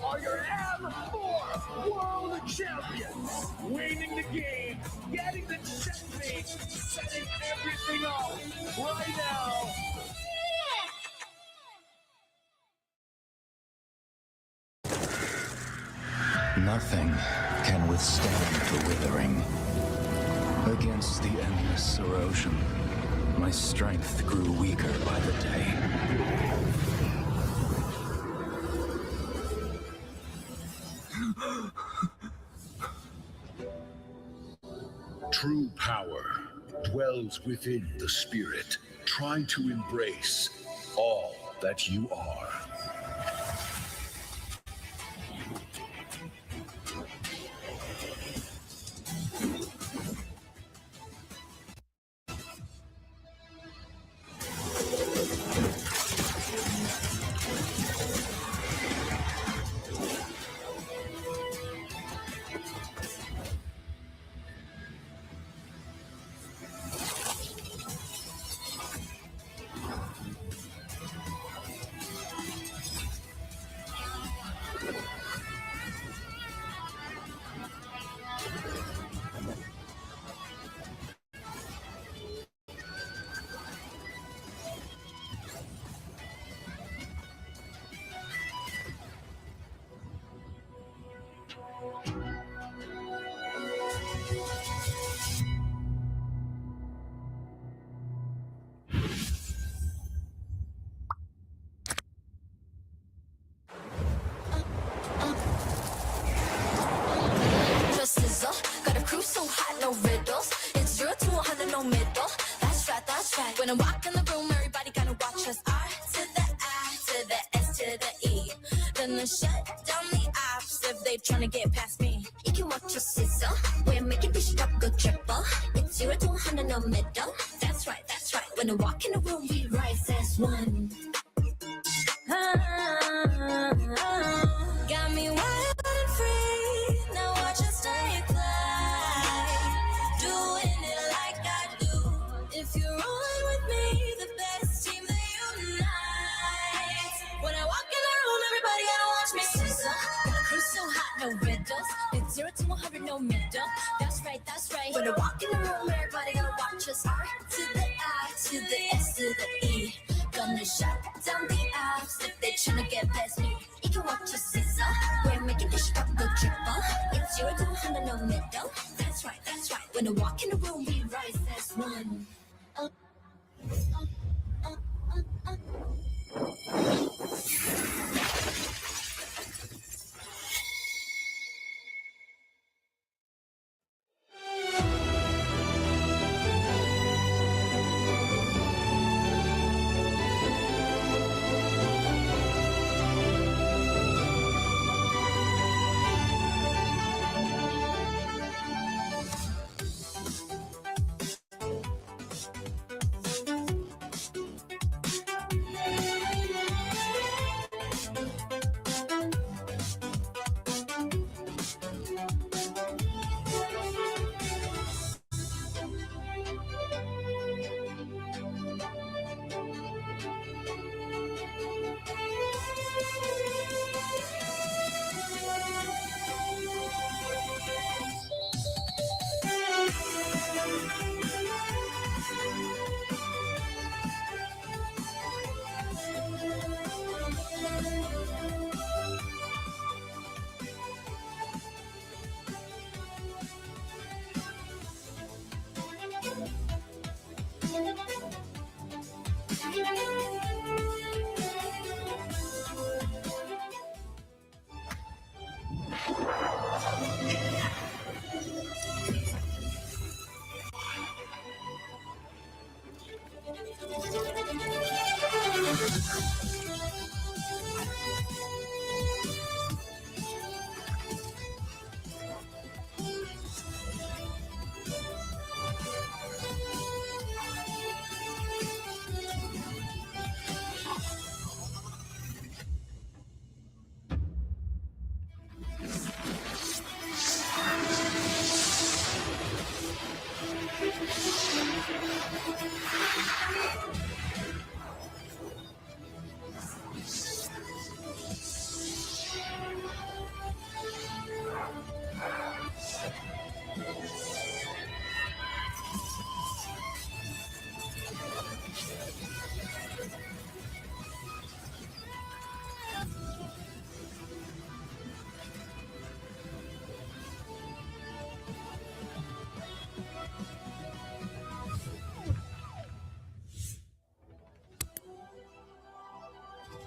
Are your M4 World Champions, winning the game, getting the checkmate, setting everything up right now. Nothing can withstand the withering. Against the endless erosion, my strength grew weaker by the day. True power dwells within the spirit. Try to embrace all that you are. When I walk in the room, everybody gonna watch us. R to the I to the S to the E. Gonna shut down the ops if they tryna get past me. You can watch us sizzle. We're making this up go triple. It's 0 to 100, no middle. That's right, that's right. When I walk in the room, we rise as one. Got me wild and free. Now watch us stay fly. Doing it like I do. If you're rolling with me, the best team that unite. When I walk in the room, everybody gotta watch me sizzle. Gonna cruise so hot, no riddles. It's 0 to 100, no middle. That's right, that's right. When I walk in the room, everybody gonna watch us. R to the I to the S to the E. Gonna shut down the ops if they tryna get past me. You can watch us sizzle. We're making this shit up go triple. It's 0 to 100, no middle. That's right, that's right. When I walk in the room, we rise as one.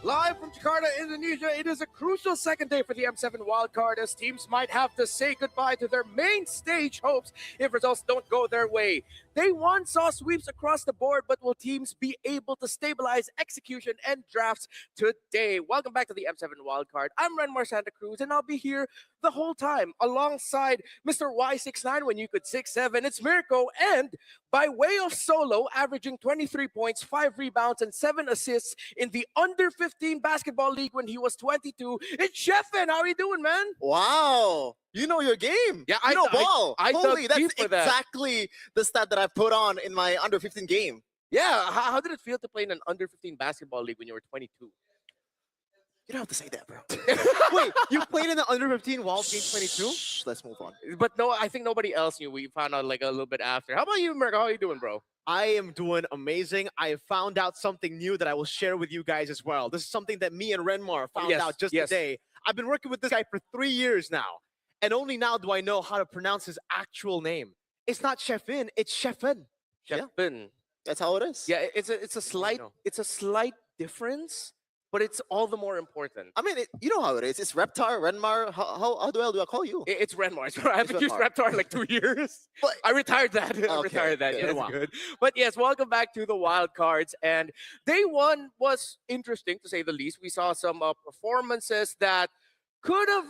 Live from Jakarta, Indonesia, it is a crucial second day for the M7 wildcard as teams might have to say goodbye to their main stage hopes if results don't go their way. Day one saw sweeps across the board, but will teams be able to stabilize execution and drafts today? Welcome back to the M7 wildcard. I'm Renmar Santa Cruz, and I'll be here the whole time alongside Mr. Y69 when you could 6'7". It's Mirko, and by way of solo, averaging 23 points, 5 rebounds, and 7 assists in the under 15 basketball league when he was 22. It's Sheffin. How are you doing, man? Wow. You know your game. Yeah, you know ball. I Holy, dug that's deep for that. exactly the stat that I put on in my under 15 game. Yeah, how did it feel to play in an under 15 basketball league when you were 22? You don't have to say that, bro. Wait, you played in the under 15 while being 22? Shh, let's move on. But no, I think nobody else knew. We found out like a little bit after. How about you, Mirko? How are you doing, bro? I am doing amazing. I found out something new that I will share with you guys as well. This is something that me and Renmar found out just today. I've been working with this guy for 3 years now. And only now do I know how to pronounce his actual name. It's not Sheffin, it's Sheffin. Sheffin. That's how it is. Yeah, it's a slight difference, but it's all the more important. I mean, you know how it is. It's Reptar, Renmar. How do I call you? It's Renmar. I haven't used Reptar in like 2 years. But I retired that. I retired that. Yeah, that's good. But yes, welcome back to the wild cards. And day one was interesting to say the least. We saw some performances that could have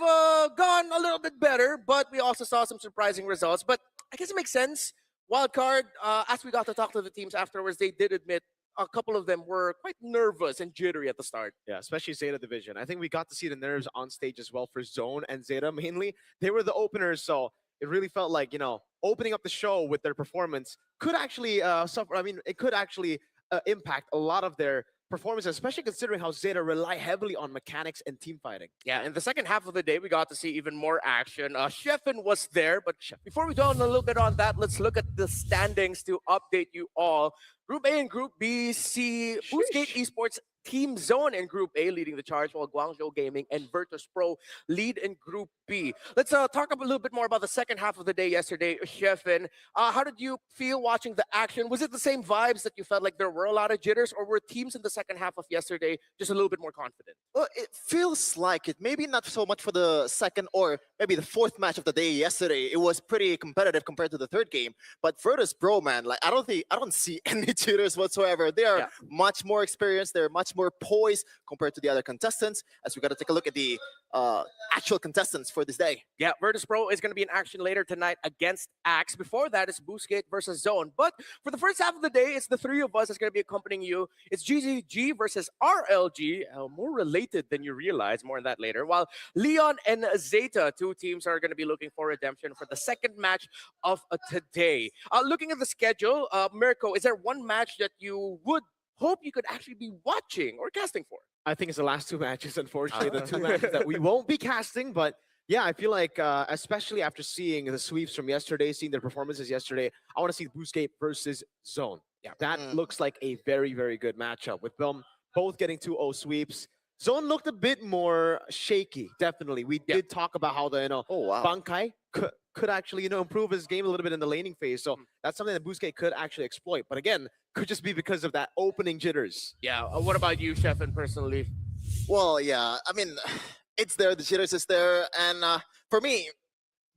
gone a little bit better, but we also saw some surprising results. But I guess it makes sense. Wild card, as we got to talk to the teams afterwards, they did admit a couple of them were quite nervous and jittery at the start. Yeah, especially Zeta Division. I think we got to see the nerves on stage as well for Zone and Zeta mainly. They were the openers, so it really felt like, you know, opening up the show with their performance could actually suffer. I mean, it could actually impact a lot of their performance, especially considering how Zeta rely heavily on mechanics and team fighting. Yeah, in the second half of the day, we got to see even more action. Sheffin was there, but before we go on a little bit on that, let's look at the standings to update you all. Group A and Group B see Boostgate Esports Team Zone in Group A leading the charge, while Guangzhou Gaming and Virtus Pro lead in Group B. Let's talk a little bit more about the second half of the day yesterday, Sheffin. How did you feel watching the action? Was it the same vibes that you felt like there were a lot of jitters, or were teams in the second half of yesterday just a little bit more confident? Well, it feels like it. Maybe not so much for the second or maybe the fourth match of the day yesterday. It was pretty competitive compared to the third game. But Virtus Pro, man, like I don't see any jitters whatsoever. They are much more experienced. They're much more poised compared to the other contestants, as we got to take a look at the actual contestants for this day. Yeah, Virtus Pro is going to be in action later tonight against Axe. Before that, it's Boostgate versus Zone. But for the first half of the day, it's the three of us that's going to be accompanying you. It's GZG versus RLG, more related than you realize. More on that later. While Leon and Zeta, two teams, are going to be looking for redemption for the second match of today. Looking at the schedule, Mirko, is there one match that you would hope you could actually be watching or casting for? I think it's the last two matches, unfortunately, the two matches that we won't be casting. But yeah, I feel like, especially after seeing the sweeps from yesterday, seeing their performances yesterday, I want to see Boostgate versus Zone. Yeah, that looks like a very, very good matchup with them both getting 2-0 sweeps. Zone looked a bit more shaky, definitely. We did talk about how the, Bankai could actually, improve his game a little bit in the laning phase. So that's something that Boostgate could actually exploit. But again, could just be because of that opening jitters. Yeah. What about you, Sheffin, personally? Well, yeah. I mean, it's there. The jitters is there. And for me,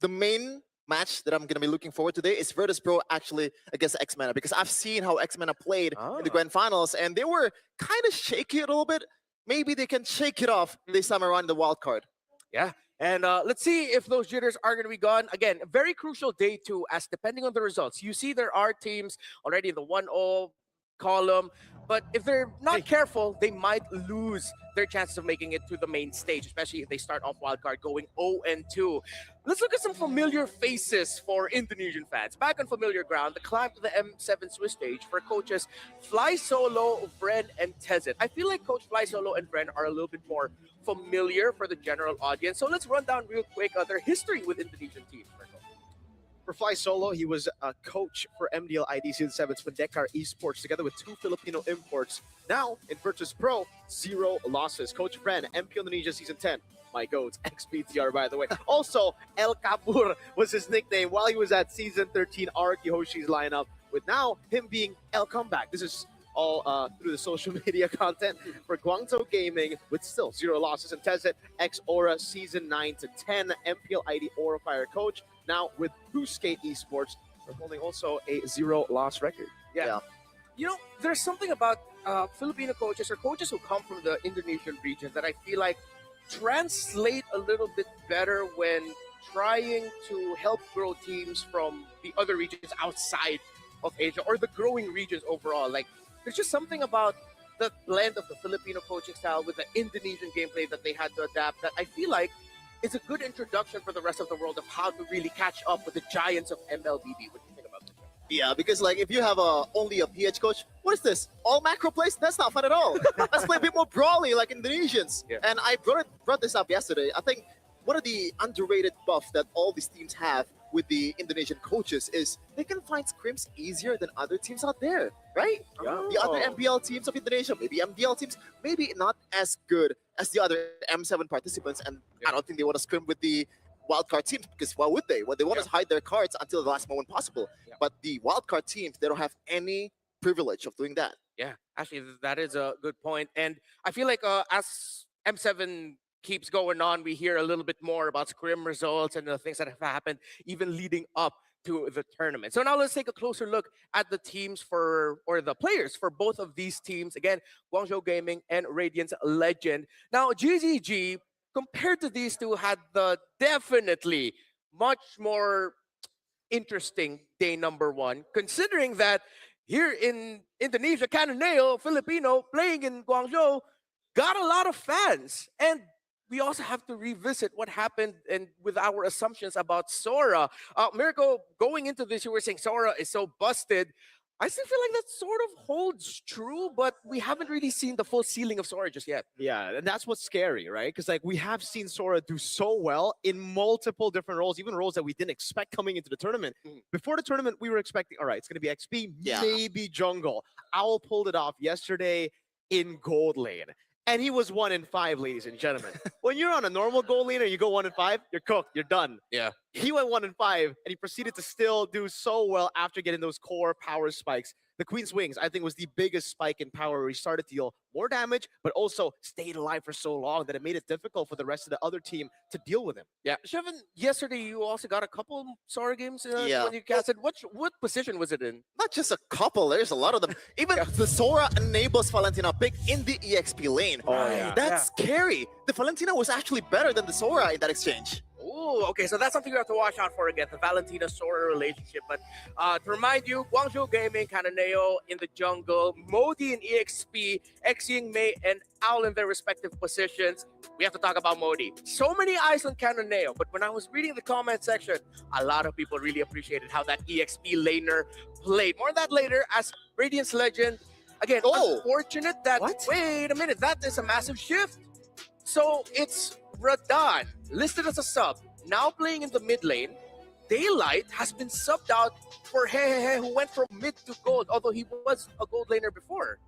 the main match that I'm going to be looking forward to today is Virtus Pro actually against X-Mana, because I've seen how X-Mana played in the grand finals, and they were kind of shaky a little bit. Maybe they can shake it off this time around the wild card. Yeah. And let's see if those jitters are going to be gone. Again, a very crucial day too, as depending on the results. You see there are teams already in the 1-0 column, but if they're not careful, they might lose their chances of making it to the main stage, especially if they start off wildcard going 0-2. Let's look at some familiar faces for Indonesian fans. Back on familiar ground, the climb to the M7 Swiss stage for coaches Fly Solo, Vren, and Tezet. I feel like Coach Fly Solo and Vren are a little bit more familiar for the general audience. So let's run down real quick their history with Indonesian teams. For Fly Solo, he was a coach for MDL ID Season 7's Pendekar Esports, together with 2 Filipino imports. Now, in Virtus Pro, 0 losses. Coach Vren, MP Indonesia Season 10. My goats, XPTR, by the way. Also, El Kabur was his nickname while he was at Season 13 Araki Hoshi's lineup, with now him being El Comeback. This is all through the social media content for Guangzhou Gaming with still 0 losses. And Tezzet X Aura Season 9 to 10 MPL ID Aura Fire coach. Now with Boostgate Esports, we're holding also a 0 loss record. Yeah. You know, there's something about Filipino coaches or coaches who come from the Indonesian region that I feel like translate a little bit better when trying to help grow teams from the other regions outside of Asia or the growing regions overall. Like, there's just something about the blend of the Filipino coaching style with the Indonesian gameplay that they had to adapt that I feel like is a good introduction for the rest of the world of how to really catch up with the giants of MLBB. What do you think about this? Yeah, because like if you have only a PH coach, what is this? All macro plays? That's not fun at all. Let's play a bit more brawly like Indonesians. Yeah. And I brought this up yesterday. I think one of the underrated buff that all these teams have with the Indonesian coaches is they can find scrims easier than other teams out there, right? The other MPL teams of Indonesia, maybe MDL teams, maybe not as good as the other M7 participants. And I don't think they want to scrim with the wildcard teams because why would they? Well, they want to hide their cards until the last moment possible. But the wildcard teams, they don't have any privilege of doing that. Yeah, actually, that is a good point. And I feel like as M7 keeps going on, we hear a little bit more about scrim results and the things that have happened even leading up to the tournament. So now let's take a closer look at the teams or the players for both of these teams. Again, Guangzhou Gaming and Radiance Legend. Now, GZG, compared to these two, had the definitely much more interesting day number one, considering that here in Indonesia, Cananeo, Filipino, playing in Guangzhou, got a lot of fans. And we also have to revisit what happened and with our assumptions about Sora. Mirko, going into this, you were saying Sora is so busted. I still feel like that sort of holds true, but we haven't really seen the full ceiling of Sora just yet. Yeah, and that's what's scary, right? Because like we have seen Sora do so well in multiple different roles, even roles that we didn't expect coming into the tournament. Before the tournament, we were expecting, all right, it's going to be XP, maybe jungle. Owl pulled it off yesterday in gold lane. And he was 1 in 5, ladies and gentlemen. When you're on a normal gold lane and you go 1 in 5, you're cooked, you're done. Yeah. He went 1 in 5, and he proceeded to still do so well after getting those core power spikes. The Queen's Wings, I think, was the biggest spike in power where he started to deal more damage, but also stayed alive for so long that it made it difficult for the rest of the other team to deal with him. Yeah. Shevin, yesterday you also got a couple Sora games when you casted. What position was it in? Not just a couple, there's a lot of them. Even the Sora enables Valentina pick in the EXP lane. Oh, yeah. That's scary. The Valentina was actually better than the Sora in that exchange. Oh, okay. So that's something you have to watch out for again, the Valentina-Sora relationship. But to remind you, Guangzhou Gaming, Cananeo in the jungle, Modi in EXP, Xing Mei and Owl in their respective positions. We have to talk about Modi. So many eyes on Cananeo, but when I was reading the comment section, a lot of people really appreciated how that EXP laner played. More on that later as Radiance Legend. Again, unfortunate that... Wait a minute, that is a massive shift. So it's Radon, listed as a sub, now playing in the mid lane. Daylight has been subbed out for Hehehe, who went from mid to gold, although he was a gold laner before.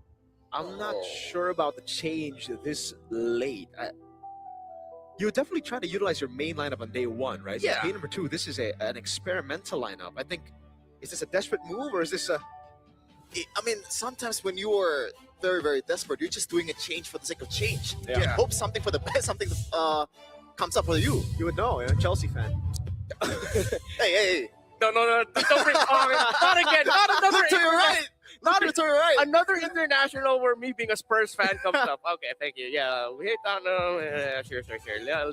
I'm not sure about the change this late. You would definitely try to utilize your main lineup on day one, right? Yeah. So day number 2, this is an experimental lineup. I think, is this a desperate move or is this a... I mean, sometimes when you are very, very desperate, you're just doing a change for the sake of change. Yeah. You hope something for the best, something comes up for you. You would know, you're a Chelsea fan. Hey. No, don't bring not again, not another. Look to your right. Not to your right. Another international where me being a Spurs fan comes up. Okay, thank you. Yeah, we hit on. Sure. Yeah,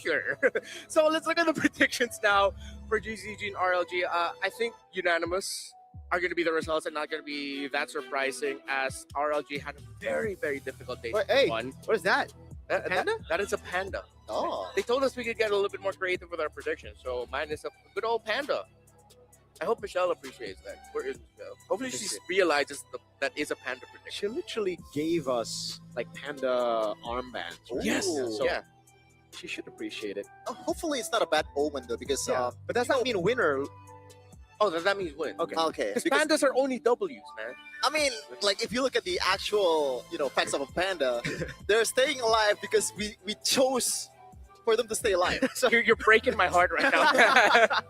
sure. So let's look at the predictions now for GZG and RLG. I think unanimous are going to be the results and not going to be that surprising as RLG had a very, very difficult day. Hey, one. what is that? Panda? That is a panda. Oh. They told us we could get a little bit more creative with our predictions, so mine is a good old panda. I hope Michelle appreciates that. Where is Michelle? Hopefully she realizes that is a panda She prediction. literally gave us like panda armbands. Right? Yes. So Yeah. she should appreciate it. Hopefully it's not a bad omen though, because but does that mean winner? Oh, that means win. Okay. Because because pandas are only W's, man. I mean, like if you look at the actual, facts of a panda, they're staying alive because we chose for them to stay alive. You're breaking my heart right now.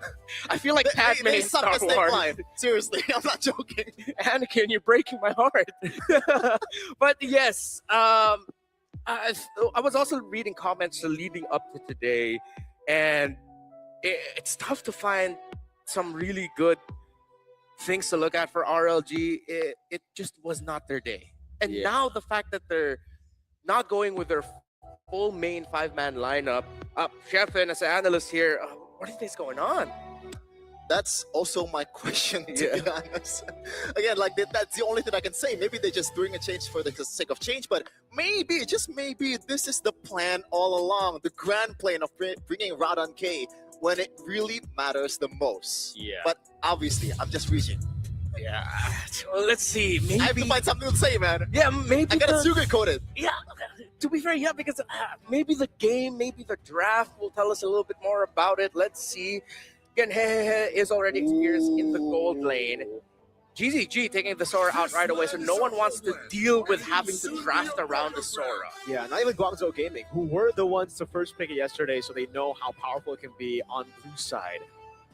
I feel like Padme they in suck Star to stay Wars. alive. Seriously, I'm not joking. Anakin, you're breaking my heart. But yes, I was also reading comments leading up to today, and it's tough to find some really good things to look at for RLG. It just was not their day. And now the fact that they're not going with their full main 5-man lineup, Chefin, as an analyst here, what do you think's going on? That's also my question, to be honest. Again, like that's the only thing I can say. Maybe they're just doing a change for the sake of change, but maybe, just maybe, this is the plan all along. The grand plan of bringing Radon K when it really matters the most. Yeah. But obviously, I'm just reaching. Yeah. Well, let's see. Maybe. I have to find something to say, man. Yeah, maybe. I gotta sugarcoat it. Yeah. To be fair, yeah, because maybe the game, maybe the draft will tell us a little bit more about it. Let's see. Again, Hehehe is already experienced in the gold lane. GZG taking the Sora out right away, so no one wants to deal with having to draft around the Sora. Yeah, not even Guangzhou Gaming, who were the ones to first pick it yesterday, so they know how powerful it can be on blue side.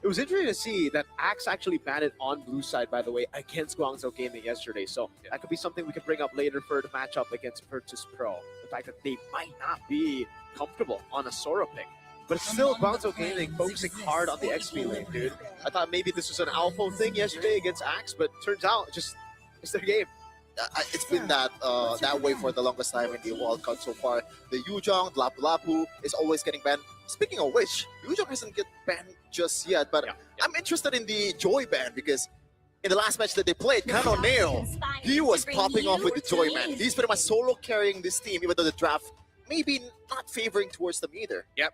It was interesting to see that Axe actually banned on blue side, by the way, against Guangzhou Gaming yesterday. So that could be something we can bring up later for the matchup against Virtus Pro. The fact that they might not be comfortable on a Sora pick. But still, Guangzhou Gaming focusing hard on the XP lane, dude. I thought maybe this was an Alpha thing yesterday against Axe, but turns out it's their game. It's been that way for the longest time in the wildcard so far. The Yuzhong, Lapu Lapu is always getting banned. Speaking of which, Yuzhong hasn't get banned just yet, but I'm interested in the Joy ban because in the last match that they played, Kanoneo, he was popping off with the Joy ban. He's pretty much solo carrying this team, even though the draft maybe not favoring towards them either. Yep.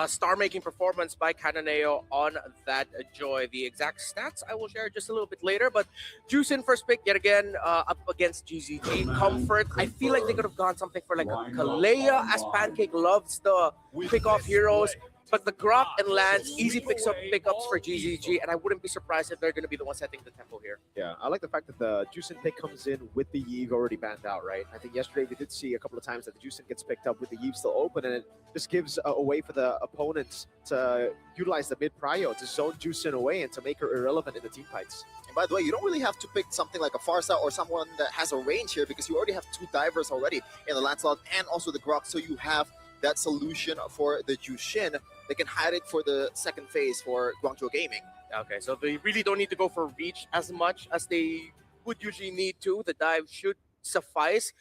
Star-making performance by Kanoneo on that Joy. The exact stats I will share just a little bit later, but Juicin first pick yet again up against GZG. Comfort, I feel like they could have gone something for like a Kalea, as Pancake loves the pick-off heroes. But the Grok and Lance, easy pickups for GZG, and I wouldn't be surprised if they're going to be the one setting the tempo here. Yeah, I like the fact that the Juicin pick comes in with the Yve already banned out, right? I think yesterday we did see a couple of times that the Juicin gets picked up with the Yve still open, and it just gives a way for the opponents to utilize the mid-prio to zone Juicin away and to make her irrelevant in the team fights. And by the way, you don't really have to pick something like a Farsa or someone that has a range here because you already have 2 divers already in the Lancelot and also the Grok, so you have that solution for the Jushin. They can hide it for the second phase for Guangzhou Gaming. Okay, so they really don't need to go for reach as much as they would usually need to. The dive should suffice.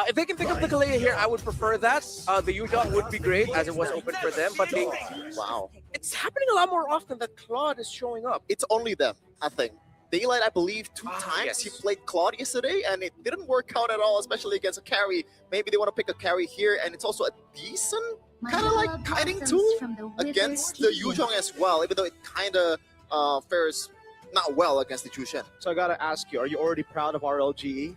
If they can pick up the Kalea here, I would prefer that. The Yuzhong would be great as it was open for them, but Wow. it's happening a lot more often that Claude is showing up. It's only them, I think. Daylight, I believe, 2 times yes. he played Claude yesterday, and it didn't work out at all, especially against a carry. Maybe they want to pick a carry here, and it's also a decent kind of like kiting tool against the Yuzhong as well, even though it kind of fares not well against the Jushin. So I gotta ask you, are you already proud of RLGE?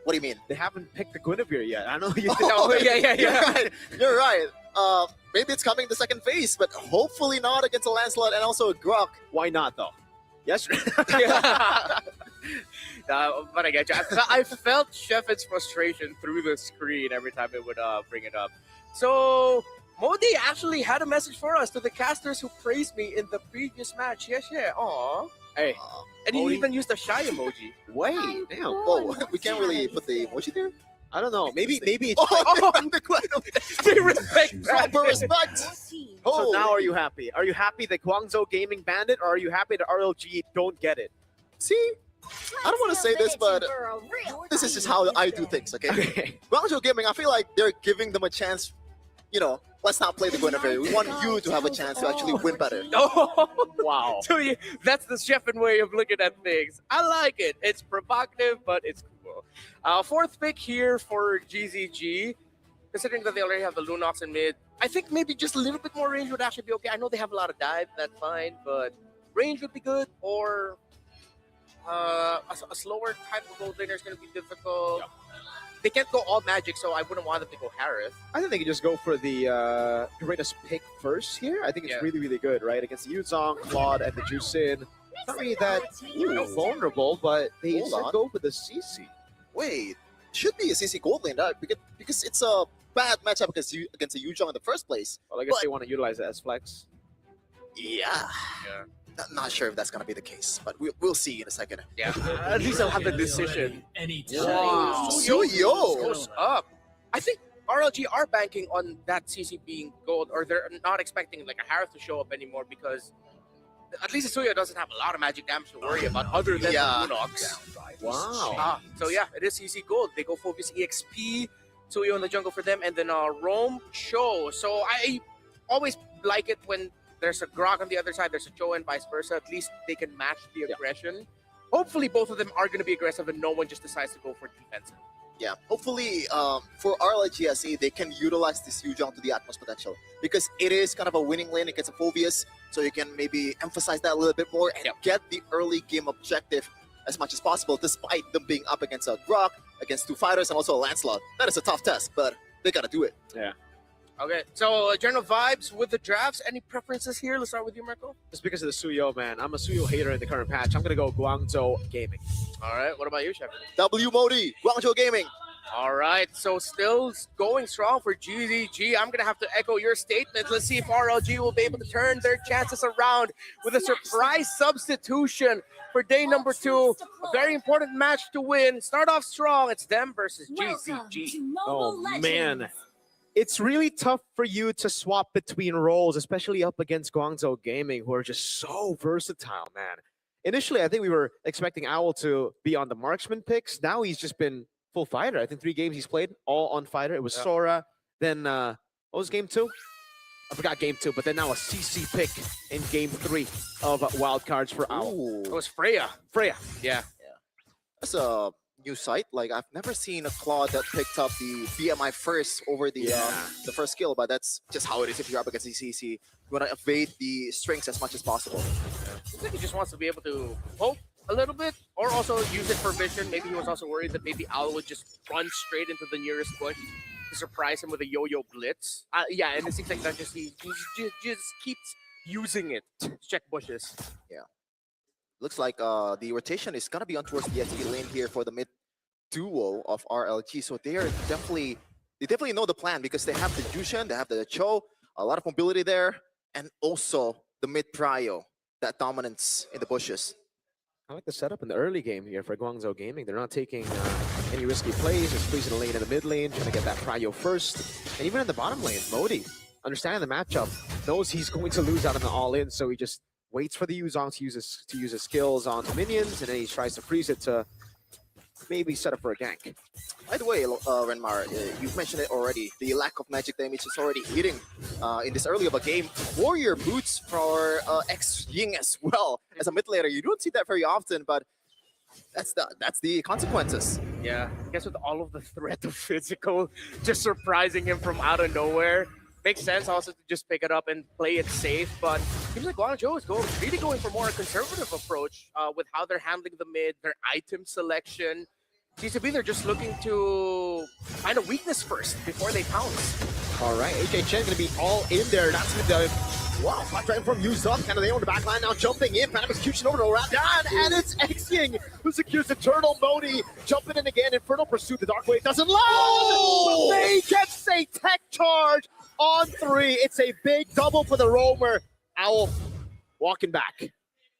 What do you mean? They haven't picked the Guinevere yet. I know you Oh, yeah. You're right. You're right. Maybe it's coming the second phase, but hopefully not against a Lancelot and also a Grok. Why not, though? Yesterday. But I get you. I felt Shefin's frustration through the screen every time it would bring it up. So Modi actually had a message for us to the casters who praised me in the previous match. Yes, yeah. Aww. Hey, And he Modi? even used the shy emoji. wait, damn. Oh, we can't really put the emoji there? I don't know. Maybe it's Oh, They respect that. proper respect. So Oh, now are you happy? Are you happy that Guangzhou Gaming banned it, or are you happy that RLG don't get it? see, I don't want to say this, but this is just how I do things, okay? Okay. Guangzhou Gaming, I feel like they're giving them a chance. You know, let's not play the Guinevere. We want you to have a chance to actually win better. Oh, Wow. so that's the Sheffin way of looking at things. I like it. It's provocative, but it's cool. 4th pick here for GZG. Considering that they already have the Lunox in mid, I think maybe just a little bit more range would actually be okay. I know they have a lot of dive, that's fine, but range would be good, or a slower type of gold laner is going to be difficult. They can't go all magic, so I wouldn't want them to go Harith. I think they can just go for the greatest pick first here. I think it's Yeah. really, really good, right? Against the Yuzhong, Claude, and the Juicin. Not really that vulnerable, but they Hold should on. go for the CC. Wait, should be a CC gold lane, because it's a bad matchup against the Yuzhong in the first place. Well, I guess But- they want to utilize it as flex. Yeah. Not sure if that's gonna be the case, but we'll see in a second. Yeah, at least I'll have the decision. Wow. Suyo Suyo. goes up. I think RLG are banking on that CC being gold, or they're not expecting like a Harith to show up anymore because at least Suyo doesn't have a lot of magic damage to worry about other than Yeah. the Lunox. Wow. So yeah, it is CC gold. They go focus EXP, Suyo in the jungle for them, and then Rome Cho. So I always like it when there's a Grog on the other side, there's a Cho, and vice versa. At least they can match the aggression. Hopefully, both of them are going to be aggressive, and no one just decides to go for defensive. Yeah, hopefully for RLGSE, they can utilize this Yuzhong to the utmost potential because it is kind of a winning lane against a Phobius, so you can maybe emphasize that a little bit more and get the early game objective as much as possible, despite them being up against a Grok, against 2 fighters, and also a Lancelot. That is a tough test, but they gotta do it. Okay, so general vibes with the drafts. Any preferences here? Let's start with you, Marco. Just because of the Suyo, man. I'm a Suyo hater in the current patch. I'm going to go Guangzhou Gaming. All right, what about you, Chef? W Modi, Guangzhou Gaming. All right, so still going strong for GZG. I'm going to have to echo your statement. Let's see if RLG will be able to turn their chances around with a surprise substitution for day number 2. A very important match to win. Start off strong. It's them versus GZG. Oh, man. It's really tough for you to swap between roles, especially up against Guangzhou Gaming, who are just so versatile, man. Initially, I think we were expecting Owl to be on the marksman picks. Now he's just been full fighter. I think 3 games he's played, all on fighter. It was Sora, then what was game 2? I forgot game 2, but then now a CC pick in game 3 of wildcards for Owl. It was Freya. Freya. Yeah. That's a new sight. Like I've never seen a Claude that picked up the BMI first over the first skill, but that's just how it is if you're up against the CC. You want to evade the strings as much as possible. Seems like he just wants to be able to poke a little bit, or also use it for vision. Maybe he was also worried that maybe Owl would just run straight into the nearest bush to surprise him with a yo-yo blitz. Yeah, and it seems like that he just keeps using it to check bushes. Looks like the rotation is gonna be on towards the SE lane here for the mid duo of RLG. So they definitely know the plan because they have the Jushin, they have the Cho, a lot of mobility there, and also the mid prio, that dominance in the bushes. I like the setup in the early game here for Guangzhou Gaming. They're not taking any risky plays, just freezing the lane in the mid lane, trying to get that prio first. And even in the bottom lane, Modi, understanding the matchup, knows he's going to lose out on the all-in, so he just waits for the Yuzhong to use his skills on the minions, and then he tries to freeze it to maybe set up for a gank. By the way, Renmar, you've mentioned it already. The lack of magic damage is already hitting in this early of a game. Warrior boots for X-Ying as well as a mid laner. You don't see that very often, but that's the consequences. Yeah, I guess with all of the threat of physical just surprising him from out of nowhere, makes sense also to just pick it up and play it safe. But seems like Guangzhou is really going for more a conservative approach with how they're handling the mid, their item selection. Seems to be they're just looking to find a weakness first before they pounce. All right, AJ Chen going to be all in there. That's with the wow, flash right from Yuzhong, kind of there on the back line now, jumping in, Phantom Execution over to Radan, and it's X-Ying who secures the turtle. Modi jumping in again, Infernal Pursuit, the Dark Wave doesn't land! Oh! But they gets a tech charge on 3. It's a big double for the roamer. Owl walking back.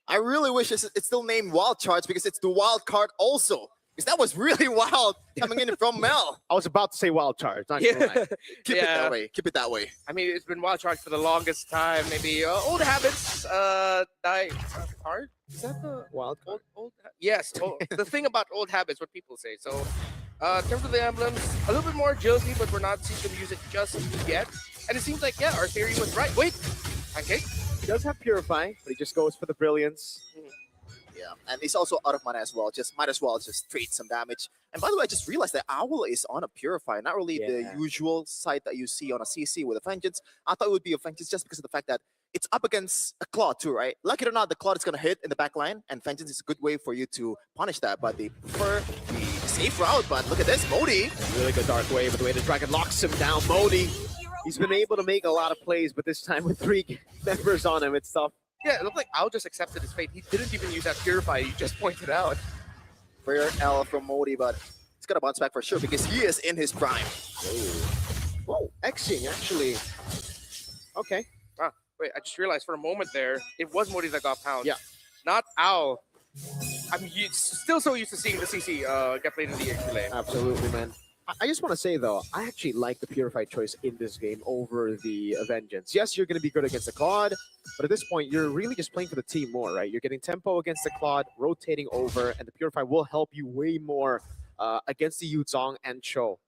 I really wish it's still named Wild Charge because it's the wild card also. Because that was really wild coming in from Mel. I was about to say wild charge. Not gonna lie. Keep it that way. Keep it that way. I mean, it's been wild charge for the longest time. Maybe old habits die hard. Is that the Wild card. yes, the thing about old habits, what people say. So, in terms of the emblems, a little bit more agility, but we're not seeing them use it just yet. And it seems like, yeah, our theory was right. Wait, Pancake? He does have Purify, but he just goes for the Brilliance. Yeah, and he's also out of mana as well. Just might as well just trade some damage. And by the way, I just realized that Owl is on a Purify, not really the usual site that you see on a CC with a Vengeance. I thought it would be a Vengeance just because of the fact that it's up against a Claw too, right? Like it or not, the Claw is going to hit in the back line, and Vengeance is a good way for you to punish that. But they prefer the safe route. But look at this, Modi. Really good Dark Wave, but the way the Dragon locks him down. Modi, he's been able to make a lot of plays, but this time with 3 members on him, it's tough. Yeah, it looked like Al just accepted his fate. He didn't even use that Purify you just pointed out. Rare L from Modi, but he's going to bounce back for sure because he is in his prime. Oh, Xing actually. Okay. Wait, I just realized for a moment there, it was Modi that got pounded. Yeah. Not Owl. I'm still so used to seeing the CC get played in the HQ lane. Absolutely, man. I just want to say, though, I actually like the Purified choice in this game over the Vengeance. Yes, you're going to be good against the Claude, but at this point, you're really just playing for the team more, right? You're getting tempo against the Claude, rotating over, and the Purified will help you way more against the Yuzong and Cho.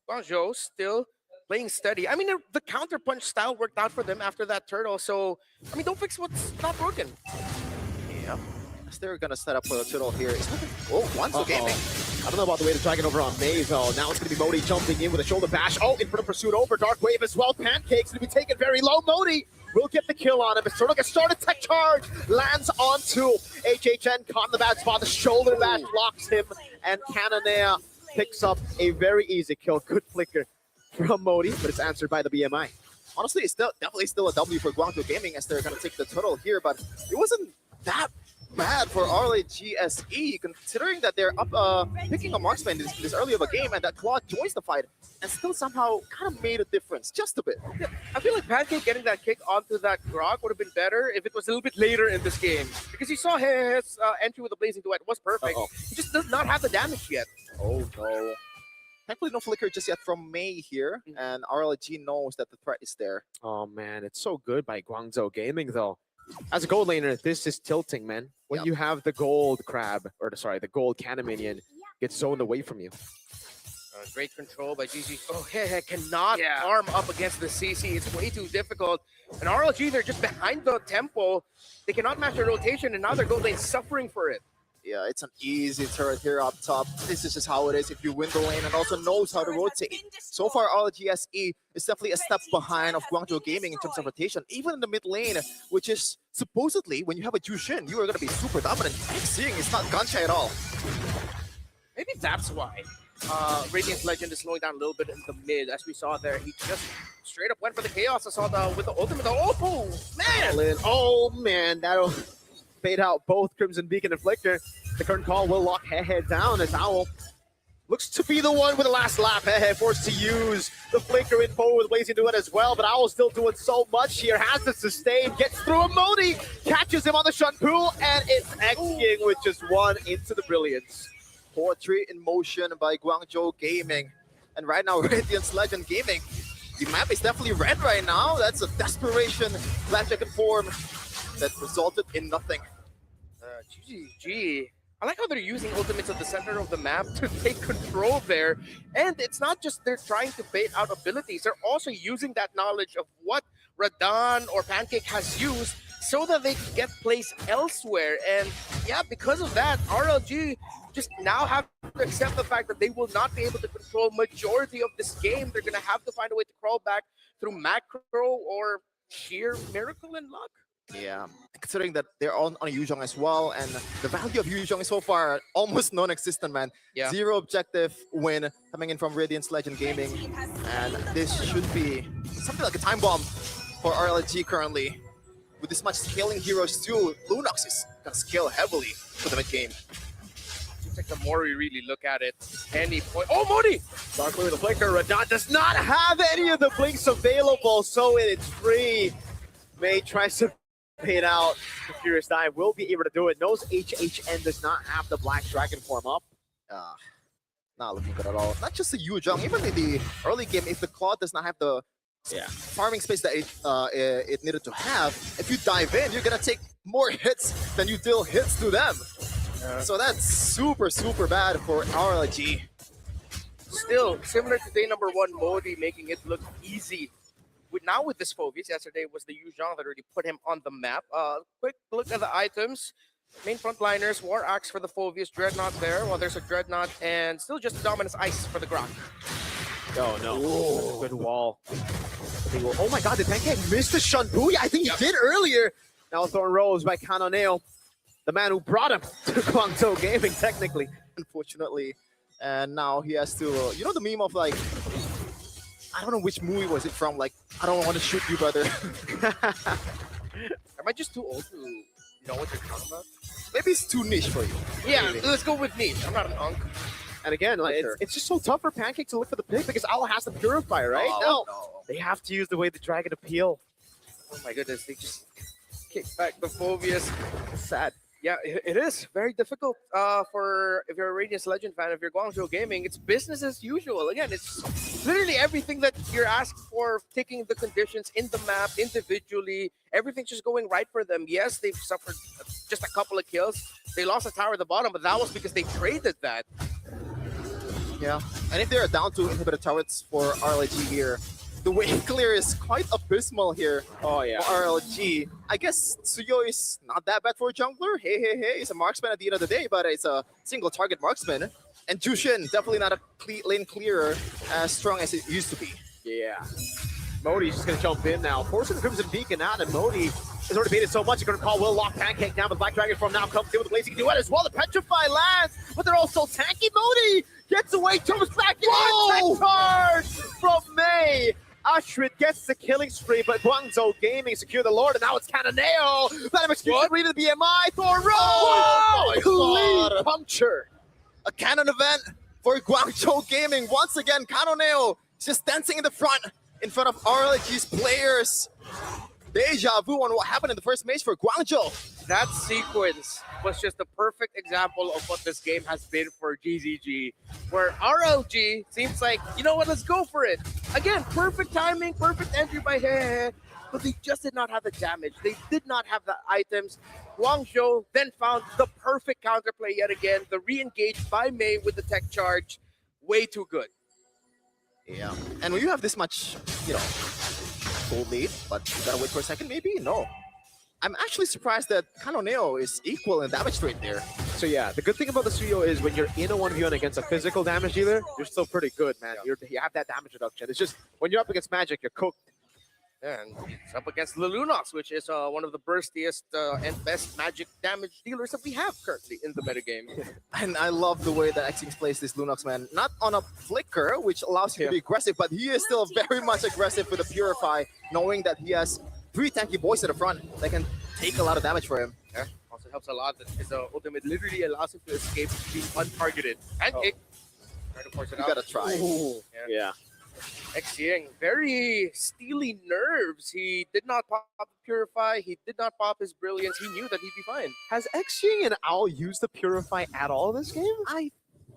Guangzhou still playing steady. I mean, the counter punch style worked out for them after that turtle. So, I mean, don't fix what's not broken. Yeah. As they're gonna set up for the turtle here. Oh, Guangzhou Gaming. I don't know about the way to dragon over on Maze, though. Now it's going to be Modi jumping in with a shoulder bash. Oh, in front of pursuit over. Dark Wave as well. Pancake's going to be taken very low. Modi will get the kill on him. But Turtle gets started. Tech charge lands onto HHN. Caught in the bad spot. The shoulder bash blocks him. And Cannoneer picks up a very easy kill. Good flicker from Modi, but it's answered by the BMI. Honestly, it's definitely still a W for Guangzhou Gaming as they're gonna take the turtle here, but it wasn't that bad for RLGSE, considering that they're up picking a marksman this early of a game, and that Claude joins the fight and still somehow kind of made a difference, just a bit. Yeah, I feel like Pancake getting that kick onto that Grok would have been better if it was a little bit later in this game. Because you saw his entry with the Blazing Duet was perfect. He just does not have the damage yet. Oh no. Thankfully, no flicker just yet from May here, and RLG knows that the threat is there. Oh, man, it's so good by Guangzhou Gaming, though. As a gold laner, this is tilting, man. When you have the gold crab, or sorry, the gold cannon minion get zoned away from you. Great control by GG. Oh, hey, cannot arm up against the CC. It's way too difficult. And RLG, they're just behind the tempo. They cannot match their rotation, and now their gold lane suffering for it. Yeah, it's an easy turret here up top. This is just how it is if you win the lane and also knows how to rotate. So far, RLGSE is definitely a step behind of Guangzhou Gaming in terms of rotation, even in the mid lane, which is supposedly, when you have a Jushin, you are going to be super dominant. Seeing it's not gunshot at all. Maybe that's why Radiant Legend is slowing down a little bit in the mid. As we saw there, he just straight up went for the Chaos. I saw with the ultimate. Oh, man! Oh, man, that'll fade out both Crimson Beacon and Flicker. The current call will lock Hehe down as Owl looks to be the one with the last lap. Hehe forced to use the Flicker in forward with Blazing Duet as well, but Owl's still doing so much here. Has the sustain, gets through a Modi, catches him on the Shun Pool, and it's X-King with just one into the Brilliance. Poetry in motion by Guangzhou Gaming. And right now, Radiance Legend Gaming. The map is definitely red right now. That's a desperation Blackjack form that resulted in nothing. GG. I like how they're using ultimates at the center of the map to take control there. And it's not just they're trying to bait out abilities. They're also using that knowledge of what Radahn or Pancake has used so that they can get plays elsewhere. And yeah, because of that, RLG just now have to accept the fact that they will not be able to control majority of this game. They're going to have to find a way to crawl back through macro or sheer miracle and luck. Yeah, considering that they're on Yuzhong as well, and the value of Yuzhong is so far almost non-existent, man. Yeah. 0 objective win coming in from Radiance Legend Gaming, and this should be something like a time bomb for RLG currently. With this much scaling heroes too, Lunox is gonna scale heavily for the mid game. Seems like the more we really look at it, any point. Oh, Modi! Dark Blue with the Flicker. Radahn does not have any of the blinks available, so it's free. May tries to paid out. The Furious Dive will be able to do it. Knows HHN does not have the Black Dragon form up. Not looking good at all. Not just the Yuzhong, even in the early game, if the Claude does not have the farming space that it needed to have, if you dive in, you're gonna take more hits than you deal hits to them. So that's super, super bad for RLG. Still, similar to day number 1, Modi making it look easy. Now with this Phoveus, yesterday was the Yuzhong that already put him on the map. Quick look at the items. Main frontliners, War Axe for the Phoveus, Dreadnought there. Well, there's a Dreadnought, and still just Dominus Ice for the Grok. Oh, no. Ooh. Good wall. Oh my god, did Pancake miss the Shun Booyah? I think he did earlier. Now Thorn Rose by Cannoneer, the man who brought him to Guangzhou Gaming, technically. Unfortunately. And now he has to, you know the meme of like, I don't know which movie was it from, like, I don't want to shoot you, brother. Am I just too old to know what you're talking about? Maybe it's too niche for you. Yeah, maybe. let's go with niche. I'm not an unk. And again, like, sure. it's just so tough for Pancake to look for the pick because Owl has the Purify, right? Oh, No, they have to use the way the Dragon Appeal. Oh my goodness, they just kick back the Phobius. Sad. Yeah, it is very difficult for if you're a Radiance Legend fan, if you're Guangzhou Gaming, it's business as usual. Again, it's literally everything that you're asked for, taking the conditions in the map individually. Everything's just going right for them. Yes, they've suffered just a couple of kills. They lost a tower at the bottom, but that was because they traded that. Yeah, and if they're down to inhibitor turrets for RLG here, the wave clear is quite abysmal here Oh, yeah. for RLG. I guess Tsuyo is not that bad for a jungler. Hey, he's a marksman at the end of the day, but it's a single target marksman. And Jushin, definitely not a lane clearer as strong as it used to be. Yeah. Modi's just going to jump in now, forcing the Crimson Beacon out, and Modi has already baited so much, he's going to call Will Lock Pancake down, but Black Dragon Form now comes in with the Blazing Duet as well. The Petrify lands, but they're also tanky. Modi gets away, comes back in, Whoa! charge from May. Ashrid gets the killing spree, but Guangzhou Gaming secure the Lord, and now it's Cananeo. Venom Execution, read the BMI, Thor Road! Oh my Clean God. puncture. A cannon event for Guangzhou Gaming. Once again, Canoneo just dancing in the front of RLG's players. Deja vu on what happened in the first match for Guangzhou. That sequence was just the perfect example of what this game has been for GZG, where RLG seems like, you know what, let's go for it. Again, perfect timing, perfect entry by Hehe, but they just did not have the damage. They did not have the items. Guangzhou then found the perfect counterplay yet again, the re-engage by Mei with the tech charge. Way too good. Yeah, and when you have this much, gold lead, but you gotta wait for a second, maybe? No. I'm actually surprised that Canoneo is equal in damage rate there. So yeah, the good thing about the Tsuyo is when you're in a 1v1 against a physical damage dealer, you're still pretty good, man. You have that damage reduction. It's just when you're up against Magic, you're cooked. And it's up against Lelunox, which is one of the burstiest and best magic damage dealers that we have currently in the metagame. And I love the way that Xings plays this Lunox, man. Not on a flicker, which allows him to be aggressive, but he is still very much aggressive with the Purify, knowing that he has 3 tanky boys at the front that can take a lot of damage for him. Yeah, also helps a lot that his ultimate literally allows him to escape being untargeted. Pancake. Try to force it You out. gotta try. Yeah. Xing, very steely nerves. He did not pop the Purify. He did not pop his Brilliance. He knew that he'd be fine. Has Xing and Owl used the Purify at all this game? I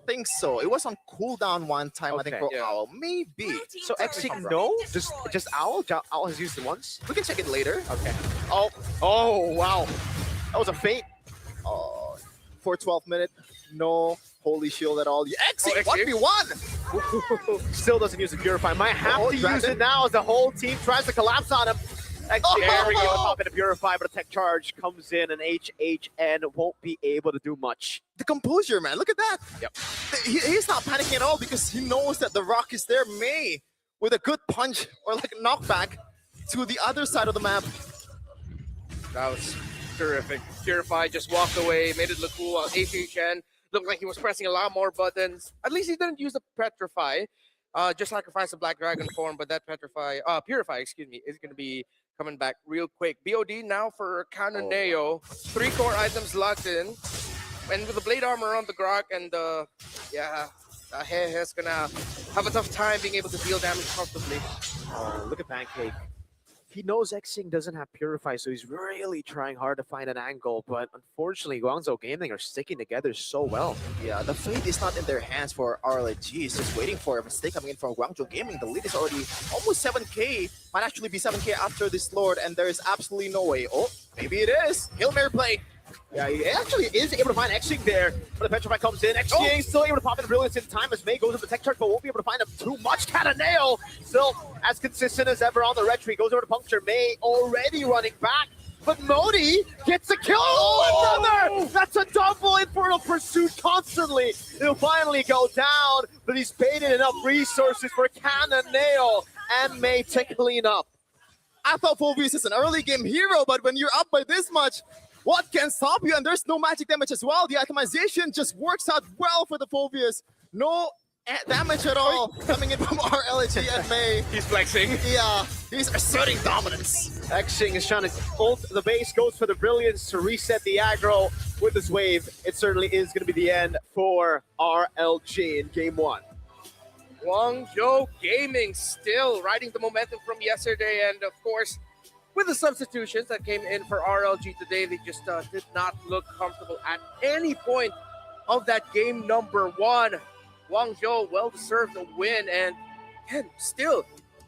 think so. It was on cooldown one time, I think, Okay. for Yeah. Owl. Maybe. So Xing, no? Just Owl? Owl has used it once? We can check it later. Okay. Oh, wow. That was a feint. Oh, 412 minute. No holy shield at all. Xing, Xing. 1v1! Still doesn't use the Purify. Might have Oh, to use Dragon. it now as the whole team tries to collapse on him. Xing, there we go. Pop in a Purify, but a tech charge comes in, and HHN won't be able to do much. The composure, man. Look at that. Yep. He's not panicking at all because he knows that the rock is there. May with a good punch or like a knockback to the other side of the map. That was terrific. Purify just walked away, made it look cool. HHN looked like he was pressing a lot more buttons. At least he didn't use the Petrify. Just sacrificed the Black Dragon form, but that Purify, excuse me, is going to be coming back real quick. BOD now for Cananeo. 3 core items locked in. And with the Blade Armor on the Grok and Hehe's going to have a tough time being able to deal damage comfortably. Oh, look at Pancake. He knows Xing doesn't have Purify, so he's really trying hard to find an angle, but unfortunately, Guangzhou Gaming are sticking together so well. Yeah, the fate is not in their hands for RLG. It's just waiting for a mistake coming in from Guangzhou Gaming. The lead is already almost 7k. Might actually be 7k after this Lord, and there is absolutely no way. Oh, maybe it is. Hail Mary play. Yeah, he actually is able to find Xing there, but the Petrify comes in. Xing still able to pop in Brilliance in time as May goes into the tech charge, but won't be able to find him too much. Cananeo still as consistent as ever on the red tree. Goes over to Puncture. May already running back, but Modi gets a kill. Oh, another! That's a double Infernal Pursuit constantly. It'll finally go down, but he's baited enough resources for Cananeo and May to clean up. I thought Phobius is an early game hero, but when you're up by this much, what can stop you? And there's no magic damage as well. The itemization just works out well for the Phobius. No damage at all coming in from RLG and May. He's flexing. Yeah, he's asserting dominance. Xing is trying to ult the base, goes for the Brilliance to reset the aggro. with this wave, it certainly is going to be the end for RLG in Game 1. Guangzhou Gaming still riding the momentum from yesterday, and of course, with the substitutions that came in for RLG today, they just did not look comfortable at any point of that game number 1. Guangzhou well-deserved a win, and again, still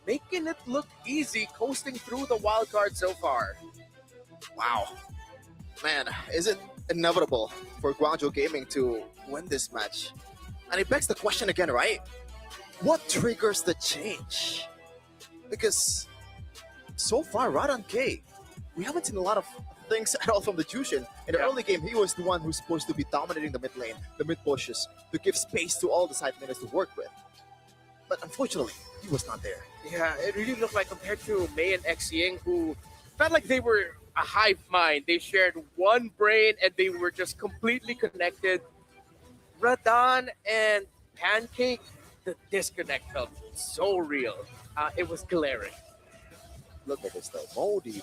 making it look easy, coasting through the wild card so far. Wow. Man, is it inevitable for Guangzhou Gaming to win this match? And it begs the question again, right? What triggers the change? Because so far, Radan K, we haven't seen a lot of things at all from the Jushin. In the early game, he was the one who's supposed to be dominating the mid lane, the mid pushes, to give space to all the side laners to work with. But unfortunately, he was not there. Yeah, it really looked like compared to Mei and Xing, who felt like they were a hive mind. They shared one brain and they were just completely connected. Radan and Pancake, the disconnect felt so real. It was glaring. Look at this though. Modi.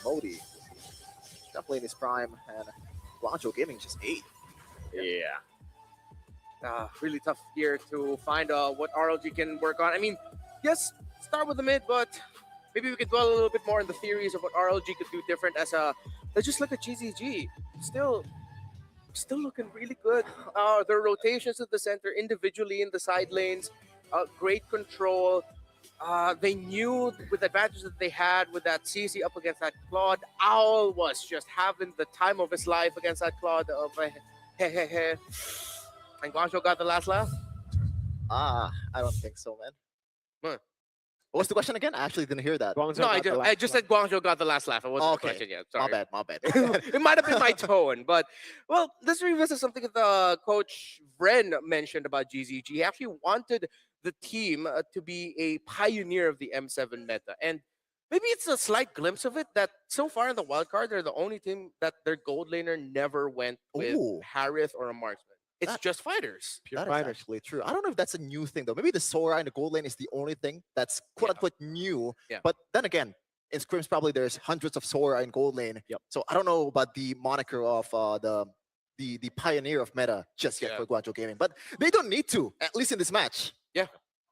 Definitely in his prime, and Guangzhou Gaming just 8. Yeah. Really tough here to find what RLG can work on. I mean, yes, start with the mid, but maybe we could dwell a little bit more on the theories of what RLG could do different as let's just look at GZG. Still looking really good. Their rotations at the center, individually in the side lanes, great control. They knew with the advantage that they had with that CC up against that Claude. Owl was just having the time of his life against that Claude of and Guangzhou got the last laugh. I don't think so, man. What? What's the question again? I actually didn't hear that. Guangzhou No, got the I last just one. said Guangzhou got the last laugh. It wasn't Okay. the question yet. Sorry. My bad. It might have been my tone, but well, let's revisit something that Coach Vren mentioned about GZG. He actually wanted the team to be a pioneer of the M7 meta, and maybe it's a slight glimpse of it that so far in the wild card, they're the only team that their gold laner never went with Ooh. Harith or a marksman. It's That- just fighters. That is fighters. actually true. I don't know if that's a new thing though. Maybe the Sora in the gold lane is the only thing that's quote unquote new. Yeah. But then again, in scrims probably there's hundreds of Sora in gold lane. Yep. So I don't know about the moniker of the pioneer of meta just yet Yeah. for Guangzhou Gaming. But they don't need to, at least in this match.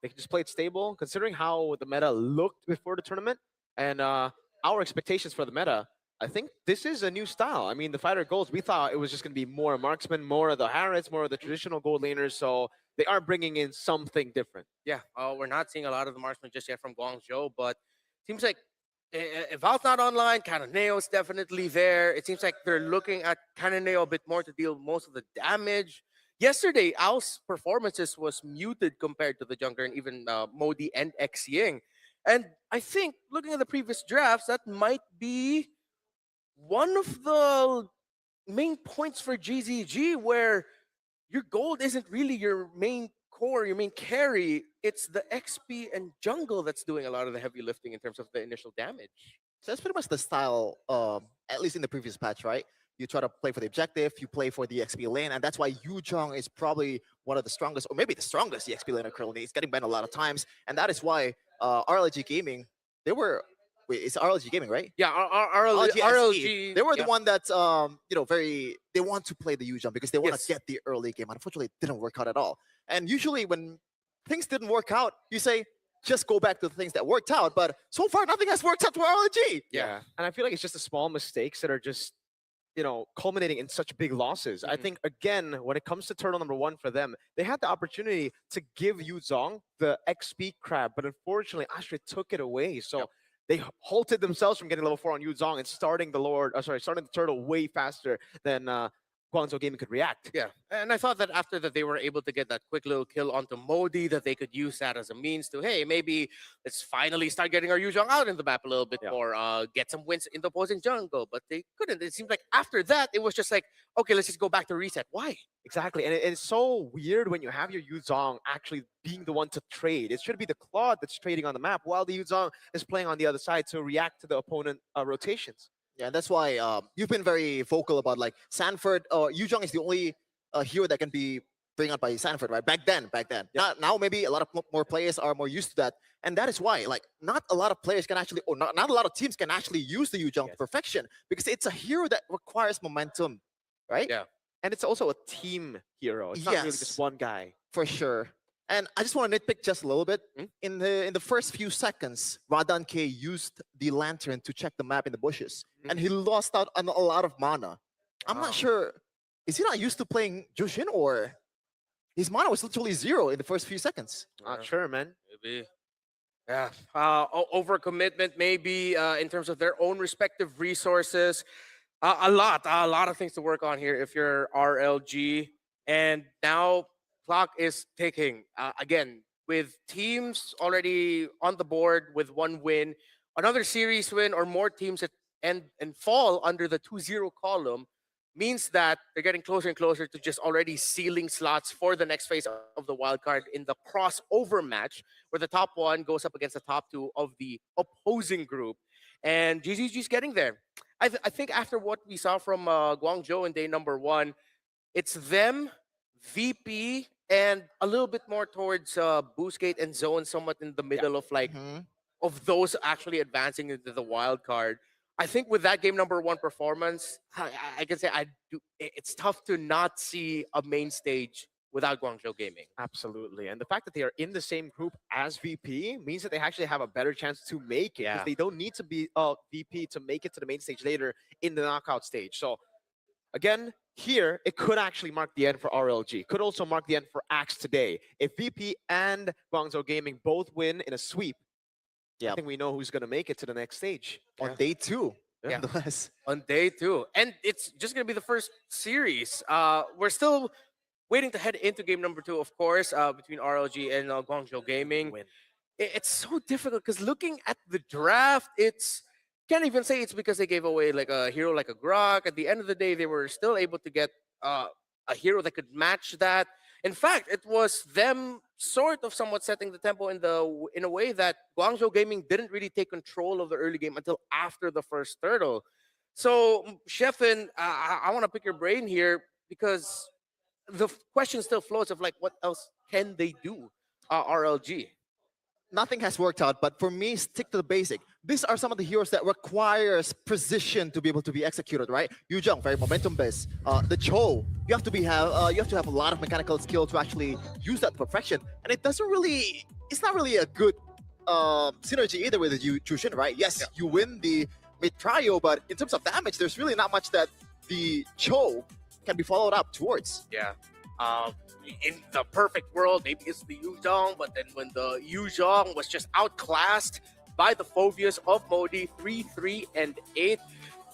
They can just play it stable, considering how the meta looked before the tournament and our expectations for the meta. I think this is a new style. I mean, the fighter golds, we thought it was just going to be more marksmen, more of the Harrods, more of the traditional gold laners. So they are bringing in something different. Yeah, we're not seeing a lot of the marksmen just yet from Guangzhou, but seems like if Val's not online, Cananeo's definitely there. It seems like they're looking at Cananeo a bit more to deal most of the damage. Yesterday, Al's performances was muted compared to the jungler and even Modi and Xing. And I think looking at the previous drafts, that might be one of the main points for GZG where your gold isn't really your main core, your main carry. It's the XP and jungle that's doing a lot of the heavy lifting in terms of the initial damage. So that's pretty much the style, at least in the previous patch, right? You try to play for the objective, you play for the XP lane, and that's why Yu Zhong is probably one of the strongest, or maybe the strongest XP laner currently. He's getting banned a lot of times, and that is why RLG Gaming, they were, wait, it's RLG Gaming, right? Yeah, RLG, RLG. they were the yeah. one that they want to play the Yu Zhong because they want Yes. to get the early game. Unfortunately, it didn't work out at all. And usually when things didn't work out, you say, just go back to the things that worked out. But so far, nothing has worked out for RLG. Yeah. And I feel like it's just the small mistakes that are just, culminating in such big losses. I Mhm. think, again, when it comes to turtle number 1 for them, they had the opportunity to give Yu Zhong the XP crab, but unfortunately, Astra took it away. So Yep. they halted themselves from getting level 4 on Yu Zhong and starting the turtle way faster than Guangzhou Gaming could react. Yeah, and I thought that after that they were able to get that quick little kill onto Modi, that they could use that as a means to, hey, maybe let's finally start getting our Yu Zhong out in the map a little bit Yeah. more, get some wins in the opposing jungle, but they couldn't. It seemed like after that, it was just like, okay, let's just go back to reset. Why? Exactly, and it's so weird when you have your Yu Zhong actually being the one to trade. It should be the Claude that's trading on the map while the Yu Zhong is playing on the other side to react to the opponent rotations. Yeah, and that's why you've been very vocal about like Sanford. Yu Zhong is the only hero that can be bring out by Sanford, right? Back then. Now maybe a lot of more players are more used to that, and that is why like not a lot of players can actually, or not a lot of teams can actually use the Yu Zhong to Yes. perfection because it's a hero that requires momentum, right? Yeah. And it's also a team hero. It's not really just Yes. one guy. For sure. And I just want to nitpick just a little bit. Hmm? In the first few seconds, Radan K used the lantern to check the map in the bushes, and he lost out on a lot of mana. I'm Oh. not sure. Is he not used to playing Jushin, or his mana was literally 0 in the first few seconds? Not sure, man. Maybe. Yeah. Overcommitment, maybe in terms of their own respective resources. A lot of things to work on here if you're RLG. And now clock is ticking. Again, with teams already on the board with one win, another series win, or more teams that and fall under the 2-0 column means that they're getting closer and closer to just already sealing slots for the next phase of the wild card in the crossover match, where the top one goes up against the top two of the opposing group. And GGG's getting there. I think after what we saw from Guangzhou in day number 1, it's them, VP, and a little bit more towards Boostgate and Zone, somewhat in the middle of like Mhm. of those actually advancing into the wild card. I think with that game number 1 performance, I can say it's tough to not see a main stage without Guangzhou Gaming. Absolutely. And the fact that they are in the same group as VP means that they actually have a better chance to make it. Yeah. Because they don't need to be VP to make it to the main stage later in the knockout stage. So again, here, it could actually mark the end for RLG. Could also mark the end for Axe today. If VP and Guangzhou Gaming both win in a sweep, I Yep. think we know who's going to make it to the next stage. On day 2. Yeah. nonetheless. On day 2. And it's just going to be the first series. We're still waiting to head into game number 2, of course, between RLG and Guangzhou Gaming. Win. It's so difficult because looking at the draft, it's can't even say it's because they gave away like a hero like a Grok. At the end of the day, they were still able to get a hero that could match that. In fact, it was them sort of somewhat setting the tempo in a way that Guangzhou Gaming didn't really take control of the early game until after the first turtle. So, Sheffin, I want to pick your brain here because the question still floats of like, what else can they do, RLG? Nothing has worked out, but for me, stick to the basic. These are some of the heroes that requires precision to be able to be executed, right? Yu Zheng, very momentum based. The Cho, you have to have a lot of mechanical skill to actually use that to perfection, and it's not really a good synergy either with Yu Jushin, right? Yes, you win the mid trio, but in terms of damage, there's really not much that the Cho can be followed up towards. Yeah. In the perfect world, maybe it's the Yuzhong, but then when the Yuzhong was just outclassed by the Phobias of Modi, 3, 3, and 8,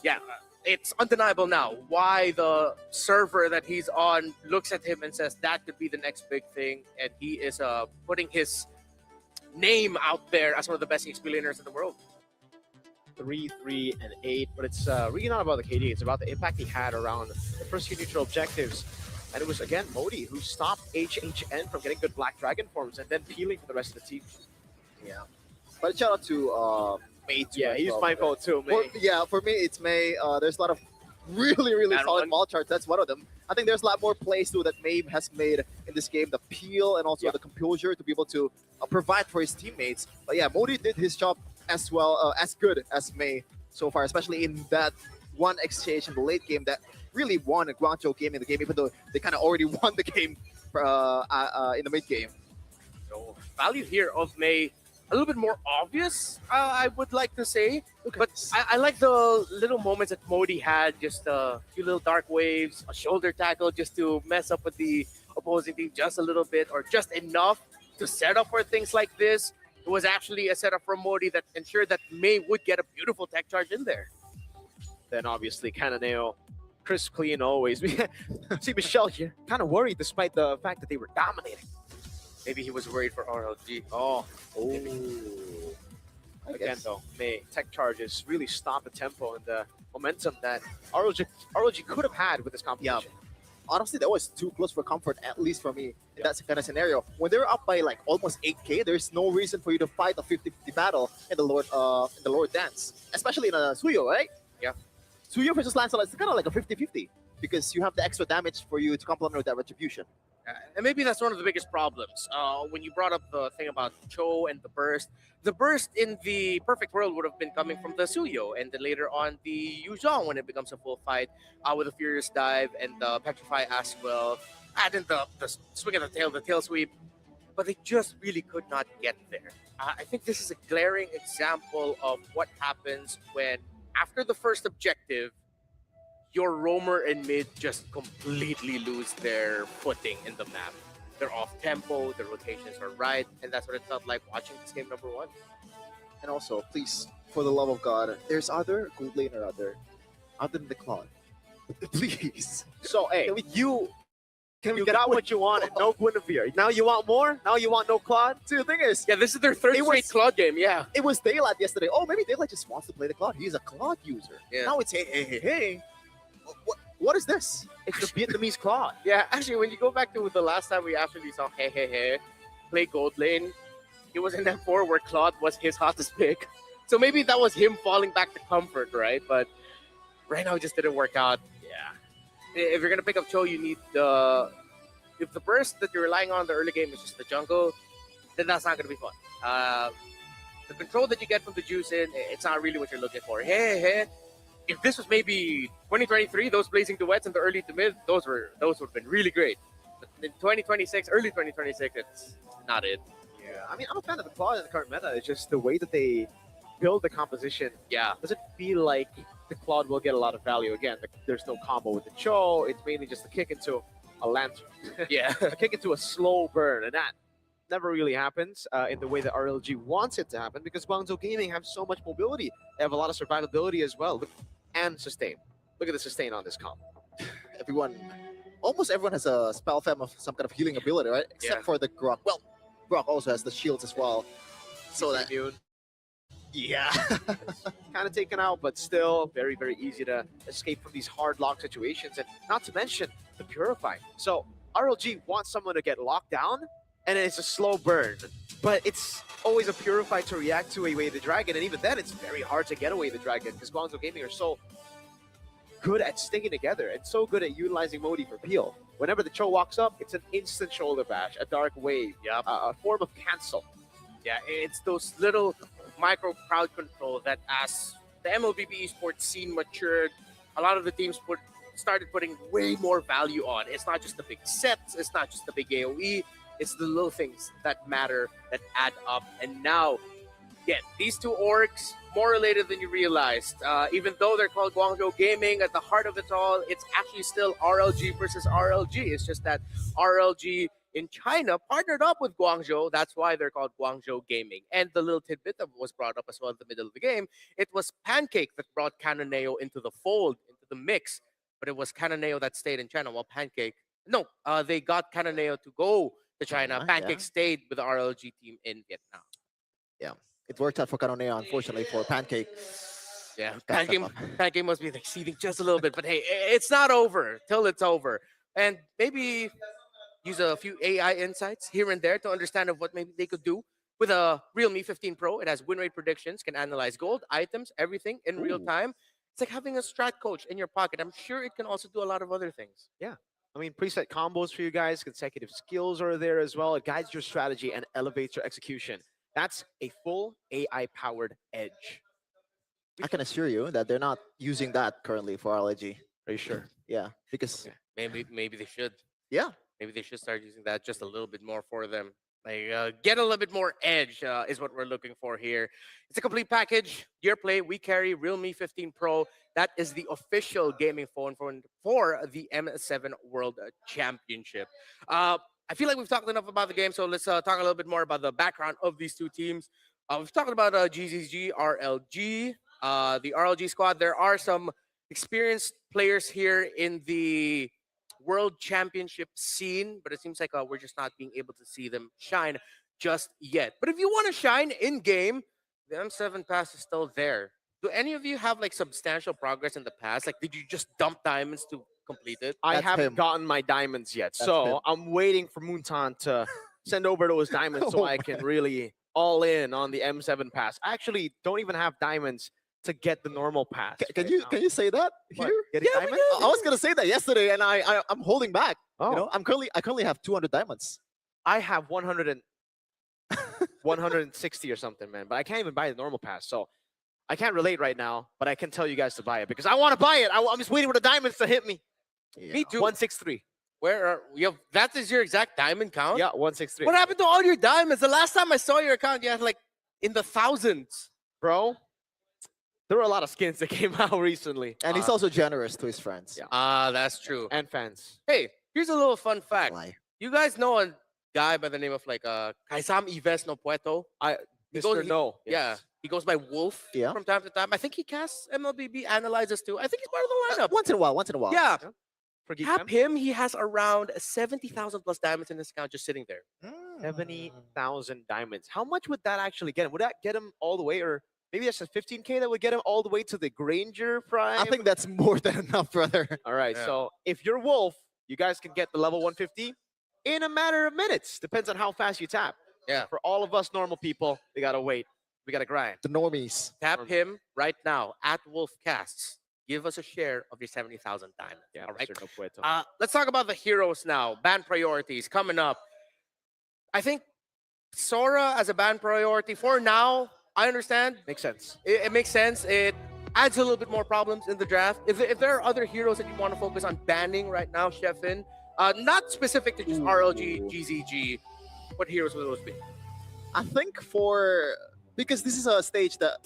yeah, it's undeniable now why the server that he's on looks at him and says that could be the next big thing, and he is putting his name out there as one of the best XP laners in the world. 3, 3, and 8, but it's really not about the KD. It's about the impact he had around the first few neutral objectives. And it was, again, Modi who stopped HHN from getting good Black Dragon forms and then peeling for the rest of the team. Yeah, but shout out to Mei too. Yeah, as he's well. my vote too, man. For me, it's Mei. There's a lot of really That solid one. ball charts. That's one of them. I think there's a lot more plays too that Mei has made in this game. The peel and also the composure to be able to provide for his teammates. But yeah, Modi did his job as well, as good as Mei so far, especially in that one exchange in the late game that really won a Guangzhou game in the game, even though they kind of already won the game in the mid game. So value here of May a little bit more obvious, I would like to say. But I like the little moments that Modi had, just a few little dark waves, a shoulder tackle just to mess up with the opposing team just a little bit, or just enough to set up for things like this. It was actually a setup from Modi that ensured that May would get a beautiful tech charge in there. Then obviously Cananeo, crisp clean always. We see Michelle here, kind of worried despite the fact that they were dominating. Maybe he was worried for RLG. Again though, May tech charges really stop the tempo and the momentum that RLG could have had with this competition. Honestly, that was too close for comfort, at least for me. In that kind of scenario, when they're up by like almost 8K, there's no reason for you to fight a 50-50 battle in the Lord Dance, especially in a Suyo, right? Yeah. Suyo versus Lancelot is kind of like a 50-50 because you have the extra damage for you to complement with that retribution. And maybe that's one of the biggest problems. When you brought up the thing about Cho and the burst in the perfect world would have been coming from the Suyo, and then later on the Yuzhong when it becomes a full fight with a Furious Dive and the Petrify as well. And then the swing of the tail sweep. But they just really could not get there. I think this is a glaring example of what happens when, after the first objective, your roamer and mid just completely lose their footing in the map. They're off tempo, their rotations are right, and that's what it felt like watching this game number one. And also, please, for the love of God, there's other gold laner out there, other than the Claude. Please. So, hey, You you got what you wanted. No Guinevere. Now you want more? Now you want no Claude? See, the thing is, Yeah, this is their third It straight was- Claude game, yeah. it was Daylight yesterday. Oh, maybe Daylight just wants to play the Claude. He's a Claude user. Yeah. Now it's hey. What is this? It's the Vietnamese Claude. Yeah, actually, when you go back to the last time we actually saw Hey play gold lane, it was in M4 where Claude was his hottest pick. So maybe that was him falling back to comfort, right? But right now it just didn't work out. Yeah. If you're going to pick up Cho, you need if the burst that you're relying on in the early game is just the jungle, then that's not going to be fun. The control that you get from the juice in, it's not really what you're looking for. Hey. If this was maybe 2023, those blazing duets in the early to mid, those would have been really great. But in 2026, early 2026, it's not it. Yeah, I mean, I'm a fan of the Claude in the current meta. It's just the way that they build the composition Yeah. doesn't feel like the Claude will get a lot of value. Again, there's no combo with the Cho. It's mainly just a kick into a lantern, Yeah. a kick into a slow burn, and that never really happens in the way that RLG wants it to happen because Guangzhou Gaming have so much mobility. They have a lot of survivability as well, and sustain. Look at the sustain on this comp. Almost everyone has a spell fam of some kind of healing ability, right? Except Yeah. for the Grok. Well, Grok also has the shields as well. So that, Immune, yeah. kind of taken out, but still very, very easy to escape from these hard lock situations. And not to mention the Purify. So RLG wants someone to get locked down, and it's a slow burn. But it's always a Purify to react to Away the Dragon, and even then, it's very hard to get Away the Dragon because Guangzhou Gaming are so good at sticking together and so good at utilizing Modi for peel. Whenever the Cho walks up, it's an instant shoulder bash, a dark wave, Yep. a form of cancel. Yeah, it's those little micro crowd control that as the MLBB esports scene matured, a lot of the teams started putting way more value on. It's not just the big sets, it's not just the big AoE, it's the little things that matter, that add up. And now, yeah, these two orgs, more related than you realized. Even though they're called Guangzhou Gaming, at the heart of it all, it's actually still RLG versus RLG. It's just that RLG in China partnered up with Guangzhou. That's why they're called Guangzhou Gaming. And the little tidbit that was brought up as well in the middle of the game, it was Pancake that brought Canoneo into the fold, into the mix. But it was Canoneo that stayed in China, while Pancake, they got Canoneo to go to China. Yeah. Pancake stayed with the RLG team in Vietnam. It worked out for Canoneo, unfortunately, for Pancake. Yeah, Got stuck Pancake must be like seething just a little bit, but hey, it's not over till it's over. And maybe use a few AI insights here and there to understand of what maybe they could do with a Realme 15 Pro. It has win rate predictions, can analyze gold, items, everything in real time. It's like having a strat coach in your pocket. I'm sure it can also do a lot of other things. I mean, preset combos for you guys, consecutive skills are there as well. It guides your strategy and elevates your execution. That's a full AI-powered edge. I can assure you that they're not using that currently for RLG. Are you sure? Yeah, because Maybe they should. yeah, Maybe they should start using that just a little bit more for them. Like get a little bit more edge is what we're looking for here. It's a complete package. Gear Play, we carry Realme 15 Pro. That is the official gaming phone for the M7 World Championship. I feel like we've talked enough about the game, so let's talk a little bit more about the background of these two teams. We've talked about GZG, RLG, the RLG squad. There are some experienced players here in the World Championship scene, but it seems like we're just not being able to see them shine just yet. But if you want to shine in game, the M7 pass is still there. Do any of you have like substantial progress in the past? Like, did you just dump diamonds to complete it? I That's haven't him. gotten my diamonds yet, That's so him. I'm waiting for Moonton to send over those diamonds so Oh I can really all in on the M7 pass. I actually don't even have diamonds to get the normal pass. Can right you now. can you say that What, here? getting Yeah, diamonds? I was gonna say that yesterday, and I'm holding back. Oh, You know, I currently have 200 diamonds. I have 160 or something, man. But I can't even buy the normal pass, so I can't relate right now. But I can tell you guys to buy it because I want to buy it. I'm just waiting for the diamonds to hit me. Me too. 163. Where are you? That is your exact diamond count? Yeah, 163. What happened to all your diamonds? The last time I saw your account, you had like in the thousands. Bro? There were a lot of skins that came out recently. And he's also generous to his friends. Yeah. That's true. And fans. Hey, here's a little fun fact. Why? You guys know a guy by the name of like Kaisam Ives no Pueto? He Mr. goes- No. Yeah, yes. he goes by Wolf Yeah. from time to time. I think he casts MLBB analyzes too. I think he's part of the lineup. Once in a while, once in a while. Yeah, For Geek tap Fam, him. He has around 70,000 plus diamonds in his account just sitting there. Mm. 70,000 diamonds. How much would that actually get him? Would that get him all the way, or maybe that's a 15K that would get him all the way to the Granger Prime? I think that's more than enough, brother. All right. Yeah. So if you're Wolf, you guys can get the level 150 in a matter of minutes. Depends on how fast you tap. Yeah. For all of us normal people, we gotta wait. We gotta grind. The normies. Tap him right now at Wolf Casts. Give us a share of your 70,000 diamonds. Yeah. all right. Mr. No Pueto. Let's talk about the heroes now. Ban priorities coming up. I think Sora as a ban priority for now. I understand. Makes sense. It makes sense. It adds a little bit more problems in the draft. If there are other heroes that you want to focus on banning right now, Chefin, not specific to just RLG, GZG, what heroes will those be? I think because this is a stage that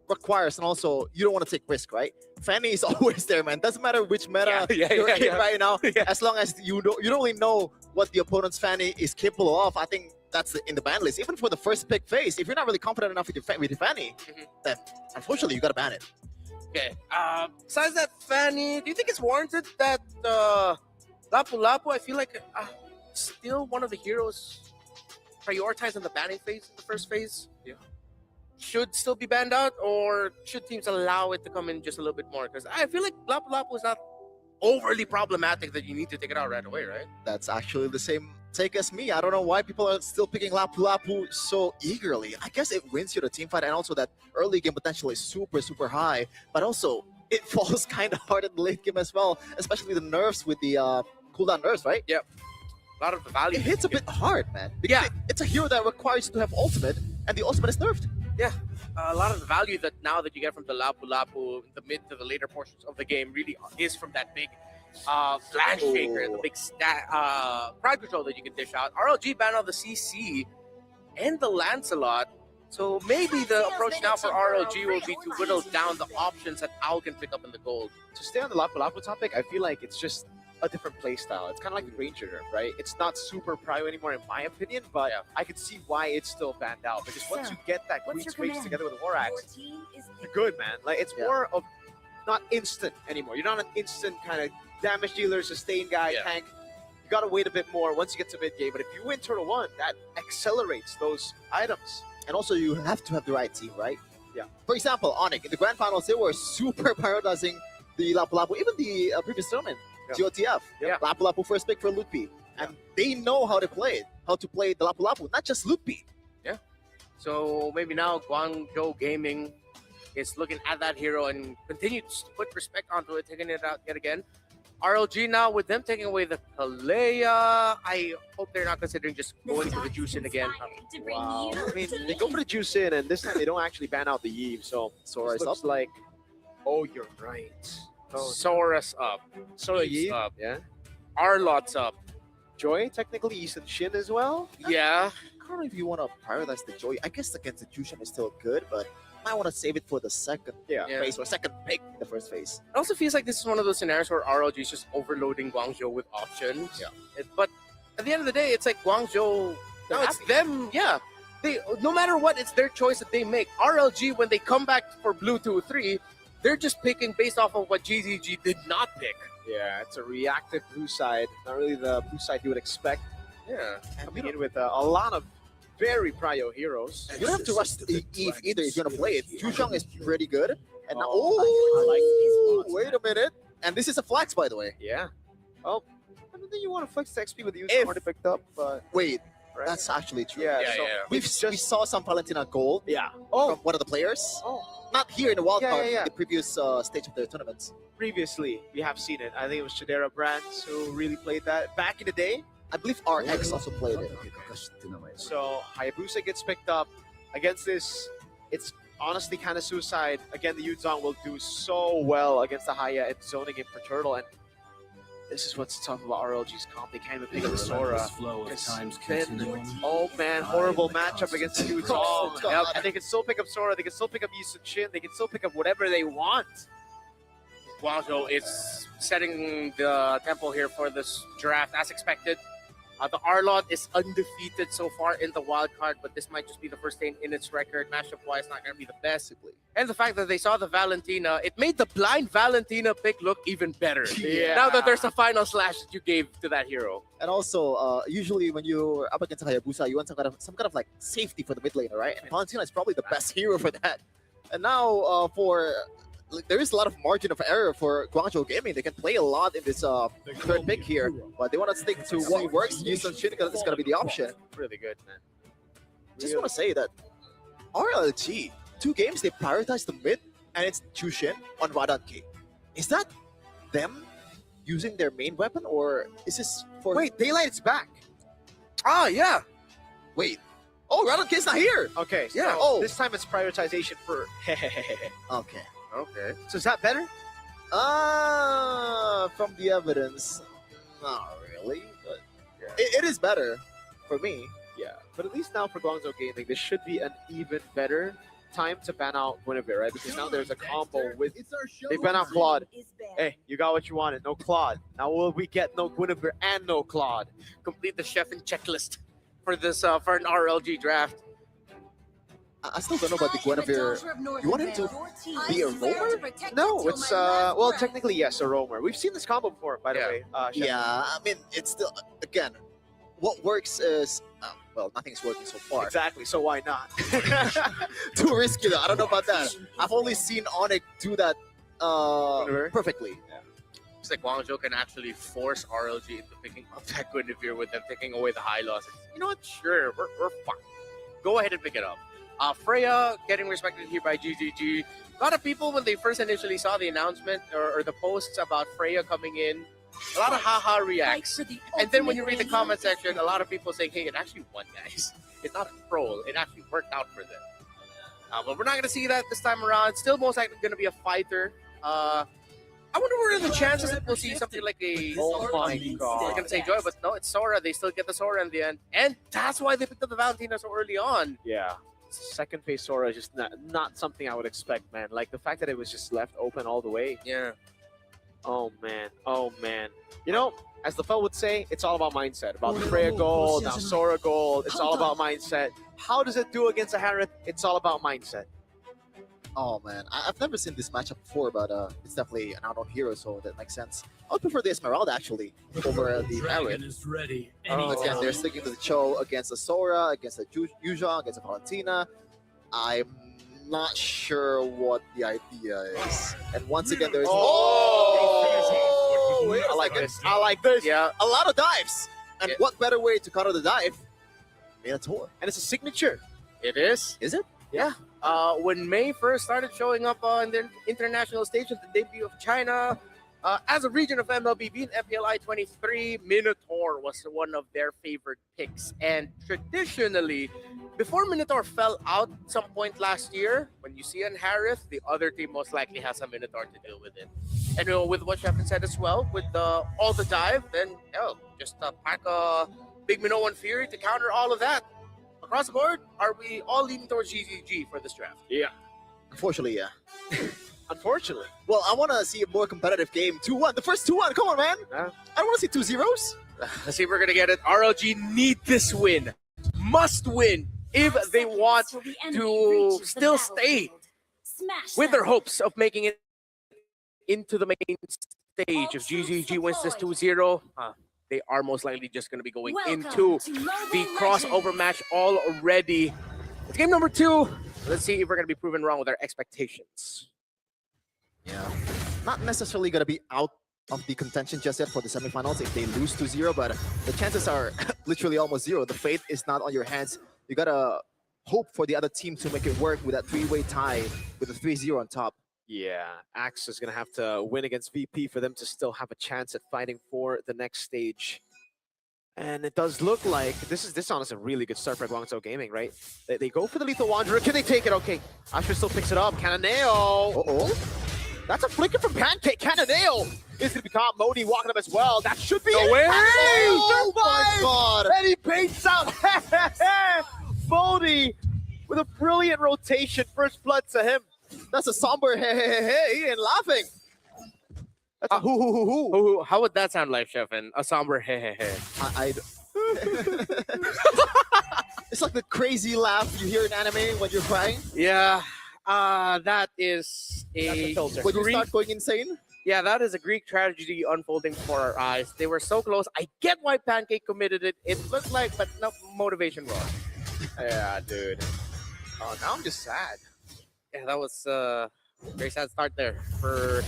requires, and also you don't want to take risk, right? Fanny is always there, man. Doesn't matter which meta you're in right now, as long as you don't really know what the opponent's Fanny is capable of. I think that's in the ban list. Even for the first pick phase, if you're not really confident enough with your Fanny, then unfortunately you gotta ban it. Okay. Besides that, Fanny, do you think it's warranted that Lapu Lapu? I feel like still one of the heroes prioritized in the banning phase, the first phase. Yeah. Should still be banned out, or should teams allow it to come in just a little bit more? Because I feel like Lapu Lapu is not overly problematic that you need to take it out right away, right? That's actually the same take as me. I don't know why people are still picking Lapu Lapu so eagerly. I guess it wins you the team fight, and also that early game potential is super, super high. But also, it falls kind of hard in the late game as well, especially the nerfs with the cooldown nerfs, right? A lot of the value. It hits a bit hard, man. Because it's a hero that requires you to have ultimate, and the ultimate is nerfed. A lot of the value that now that you get from the Lapu Lapu, the mid to the later portions of the game, really is from that big flash shaker, the big pride control that you can dish out. RLG banned out the CC and the Lancelot. So maybe the approach now for RLG will be to whittle down the options that Owl can pick up in the gold. To stay on the Lapu Lapu topic, I feel like it's just a different play style. It's kind of like the Ranger nerf, right? It's not super prio anymore, in my opinion, but I could see why it's still banned out. Because once you get that Queen Space together with War Axe, you're good, man. Like, it's more of not instant anymore. You're not an instant kind of damage dealer, sustain guy, tank. You gotta wait a bit more once you get to mid game. But if you win Turtle 1, that accelerates those items. And also, you have to have the right team, right? Yeah. For example, Onyx, in the Grand Finals, they were super prioritizing the Lapu Lapu, even the previous tournament, GOTF. Yeah. Lapu Lapu first pick for Lutpi. And they know how to play it, how to play the Lapu Lapu, not just Lutpi. So maybe now Guangzhou Gaming is looking at that hero and continues to put respect onto it, taking it out yet again. RLG now, with them taking away the Kalea, I hope they're not considering just going for the Jushin again. Wow. I mean, they go for the Jushin, and this time they don't actually ban out the Eve. So Sora is looks up. like, oh, you're right. Oh, Sora's up. Sora Eve's Eve, up. yeah. Arlot's up. Joy, technically, Eason Shin as well. Yeah. I don't know if you want to prioritize the Joy. I guess against the Jushin is still good, but I want to save it for the second Yeah. phase or second pick in the first phase. It also feels like this is one of those scenarios where RLG is just overloading Guangzhou with options. Yeah. But at the end of the day, it's like Guangzhou, They're now it's happy. them. Yeah. They, no matter what, it's their choice that they make. RLG, when they come back for Blue 2-3, they're just picking based off of what GZG did not pick. Yeah, it's a reactive blue side. Not really the blue side you would expect. Yeah. Coming in with a lot of very prio heroes. You don't have to rush Eve either if you're going to play it. Jushong is pretty good. And now, Oh, I like wait a minute. And this is a flex, by the way. Yeah. Well, I don't think you want to flex the XP with the use If- already picked up, but Wait, right? That's actually true. yeah. Yeah, so yeah. We just saw some Valentina gold yeah. from Oh, one of the players. oh. Not here in the wild Yeah, card, yeah, yeah. in the previous stage of the tournaments. Previously, we have seen it. I think it was Shadera Brands who really played that back in the day. I believe RX also played it. So Hayabusa gets picked up against this. It's honestly kind of suicide. Again, the Yuzong will do so well against the Haya and zoning in for Turtle. And this is what's tough about RLG's comp. They can't even pick up Sora. It's been, oh man, horrible matchup against the Yuzong. Oh, God. And they can still pick up Sora. They can still pick up Yisun Shin. They can still pick up whatever they want. Guangzhou is setting the tempo here for this draft as expected. The Arlot is undefeated so far in the wild card, but this might just be the first thing in its record. Matchup-wise, not going to be the best. And the fact that they saw the Valentina, it made the blind Valentina pick look even better. Yeah. Now that there's a final slash that you gave to that hero. And also, usually when you're up against a Hayabusa, you want some kind of like safety for the mid laner, right? And Valentina is probably the best hero for that. And now there is a lot of margin of error for Guangzhou Gaming. They can play a lot in this third pick here, but they want to stick to what works. Yisun Shin is going to be the option. Really good, man. Just want to say that RLG, 2 games, they prioritize the mid, and it's Chushin on Radan K. Is that them using their main weapon, or is this for... Wait, Daylight's back. Ah, yeah. Wait. Oh, Radan K's not here! Okay, so Yeah. Oh. this time it's prioritization for... Okay. Okay. So is that better? From the evidence, not really, but Yeah. it is better for me. Yeah, but at least now for Guangzhou Gaming, this should be an even better time to ban out Guinevere, right? Because now there's a combo with... They ban out Claude. Hey, you got what you wanted. No Claude. Now will we get no Guinevere and no Claude? Complete the chef and checklist for this for an RLG draft. I still don't know about the Guinevere. You want him to be a roamer? No, it's well, technically yes, a roamer. We've seen this combo before, by the Yeah. way. Chef. Yeah, I mean, it's still, again, what works is, well, nothing's working so far. Exactly. So why not? Too risky though. I don't know about that. I've only seen Onyx do that Guinevere? perfectly. Looks like Guangzhou can actually force RLG into picking up that Guinevere with them taking away the high losses. You know what? Sure, we're fine. Go ahead and pick it up. Freya getting respected here by GGG. A lot of people, when they first initially saw the announcement or the posts about Freya coming in, a lot of haha reacts. And then when you read the comment section, a lot of people saying, hey, it actually won, guys. It's not a troll. It actually worked out for them. But we're not going to see that this time around. Still most likely going to be a fighter. I wonder what are the chances that we'll see something like a... Oh my God. We're going to say Joy, but no, it's Sora. They still get the Sora in the end. And that's why they picked up the Valentina so early on. Yeah. Second phase Sora is just not something I would expect, man. Like the fact that it was just left open all the way. Yeah. Oh man. Oh man. You know, as the fellow would say, it's all about mindset. About the Freya gold, now Sora gold. It's all about mindset. How does it do against a Harith? It's all about mindset. Oh man, I've never seen this matchup before, but it's definitely an out-on hero, so that makes sense. I would prefer the Esmeralda actually over the Arid. is ready. Again, they're sticking to the Cho against the Sora, against the Yuzhong, against the Valentina. I'm not sure what the idea is. And once again, there's Wait a second. I like this. Yeah. a lot of dives. And Yeah. what better way to counter the dive? Minotaur. And it's a signature. It is. Is it? When May first started showing up on the international stage at the debut of China, as a region of MLBB in FPLI 23, Minotaur was one of their favorite picks. And traditionally, before Minotaur fell out some point last year, when you see an Harith, the other team most likely has a Minotaur to deal with it. And with what Shepard said as well, with all the dive, then just pack a big Minoan Fury to counter all of that. Across the board, are we all leaning towards GGG for this draft? Unfortunately, yeah. Unfortunately. Well, I want to see a more competitive game. 2-1. The first 2-1. Come on, man. Yeah. I don't want to see 2 zeros. Let's see if we're going to get it. RLG need this win. Must win if they want to still stay with their hopes of making it into the main stage. If GGG wins this 2-0, they are most likely just going to be going into the crossover match already. It's game number 2. Let's see if we're going to be proven wrong with our expectations. Yeah. Not necessarily going to be out of the contention just yet for the semifinals if they lose 2-0, but the chances are literally almost zero. The fate is not on your hands. You gotta hope for the other team to make it work with that three-way tie with a 3-0 on top. Yeah, Axe is going to have to win against VP for them to still have a chance at fighting for the next stage. And it does look like this honestly a really good start for Guangzhou Gaming, right? They go for the Lethal Wanderer. Can they take it? Okay. Asher still picks it up. Cananeo. Uh-oh. That's a flicker from Pancake. Cananeo is going to be caught. Modi walking up as well. That should be No it. way! Oh my god! And he paints out Modi with a brilliant rotation. First blood to him. That's a somber hey, he ain't laughing. That's a hoo. How would that sound like, Chef? And a somber hey. It's like the crazy laugh you hear in anime when you're crying. Yeah, that is That's a a filter. When you Greek. start going insane. Yeah, that is a Greek tragedy unfolding before our eyes. They were so close. I get why Pancake committed it. It looked like, but no motivation wrong. Yeah, dude. Oh, now I'm just sad. Yeah, that was a very sad start there for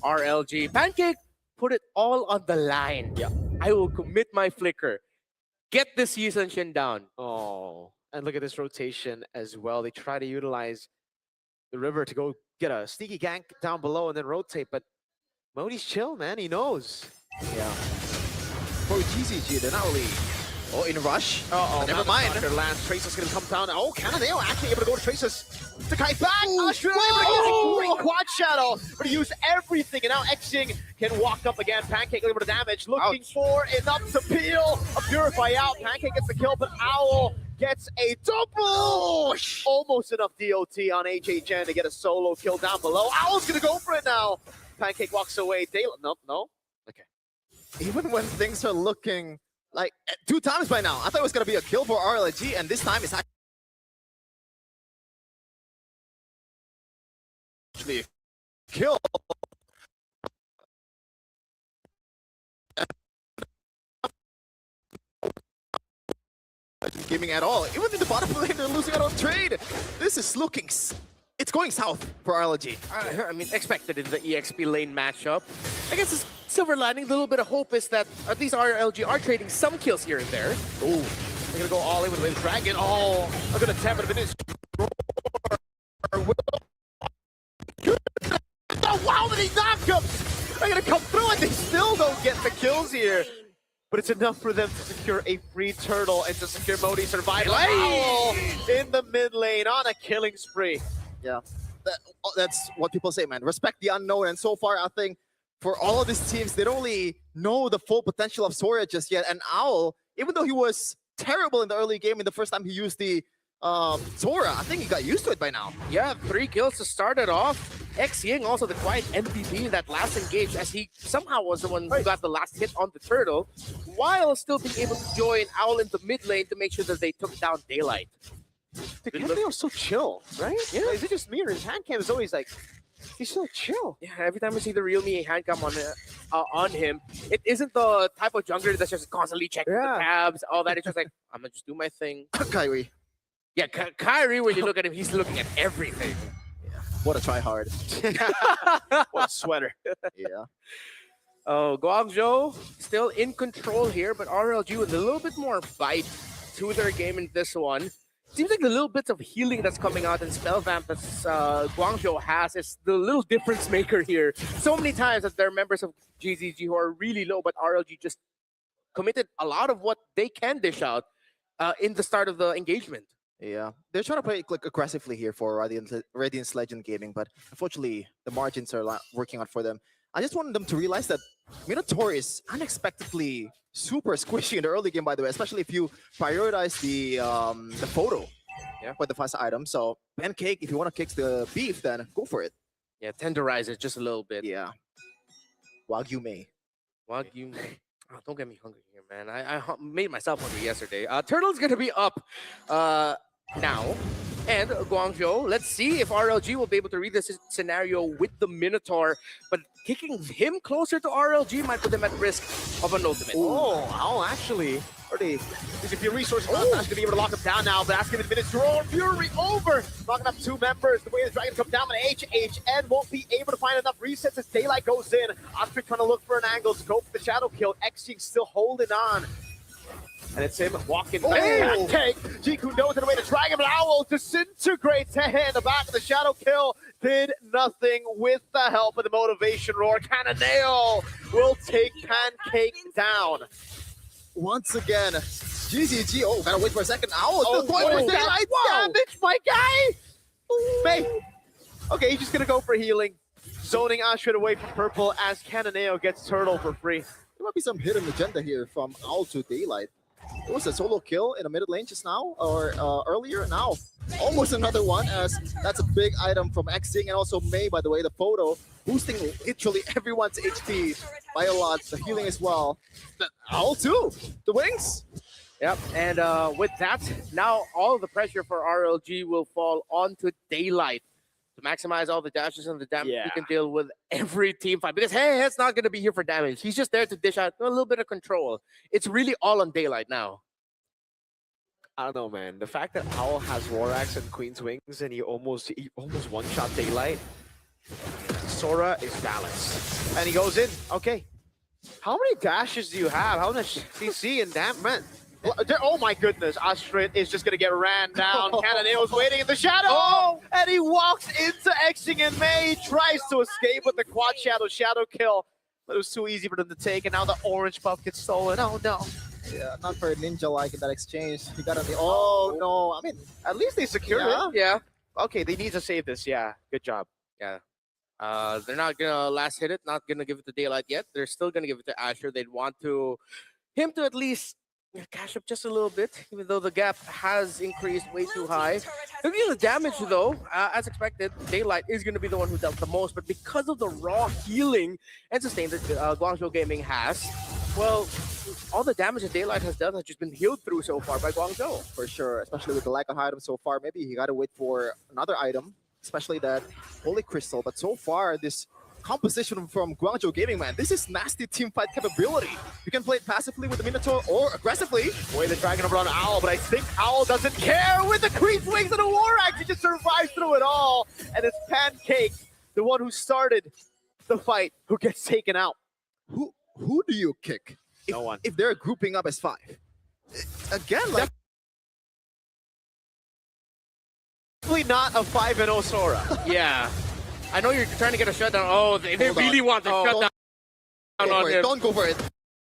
RLG. Pancake put it all on the line. Yeah. I will commit my flicker. Get this Yisun Shin down. Oh, and look at this rotation as well. They try to utilize the river to go get a sneaky gank down below and then rotate, but Modi's chill, man. He knows. Yeah. For GCG, they're not really in a rush. Uh-oh, Never mind. Lands. Tracer's gonna come down. Oh, Cananeo actually able to go to Tracer's. To kite back. Usher able to whoa! get a great quad shadow. But he used everything, and now Xing can walk up again. Pancake a little bit of damage. Looking for enough to peel. A Purify out. Pancake gets the kill, but Owl gets a double. Almost enough DOT on HHN to get a solo kill down below. Owl's gonna go for it now. Pancake walks away. Daylight. Nope, no. Okay. Even when things are looking like 2 times by now. I thought it was gonna be a kill for RLG, and this time it's actually a kill. Gaming at all. Even in the bottom lane, they're losing out on trade. This is looking. It's going south for RLG. I mean, expected in the EXP lane matchup. I guess the silver lining, a little bit of hope is that at least RLG are trading some kills here and there. Ooh, they're gonna go all in with the Dragon. Oh, a good attempt, but it is. Oh, wow, many knockups! They're gonna come through and they still don't get the kills here. But it's enough for them to secure a free turtle and to secure Modi survival. Owl in the mid lane on a killing spree. Yeah, that's what people say, man. Respect the unknown. And so far, I think for all of these teams, they don't really know the full potential of Sora just yet. And Owl, even though he was terrible in the early game, in the first time he used the Sora, I think he got used to it by now. Yeah, 3 kills to start it off. X Ying also the quiet MVP in that last engage, as he somehow was the one who got the last hit on the turtle, while still being able to join Owl in the mid lane to make sure that they took down Daylight. The Cananeo was so chill, right? Yeah. Is it just me or his hand cam is always like, he's so chill? Yeah, every time we see the Realme hand cam on him, it isn't the type of jungler that's just constantly checking Yeah. the tabs, all that. It's just like, I'm gonna just do my thing. Kyrie, Yeah, Kyrie, when you look at him, he's looking at everything. what a tryhard. What a sweater. Yeah. Oh, Guangzhou still in control here, but RLG with a little bit more bite to their game in this one. Seems like the little bits of healing that's coming out and spell vamp that Guangzhou has is the little difference maker here. So many times that there are members of GZG who are really low, but RLG just committed a lot of what they can dish out in the start of the engagement. Yeah, they're trying to play like aggressively here for Radiance Legend Gaming, but unfortunately the margins are working out for them. I just wanted them to realize that Minotaur is unexpectedly super squishy in the early game, by the way, especially if you prioritize the photo for the first item. So Pancake, if you want to kick the beef, then go for it. Yeah, tenderize it just a little bit. Yeah. Wagyu Mei. Wagyu. Oh, don't get me hungry here, man. I made myself hungry yesterday. Turtle's gonna be up now. And Guangzhou, let's see if RLG will be able to read this scenario with the Minotaur, but kicking him closer to RLG might put him at risk of an ultimate. Oh, Owl actually already using a few resources. Not going to be able to lock him down now, but asking him minutes to roll. Fury over. Knocking up 2 members. The way the Dragon come down, but HHN won't be able to find enough resets as Daylight goes in. Ostrich trying to look for an angle to go for the shadow kill. Xing still holding on. And it's him walking back. Take Jiku knows it away the Dragon, but Owl disintegrates in the back of the shadow kill. Did nothing with the help of the motivation roar. Cannonale will take Pancake down. Once again, GGG. Oh, gotta wait for a second. Owl still going for that Daylight. Wow. damage, my guy! May. Okay, he's just gonna go for healing. Zoning Ashrid away from purple as Cannonale gets Turtle for free. There might be some hidden agenda here from Owl to Daylight. It was a solo kill in the mid lane just now, or earlier. Now, almost another one, as that's a big item from Xing, and also May, by the way, the photo, boosting literally everyone's HP by a lot, the healing as well. The Owl too, the wings. Yep, and with that, now all of the pressure for RLG will fall onto Daylight to maximize all the dashes and the damage he can deal with every team fight. Because, hey, it's not going to be here for damage. He's just there to dish out a little bit of control. It's really all on Daylight now. I don't know, man. The fact that Owl has War Axe and Queen's Wings and he almost one-shot Daylight. Sora is balanced. And he goes in. Okay. How many dashes do you have? How much CC and damn, man? Oh my goodness, Astrid is just gonna get ran down. Cannonale's waiting in the shadow, and he walks into Xing and May. Tries to escape with the quad shadow kill, but it was too easy for them to take, and now the orange buff gets stolen. Oh no. Yeah, not very ninja-like in that exchange. He got on the. Oh no! I mean, At least they secured it. Yeah. Okay, they need to save this. Yeah, good job. Yeah. They're not gonna last hit it, not gonna give it to Daylight yet. They're still gonna give it to Asher. They'd want him to at least cash up just a little bit, even though the gap has increased way too high. Looking at the damage though, as expected, Daylight is gonna be the one who dealt the most, but because of the raw healing and sustain that Guangzhou Gaming has, well, all the damage that Daylight has done has just been healed through so far by Guangzhou. for sure, especially with the lack of items so far. Maybe he gotta wait for another item, especially that Holy Crystal. But so far, this composition from Guangzhou Gaming, man, this is nasty team fight capability. You can play it passively with the Minotaur or aggressively. Way the Dragon over on Owl, but I think Owl doesn't care with the Queen's Wings and the War Axe. He just survives through it all. And it's Pancake, the one who started the fight, who gets taken out. Who do you kick? No one. If they're grouping up as 5. Again, like, Definitely not a 5-0 Sora. Yeah. I know you're trying to get a shutdown. Oh, they Hold really on. want the shutdown on him. don't go for it.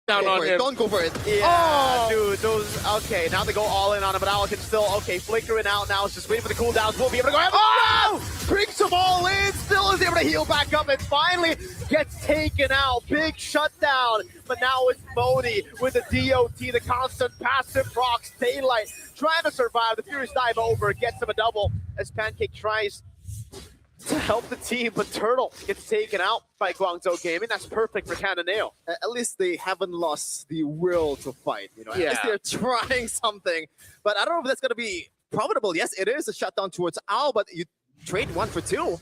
Down on him. Don't go for it. Yeah, dude, those, okay, now they go all in on him, but Owl can still, okay, flickering out now, it's just waiting for the cooldowns, won't be able to go, oh! Brings them all in, still is able to heal back up, and finally gets taken out, big shutdown, but now it's Modi with the DOT, the constant passive procs, Daylight, trying to survive, the Furious dive over, gets him a double, as Pancake tries to help the team, but Turtle gets taken out by Guangzhou Gaming. That's perfect for Cannonale. At least they haven't lost the will to fight. You know, at least Yeah. they're trying something. But I don't know if that's gonna be profitable. Yes, it is a shutdown towards Owl, but you trade 1 for 2.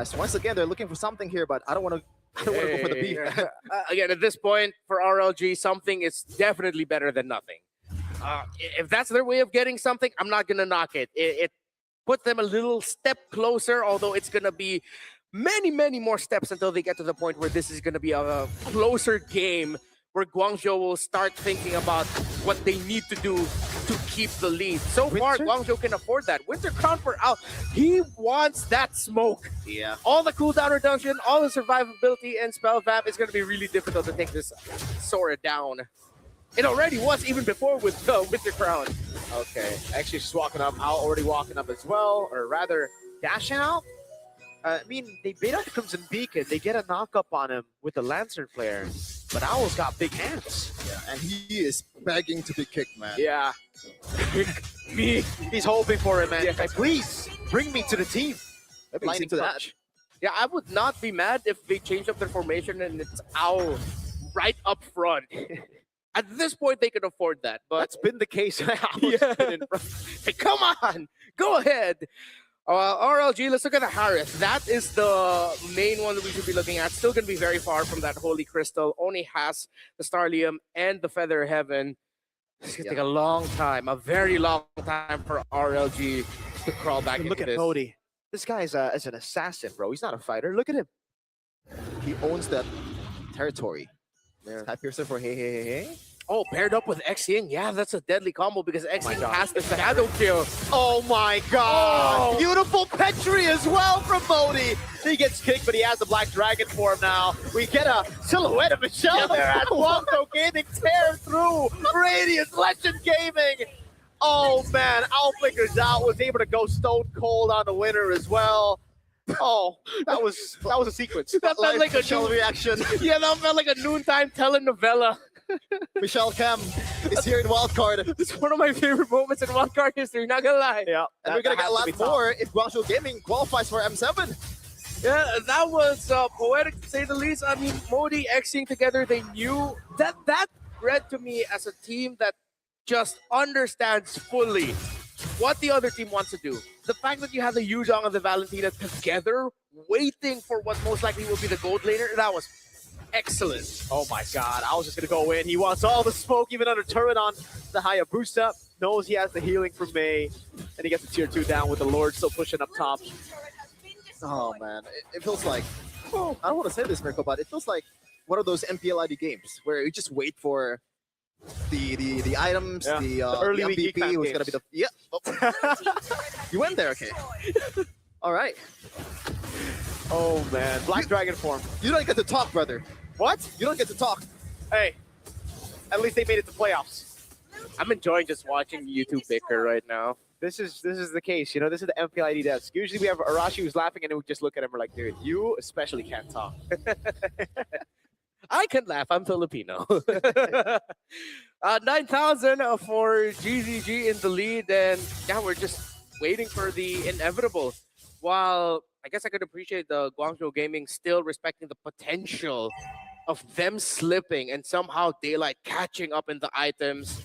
So once again, they're looking for something here, but I don't want to go for the beef. Again, at this point, for RLG, something is definitely better than nothing. If that's their way of getting something, I'm not going to knock it. It put them a little step closer, although it's going to be many, many more steps until they get to the point where this is going to be a closer game where Guangzhou will start thinking about what they need to do to keep the lead. So far, Winter? Guangzhou can afford that. Winter Crown for out. He wants that smoke. Yeah. All the cooldown reduction, all the survivability and spell vamp is going to be really difficult to take this Sora down. It already was even before with Winter Crown. Okay, actually she's walking up. Owl already walking up as well, or rather dashing out. I mean, they bait out the Crimson Beacon. They get a knock-up on him with the Lancer player. But Owl's got big hands. Yeah, and he is begging to be kicked, man. Yeah. Me. He's hoping for it, man. Yeah. Like, please, bring me to the team. Maybe Lightning to that. punch. Yeah, I would not be mad if they change up their formation and it's Owl right up front. At this point, they can afford that. But That's been the case. yeah. Hey, come on, go ahead. RLG, let's look at the Harith. That is the main one that we should be looking at. Still going to be very far from that Holy Crystal. Only has the Starlium and the Feather Heaven. It's going to take a long time, a very long time for RLG to crawl back into Look at this. Modi. This guy is an assassin, bro. He's not a fighter. Look at him. He owns that territory. Yeah. Sky Piercer for hey. Oh, paired up with Xing. Yeah, that's a deadly combo because Xing God. has the shadow kill. Oh my God! Oh. Beautiful Petri as well from Modi. He gets kicked, but he has the Black Dragon form now. We get a silhouette of Michelle there as Guangzhou Gaming tear through Radiant Legend Gaming. Oh man, Outflicker's out, was able to go stone cold on the winner as well. Oh, that was a sequence. That felt like a Michelle noon, reaction. yeah, that felt like a noontime telenovela. Michelle Cam is here in wildcard. It's one of my favorite moments in wildcard history, not gonna lie. Yeah, And we're gonna get a lot more if Guangzhou Gaming qualifies for M7. Yeah, that was poetic to say the least. I mean, Modi, Xing together, they knew that read to me as a team that just understands fully what the other team wants to do. The fact that you have the Yuzhong and the Valentina together, waiting for what most likely will be the gold laner, that was excellent. Oh my God, I was just gonna go in. He wants all the smoke, even under turret on the Hayabusa. Knows he has the healing from May, and he gets the tier 2 down with the Lord still pushing up top. Oh man, it feels like, I don't want to say this, Mirko, but it feels like one of those MPLID games where you just wait for the items, Yeah, the early the week Geek MVP Fam who's gonna be the You went there, okay? All right. Oh man, Black Dragon form. You don't get to talk, brother. What? You don't get to talk. Hey, at least they made it to playoffs. I'm enjoying just watching you two bicker right now. This is the case, you know. This is the MPLID desk. Usually we have Arashi who's laughing, and then we just look at him. We're like, dude, you especially can't talk. I can laugh. I'm Filipino. 9,000 for GZG in the lead, and yeah, we're just waiting for the inevitable. While I guess I could appreciate the Guangzhou Gaming still respecting the potential of them slipping and somehow Daylight catching up in the items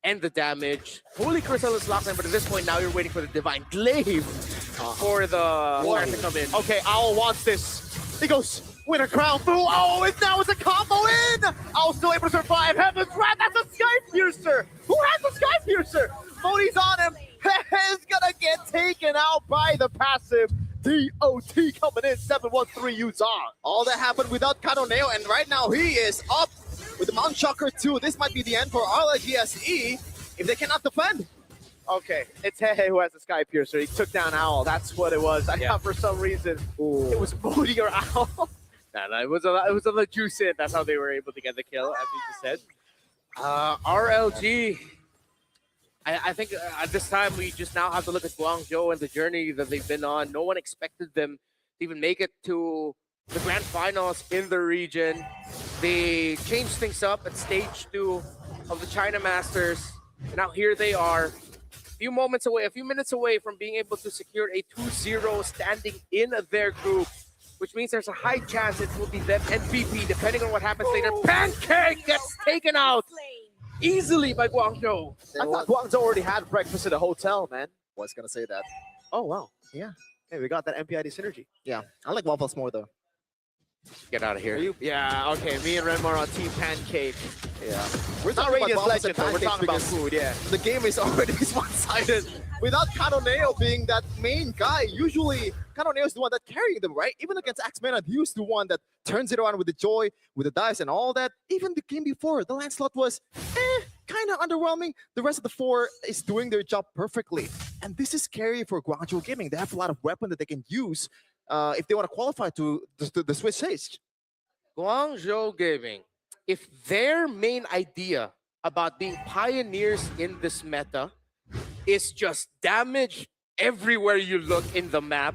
and the damage. Holy Crystal is locked in, but at this point now you're waiting for the Divine Glaive for the Warrior to come in. Okay, Owl wants this. He goes, win a crown through. Oh, and now it's a combo in. Owl's still able to survive. Heaven's Wrath, that's a Sky Piercer. Who has the Sky Piercer? Modi's on him. He's gonna get taken out by the passive. DOT coming in, 713 Yuzhong. All that happened without Kanoneo, and right now he is up with the Mount Shocker 2. This might be the end for RLGSE if they cannot defend. Okay, it's Hehe who has the Sky Piercer. He took down Owl. That's what it was. I thought for some reason it was Modi or Owl. No, it was a the juice in. That's how they were able to get the kill, as you just said. RLG. I think at this time we just now have to look at Guangzhou and the journey that they've been on. No one expected them to even make it to the grand finals in the region. They changed things up at stage 2 of the China Masters. And now here they are, a few minutes away from being able to secure a 2-0 standing in their group, which means there's a high chance it will be them and VP, depending on what happens later. Pancake gets taken out easily by Guangzhou. I thought Guangzhou already had breakfast at a hotel, man. Was gonna say that. Oh, wow. Yeah. Hey, we got that MPID synergy. Yeah, I like waffles more though. Get out of here. Yeah, okay. Me and Renmar on Team Pancake. Yeah, we're It's not talking about Radiant waffles Legend, and though. We're pancakes talking about because food, yeah. the game is already one-sided. Without Kanoneo being that main guy, usually Kanoneo is the one that carrying them, right? Even against Axmena, he was the one that turns it around with the joy, with the dice and all that. Even the game before, the Lancelot was kind of underwhelming. The rest of the 4 is doing their job perfectly. And this is scary for Guangzhou Gaming. They have a lot of weapons that they can use if they want to qualify to the Swiss stage. Guangzhou Gaming, if their main idea about being pioneers in this meta is just damage everywhere you look in the map,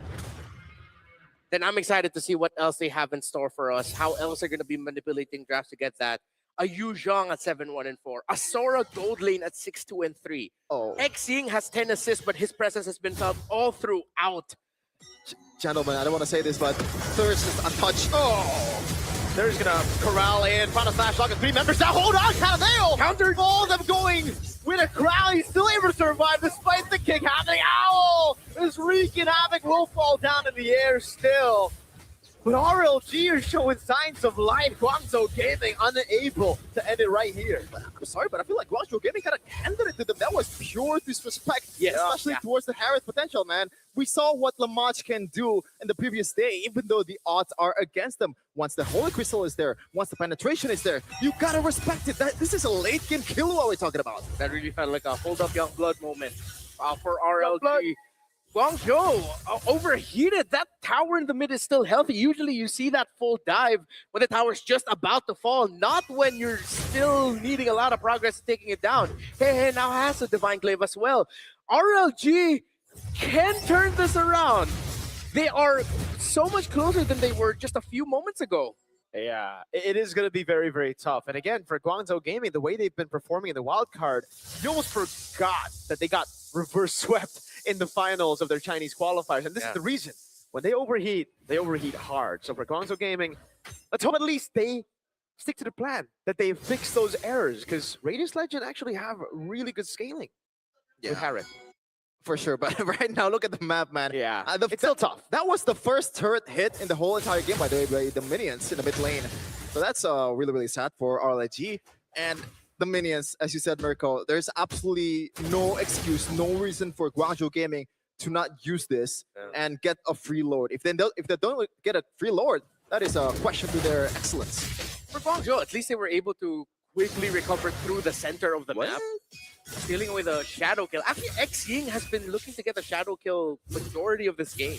then I'm excited to see what else they have in store for us, how else they're going to be manipulating drafts to get that. A Yuzhong at 7-1 and 4, a Sora gold lane at 6-2 and 3. Oh, Xing has 10 assists, but his presence has been felt all throughout. gentlemen, I don't want to say this, but Thirst is untouched. Oh, They're just gonna corral in. Final Slash lock of 3 members now. Hold on, Cananeo! Countered. All of them going with a crowd. He's still able to survive despite the kick happening. Owl is wreaking havoc. Will fall down in the air still. But RLG are showing signs of life. Guangzhou Gaming unable to end it right here. I'm sorry, but I feel like Guangzhou Gaming kind of handed it to them. That was pure disrespect, especially towards the Harris potential, man. We saw what Lamach can do in the previous day, even though the odds are against them. Once the Holy Crystal is there, once the penetration is there, you gotta respect it. This is a late game kill what we're talking about. That really felt like a hold up young blood moment for RLG. Guangzhou overheated. That tower in the mid is still healthy. Usually you see that full dive when the tower's just about to fall, not when you're still needing a lot of progress taking it down. Hey, now has a Divine Glaive as well. RLG can turn this around. They are so much closer than they were just a few moments ago. Yeah, it is going to be very, very tough. And again, for Guangzhou Gaming, the way they've been performing in the wild card, you almost forgot that they got reverse swept in the finals of their Chinese qualifiers. And this is the reason. When they overheat hard. So for Guangzhou Gaming, let's hope at least they stick to the plan, that they fix those errors, because Radius Legend actually have really good scaling with Harris. For sure, but right now, look at the map, man. Yeah, it's still tough. That was the first turret hit in the whole entire game, by the way, by the minions in the mid lane. So that's really, really sad for RLG. And the minions, as you said, Mirko, there's absolutely no excuse, no reason for Guangzhou Gaming to not use this and get a free lord. If they don't get a free lord, that is a question to their excellence. For Guangzhou, at least they were able to quickly recover through the center of the map. Dealing with a shadow kill. Actually, X-Ying has been looking to get a shadow kill majority of this game.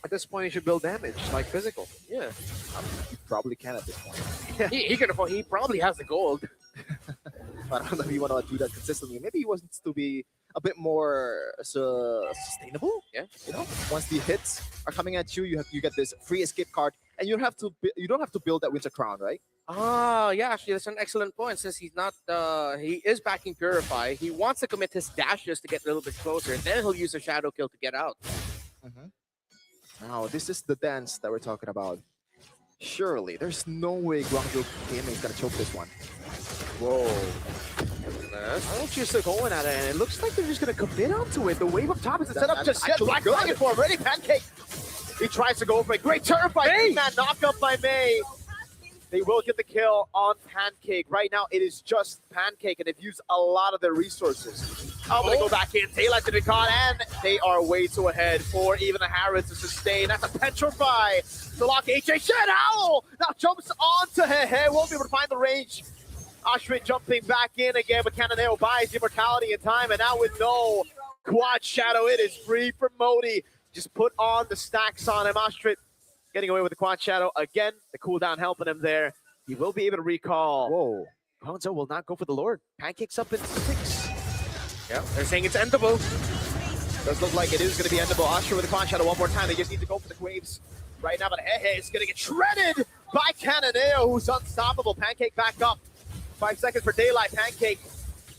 At this point, he should build damage, like physical. Yeah. He probably can at this point. He can afford, he probably has the gold. But I don't know if you want to do that consistently. Maybe he wants to be a bit more sustainable. Yeah. You know, once the hits are coming at you, you get this free escape card, and you don't have to build that Winter Crown, right? Yeah, actually, that's an excellent point. Since he's not, he is backing Purify. He wants to commit his dashes to get a little bit closer, and then he'll use a shadow kill to get out. Now, this is the dance that we're talking about. Surely, there's no way Guangzhou Gaming is gonna choke this one. Whoa. RLG are going at it, and it looks like they're just going to commit onto it. The wave up top is set up just yet. Black Dragon for him. Ready, Pancake. He tries to go for a great turret by May. Man, knock up by May. They will get the kill on Pancake. Right now, it is just Pancake, and they've used a lot of their resources. Oh, they go back in. Daylight to be caught, and they are way too ahead for even a Harris to sustain. That's a Petrify to lock HA. Shed Owl now jumps onto Hehe. Won't be able to find the range. Ashwin jumping back in again, but Cananeo buys immortality in time, and now with no quad shadow, it is free for Modi. Just put on the stacks on him. Ashwin getting away with the quad shadow again. The cooldown helping him there. He will be able to recall. Whoa. Guangzhou will not go for the Lord. Pancakes up in 6. Yeah, they're saying it's endable. Does look like it is going to be endable. Ashwin with the quad shadow one more time. They just need to go for the waves right now, but Hehe is going to get shredded by Cananeo, who's unstoppable. Pancake back up. 5 seconds for Daylight. Pancake.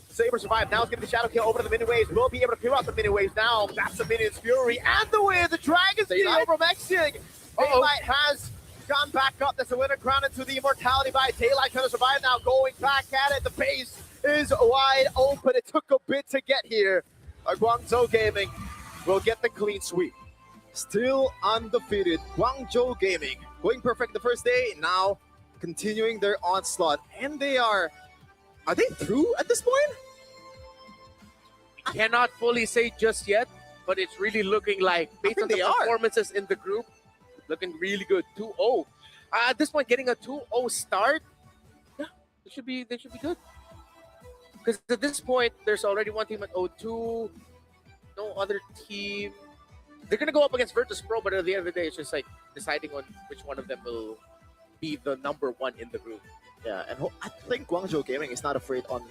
Saber survived. Now it's going to be shadow kill over to the mini waves. Will be able to clear out the mini waves now. That's the Minion's Fury. And the way the Dragon's Steel from X-Ying. Daylight has gone back up. That's a winner crown into the immortality by Daylight. Trying to survive now. Going back at it. The base is wide open. It took a bit to get here. Guangzhou Gaming will get the clean sweep. Still undefeated. Guangzhou Gaming going perfect the first day. Now continuing their onslaught, and they are they through at this point? Cannot fully say just yet, but it's really looking like, based on the performances in the group, looking really good. 2-0. At this point, getting a 2-0 start, yeah, they should be good. Because at this point, there's already one team at 0-2, no other team. They're gonna go up against Virtus Pro, but at the end of the day, it's just like deciding on which one of them will be the number one in the group. Yeah, and I think Guangzhou Gaming is not afraid on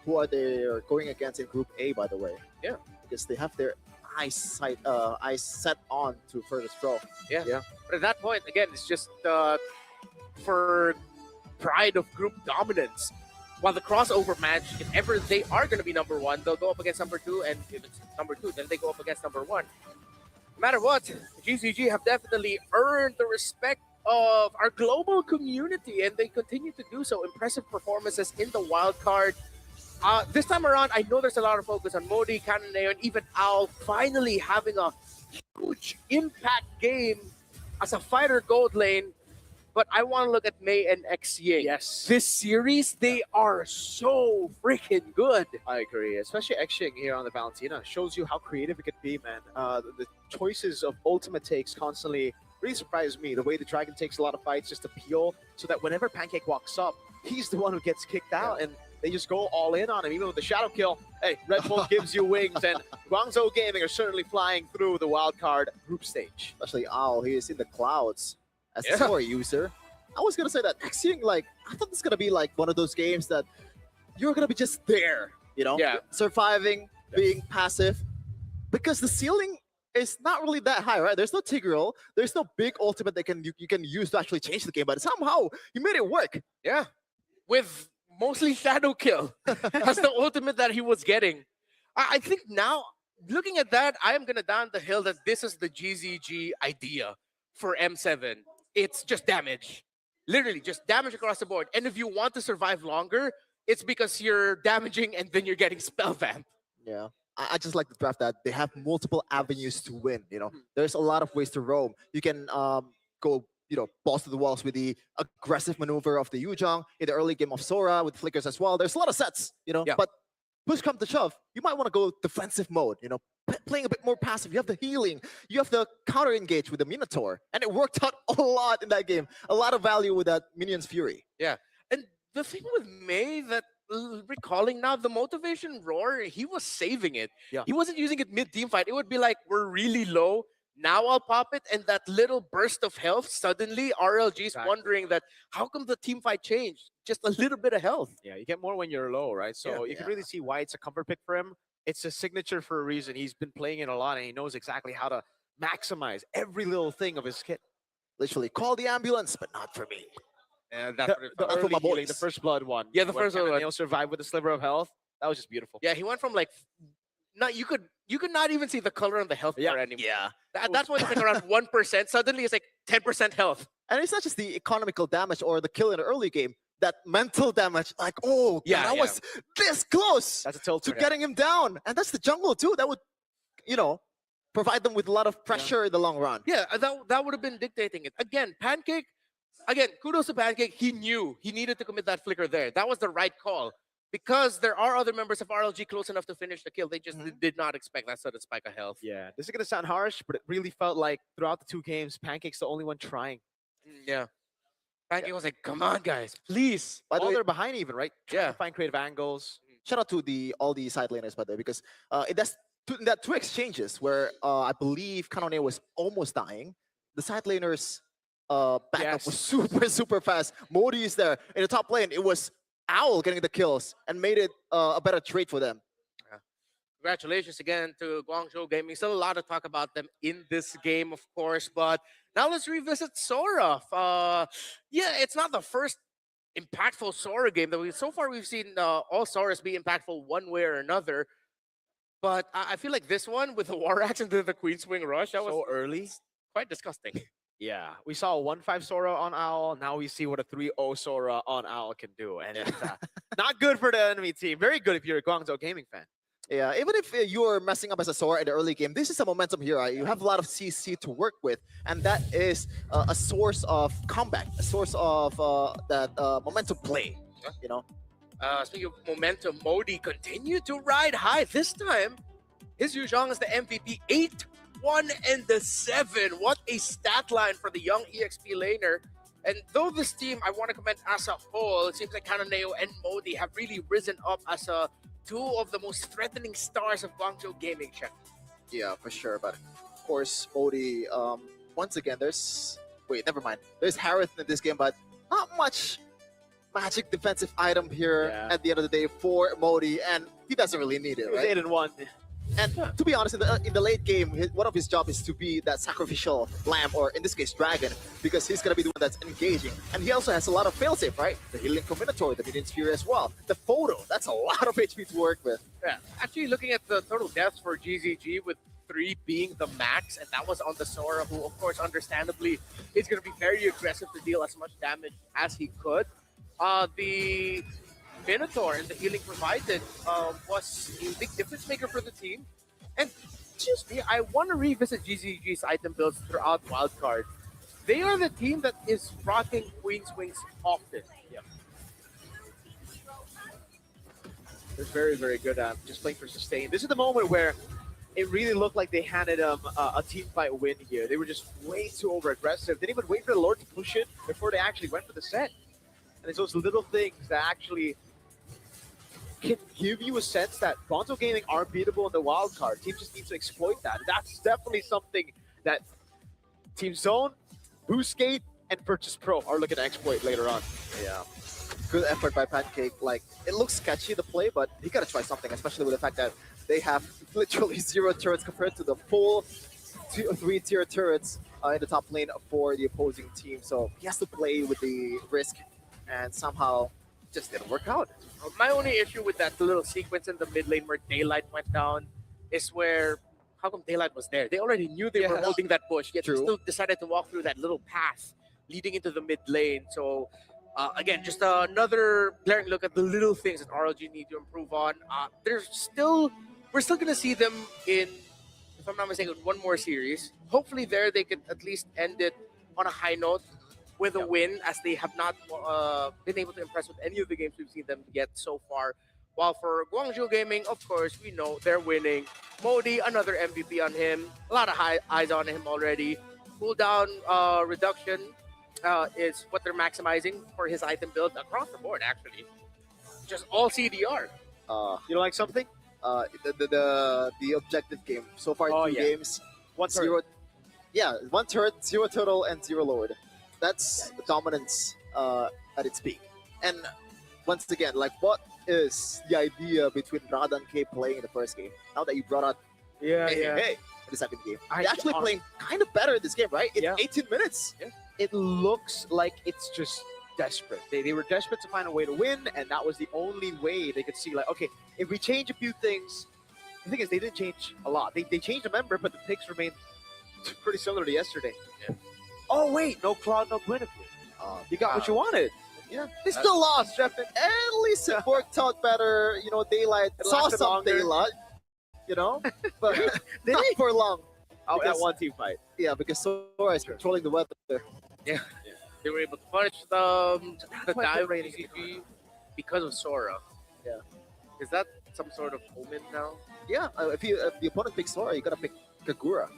who are they going against in Group A, by the way. Yeah, because they have their eyes set on to Virtus Pro. Yeah. But at that point, again, it's just for pride of group dominance. While the crossover match, if ever they are going to be number one, they'll go up against number 2, and if it's number 2, then they go up against number 1. No matter what, GCG have definitely earned the respect of our global community, and they continue to do so. Impressive performances in the wild card. This time around, I know there's a lot of focus on Modi, Kananeo, and even Al finally having a huge impact game as a fighter gold lane. But I want to look at Mei and X Ying. Yes. This series, they are so freaking good. I agree, especially Xing here on the Valentina shows you how creative it could be, man. The choices of ultimate takes constantly really surprise me. The way the Dragon takes a lot of fights just to peel, so that whenever Pancake walks up, he's the one who gets kicked out, and they just go all in on him, even with the shadow kill. Hey, Red Bull gives you wings, and Guangzhou Gaming are certainly flying through the wildcard group stage. Especially Al, he is in the clouds as Yeah. a score user. I was gonna say that Xing, like, I thought this is gonna be like one of those games that you're gonna be just there, you know, Yeah. surviving, being passive, because the ceiling is not really that high, right? There's no Tigreal, there's no big ultimate that you can use to actually change the game, but somehow you made it work. Yeah. With mostly shadow kill. That's the ultimate that he was getting. I think now, looking at that, I am going to down the hill that this is the GZG idea for M7. It's just damage. Literally, just damage across the board. And if you want to survive longer, it's because you're damaging and then you're getting spell vamp. Yeah. I just like the draft that they have multiple avenues to win. You know, Mhm. there's a lot of ways to roam. You can go, balls to the walls with the aggressive maneuver of the Yuzhong in the early game of Sora with flickers as well. There's a lot of sets, Yeah. but push come to shove, you might want to go defensive mode. Playing a bit more passive. You have the healing, you have the counter engage with the Minotaur, and it worked out a lot in that game. A lot of value with that Minion's Fury. And the thing with May that recalling now, the motivation roar, he was saving it. Yeah. He wasn't using it mid-team fight. It would be like, we're really low. Now I'll pop it, and that little burst of health, suddenly RLG's Exactly. wondering that how come the team fight changed? Just a little bit of health. Yeah, you get more when you're low, right? So you can Yeah. really see why it's a comfort pick for him. It's a signature for a reason. He's been playing it a lot, and he knows exactly how to maximize every little thing of his kit. Literally, call the ambulance, but not for me. And The, that's the Not for early my healing, the boys. first blood one. Yeah, the when first blood one. Kananeo survived with a sliver of health. That was just beautiful. yeah, he went from like, not you could not even see the color on the health Yeah. bar anymore. Yeah. That's when it's like around 1%. Suddenly it's like 10% health. And it's not just the economical damage or the kill in the early game, that mental damage, like, oh, Yeah, God, I yeah. was this close That's a tilt to for him. getting him down. And that's the jungle, too. That would, provide them with a lot of pressure in the long run. Yeah, that would have been dictating it. Again, Pancake, kudos to Pancake. He knew he needed to commit that flicker there. That was the right call. Because there are other members of RLG close enough to finish the kill. They just did not expect that sudden spike of health. Yeah, this is going to sound harsh, but it really felt like throughout the two games, Pancake's the only one trying. Yeah. Pancake was like, come on, guys, please. By the All way, they're behind even, right? Trying Yeah. to find creative angles. shout out to all the side laners, by the way, because in that two exchanges where I believe Kanone was almost dying, the side laners backup was Yes. super, super fast. Modi is there. In the top lane, it was Owl getting the kills and made it a better trade for them. Congratulations again to Guangzhou Gaming. Still a lot to talk about them in this game, of course. But now let's revisit Sora. It's not the first impactful Sora game that so far we've seen all Soras be impactful one way or another. But I feel like this one with the War Axe and the Queen Swing Rush, that was So early. quite disgusting. Yeah, we saw a 1-5 Sora on Owl. Now we see what a 3-0 Sora on Owl can do. And it's not good for the enemy team. Very good if you're a Guangzhou Gaming fan. Yeah, even if you're messing up as a Sora in the early game, this is a momentum here. Right? You have a lot of CC to work with, and that is a source of comeback, a source of that momentum play. You know, Speaking of momentum, Modi continued to ride high. This time, his Yuzhong is the MVP. 8, 1, and the 7. What a stat line for the young EXP laner. And though this team, I want to comment as a whole, it seems like Kananeo and Modi have really risen up as two of the most threatening stars of Guangzhou Gaming, Chef. yeah, for sure. But of course, Modi. Once again, never mind. There's Harith in this game, but not much magic defensive item here Yeah. at the end of the day for Modi, and he doesn't really need it, It was right? 8-1. And to be honest, in the late game, one of his job is to be that sacrificial lamb, or in this case, dragon, because he's gonna be the one that's engaging. And he also has a lot of failsafe, right? The healing from Minotaur, the Minion's Fury as well. The photo, that's a lot of HP to work with. Yeah, actually looking at the total deaths for GZG with 3 being the max, and that was on the Sora, who, of course, understandably, is going to be very aggressive to deal as much damage as he could. The Minotaur and the healing provided was a big difference maker for the team. And excuse me, I want to revisit GZG's item builds throughout Wildcard. They are the team that is rocking Queen's Wings often. Yep. They're very, very good at just playing for sustain. This is the moment where it really looked like they handed them a team fight win here. They were just way too over aggressive. Didn't even wait for the Lord to push it before they actually went for the set. And it's those little things that actually can give you a sense that Gonzo Gaming are beatable in the wild card. Team just needs to exploit that. That's definitely something that Team Zone, Boostgate, and Virtus Pro are looking to exploit later on. Yeah. Good effort by Pancake. Like, it looks sketchy, the play, but you gotta try something, especially with the fact that they have literally 0 turrets compared to the full 3-tier turrets in the top lane for the opposing team. So he has to play with the risk, and somehow just didn't work out. My only issue with that little sequence in the mid lane where Daylight went down is where, how come Daylight was there? They already knew they were holding that bush, yet they True. still decided to walk through that little path leading into the mid lane. So again, just another glaring look at the little things that RLG need to improve on. We're still going to see them in, if I'm not mistaken, one more series. Hopefully there they could at least end it on a high note with a win, as they have not been able to impress with any of the games we've seen them get so far. While for Guangzhou Gaming, of course, we know they're winning. Modi, another MVP on him. A lot of eyes on him already. Cooldown reduction is what they're maximizing for his item build across the board, actually. Just all CDR. You know, like something? The objective game. So far, 2 games. 1 turret. 0. Yeah, 1 turret, 0 turtle, and 0 lord. That's the dominance at its peak. And once again, like, what is the idea between Rada and K playing in the first game? Now that you brought out hey in the second game, they're actually playing kind of better in this game, right? In 18 minutes. Yeah. It looks like it's just desperate. They were desperate to find a way to win, and that was the only way they could see, like, okay, if we change a few things. The thing is, they didn't change a lot. They changed a member, but the picks remained pretty similar to yesterday. Yeah. Oh wait, no Claude, no Guinevere. You got what you wanted. Yeah. They still lost, Jeff. At least it worked out better. You know, Daylight saw lasted some longer. daylight, you know, but not for long. Oh, that Because- one team fight. Yeah, because Sora is controlling the weather. Yeah. They were able to punish the quite dive good rating. GCG because of Sora. Yeah. Is that some sort of omen now? Yeah, if the opponent picks Sora, you gotta pick Kagura.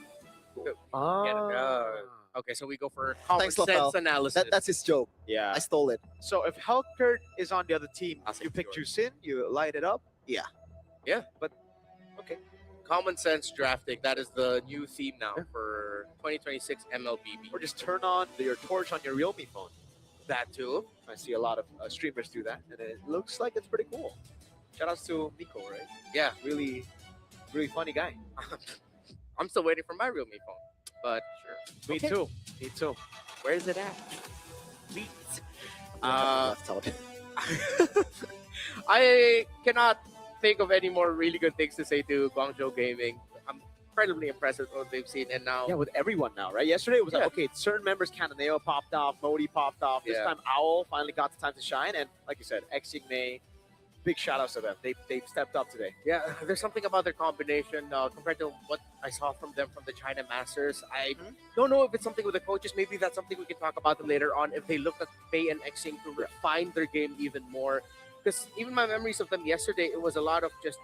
Okay, so we go for common Thanks, sense Lafel. analysis. That's his joke. Yeah. I stole it. So if Hellkurt is on the other team, I'll say you pick yours. Jusin, you light it up. Common sense drafting. That is the new theme now for 2026 MLBB. Or just turn on your torch on your Realme phone. that too. I see a lot of streamers do that, and it looks like it's pretty cool. Shout outs to Miko, right? Yeah. Really, really funny guy. I'm still waiting for my Realme phone, but sure. Me Okay. too. Me too. Where is it at? Please. Tell it. I cannot think of any more really good things to say to Guangzhou Gaming. I'm incredibly impressed with what they've seen, and now Yeah, with everyone now, right? Yesterday it was like, Yeah. okay, certain members, Cananeo popped off, Modi popped off. This Yeah. time Owl finally got the time to shine, and like you said, May, big shout outs to them. They've stepped up today. yeah, there's something about their combination compared to what I saw from them from the China Masters. I don't know if it's something with the coaches. Maybe that's something we can talk about later on. If they look at Fei and Xing to refine their game even more, because even my memories of them yesterday, it was a lot of just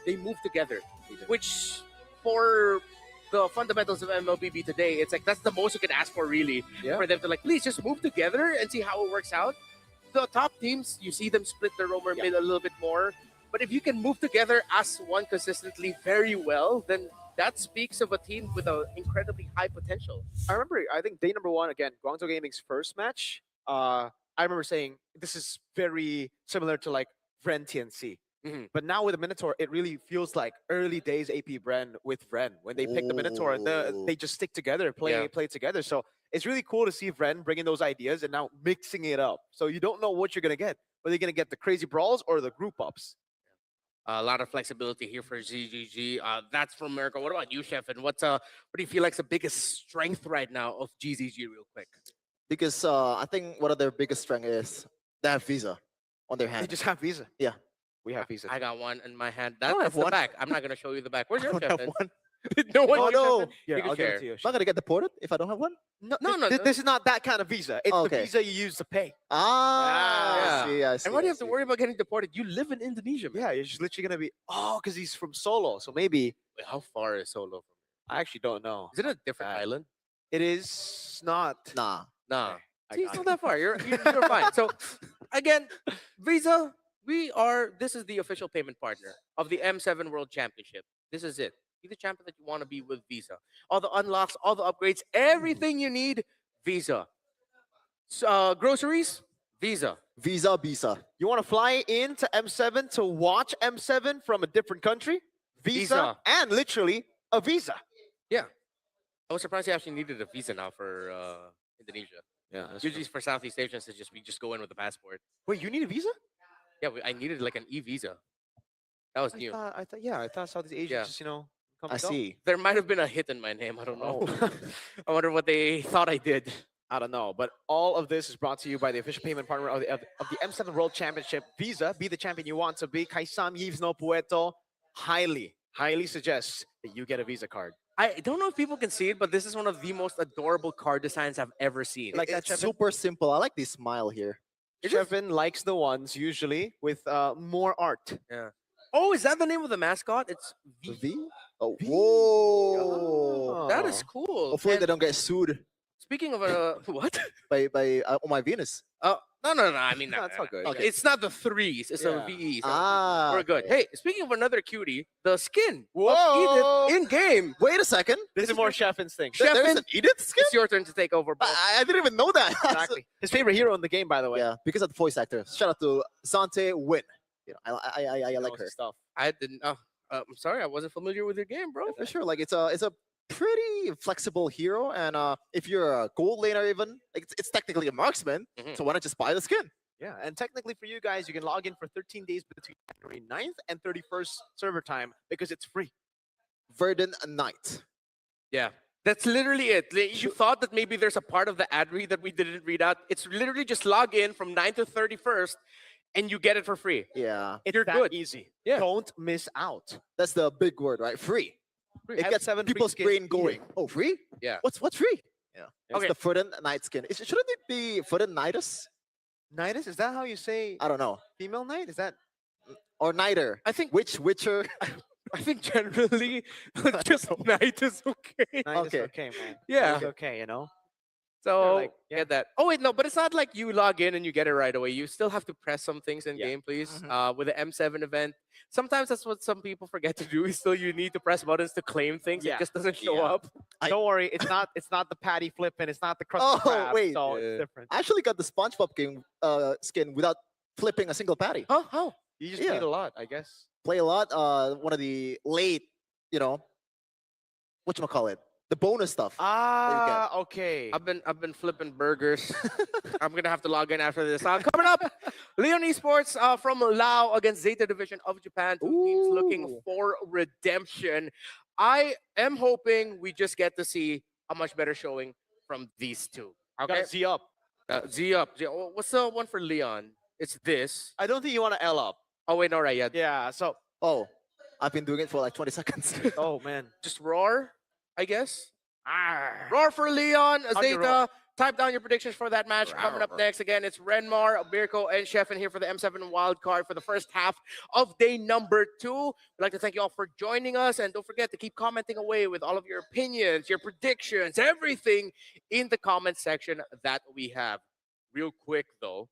they move together, which for the fundamentals of MLBB today, it's like that's the most you can ask for, really, Yeah. for them to like please just move together and see how it works out. The top teams, you see them split the roamer mid a little bit more. But if you can move together as one consistently very well, then that speaks of a team with an incredibly high potential. I remember, I think day number one, again, Guangzhou Gaming's first match, I remember saying this is very similar to like Vren TNC. Mhm. But now with the Minotaur, it really feels like early days AP Bren with Vren. When they pick the Minotaur, they just stick together, play together. So it's really cool to see Vren bringing those ideas and now mixing it up. So you don't know what you're going to get. Whether you're going to get the crazy brawls or the group ups. A lot of flexibility here for ZGG. That's from America. What about you, Chef? And what do you feel like is the biggest strength right now of GZG, real quick? Because I think one of their biggest strength is they have Visa on their They hand. just have Visa. Yeah. We have Visa. I got one in my hand. don't That's have the one. back. I'm not gonna show you the back. Where's I your don't have Chef? one. No one. Oh, you, no. Chef? Here, You can I'll give share. it to you. Am I gonna get deported if I don't have one? No, No, this is not that kind of Visa. It's Oh, the okay. Visa you use to pay. Ah, I see. I see. And why do you I have to see. worry about getting deported? You live in Indonesia, man. Yeah, you're just literally gonna be. Oh, because he's from Solo, so maybe Wait, how far is Solo from? I actually don't know. Is it a different Uh, island? It is not. Nah. Nah. I See, got it's it. not that far. You're fine. So, again, Visa, this is the official payment partner of the M7 World Championship. This is it. Be the champion that you want to be with Visa. All the unlocks, all the upgrades, everything you need, Visa. Groceries, Visa. Visa. You want to fly into M7 to watch M7 from a different country? Visa, Visa. and literally a visa. Yeah. I was surprised you actually needed a visa now for Indonesia. Yeah. Usually for Southeast Asians, we just go in with a passport. Wait, you need a visa? Yeah, I needed like an e-visa. That was new. I thought Southeast Asia Yeah. just come I and go. see. There might have been a hit in my name. I don't know. Oh. I wonder what they thought I did. I don't know, but all of this is brought to you by the official payment partner of the M7 World Championship, Visa. Be the champion you want to be. Kaisam Yves No Pueto highly suggests that you get a Visa card. I don't know if people can see it, but this is one of the most adorable card designs I've ever seen. Like that, It's Chefin? super simple. I like this smile here. Chefin likes the ones usually with more art. Oh, is that the name of the mascot? It's V. V? Oh, whoa. That is cool. Hopefully they And don't get sued speaking of what? by Oh My Venus. No. I mean, No, it's all good. Okay. It's not the threes. It's Yeah. a VE. So Ah, we're good. okay. Hey, speaking of another cutie, the skin Whoa! of Edith in game. Wait a second. This is more Chefin's thing. Chef- There's Chefin, an Edith skin? It's your turn to take over, bro. I didn't even know that. Exactly. His favorite hero in the game, by the way. Yeah, because of the voice actor. Shout out to Zante Win. You know, I like Knows her his stuff. I didn't. I'm sorry, I wasn't familiar with your game, bro. for sure. Like it's a pretty flexible hero, and if you're a gold laner, even like it's technically a marksman. Mhm. So why not just buy the skin? Yeah, and technically for you guys, you can log in for 13 days between January 9th and 31st server time because it's free. Verdant Knight. Yeah, that's literally it. You thought that maybe there's a part of the ad read that we didn't read out. It's literally just log in from 9th to 31st, and you get it for free. Yeah, It's You're that good. easy. Yeah. Don't miss out. that's the big word, right? Free. It gets M7 free people's skins, brain eat it. going. Oh, free? Yeah. What's free? Yeah. It's Okay. the Verdant Knight skin. Shouldn't it be Verdant Knightus? Nidus, is that how you say I don't know. female knight? Is that Or Nighter. I think Witcher. I think generally just night is okay. Nidus? Okay. Okay, man. Yeah. It's okay, you know. So like, yeah. get that. Oh wait, no, but it's not like you log in and you get it right away. You still have to press some things in Yeah. game, please. Mhm. With the M7 event, sometimes that's what some people forget to do. Is still you need to press buttons to claim things. Yeah. It just doesn't show Yeah. up. Don't worry, it's not the patty flipping, it's not the crust Oh, crab, wait. so Yeah. it's different. I actually got the SpongeBob skin without flipping a single patty. Huh? How? You just Yeah. played a lot, I guess. Play a lot. One of the late, whatchamacallit, the bonus stuff. Ah, okay. I've been flipping burgers. I'm gonna have to log in after this. Coming up, Leon Esports from Lao against Zeta Division of Japan. Two teams looking Ooh. for redemption. I am hoping we just get to see a much better showing from these two. Okay, Got Z up. Z up. What's the one for Leon? It's this. I don't think you want to L up. Oh wait, no, right? Yeah, Yeah, so Oh, I've been doing it for like 20 seconds. oh man. just roar, I guess. Arr. Roar for Leon, How'd you roar? Zeta. Type down your predictions for that match. Coming up Roar. next, again, it's Renmar, Birko, and Chefin here for the M7 wild card for the first half of day number 2. We'd like to thank you all for joining us, and don't forget to keep commenting away with all of your opinions, your predictions, everything in the comment section that we have. Real quick though,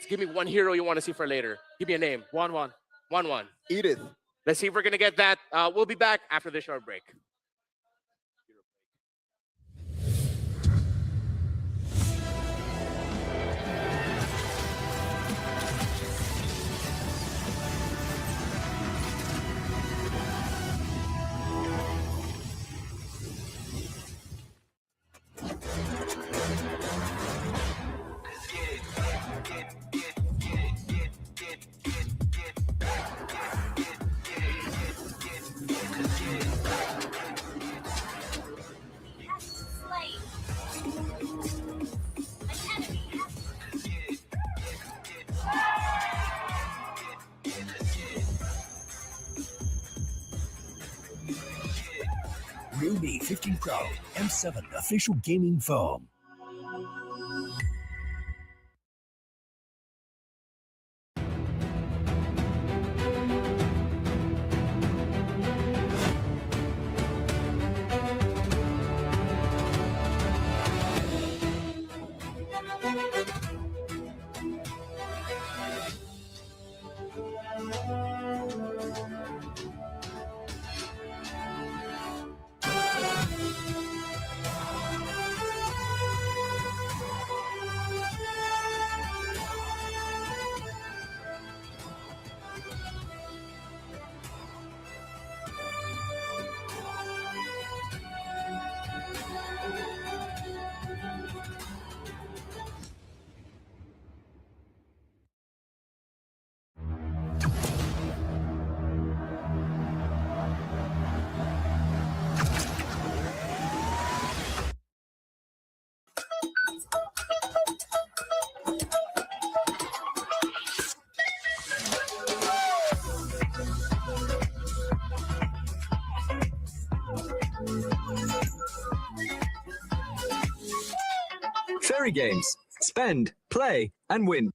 give me one hero you want to see for later. Give me a name. 1-1. 1-1. Edith. Let's see if we're gonna get that. We'll be back after this short break. 15 Pro, M7 official gaming phone. Fairy Games. Spend, play, and win.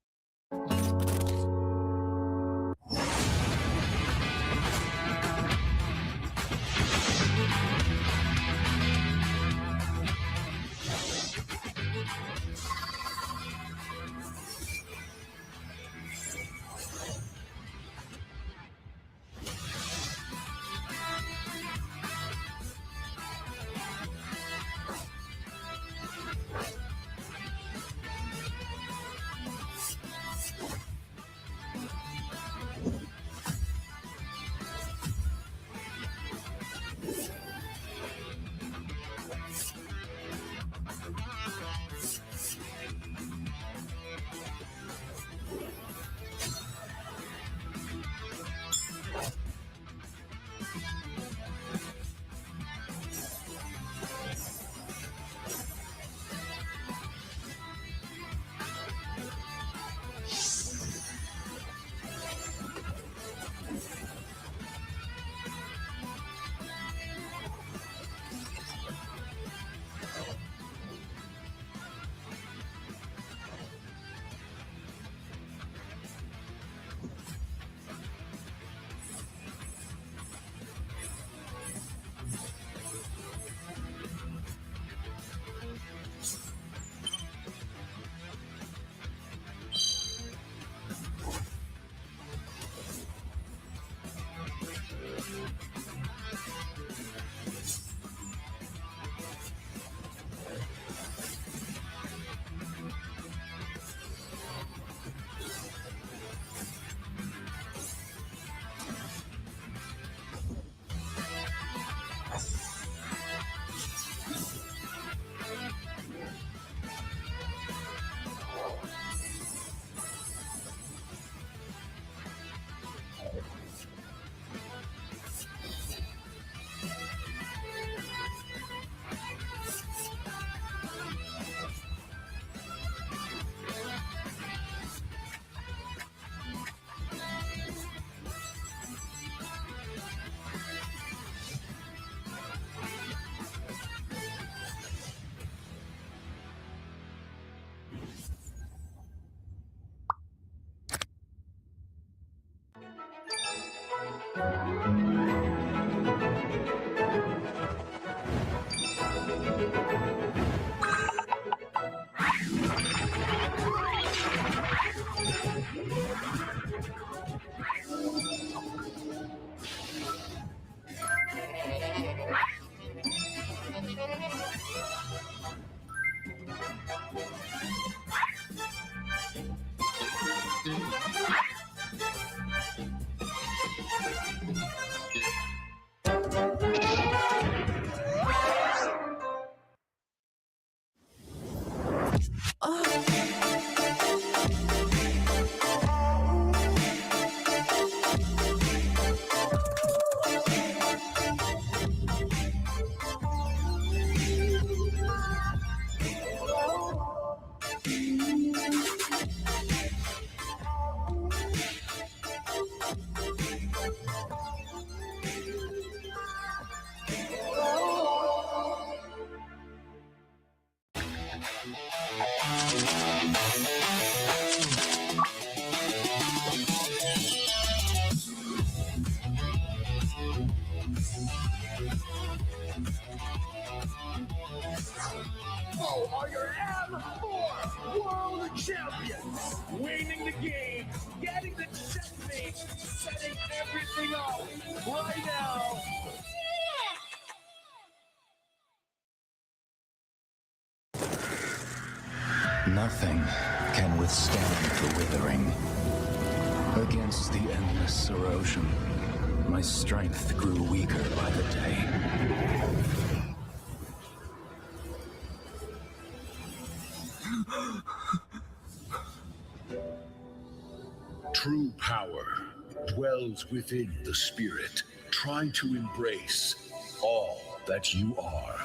game, getting the checkmate, setting everything up right now. Nothing can withstand the withering. Against the endless erosion, my strength grew weaker by the day. True power dwells within the spirit. Try to embrace all that you are.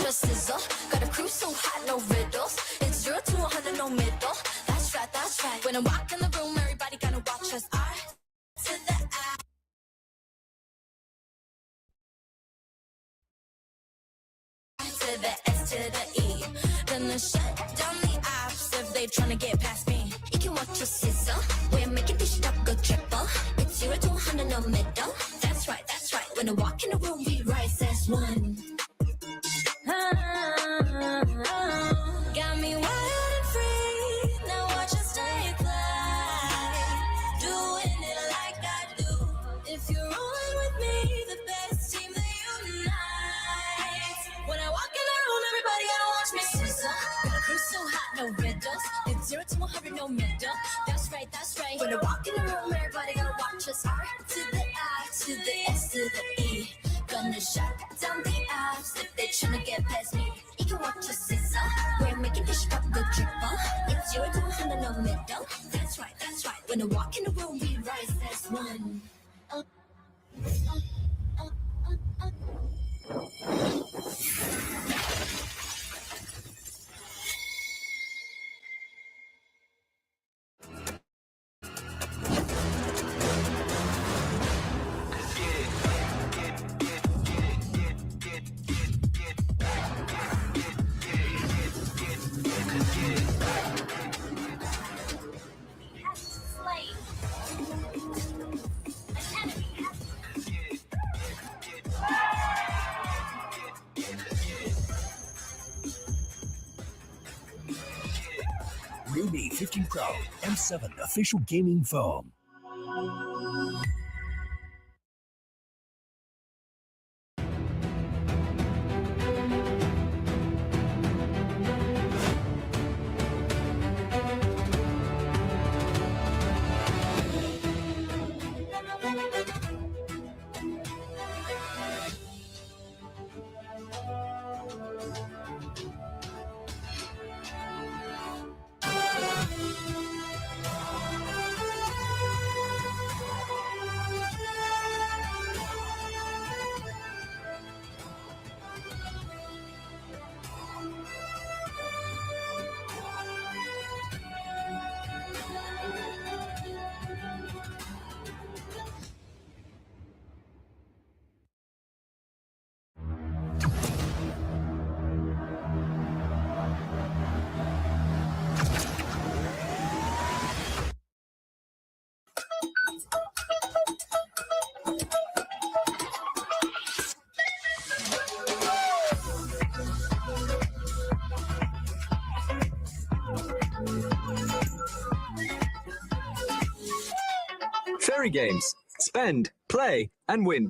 Just sizzle, got a crew so hot, no riddles. It's 0 to 100, no middle. That's right, that's right. When I walk in the room, everybody gonna watch us. R to the I. To the S to the E. Gonna shut down the apps if they tryna get past me. You can watch us sizzle. We're making this shit up go triple. It's 0 to 100, no middle. That's right, that's right. When I walk in the room, we rise as one. Got me wild and free. Now watch us stay fly. Doing it like I do. If you're rolling with me, the best team that unites. When I walk in the room, everybody gotta watch me sizzle. Got a crew so hot, no riddles. It's 0 to 100, no middle. That's right, that's right. When I walk in the room, everybody gotta watch us. R to the I, to the S, to the E. Gonna shut down the apps if they tryna get past me. You can watch us sizzle. We're making this shit up go triple. It's 0 to 100, no middle. That's right, that's right. When I walk in the room, we rise as one. Ruby 50 Pro M7 official gaming phone. Fairy Games. Spend, play, and win.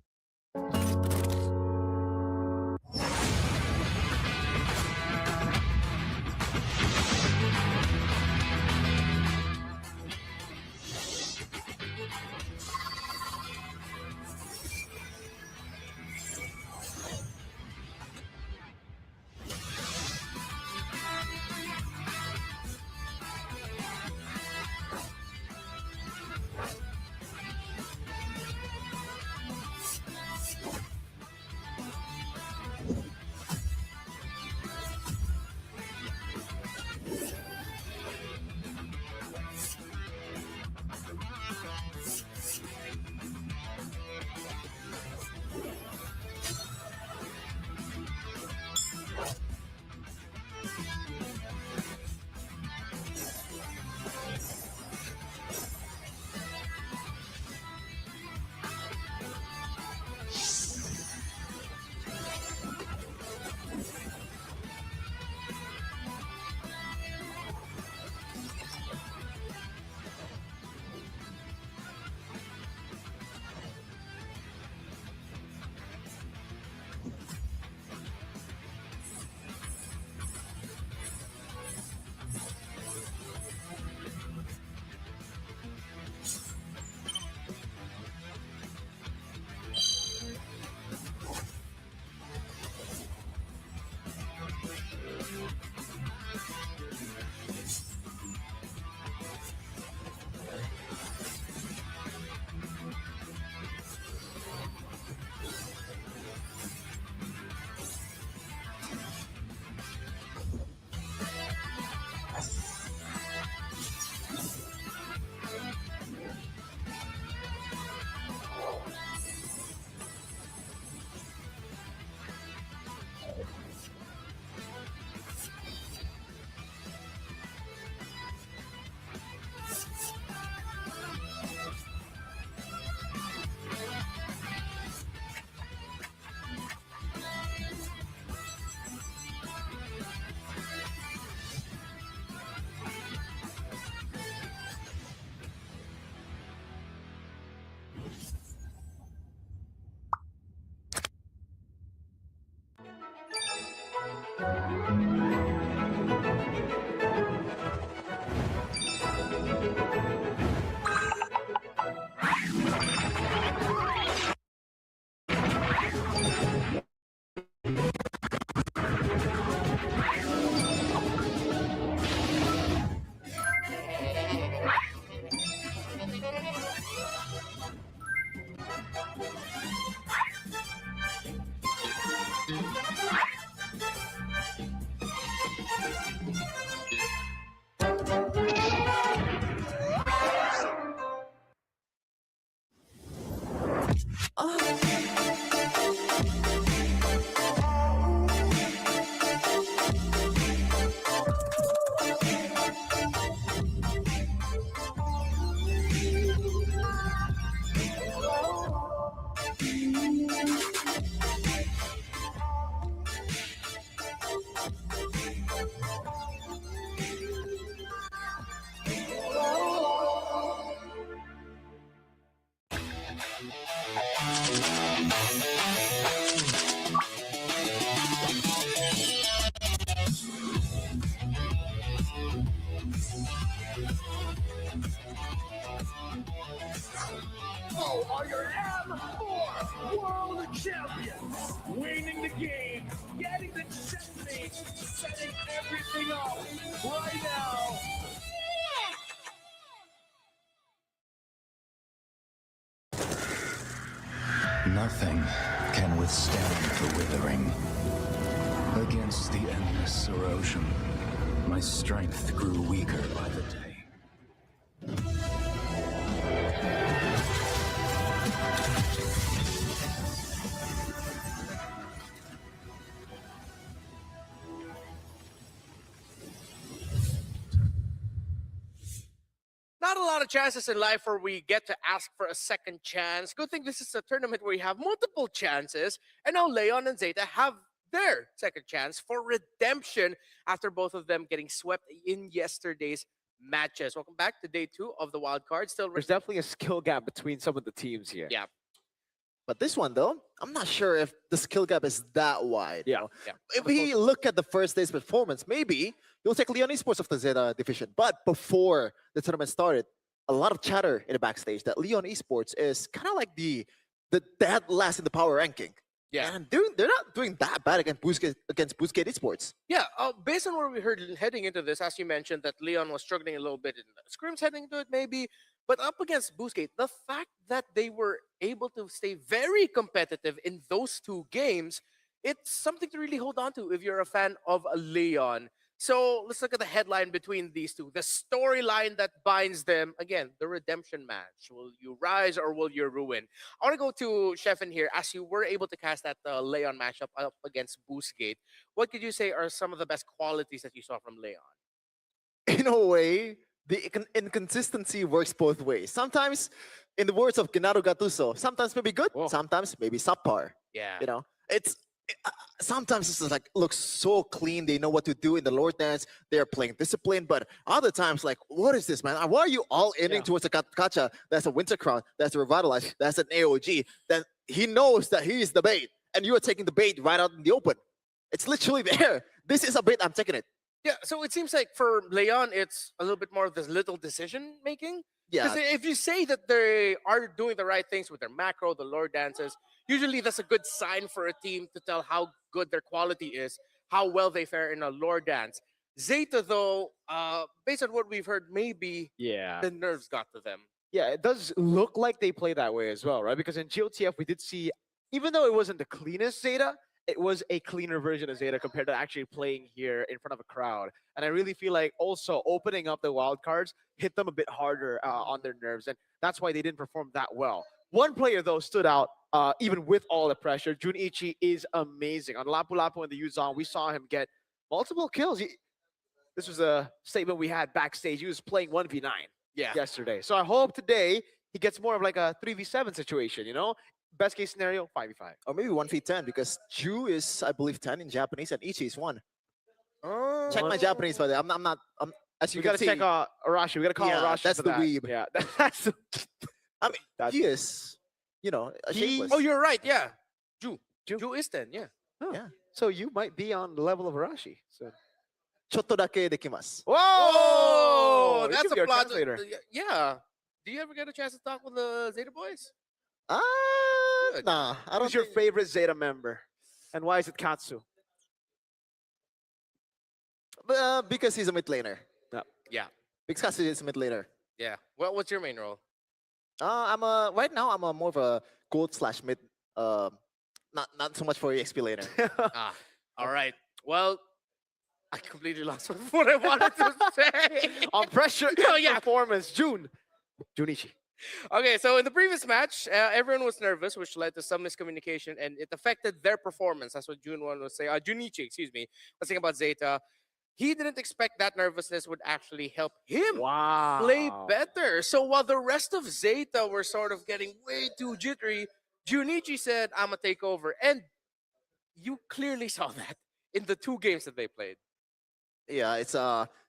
setting everything up right now. Nothing can withstand the withering. Against the endless erosion, my strength grew weaker by the day. Not a lot of chances in life where we get to ask for a second chance. Good thing this is a tournament where you have multiple chances, and now Leon and Zeta have their second chance for redemption after both of them getting swept in yesterday's matches. Welcome back to day 2 of the wild card. Still, There's definitely a skill gap between some of the teams here. yeah, But this one though, I'm not sure if the skill gap is that wide. you Yeah. know. yeah. If we look at the first day's performance, maybe you'll take Leon Esports of the Zeta division. But before the tournament started, a lot of chatter in the backstage that Leon Esports is kind of like the dead last in the power ranking. Yeah. And they're not doing that bad against Boostgate Esports. Yeah, based on what we heard heading into this, as you mentioned, that Leon was struggling a little bit in the scrims heading into it, maybe. But up against Boostgate, the fact that they were able to stay very competitive in those 2 games, it's something to really hold on to if you're a fan of Leon. So let's look at the headline between these two. The storyline that binds them, again, the redemption match. Will you rise or will you ruin? I want to go to Sheffin here. As you were able to cast that Leon matchup up against Boostgate, what could you say are some of the best qualities that you saw from Leon? In a way, the inconsistency works both ways. Sometimes, in the words of Gennaro Gattuso, sometimes maybe good, Whoa. sometimes maybe subpar. Yeah. You know, sometimes it's just like looks so clean. They know what to do in the Lord dance. They're playing discipline, but other times, like, what is this, man? Why are you all aiming Yeah. towards a gacha? That's a Winter Crown. That's a Revitalize. That's an AOG. Then he knows that he is the bait, and you are taking the bait right out in the open. It's literally there. This is a bait. I'm taking it. Yeah, so it seems like for Leon, it's a little bit more of this little decision making. Because Yeah, if you say that they are doing the right things with their macro, the lore dances, usually that's a good sign for a team to tell how good their quality is, how well they fare in a lore dance. Zeta, though, based on what we've heard, maybe Yeah. the nerves got to them. Yeah, it does look like they play that way as well, right? Because in GOTF, we did see, even though it wasn't the cleanest Zeta, it was a cleaner version of Zeta compared to actually playing here in front of a crowd. And I really feel like also opening up the wild cards hit them a bit harder on their nerves. And that's why they didn't perform that well. One player, though, stood out even with all the pressure. Junichi is amazing. On Lapu Lapu and the Yuzon, we saw him get multiple kills. This was a statement we had backstage. He was playing 1v9 Yeah. yesterday. So I hope today he gets more of like a 3v7 situation, you know? Best case scenario, 5v5. or maybe 1v10 because Ju is, I believe, 10 in Japanese and Ichi is 1. Oh. Check my Japanese, by the way. I'm not. As you We can gotta see, check Arashi. We gotta call Yeah, Arashi. that's for the that. weeb. Yeah, that's I mean, that's- he is, you know, a He- shapeless. Oh, you're right. Yeah. Ju. Ju. Ju is 10. Yeah. Yeah. so you might be on the level of Arashi. So. ちょっとだけできます. Whoa! Oh, You that's should a be our plot. translator. Yeah. Do you ever get a chance to talk with the Zeta boys? Good. Nah, I don't Who's your think- favorite Zeta member? And why is it Katsu? because he's a mid laner. Yeah. Because Katsu is a mid laner. Yeah. Well, what's your main role? Right now I'm a more of a gold / mid. Not so much for EXP laner. Ah, all right. Well, I completely lost what I wanted to say. On pressure Oh, and yeah. performance, Junichi. Okay, so in the previous match, everyone was nervous, which led to some miscommunication, and it affected their performance. That's what Jun1 was saying. Junichi, excuse me, was saying about Zeta. He didn't expect that nervousness would actually help him Wow. play better. So while the rest of Zeta were sort of getting way too jittery, Junichi said, "I'm gonna take over," and you clearly saw that in the 2 games that they played. Yeah, it's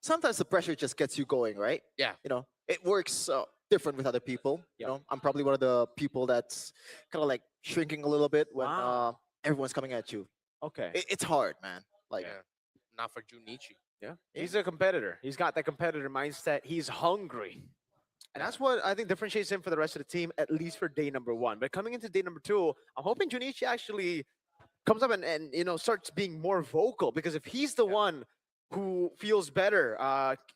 sometimes the pressure just gets you going, right? Yeah. You know, it works different with other people. Yeah. You know, I'm probably one of the people that's kind of like shrinking a little bit when Wow. everyone's coming at you. Okay. It's hard, man. Like, Yeah. Not for Junichi. Yeah. He's a competitor. He's got that competitor mindset. He's hungry. And that's what I think differentiates him for the rest of the team, at least for day number 1. But coming into day number 2, I'm hoping Junichi actually comes up and starts being more vocal, because if he's the one who feels better,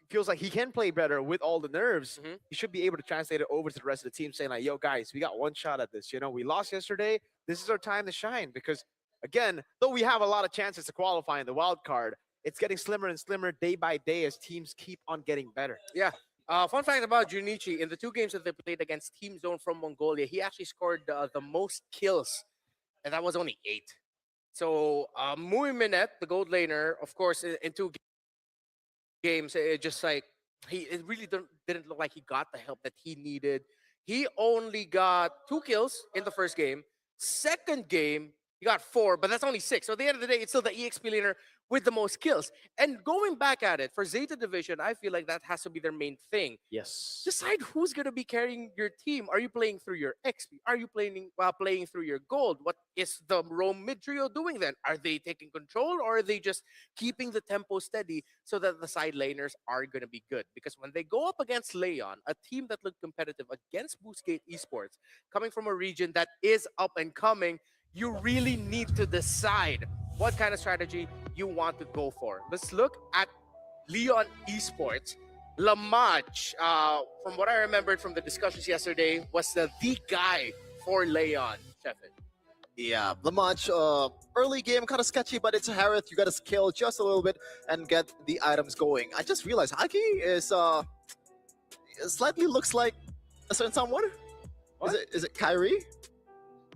feels like he can play better with all the nerves, Mhm. he should be able to translate it over to the rest of the team, saying like, "Yo, guys, we got one shot at this. We lost yesterday. This is our time to shine." Because again, though we have a lot of chances to qualify in the wild card, it's getting slimmer and slimmer day by day as teams keep on getting better. Fun fact about Junichi, in the 2 games that they played against Team Zone from Mongolia, he actually scored the most kills, and that was only 8. So Mui Minette, the gold laner, of course, in 2 games, it just like it really didn't look like he got the help that he needed. He only got 2 kills in the first game. Second game, he got 4, but that's only 6. So at the end of the day, it's still the EXP laner with the most kills. And going back at it, for Zeta Division, I feel like that has to be their main thing. Yes. Decide who's going to be carrying your team. Are you playing through your XP? Are you playing through your gold? What is the Rome mid trio doing then? Are they taking control, or are they just keeping the tempo steady so that the side laners are going to be good? Because when they go up against Leon, a team that looked competitive against Boostgate Esports, coming from a region that is up and coming, you really need to decide what kind of strategy you want to go for. Let's look at Leon Esports. Lamaj, from what I remembered from the discussions yesterday, was the guy for Leon, Sheffield. Yeah, Lamach, early game kind of sketchy, but it's a Harith. You got to scale just a little bit and get the items going. I just realized Haki is slightly looks like a certain someone. Is it Kyrie?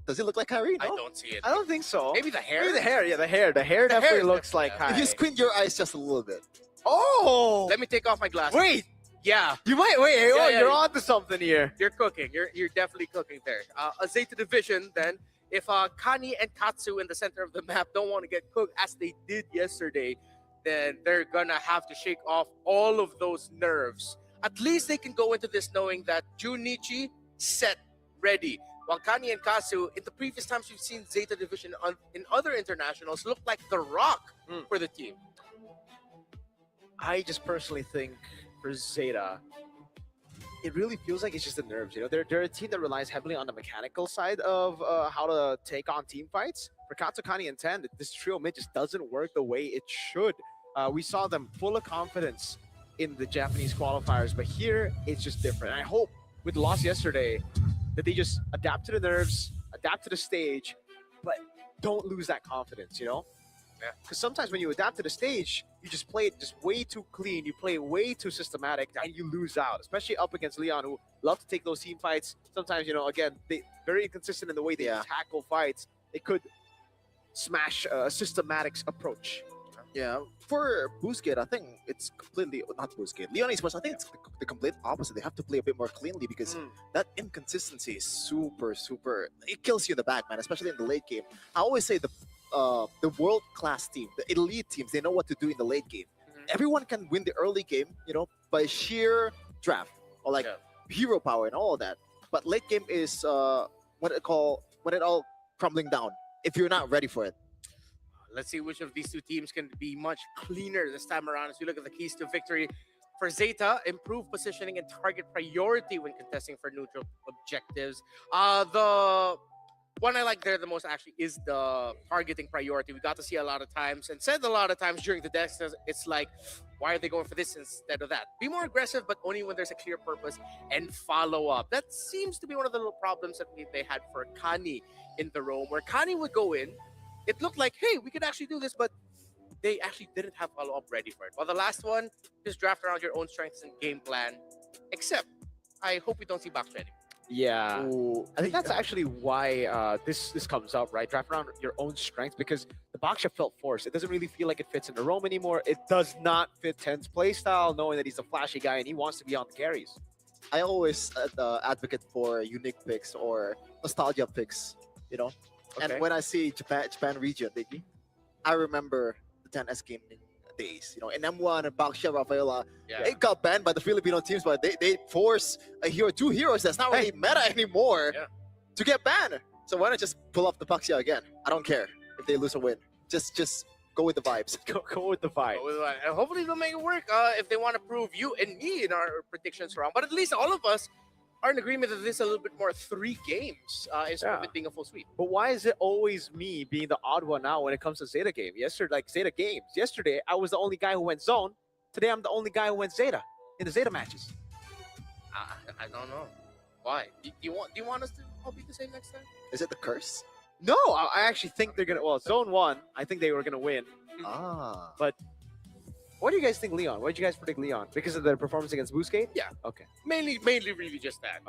Does he look like Kyrie? No? I don't see it. I don't think so. Maybe the hair. Maybe the hair. Yeah, the hair. The hair definitely looks like yeah. If you Kai. squint your eyes just a little bit. Oh, Let me take off my glasses. wait. Yeah, You might wait. Yeah, You're yeah. on to something here. you're cooking. You're definitely cooking there. A Zeta Division then. If Kani and Katsu in the center of the map don't want to get cooked as they did yesterday, then they're gonna have to shake off all of those nerves. At least they can go into this knowing that Junichi set, ready. While Kani and Katsu, in the previous times we've seen Zeta Division in other internationals, look like the rock for the team. I just personally think for Zeta, it really feels like it's just the nerves. They're a team that relies heavily on the mechanical side of how to take on team fights. For Katsukani and Ten, this trio mid just doesn't work the way it should. We saw them full of confidence in the Japanese qualifiers, but here it's just different. And I hope with the loss yesterday that they just adapt to the nerves, adapt to the stage, but don't lose that confidence, Yeah. Because sometimes when you adapt to the stage, you just play it just way too clean, you play way too systematic, and you lose out, especially up against Leon, who love to take those team fights. Sometimes, again, they very inconsistent in the way they tackle fights. They could smash a systematic approach. Yeah, for Boostgate, I think it's completely not Boostgate. Leon Esports, I think it's the complete opposite. They have to play a bit more cleanly because that inconsistency is super. It kills you in the back, man, especially in the late game. I always say the world-class team, the elite teams, they know what to do in the late game. Everyone can win the early game, by sheer draft or hero power and all of that. But late game is when it all crumbling down if you're not ready for it. Let's see which of these 2 teams can be much cleaner this time around as we look at the keys to victory. For Zeta, improve positioning and target priority when contesting for neutral objectives. The one I like there the most actually is the targeting priority. We got to see a lot of times and said a lot of times during the decks, it's like, why are they going for this instead of that? Be more aggressive, but only when there's a clear purpose and follow up. That seems to be one of the little problems that they had for Kani in the Rome, where Kani would go in. It looked like, hey, we could actually do this, but they actually didn't have follow-up ready for it. While the last one, just draft around your own strengths and game plan. Except, I hope we don't see Bakshi anymore. Yeah, I think that's actually why this comes up, right? Draft around your own strengths, because the Baksha felt forced. It doesn't really feel like it fits in the Rome anymore. It does not fit Ten's playstyle, knowing that he's a flashy guy and he wants to be on the carries. I always advocate for unique picks or nostalgia picks, Okay. And when I see Japan region, I remember the 10S gaming days. In M1 and Baksha, Rafaela, it got banned by the Filipino teams, but they force a hero, 2 heroes that's not really meta anymore to get banned. So why not just pull off the Baksha again? I don't care if they lose or win. Just go with the vibes. Go with the vibe. And hopefully they'll make it work if they want to prove you and me in our predictions wrong. But at least all of us are in agreement that this is a little bit more 3 games instead of Yeah. it being a full sweep. But why is it always me being the odd one out when it comes to Zeta game? Yesterday, like Zeta games. Yesterday, I was the only guy who went zone. Today, I'm the only guy who went Zeta in the Zeta matches. I don't know why. Do you want us to all be the same next time? Is it the curse? No, I actually think they're gonna. Well, zone 1, I think they were gonna win. Ah. What do you guys think, Leon? What did you guys predict Leon? Because of their performance against Boostgate? Yeah. Okay. Mainly really just that.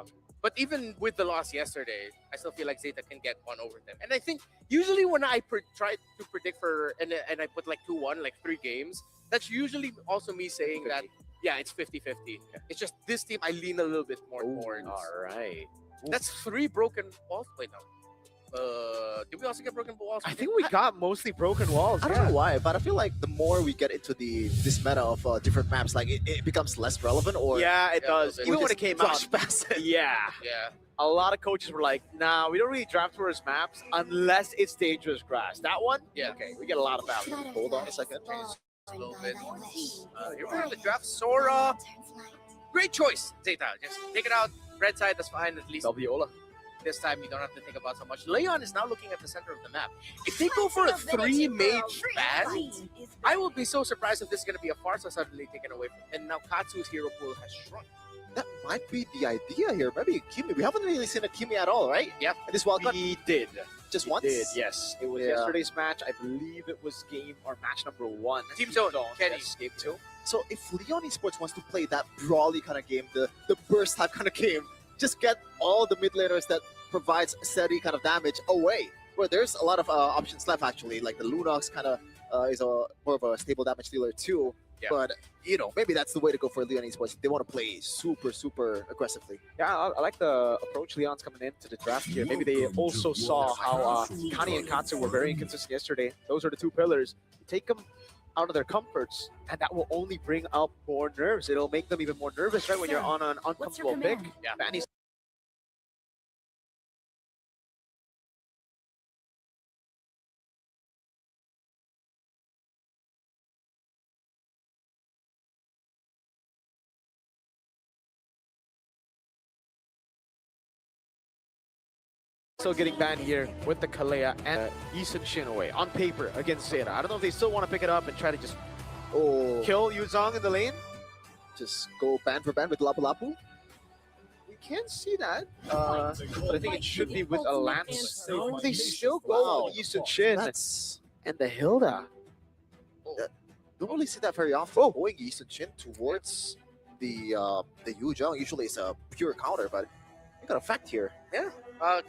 But even with the loss yesterday, I still feel like Zeta can get one over them. And I think usually when I try to predict for and I put like 2-1, like 3 games, that's usually also me saying that yeah, it's 50-50. It's just this team I lean a little bit more towards. All right. That's 3 broken walls. Wait, no. Did we also get broken walls? I think we got mostly broken walls. I don't know why, but I feel like the more we get into this meta of different maps, like it becomes less relevant. Or Yeah, it Yeah, does. we Even when just it came rush out. past it. Yeah. Yeah. A lot of coaches were like, nah, we don't really draft towards maps unless it's dangerous grass. That one? Yeah. Okay, we get a lot of value. Hold on a second. A little bit. Here we have the draft. Sora. Great choice, Zeta. Just take it out. Red side, that's fine. At least Viola. this time you don't have to think about so much. Leon is now looking at the center of the map. If they go for a 3 mage ban, I will be so surprised if this is going to be a Farsa suddenly taken away from. And now Katsu's hero pool has shrunk. That might be the idea here. Maybe Kimi. We haven't really seen a Kimi at all, right? Yep. In this wildcard, We did. just once. Did, yes. It was Yeah. yesterday's match. I believe it was game or match number 1. Team Zone, Kenny. Yes, game 2. So if Leon Esports wants to play that brawly kind of game, the burst type kind of game, just get all the mid laners that provides steady kind of damage away. Where there's a lot of options left actually, like the Lunox kind of is a more of a stable damage dealer too. Yeah. But maybe that's the way to go for Leon Esports. They want to play super aggressively. Yeah, I like the approach Leon's coming into the draft here. Maybe they also saw how Kani and Katsu were very inconsistent yesterday. Those are the 2 pillars. Take them out of their comforts, and that will only bring up more nerves. It'll make them even more nervous, right, when you're on an uncomfortable pick. Yeah. Vanny's still getting banned here with the Kalea and Eason Shin away on paper against Zeta. I don't know if they still want to pick it up and try to just kill Yuzong in the lane. Just go band for band with Lapu Lapu. We can see that, but I think it should be with a Lance. No, they still go Wow. with Eason Shin That's and the Hilda. don't really see that very often. Going East and Shin towards the Yuzhong. Usually it's a pure counter, but you got a fact here.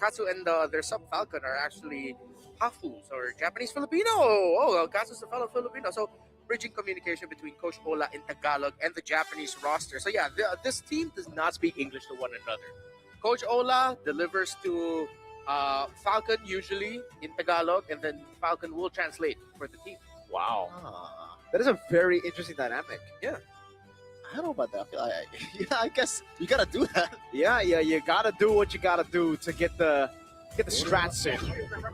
Katsu and their sub Falcon are actually Hafus or Japanese Filipino. Oh, Katsu's a fellow Filipino. So bridging communication between Coach Ola in Tagalog and the Japanese roster. So yeah, this team does not speak English to one another. Coach Ola delivers to Falcon usually in Tagalog, and then Falcon will translate for the team. Wow, Ah, that is a very interesting dynamic. I don't know about that. I guess you gotta do that. Yeah, you gotta do what you gotta do to get the strats in.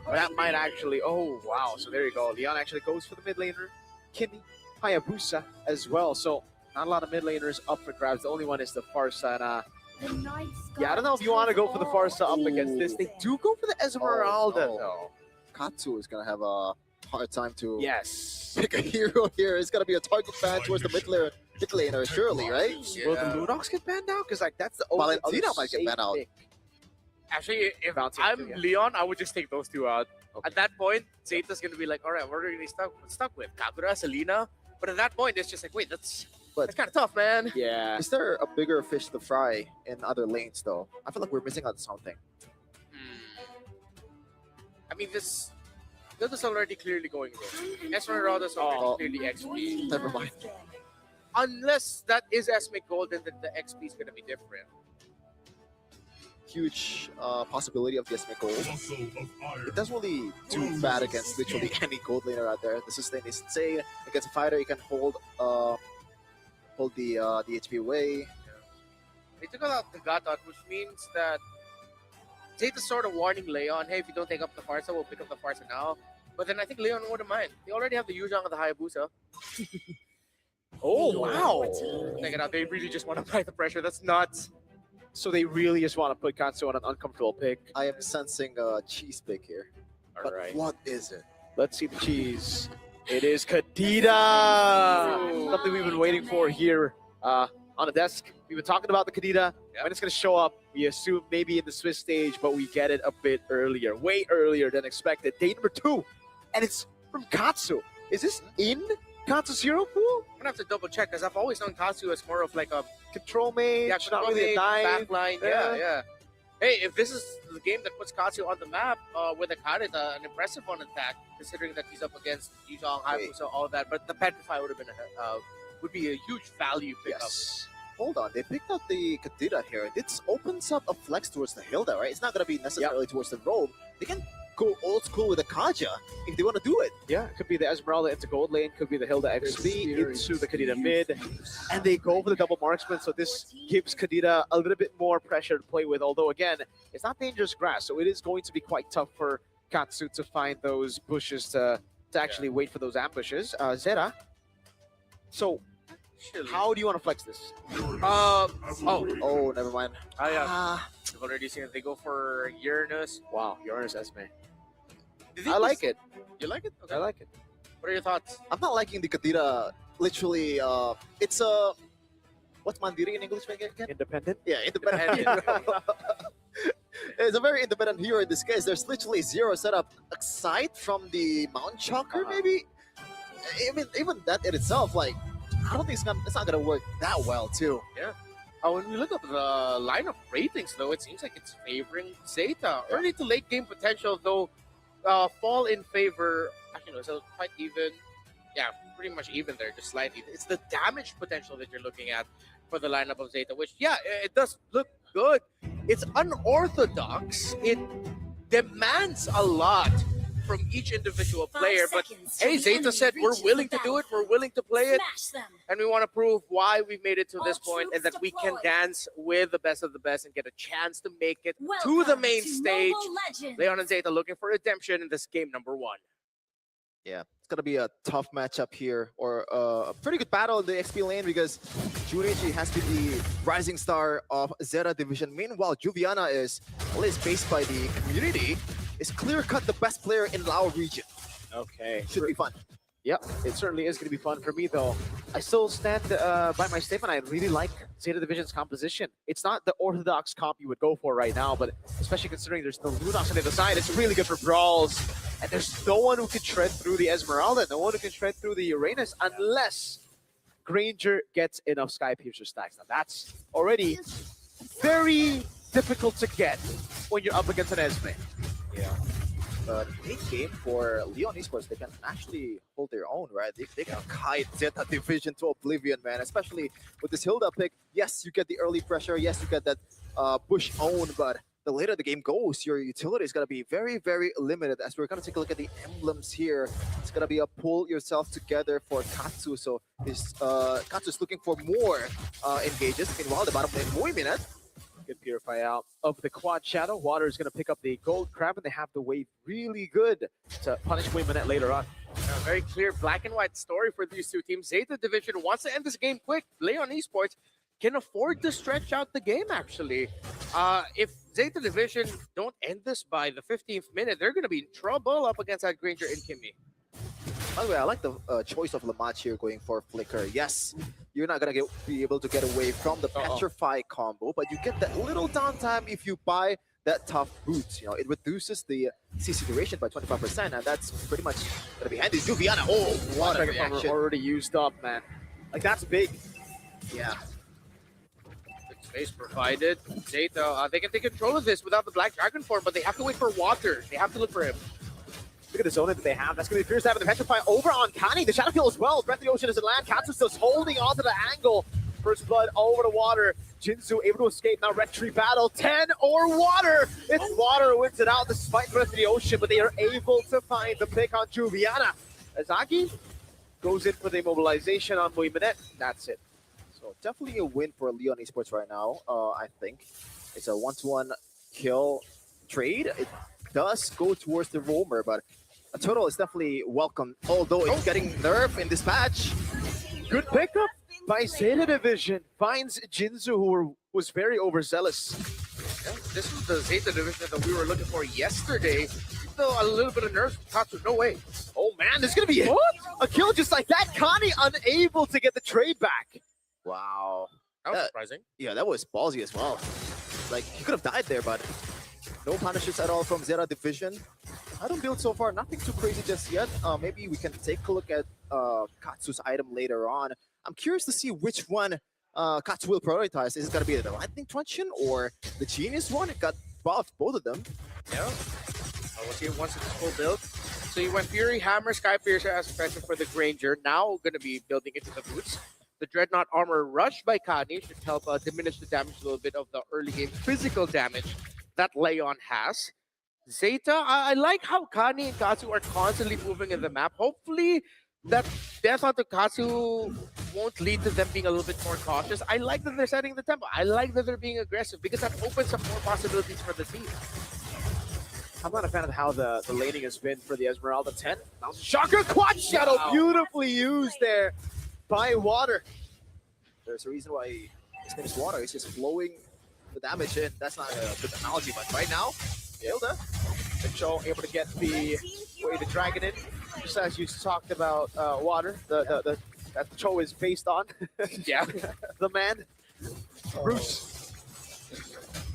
That might actually. Oh wow! So there you go. Leon actually goes for the mid laner. Kimi, Hayabusa as well. So not a lot of mid laners up for grabs. The only one is the Farsa. And, yeah, I don't know if you want to go for the Farsa up against this. They do go for the Esmeralda no. though. Katsu is gonna have a hard time to Yes. pick a hero here. It's gonna be a target ban towards the mid laner, surely, right? Will the Lunox get banned out? Because like that's the only Valentina other might get safe banned out. pick. Actually, if Bouncing I'm too, yeah. Leon, I would just take those 2 out. Okay. At that point, Zeta's gonna be like, all right, what are we stuck with? Kagura, Selena. But at that point, it's just like, wait, that's kind of tough, man. Yeah. Is there a bigger fish to fry in other lanes, though? I feel like we're missing out on something. I mean, this is already clearly going wrong. Esmeralda's already clearly XP. Never mind. Unless that is Esme Gold, then the XP is gonna be different. Huge possibility of the SME gold. It doesn't really do bad against literally any gold laner out there. The sustain is insane. Against a fighter, you can hold the HP away. They took out the Gatot, which means that Zeta's sort of warning Leon, hey, if you don't take up the Farsa, we'll pick up the Farsa now. But then I think Leon wouldn't mind. They already have the Yuzhong and the Hayabusa. Oh wow. Take it out. They really just want to apply the pressure. That's nuts. So they really just want to put Katsu on an uncomfortable pick. I am sensing a cheese pick here. All But right. what is it? Let's see the cheese. It is Kadita. Something we've been waiting for here on the desk. We've been talking about the Kadita. When it's going to show up, we assume maybe in the Swiss stage, but we get it a bit earlier, way earlier than expected. Day number 2, and it's from Katsu. Is this in Katsu's hero pool? I'm gonna have to double check because I've always known Katsu as more of like a Control mage, not really a dive. backline. Yeah. Hey, if this is the game that puts Katsu on the map with a Karita, an impressive one attack, considering that he's up against Yuzhong, Hayabusa, all that. But the Petrify would have been would be a huge value pickup. Yes. Hold on, they picked out the Kadita here. This opens up a flex towards the Hilda, right? It's not going to be necessarily towards the robe. They can go old school with the Kaja if they want to do it. Yeah, it could be the Esmeralda into gold lane, could be the Hilda XP into the Kadita mid, and they go for the double marksman, so this gives Kadita a little bit more pressure to play with, although again, it's not dangerous grass, so it is going to be quite tough for Katsu to find those bushes to actually wait for those ambushes. Zera, so how do you want to flex this? Oh, never mind. I've already seen it. They go for Uranus. Wow, Uranus Esme. I like it. You like it? Okay. I like it. What are your thoughts? I'm not liking the Kadita. Literally, it's a... What's Mandiri in English again? Independent? Yeah, independent hero. It's a very independent hero in this case. There's literally zero setup aside from the Mount Chakra, maybe. Even that in itself, like, I don't think it's not gonna work that well too. Yeah. When we look up the lineup ratings, though, it seems like it's favoring Zeta. Early to late game potential, though, fall in favor. Actually, no, so quite even. Yeah, pretty much even there, just slightly. It's the damage potential that you're looking at for the lineup of Zeta, which, yeah, it does look good. It's unorthodox. It demands a lot from each individual player, but hey, Zeta said we're willing to do it, we're willing to play it, and we want to prove why we've made it to this point and that we can dance with the best of the best and get a chance to make it to the main stage. Leon and Zeta looking for redemption in this game number 1. Yeah, it's gonna be a tough matchup here, or a pretty good battle in the XP lane because Junichi has been the rising star of Zeta division. Meanwhile, Juviana is based by the community. Is clear-cut the best player in Lao region. Okay. Should be fun. Yep, it certainly is going to be fun for me, though. I still stand by my statement. I really like Zeta Division's composition. It's not the orthodox comp you would go for right now, but especially considering there's no Lunox on the other side, it's really good for brawls. And there's no one who can shred through the Esmeralda, no one who can shred through the Uranus, unless Granger gets enough Sky Piercer stacks. Now, that's already very difficult to get when you're up against an Esme. Yeah. But in game for Leon Esports, they can actually hold their own, right? They can kite Zeta Division to oblivion, man. Especially with this Hilda pick. Yes, you get the early pressure. Yes, you get that bush own, but the later the game goes, your utility is going to be very, very limited. As we're going to take a look at the emblems here, it's going to be a pull yourself together for Katsu. So Katsu is looking for more engages. Meanwhile, the bottom lane, Moiminet. Good Purify out of the Quad Shadow. Water is going to pick up the Gold Crab, and they have the wave really good to punish Wimanet later on. A very clear black and white story for these two teams. Zeta Division wants to end this game quick. Leon Esports can afford to stretch out the game, actually. If Zeta Division don't end this by the 15th minute, they're going to be in trouble up against that Granger and Kimmy. By the way, I like the choice of Lamach here going for Flicker. Yes, you're not going to be able to get away from the Petrify combo, but you get that little downtime if you buy that tough boots. You know, it reduces the CC duration by 25%, and that's pretty much going to be handy. Juviana, oh, what a reaction. Already used up, man. Like, that's big. Yeah. Good space provided. Zeta, they can take control of this without the Black Dragon form, but they have to wait for Water. They have to look for him. Look at the zone that they have. That's going to be fierce to have the Petrify over on Kani. The Shadow Kill as well. Breath of the Ocean doesn't land. Katsu still holding on to the angle. First blood over to Water. Jinzu able to escape. Now Red Tree battle. 10 or Water. It's Water who wins it out despite Breath of the Ocean, but they are able to find the pick on Juviana. Azaki goes in for the immobilization on Moiminet. That's it. So definitely a win for Leon Esports right now. I think it's a 1-to-1 kill trade. It does go towards the roamer, but a total is definitely welcome, although it's getting nerfed in this patch. Good pickup. by Zeta Division finds Jinzu, who was very overzealous. Yeah, this was the Zeta division that we were looking for yesterday. Still a little bit of nerves. Katsu, no way. Oh man, there's gonna be a kill just like that. Connie unable to get the trade back. Wow. That was surprising. Yeah, that was ballsy as well. Like, he could have died there, but no punishes at all from Zeta Division. Item build so far, nothing too crazy just yet. Maybe we can take a look at Katsu's item later on. I'm curious to see which one Katsu will prioritize. Is it going to be the Lightning Truncheon or the Genius one? It got buffed, both of them. Yeah. We'll see once it's full build. So you went Fury, Hammer, Sky Piercer as mentioned for the Granger. Now going to be building into the boots. The Dreadnought Armor Rush by Kani should help diminish the damage a little bit of the early game physical damage that Leon has. Zeta, I like how Kani and Katsu are constantly moving in the map. Hopefully that death onto Katsu won't lead to them being a little bit more cautious. I like that they're setting the tempo. I like that they're being aggressive because that opens up more possibilities for the team. I'm not a fan of how the laning has been for the Esmeralda 10. Now, Shocker Quad Shadow, beautifully used there by Water. There's a reason why his name is Water. He's just flowing the damage in. That's not a good analogy, but right now, Hilda. And Cho able to get the way the dragon in. Just as you talked about Water, that Cho is based on. Yeah. The man. Bruce.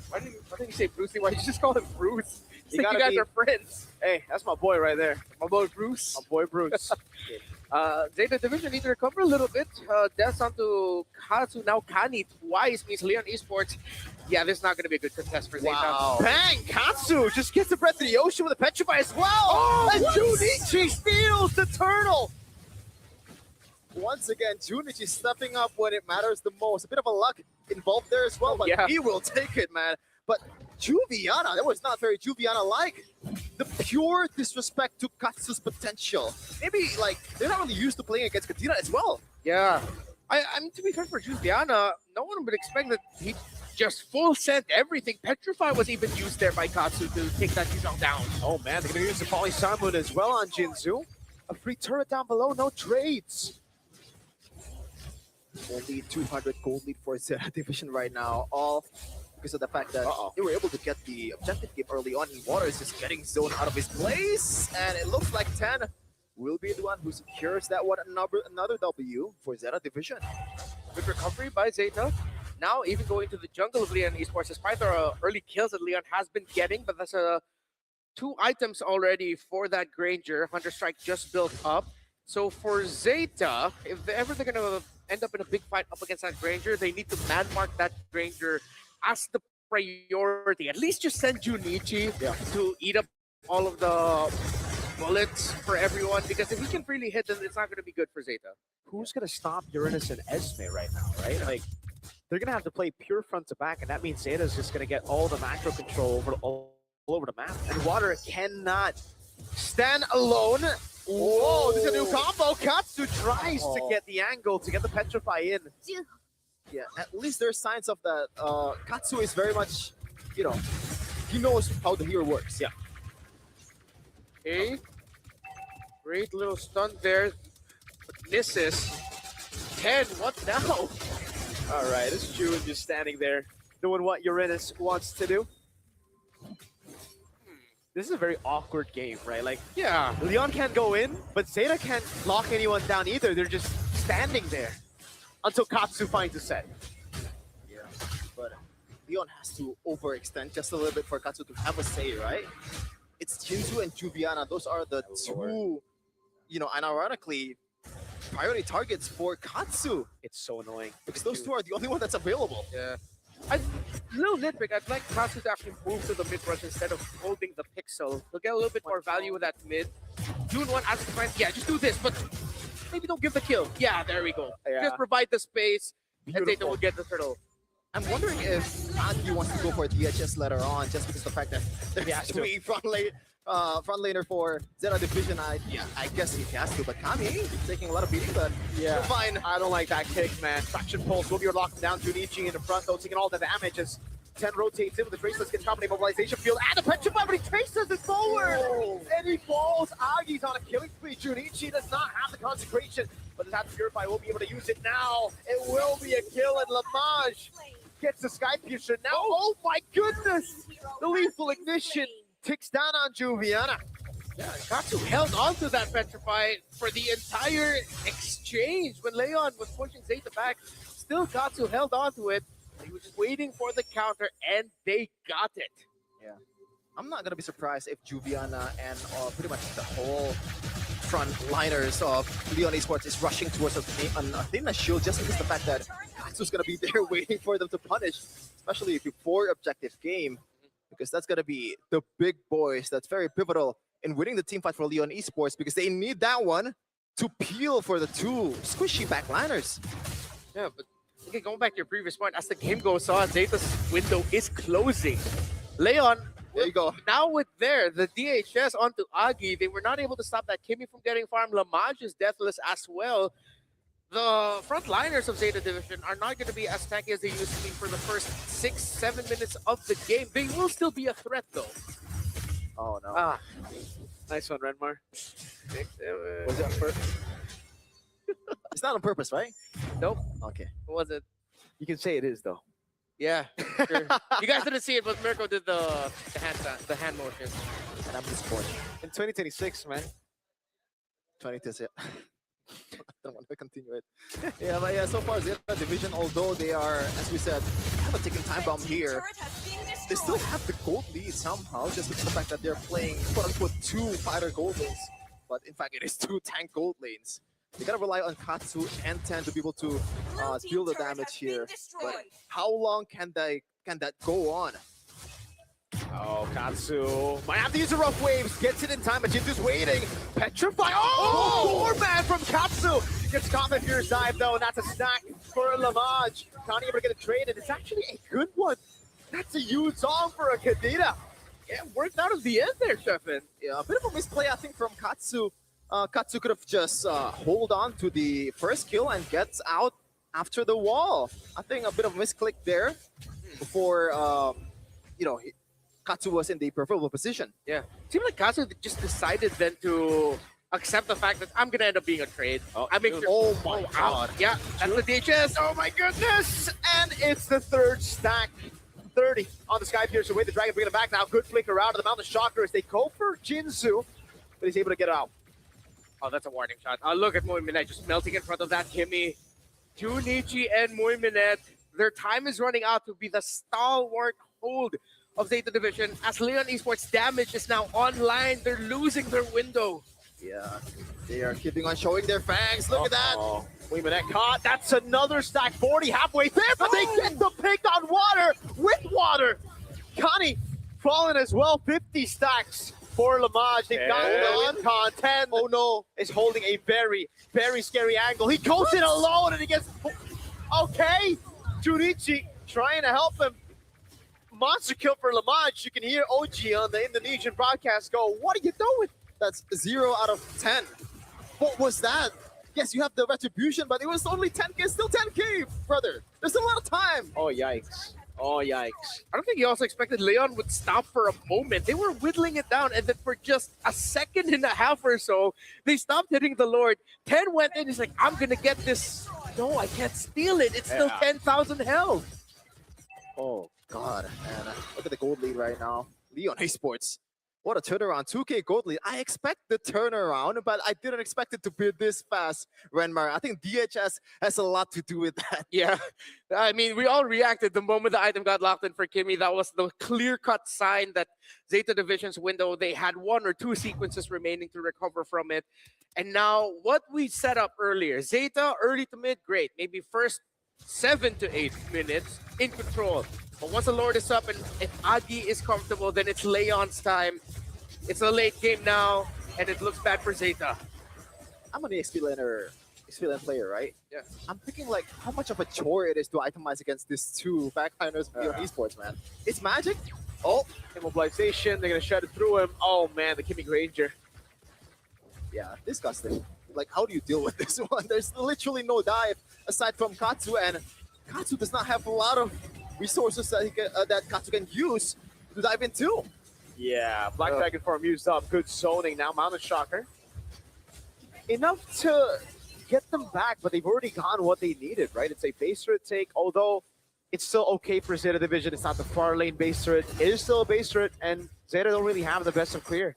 Why didn't you say Brucey? Why did you just call him Bruce? You guys are friends. Hey, that's my boy right there. My boy Bruce. My boy Bruce. Zeta Division need to recover a little bit. Death onto Katsu, now Kani twice means Leon Esports. Yeah, this is not going to be a good contest for Zeta. Wow. Bang! Katsu just gets the breath of the ocean with a Petrify as well. Oh, and Junichi steals the turtle. Once again, Junichi stepping up when it matters the most. A bit of a luck involved there as well, but he will take it, man. But Juviana, that was not very Juviana-like. The pure disrespect to Katsu's potential. Maybe, like, they're not really used to playing against Kadena as well. Yeah. I mean, to be fair for Juviana, no one would expect that he just full sent everything. Petrify was even used there by Katsu to take that Yuzhong down. Oh man, they're going to use the Poly Samun as well on Jinzu. A free turret down below, no trades. Only 200 gold lead for Zeta Division right now, all because of the fact that they were able to get the objective game early on. Water is just getting Zone out of his place, and it looks like 10 will be the one who secures that one. Another W for Zeta Division. Good recovery by Zeta. Now even going to the jungle of Leon Esports, despite the early kills that Leon has been getting, but that's 2 items already for that Granger. Hunter Strike just built up. So for Zeta, if ever they're going to end up in a big fight up against that Granger, they need to man mark that Granger as the priority. At least just send Junichi to eat up all of the bullets for everyone, because if he can freely hit, then it's not going to be good for Zeta. Who's going to stop Uranus and Esme right now, right? Like, they're going to have to play pure front to back, and that means Zeta's just going to get all the macro control all over the map. And Water cannot stand alone. Whoa, this is a new combo. Katsu tries to get the angle, to get the Petrify in. Yeah, at least there's signs of that. Katsu is very much, you know, he knows how the hero works. Yeah. Okay. Great little stunt there. But misses. 10, what now? All right, it's June just standing there doing what Uranus wants to do. This is a very awkward game, right? Like, yeah, Leon can't go in, but Zeta can't lock anyone down either. They're just standing there until Katsu finds a set. Yeah, but Leon has to overextend just a little bit for Katsu to have a say, right? It's Jinzu and Juviana. Those are the two, you know, and ironically, priority targets for Katsu. It's so annoying. Because those two are the only one that's available. Yeah. Little nitpick, I'd like Katsu to actually move to the mid rush instead of holding the pixel. They'll get a little bit more value with that mid. June 1 asks the friend, yeah, just do this, but maybe don't give the kill. Yeah, there we go. Yeah. Just provide the space, and Zeta will get the turtle. I'm wondering if Andy wants to go for DHS later on, just because of the fact that there's 3 front laner for Zeta Division. I guess he has to, but Kami taking a lot of beating, but we're fine. I don't like that kick, man. Traction Pulse will be locking down Junichi in the front, though, taking all the damage as 10 rotates in with the Traceless, gets combination mobilization field, and the Petrify, but he traces it forward! And he falls. Agi's on a killing spree. Junichi does not have the consecration, but the Purify will be able to use it now. It will be a kill, and Lamage gets the Sky Piercer now. Oh my goodness! The lethal ignition ticks down on Juviana. Yeah, Katsu held on to that Petrify for the entire exchange when Leon was pushing Zeta back. Still, Katsu held on to it. He was just waiting for the counter, and they got it. Yeah. I'm not going to be surprised if Juviana and pretty much the whole front liners of Leon Esports is rushing towards Athena Shield just because the fact that Katsu's going to be there waiting for them to punish, especially before objective game, because that's going to be the big boys. That's very pivotal in winning the team fight for Leon Esports because they need that one to peel for the two squishy backliners. Yeah, but okay, going back to your previous point, as the game goes on, Zeta's window is closing. Leon, there you go. Now with the DHS onto Agi, they were not able to stop that Kimmy from getting farmed. Lamage is deathless as well. The frontliners of Zeta Division are not going to be as tanky as they used to be for the first 6-7 minutes of the game. They will still be a threat though. Oh no. Ah, Nice one, Renmar. Was it first? It's not on purpose, right? nope. Okay. Was it? You can say it is, though. Yeah. Sure. You guys didn't see it, but Mirko did the hand motion. And I'm disappointed. In 2026, man. 2026. I don't want to continue it. Yeah, but yeah, so far Zeta Division, although they are, as we said, have a ticking time bomb here, they still have the gold lead somehow, just with the fact that they're playing quote-unquote 2 fighter gold lanes. But in fact, it is 2 tank gold lanes. You gotta rely on Katsu and Ten to be able to deal the damage here. But how long can that go on? Oh, Katsu might have to use the rough waves. Gets it in time, but Jinju's waiting. Petrify. Oh, 4-man from Katsu. Gets caught by Fierce Dive, though, and that's a snack for Lamage. Not able to get a trade, and it's actually a good one. That's a huge song for a Kadena. Yeah, worked out at the end there, Stefan. Yeah, a bit of a misplay, I think, from Katsu. Katsu could have just hold on to the first kill and gets out after the wall. I think a bit of a misclick there before, Katsu was in the preferable position. Yeah. Seems like Katsu just decided then to accept the fact that I'm going to end up being a trade. I make sure. Oh my god. Yeah, that's the DHS. Oh my goodness! And it's the third stack. 30 on the Sky Piercer with the Dragon bringing it back now. Good flicker out of the Mountain Shocker as they go for Jinzu, but he's able to get out. Oh, that's a warning shot. Look at Moiminet just melting in front of that Kimmy. Junichi and Moiminet, their time is running out to be the stalwart hold of Zeta Division. As Leon Esports damage is now online, they're losing their window. Yeah, they are keeping on showing their fangs. Look at that. Moiminet caught. That's another stack. 40 halfway there, but they get the pick on water with water. Connie falling as well. 50 stacks for Lamage. They've got the win con. 10. Oh no, is holding a very, very scary angle. He goes in alone and he gets. Okay, Junichi trying to help him. Monster kill for Lamage. You can hear OG on the Indonesian broadcast go, "What are you doing?" That's 0 out of 10. What was that? Yes, you have the retribution, but it was only 10k, still 10k, brother. There's a lot of time. Oh, yikes. Oh, yikes. I don't think he also expected Leon would stop for a moment. They were whittling it down, and then for just a second and a half or so, they stopped hitting the Lord. 10 went in. He's like, I'm going to get this. No, I can't steal it. It's still 10,000 health. Oh, God. And look at the gold lead right now. Leon Esports. What a turnaround. 2k gold lead. I expect the turnaround, but I didn't expect it to be this fast, Renmar. I think DHS has a lot to do with that. Yeah. I mean, we all reacted the moment the item got locked in for Kimmy. That was the clear-cut sign that Zeta Division's window, they had 1 or 2 sequences remaining to recover from it. And now, what we set up earlier, Zeta, early to mid, great. Maybe first 7 to 8 minutes in control. But once the Lord is up and if Agi is comfortable, then it's Leon's time. It's a late game now, and it looks bad for Zeta. I'm an XP lane player, right? Yeah. I'm thinking like how much of a chore it is to itemize against these 2 backliners of Leon Esports, man. It's magic. Oh, immobilization. They're going to shut it through him. Oh, man, the Kimmy Granger. Yeah, disgusting. Like, how do you deal with this one? There's literally no dive aside from Katsu, and Katsu does not have a lot of resources that that Katsu can use to dive into. Yeah, Black Dragon form used up. Good zoning now. Mountain Shocker. Enough to get them back, but they've already gone what they needed, right? It's a base turret take, although it's still okay for Zeta Division. It's not the far lane base turret. It is still a base turret, and Zeta don't really have the best of clear.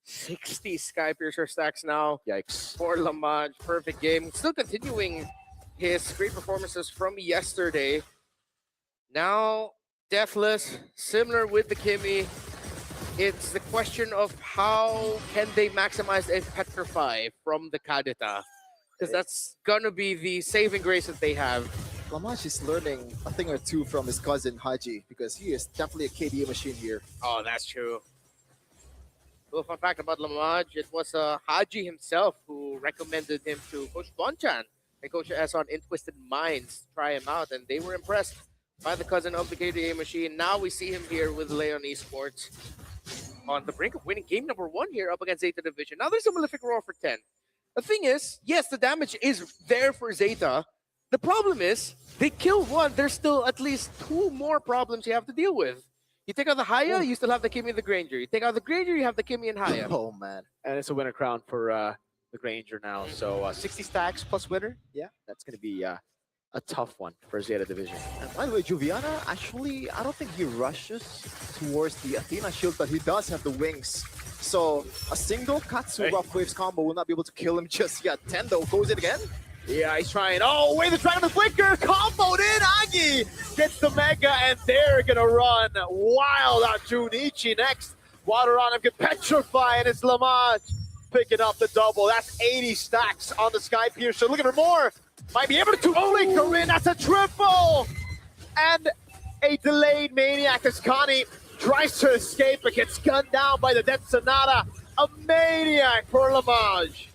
60 Sky Piercer stacks now Yikes. for Lamaj. Perfect game. Still continuing his great performances from yesterday. Now, Deathless, similar with the Kimmy. It's the question of how can they maximize a Petrify from the Kadita. Because that's gonna be the saving grace that they have. Lamaj is learning a thing or two from his cousin Haji because he is definitely a KDA machine here. Oh, that's true. Little fun fact about Lamaj, it was Haji himself who recommended him to Coach Bonchan and Coach S on In Twisted Minds to try him out, and they were impressed by the cousin of the KDA machine. Now we see him here with Leon Esports on the brink of winning game number 1 here up against Zeta Division. Now there's a Malefic Roar for 10. The thing is, yes, the damage is there for Zeta. The problem is, they kill one, there's still at least 2 more problems you have to deal with. You take out the Haya, you still have the Kimmy and the Granger. You take out the Granger, you have the Kimmy and Haya. Oh man. And it's a winner crown for the Granger now. So 60 stacks plus winner. Yeah, that's going to be a tough one for Zeta Division. And by the way, Juviana, actually, I don't think he rushes towards the Athena shield, but he does have the wings. So a single Katsu Rough Waves combo will not be able to kill him just yet. Tendo goes in again. Yeah, he's trying. Oh, wait, the Dragon the Flicker comboed in. Agi gets the Mega, and they're going to run wild on Junichi next. Water on him, can petrify, and it's Lamaj picking up the double. That's 80 stacks on the Sky Piercer. Looking for more. Might be able to flicker in. That's a triple. And a delayed Maniac as Connie tries to escape but gets gunned down by the Death Sonata. A Maniac for Lamaj.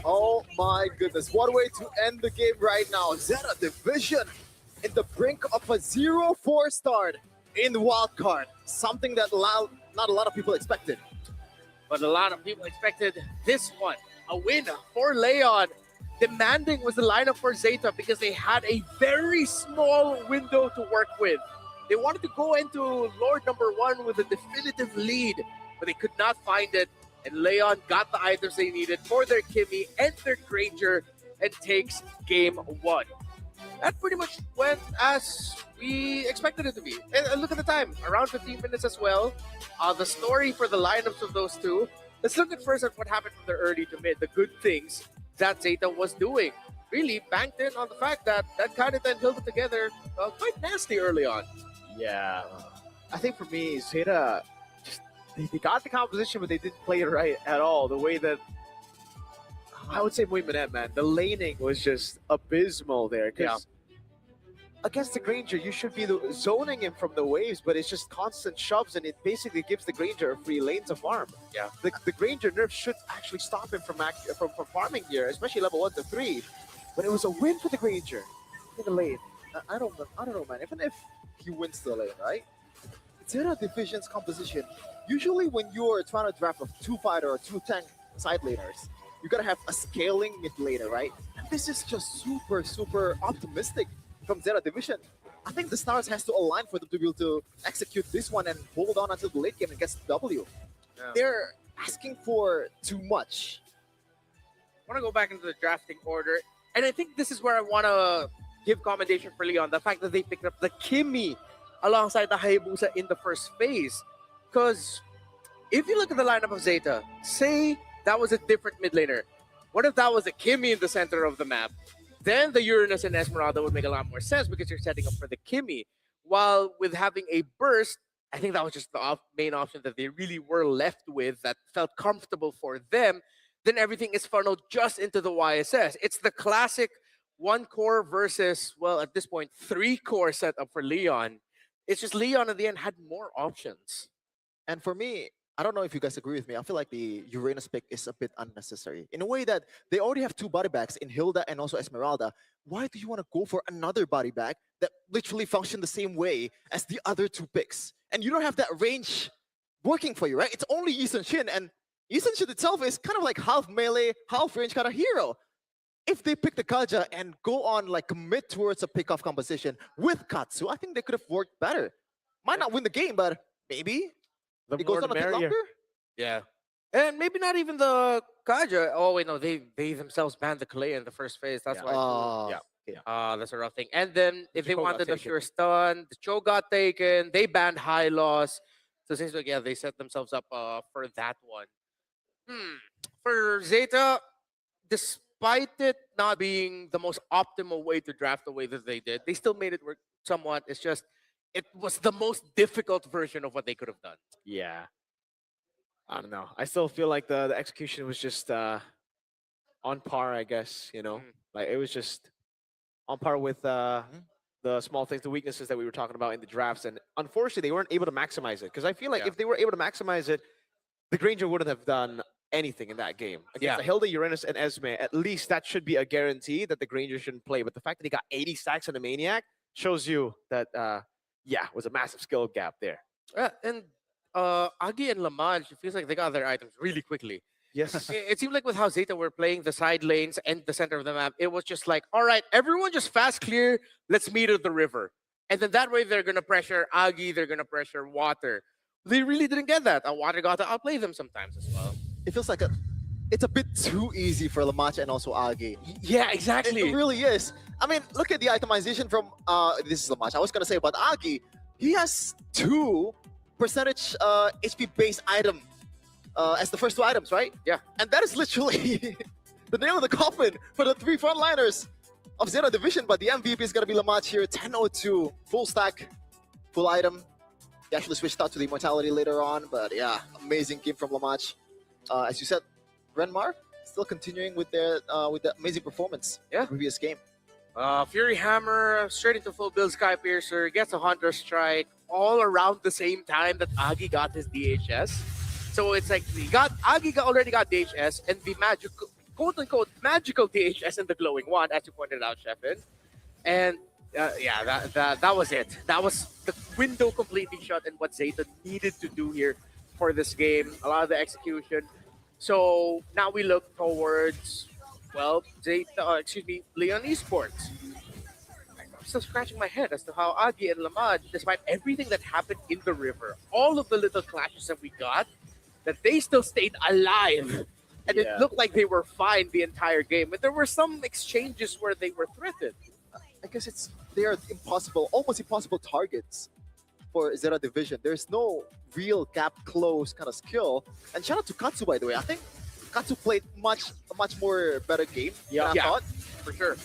Oh my goodness, what a way to end the game right now. Zeta Division in the brink of a 0-4 start in the wildcard. Something that not a lot of people expected. But a lot of people expected this one. A win for Leon. Demanding was the lineup for Zeta because they had a very small window to work with. They wanted to go into Lord number 1 with a definitive lead, but they could not find it. And Leon got the items they needed for their Kimmy and their Granger and takes game 1. That pretty much went as we expected it to be. And look at the time, around 15 minutes as well. The story for the lineups of those two. Let's look at first at what happened from the early to mid, the good things that Zeta was doing. Really banked in on the fact that Kadita and Hilda together quite nasty early on. Yeah. I think for me, Zeta, they got the composition, but they didn't play it right at all. The way that, I would say Muimanet, man, the laning was just abysmal there. Because against the Granger, you should be zoning him from the waves, but it's just constant shoves, and it basically gives the Granger a free lane to farm. Yeah. The Granger nerf should actually stop him from farming here, especially level 1 to 3. But it was a win for the Granger in the lane. I don't know, man. Even if he wins the lane, right? Zeta Division's composition, usually when you're trying to draft a 2 fighter or 2 tank side laners, you gotta have a scaling mid laner, right? And this is just super optimistic from Zeta Division. I think the stars has to align for them to be able to execute this one and hold on until the late game and get the W. Yeah. They're asking for too much. I want to go back into the drafting order, and I think this is where I want to give commendation for Leon, the fact that they picked up the Kimmy alongside the Hayabusa in the first phase. Because if you look at the lineup of Zeta, say that was a different mid laner. What if that was a Kimmy in the center of the map? Then the Uranus and Esmeralda would make a lot more sense because you're setting up for the Kimmy. While with having a burst, I think that was just the main option that they really were left with that felt comfortable for them. Then everything is funneled just into the YSS. It's the classic 1 core versus, well, at this point, 3 core setup for Leon. It's just Leon at the end had more options. And for me, I don't know if you guys agree with me. I feel like the Uranus pick is a bit unnecessary. In a way that they already have 2 body bags in Hilda and also Esmeralda. Why do you want to go for another body bag that literally function the same way as the other 2 picks? And you don't have that range working for you, right? It's only Yi Sun-shin, and Yi Sun-shin itself is kind of like half melee, half range kind of hero. if they pick the Kaja and go on like commit towards a pickoff composition with Katsu, I think they could have worked better. Might not win the game, but maybe The it more goes the on a bit merrier. longer. Yeah. And maybe not even the Kaja. Oh wait, no, they themselves banned the Kalea in the first phase. That's Yeah. why. Uh, Yeah. That's a rough thing. And then if they Cho got wanted the taken. pure stun, the Cho got taken. They banned high loss. So it seems like they set themselves up for that one. For Zeta, despite it not being the most optimal way to draft the way that they did, they still made it work somewhat. It's just it was the most difficult version of what they could have done. Yeah. I don't know. I still feel like the execution was just on par, I guess, you know. Mm. Like it was just on par with the small things, the weaknesses that we were talking about in the drafts. And unfortunately, they weren't able to maximize it. Because I feel like Yeah. if they were able to maximize it, the Granger wouldn't have done anything in that game. Against Yeah. the Hilda, Uranus, and Esme, at least that should be a guarantee that the Granger shouldn't play. But the fact that he got 80 stacks on the Maniac shows you that, yeah, was a massive skill gap there. And Agi and Lamage, it feels like they got their items really quickly. Yes. It seemed like with how Zeta were playing the side lanes and the center of the map, it was just like, all right, everyone just fast clear, let's meet at the river. And then that way they're going to pressure Agi, they're going to pressure Water. They really didn't get that. Water got to outplay them sometimes as well. it feels like it's a bit too easy for Lamacha and also Agi. Yeah, It exactly. really is. I mean, look at the itemization from this is Lamacha. I was gonna say about Agi. He has 2 percentage HP based item as the first 2 items, right? Yeah. And that is literally the nail in the coffin for the 3 frontliners of Zeta Division. But the MVP is gonna be Lamach here. 1002, full stack, full item. He actually switched out to the Immortality later on, but yeah, amazing game from Lamach. As you said, Renmar still continuing with the amazing performance. Yeah. In the previous game. Fury Hammer straight into full build Sky Piercer, gets a Hunter Strike all around the same time that Agi got his DHS. So it's like Agi already got DHS and the magical, quote unquote, magical DHS in the glowing wand, as you pointed out, Sheffin. And yeah, that was it. That was the window completely shut and what Zeta needed to do here for this game. A lot of the execution. So now we look towards, well, Leon Esports. I'm still scratching my head as to how Agi and Lamad, despite everything that happened in the river, all of the little clashes that we got, that they still stayed alive. And it Yeah. looked like they were fine the entire game. But there were some exchanges where they were threatened. I guess they are almost impossible targets for Zeta Division. There's no real gap close kind of skill. And shout out to Katsu, by the way. I think Katsu played a much more better game than I Yeah. thought. For sure.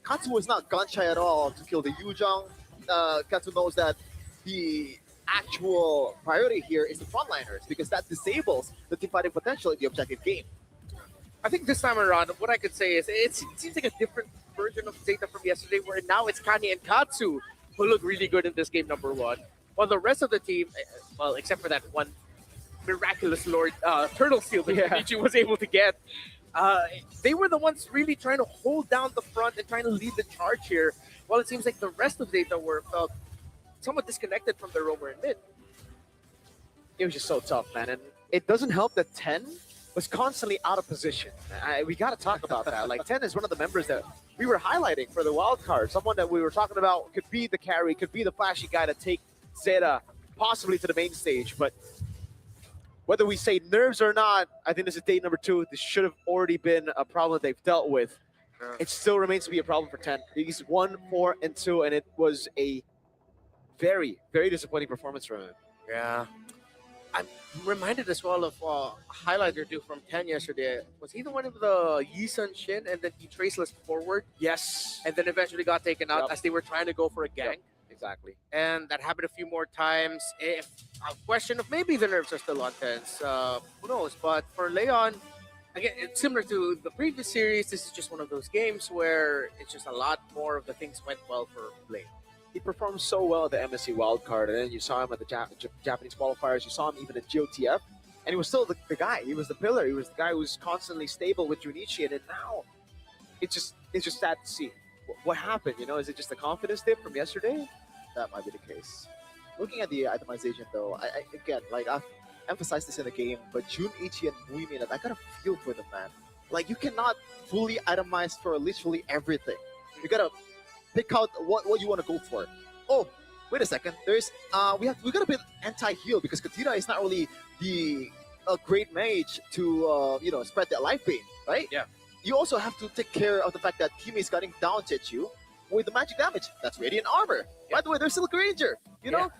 Katsu was not gun shy at all to kill the Yuzhong. Katsu knows that the actual priority here is the frontliners because that disables the team fighting potential in the objective game. I think this time around, what I could say is it seems like a different version of Zeta from yesterday, where now it's Kani and Katsu who look really good in this game, number 1. While the rest of the team, well, except for that one miraculous Lord Turtle Seal that Michi was able to get, they were the ones really trying to hold down the front and trying to lead the charge here. While it seems like the rest of Zeta felt somewhat disconnected from their roamer and mid. It was just so tough, man. And it doesn't help that 10 was constantly out of position. We got to talk about that. Like 10 is one of the members that we were highlighting for the wild card. Someone that we were talking about could be the carry, could be the flashy guy to take Zeta possibly to the main stage. But whether we say nerves or not, I think this is day number 2. This should have already been a problem they've dealt with. It still remains to be a problem for 10. He's 1, 4, and 2, and it was a very, very disappointing performance from him. Yeah. I'm reminded as well of a highlight or two from 10 yesterday. Was he the one of the Yi-Sun Shin and then he traceless forward Yes. and then eventually got taken out Yep. as they were trying to go for a gank? Exactly. And that happened a few more times. If a question of maybe the nerves are still on tense, who knows? But for Leon, again, it's similar to the previous series. This is just one of those games where it's just a lot more of the things went well for Leon. He performed so well at the MSC wildcard, and then you saw him at the Japanese qualifiers. You saw him even at GOTF, and he was still the guy. He was the pillar. He was the guy who was constantly stable with Junichi, and then now it's just sad to see. What happened? You know, is it just a confidence dip from yesterday? That might be the case. Looking at the itemization though, I again, like I've emphasized this in the game, but Junichi and Muimin, I got a feel for them, man. Like you cannot fully itemize for literally everything. You gotta pick out what you want to go for. Oh, wait a second. There's we gotta be anti-heal because Katira is not really the a great mage to spread that life pain, right? Yeah. You also have to take care of the fact that Kimi is cutting down Chichu with the magic damage. That's radiant armor. By the way, there's Silk Ranger. You know,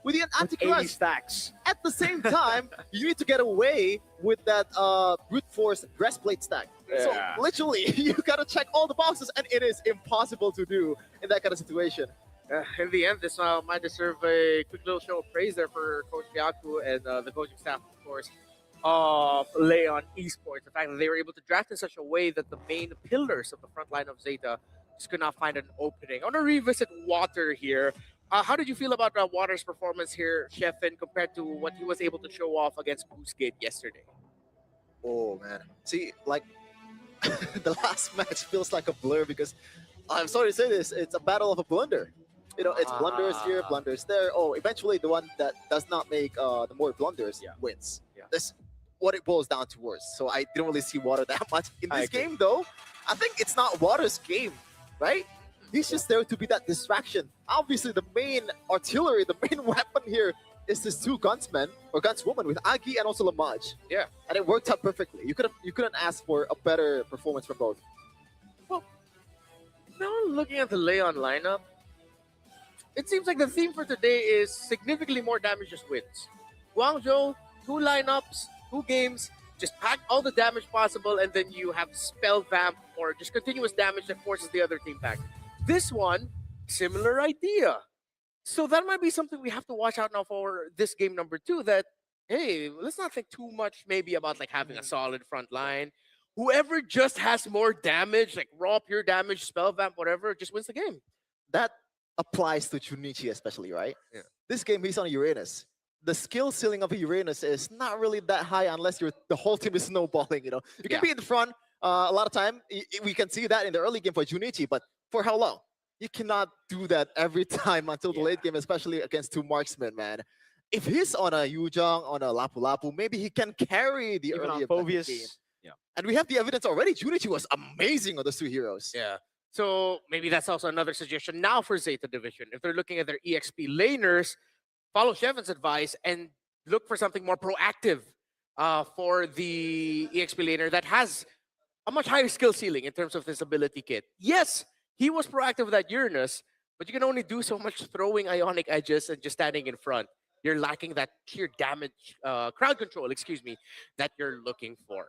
with the With 80 anti-crush. stacks. At the same time, you need to get away with that brute force breastplate stack. Yeah. So literally, you gotta check all the boxes, and it is impossible to do in that kind of situation. In the end, this might deserve a quick little show of praise there for Coach Byaku and the coaching staff, of course, of Leon Esports. The fact that they were able to draft in such a way that the main pillars of the front line of Zeta just could not find an opening. I want to revisit Water here. How did you feel about Water's performance here, Sheffin, compared to what he was able to show off against Boostgate yesterday? Oh man, see, like the last match feels like a blur because I'm sorry to say this, it's a battle of a blunder. You know, it's blunders here, blunders there. Oh, eventually the one that does not make the more blunders wins. Yeah. That's what it boils down towards. So I didn't really see Water that much in I this agree. game, though. I think it's not Water's game, right? He's just there to be that distraction. Obviously, the main artillery, the main weapon here is this two gunsmen or gunswoman with Agi and also Lamaj. Yeah. And it worked out perfectly. You couldn't ask for a better performance from both. Now looking at the Leon lineup, it seems like the theme for today is significantly more damage just wins. Guangzhou, 2 lineups, 2 games, just pack all the damage possible, and then you have spell vamp or just continuous damage that forces the other team back. This one, similar idea. So that might be something we have to watch out now for this game number 2. That hey, let's not think too much maybe about like having a solid front line. Whoever just has more damage, like raw pure damage, spell vamp, whatever, just wins the game. That applies to Junichi especially, right? Yeah. This game he's on Uranus. The skill ceiling of a Uranus is not really that high unless the whole team is snowballing. You know, you can be in the front a lot of time. We can see that in the early game for Junichi, but for how long? You cannot do that every time until the late game, especially against 2 marksmen, man. If he's on a Yujong, on a Lapu Lapu, maybe he can carry the Even early on game. Phoveus. And we have the evidence already. Junichi was amazing on those 2 heroes. Yeah. So maybe that's also another suggestion now for Zeta Division. If they're looking at their EXP laners, follow Chevin's advice and look for something more proactive for the EXP laner that has a much higher skill ceiling in terms of this ability kit. Yes, he was proactive with that Uranus, but you can only do so much throwing ionic edges and just standing in front. You're lacking that sheer damage, crowd control, that you're looking for.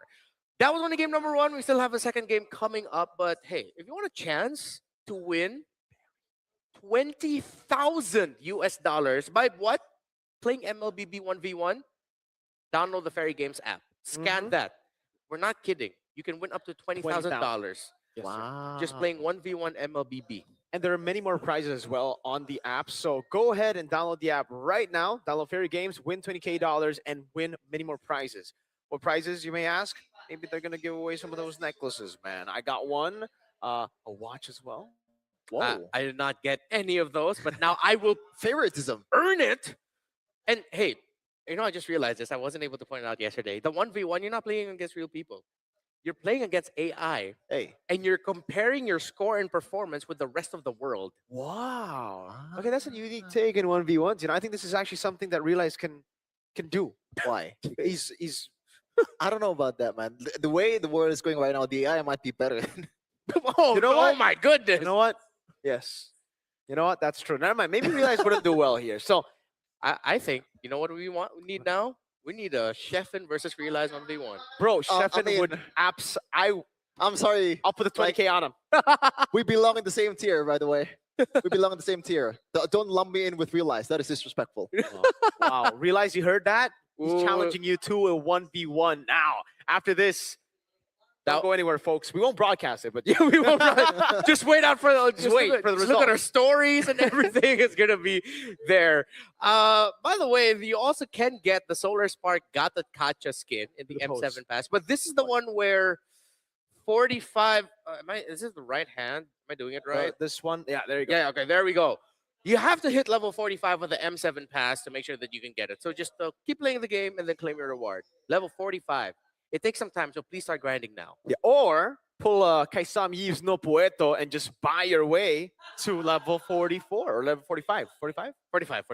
That was only game number 1. We still have a second game coming up. But hey, if you want a chance to win $20,000 US by what? Playing MLBB 1v1, download the Fairy Games app. Scan that. We're not kidding. You can win up to $20,000 Wow. just playing 1v1 MLBB. And there are many more prizes as well on the app. So go ahead and download the app right now. Download Fairy Games, win $20K and win many more prizes. What prizes, you may ask? Maybe they're going to give away some of those necklaces, man. I got one, a watch as well. Whoa. I did not get any of those, but now I will Favoritism. earn it. And hey, I just realized this. I wasn't able to point it out yesterday. The 1v1, you're not playing against real people. You're playing against AI, Hey. and you're comparing your score and performance with the rest of the world. Wow. Okay, that's a unique take in 1v1s. You know, I think this is actually something that Realize can do. Why? He's I don't know about that, man. The way the world is going right now, the AI might be better. Oh, You know oh what? my goodness. You know what? Yes. You know what? That's true. Never mind. Maybe Realize wouldn't do well here. So I think, you know what we need now? We need a Sheffin versus Realize 1v1. bro, I Sheffin mean- would I'm sorry. I'll put the 20K on him. We belong in the same tier, by the way. We belong in the same tier. Don't lump me in with Realize. That is disrespectful. Wow. Realize you heard that? He's Ooh. challenging you to a 1v1 now. After this, don't go anywhere, folks. We won't broadcast it, but Yeah, we won't run. Just wait out for the. Just wait look, for the just look at our results. stories and everything is gonna be there. By the way, you also can get the Solar Spark Gata Kacha skin in the The M7 post. pass, but this is the one where 45. Is this the right hand? Am I doing it right? this one, yeah, there you go. Yeah. Okay. There we go. You have to hit level 45 with the M7 pass to make sure that you can get it. So just keep playing the game and then claim your reward. Level 45. It takes some time, so please start grinding now. Yeah, or pull a Kaisam Yves no Poeto and just buy your way to level 44 or level 45. 45? 45.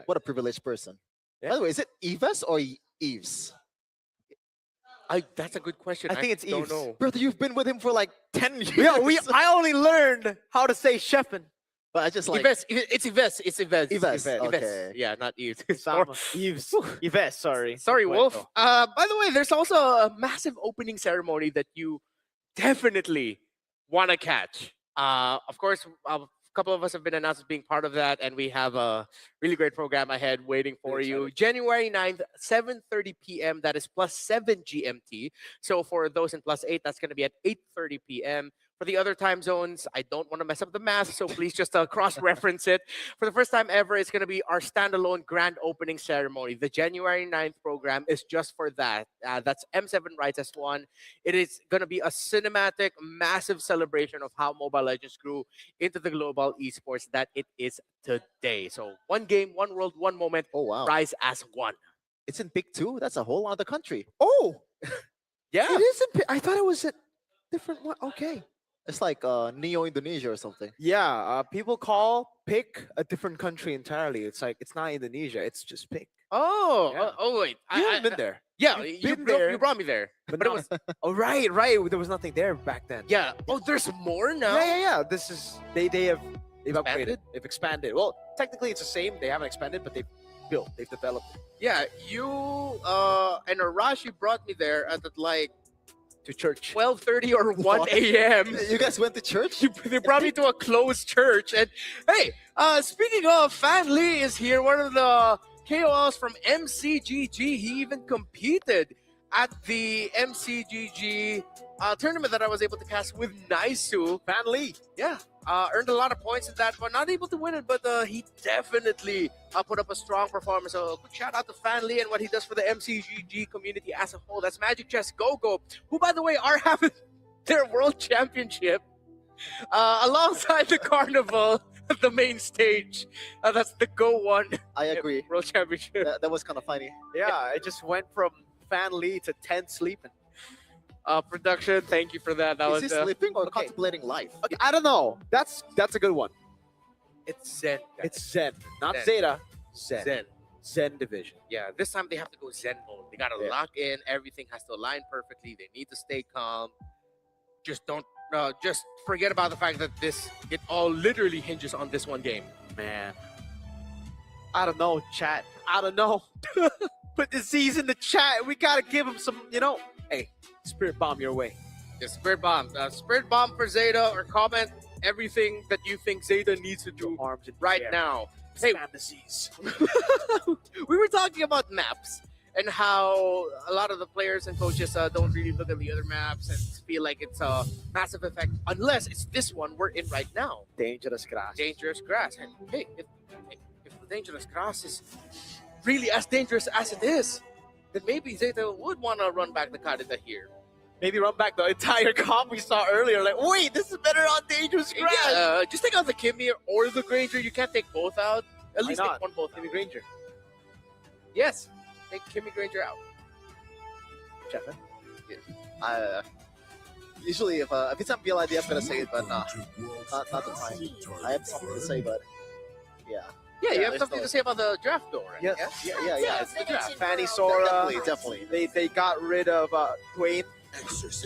What a privileged person. Yeah. By the way, is it Eves or Eves? That's a good question. I think it's don't Eves. know. Brother, you've been with him for like 10 years. Yeah, I only learned how to say Sheffin. But I just like Yves. It's Yves. It's Yves. Yves, Yves. okay. Yeah, not Yves. Sama. Yves. Yves, sorry. Sorry, Poeto. Wolf. By the way, there's also a massive opening ceremony that you definitely want to catch. Of course, a couple of us have been announced as being part of that, and we have a really great program ahead waiting for you. January 9th, 7:30 p.m. That is +7 GMT. So for those in +8, that's going to be at 8:30 p.m. For the other time zones, I don't want to mess up the math, so please just cross-reference it. For the first time ever, it's going to be our standalone grand opening ceremony. The January 9th program is just for that. That's M7 Rise S1. It is going to be a cinematic, massive celebration of how Mobile Legends grew into the global esports that it is today. So one game, one world, one moment, oh wow. Rise as one. It's in Pick 2. That's a whole other country. Oh, Yeah. it is a I thought it was a different one. Okay. It's like Neo Indonesia or something. Yeah, people call Pick a different country entirely. It's like, it's not Indonesia, it's just Pick. Oh, Yeah. wait. You haven't been there. Yeah, You've you been there, brought me there. But But it not- was, Oh, right. There was nothing there back then. yeah. Oh, there's more now? Yeah. This is, they've upgraded. Expanded? They've expanded. Well, technically it's the same. They haven't expanded, but they've built, they've developed it. Yeah, you and Arashi brought me there at like To church. 12:30 or 1 What? a.m. You guys went to church? They brought me to a closed church. And hey, speaking of, Fan Lee is here, one of the KOLs from MCGG. He even competed at the MCGG tournament that I was able to cast with Naisu. Fan Lee. Yeah, earned a lot of points in that one. Not able to win it, but he definitely put up a strong performance. So a quick shout out to Fan Lee and what he does for the MCGG community as a whole. That's Magic Chess Go-Go, who, by the way, are having their world championship alongside the carnival, the main stage. That's the Go One I agree. World Championship. That was kind of funny. Yeah, I just went from Fan Lee to 10 sleeping. Production, thank you for that. That Is was he sleeping or okay. contemplating life? Okay, I don't know. That's a good one. it's Zen. guys. It's Zen, not Zen. Zeta. Zen. Zen. Zen division. Yeah, this time they have to go Zen mode. They gotta Yeah. lock in. Everything has to align perfectly. They need to stay calm. Just don't. Just forget about the fact that it all literally hinges on this one game. Man. I don't know, chat. I don't know. Put the Z's in the chat. We gotta give him some, hey, spirit bomb your way. Yeah, Spirit Bomb. Spirit Bomb for Zeta, or comment everything that you think Zeta needs to do Arms in the right air. now. Hey, Spam the Z's. we were talking about maps and how a lot of the players and coaches don't really look at the other maps and feel like it's a massive effect unless it's this one we're in right now, Dangerous grass. Dangerous Grass. And hey, if the Dangerous Grass is really as dangerous as it is, then maybe Zeta would want to run back the Kadita here. Maybe run back the entire comp we saw earlier. Like, wait, this is better on Dangerous grass. Yeah, just take out the Kimmy or the Granger. You can't take both out. At Why least not? take one both. Timmy Granger. Yes, take Kimmy Granger out. Chat, huh? Usually, if it's not BLID, I'm gonna say it, but not the time. I have something to say, but yeah. Yeah, you Yeah, have it's something still- to say about the draft, though, right? Yes. Yeah. It's the draft. Fanny Sora. Definitely. They got rid of Dwayne.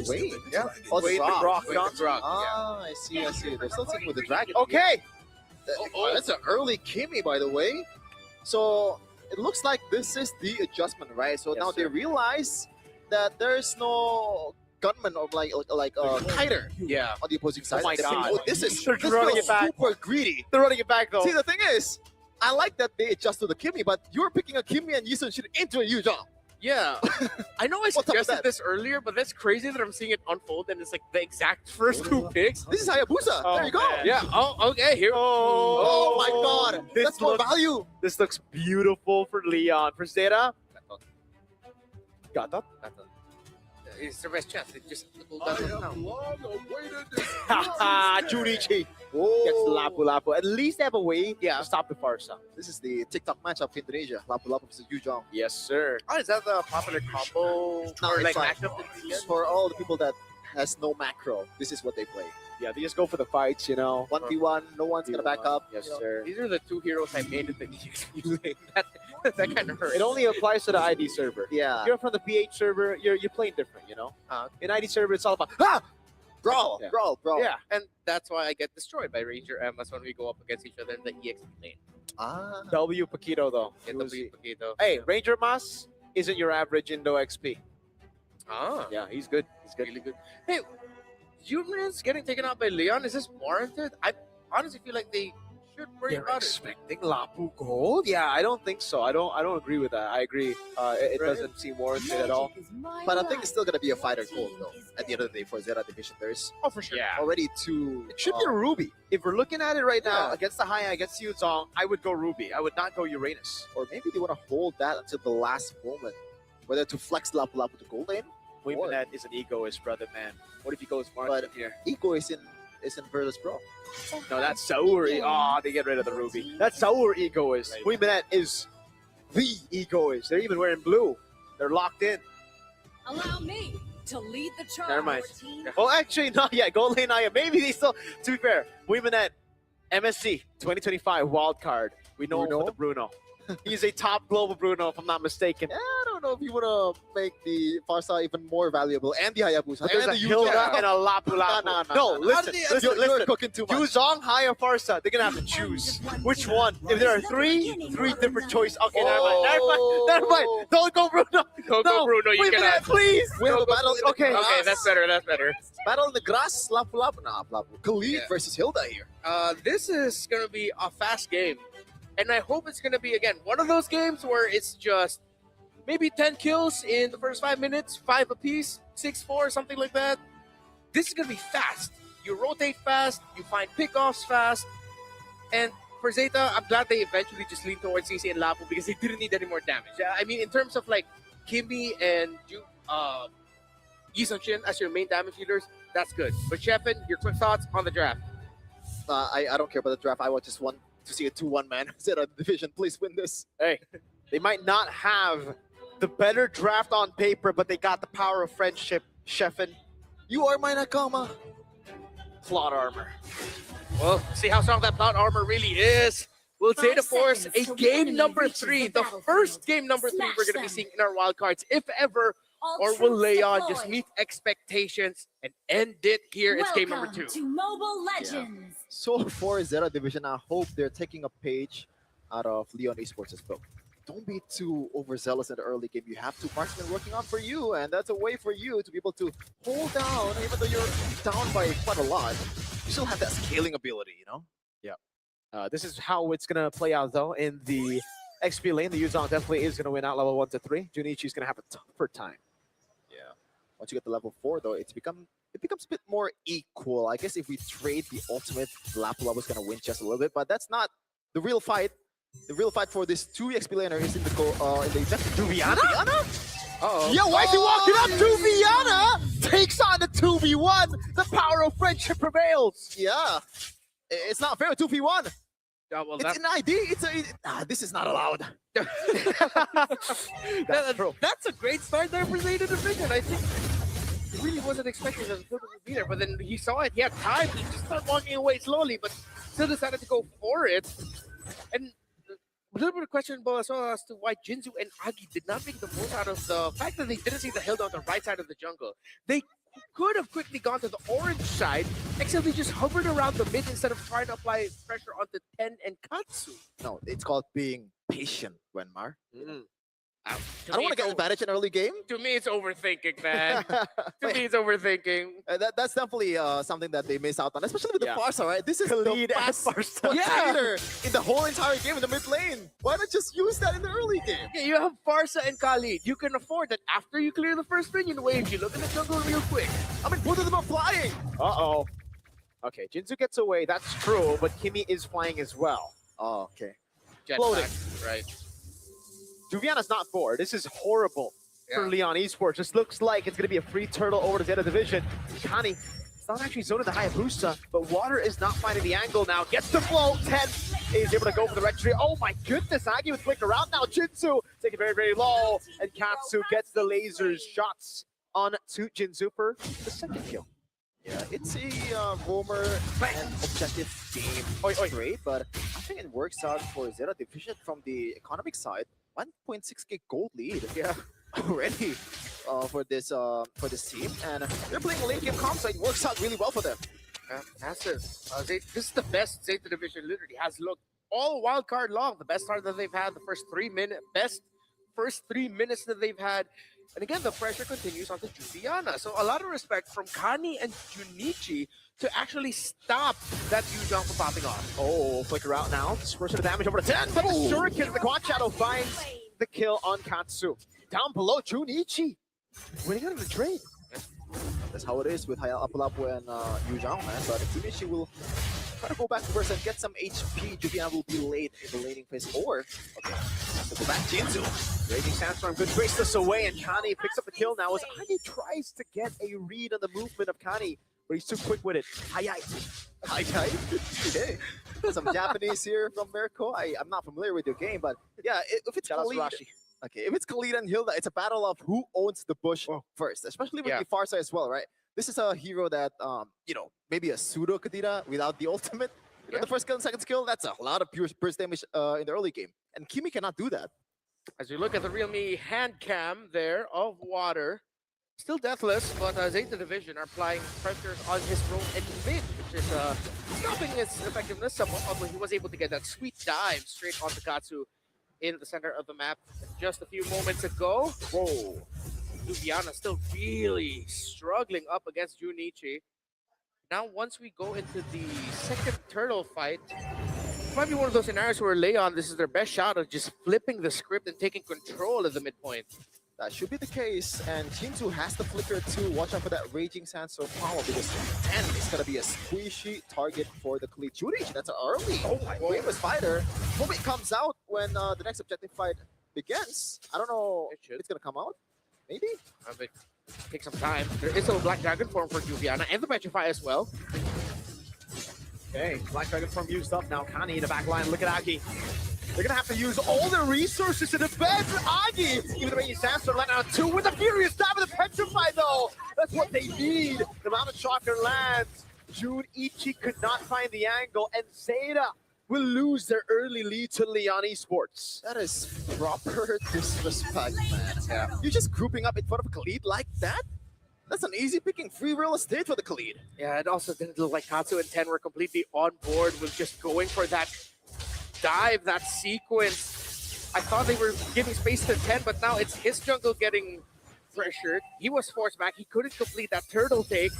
Wait. Yeah. Oh, Dwayne Brock. the Brock Wait, Johnson. Brock, yeah. Ah, I see. They're still sticking with the dragon. Okay. That's an early Kimmy, by the way. So it looks like this is the adjustment, right? So Yes, now they sir. realize that there's no gunman or like kiter Yeah. on the opposing side. my They think, God. oh, this They're running feels it back. super greedy. They're running it back though. See, the thing is, I like that they adjust to the Kimmy, but you're picking a Kimmy and Yisun should into a Yuzhong. Yeah. I know I What's up with suggested that? this earlier, but that's crazy that I'm seeing it unfold and it's like the exact first two picks. This is Hayabusa. Oh, there you go. man. Yeah. Oh, okay. Here. Oh my God. This That's more looks, value. this looks beautiful for Leon. For Zeta. Got that? it's their best chance. They just pulled I that one have down. long awaited this. Haha, Junichi gets Lapu Lapu. At least they have a way to stop the Farsa. This is the TikTok matchup of Indonesia. Lapu Lapu versus Yu Jong. Yes, sir. Oh, is that the popular combo No, or it's like fine. matchup? in the For all the people that has no macro, this is what they play. Yeah, they just go for the fights, you know. 1v1, no one's gonna back up. Yes, you know. sir. These are the two heroes I made in the using. That kind of hurts. It only applies to the ID server. Yeah. If you're from the PH server, you're playing different, you know. In ID server, it's all about Brawl, Yeah. brawl, brawl. Yeah, and that's why I get destroyed by Ranger Emmas when we go up against each other in the EX lane. Ah. W Paquito though. Get He the was- bleed Paquito. Hey, Ranger Mas isn't your average Indo XP. Ah, Yeah, he's good. He's good. really good. Hey, Humans getting taken out by Leon, is this warranted? I honestly feel like they should worry They're about expecting Lapu Gold? Yeah, I don't think so. I don't agree with that. I agree. It Right. doesn't seem warranted at all. But I think it's still gonna be a fighter gold though. At the end of the day, for Zera Division, there's it. Oh, for sure. Yeah. already two. It should be a Ruby. If we're looking at it right now, Yeah. against the Haya, against Yuzong, I would go Ruby. I would not go Uranus. or maybe they want to hold that until the last moment, whether to flex Lapu Lapu to gold lane. Wimbledon is an egoist, brother, man. What if he goes But- Martin here? Eco is in Virtus Pro. No, that's Sauri. Oh, they get rid of the Ruby. That's Saur egoist. Right. Wimbledon is the egoist. They're even wearing blue. They're locked in. Allow me to lead the charge. Never mind. Well, actually, not yet. Gold lane Aya. Maybe they still. To be fair, Wimbledon, MSC 2025 wild card. We know him for the Bruno. He's a top global Bruno, if I'm not mistaken. Yeah, I don't know if you want to make the Farsa even more valuable and the Hayabusa. But there's and a the Hilda Yuja. and a Lapu Lapu. No, listen. You're Listen. cooking too much. Yuzong, Haya, Farsa. They're gonna have to choose which one. If there are three different choices. Okay, never mind. Don't go Bruno. Don't No, go Bruno, you wait a minute, cannot. please. We have a battle in the Okay. grass. Okay, that's better. That's better. Battle in the grass. Lapu Lapu. Nah, Lapu. Khalid Yeah. versus Hilda here. This is gonna be a fast game, and I hope it's gonna be again one of those games where it's just maybe 10 kills in the first 5 minutes, 5 apiece, 6-4, something like that. This is gonna be fast. You rotate fast, you find pickoffs fast, and for Zeta, I'm glad they eventually just leaned towards CC and Lapu because they didn't need any more damage. I mean, in terms of like Kimmy and Yi Sun-shin as your main damage dealers, that's good. But Sheffin, your quick thoughts on the draft? I don't care about the draft. I just want to see a 2-1 man. Zera Division, please win this. Hey, they might not have the better draft on paper, but they got the power of friendship. Sheffin, You are my Nakama. plot armor. Well, see how strong that plot armor really is. Will 5 Zeta Force seconds a till the game enemy number reaches 3, the the first game number 3 we're going to be seeing in our wildcards, if ever, or will Leon just meet expectations and end it here? It's game number 2. to Mobile Legends. So for Zera Division, I hope they're taking a page out of Leon Esports' book. Don't be too overzealous in the early game. You have 2 marksmen working out for you, and that's a way for you to be able to hold down, even though you're down by quite a lot. You still have that scaling ability, you know? This is how it's gonna play out though in the XP lane. The Yuzong definitely is gonna win out level 1 to 3. Junichi's gonna have a tougher time. Once you get to level 4, though, it becomes a bit more equal. I guess if we trade the ultimate, Lapu Lapu's gonna win just a little bit, but that's not the real fight. The real fight for this 2 XP laner is in the Duviana? Uh-oh. Yo, why is he walking up? Duviana takes on the 2v1. The power of friendship prevails. Yeah. It's not fair, 2v1. Well, It's an ID. This is not allowed. that's a great start there for Zeta Division. I think he really wasn't expecting that to be there, but then he saw it. He had time. He just started walking away slowly, but still decided to go for it. And a little bit of questionable as well as to why Jinzu and Agi did not make the most out of the fact that they didn't see the hill on the right side of the jungle. They could have quickly gone to the orange side, except they just hovered around the mid instead of trying to apply pressure onto Ten and Katsu. No, it's called being patient, Wenmar. I To don't me, want to get it's advantage in early game. To me, it's overthinking, man. To me, it's overthinking. That's definitely something that they miss out on, especially with Yeah. the Farsa, right? This is Khalid the and fast Farsa. leader in the whole entire game in the mid lane. Why not just use that in the early game? Yeah, you have Farsa and Khalid. You can afford that after you clear the first minion wave, you look in the jungle real quick. I mean, both of them are flying. Uh-oh. Okay, Jinzu gets away. That's true, but Kimmy is flying as well. Oh, okay. Jetpack, Floating. right? Duviana's not 4. This is horrible. for Leon Esports. This looks like it's going to be a free turtle over to Zeta Division. Kani, it's not actually zoning the Hayabusa, but Water is not finding the angle now. Gets the flow. 10 is able to go for the rectory. Oh my goodness, Agi with flicker out now. Jinzu taking very, very low. And Katsu gets the lasers shots on to Jinzu for the second kill. Yeah, it's a roamer and objective game straight, but I think it works out for Zeta Division from the economic side. 1.6k gold lead. Yeah. Already for this team, and they're playing late game comp, so it works out really well for them. Massive. This is the best Zeta Division literally has looked all wild card long. The best start that they've had, the first 3 minutes, best first 3 minutes that they've had. And again, the pressure continues onto Juliana. So a lot of respect from Kani and Junichi to actually stop that Yujong from popping off. Oh, flicker out now. Dispersion of damage over to 10, but the Shuriken, the Quad Shadow finds the kill on Katsu. Down below, Junichi winning out of the trade. That's how it is with Haya Apalapu and Yujong, man. But Junichi will try to go back first and get some HP. Juliana will be late in the laning phase. Or, okay, so go back Jinzu. Raging Sandstorm, good trace this away, and Kani picks up the kill now as Agi tries to get a read on the movement of Kani, but he's too quick with it. Okay. Some Japanese here from Mirko. I'm not familiar with your game, but yeah, if it's Shout out to Khalid, Rashi. okay, if it's Khalid and Hilda, it's a battle of who owns the bush first, especially with the Farsight as well, right? This is a hero that, maybe a pseudo Kadira without the ultimate. You know, the first skill and second skill, that's a lot of pure burst damage in the early game. And Kimi cannot do that. As we look at the Realme hand cam there of Water, still deathless, but Zeta Division are applying pressure on his role in mid, which is stopping his effectiveness somewhat, although he was able to get that sweet dive straight onto Katsu in the center of the map just a few moments ago. Whoa. Ljubljana still really struggling up against Junichi. Now, once we go into the second turtle fight, it might be one of those scenarios where Leon, this is their best shot of just flipping the script and taking control of the midpoint. That should be the case, and Jinzu has the flicker too. Watch out for that Raging Sandstorm power, because 10 is going to be a squishy target for the Khalid. Junichi, that's an early famous fighter. Hope it comes out when the next objective fight begins. I don't know if it's going to come out. Maybe? Take some time. There is a Black Dragon form for Juliana and the Petrify as well. Okay, Black Dragon form used up now. Kani in the back line. Look at Agi. They're gonna have to use all their resources to defend Agi. Even the Raging Sandstorm let out 2 with a furious stab of the Petrify though. That's what they need. The Mountain Shocker lands. Junichi could not find the angle, and Zeta will lose their early lead to Leon Esports. That is proper disrespect, man. Yeah. You're just grouping up in front of Khalid like that? That's an easy picking free real estate for the Khalid. Yeah, it also didn't look like Katsu and 10 were completely on board with just going for that dive, that sequence. I thought they were giving space to 10, but now it's his jungle getting pressured. He was forced back. He couldn't complete that turtle take.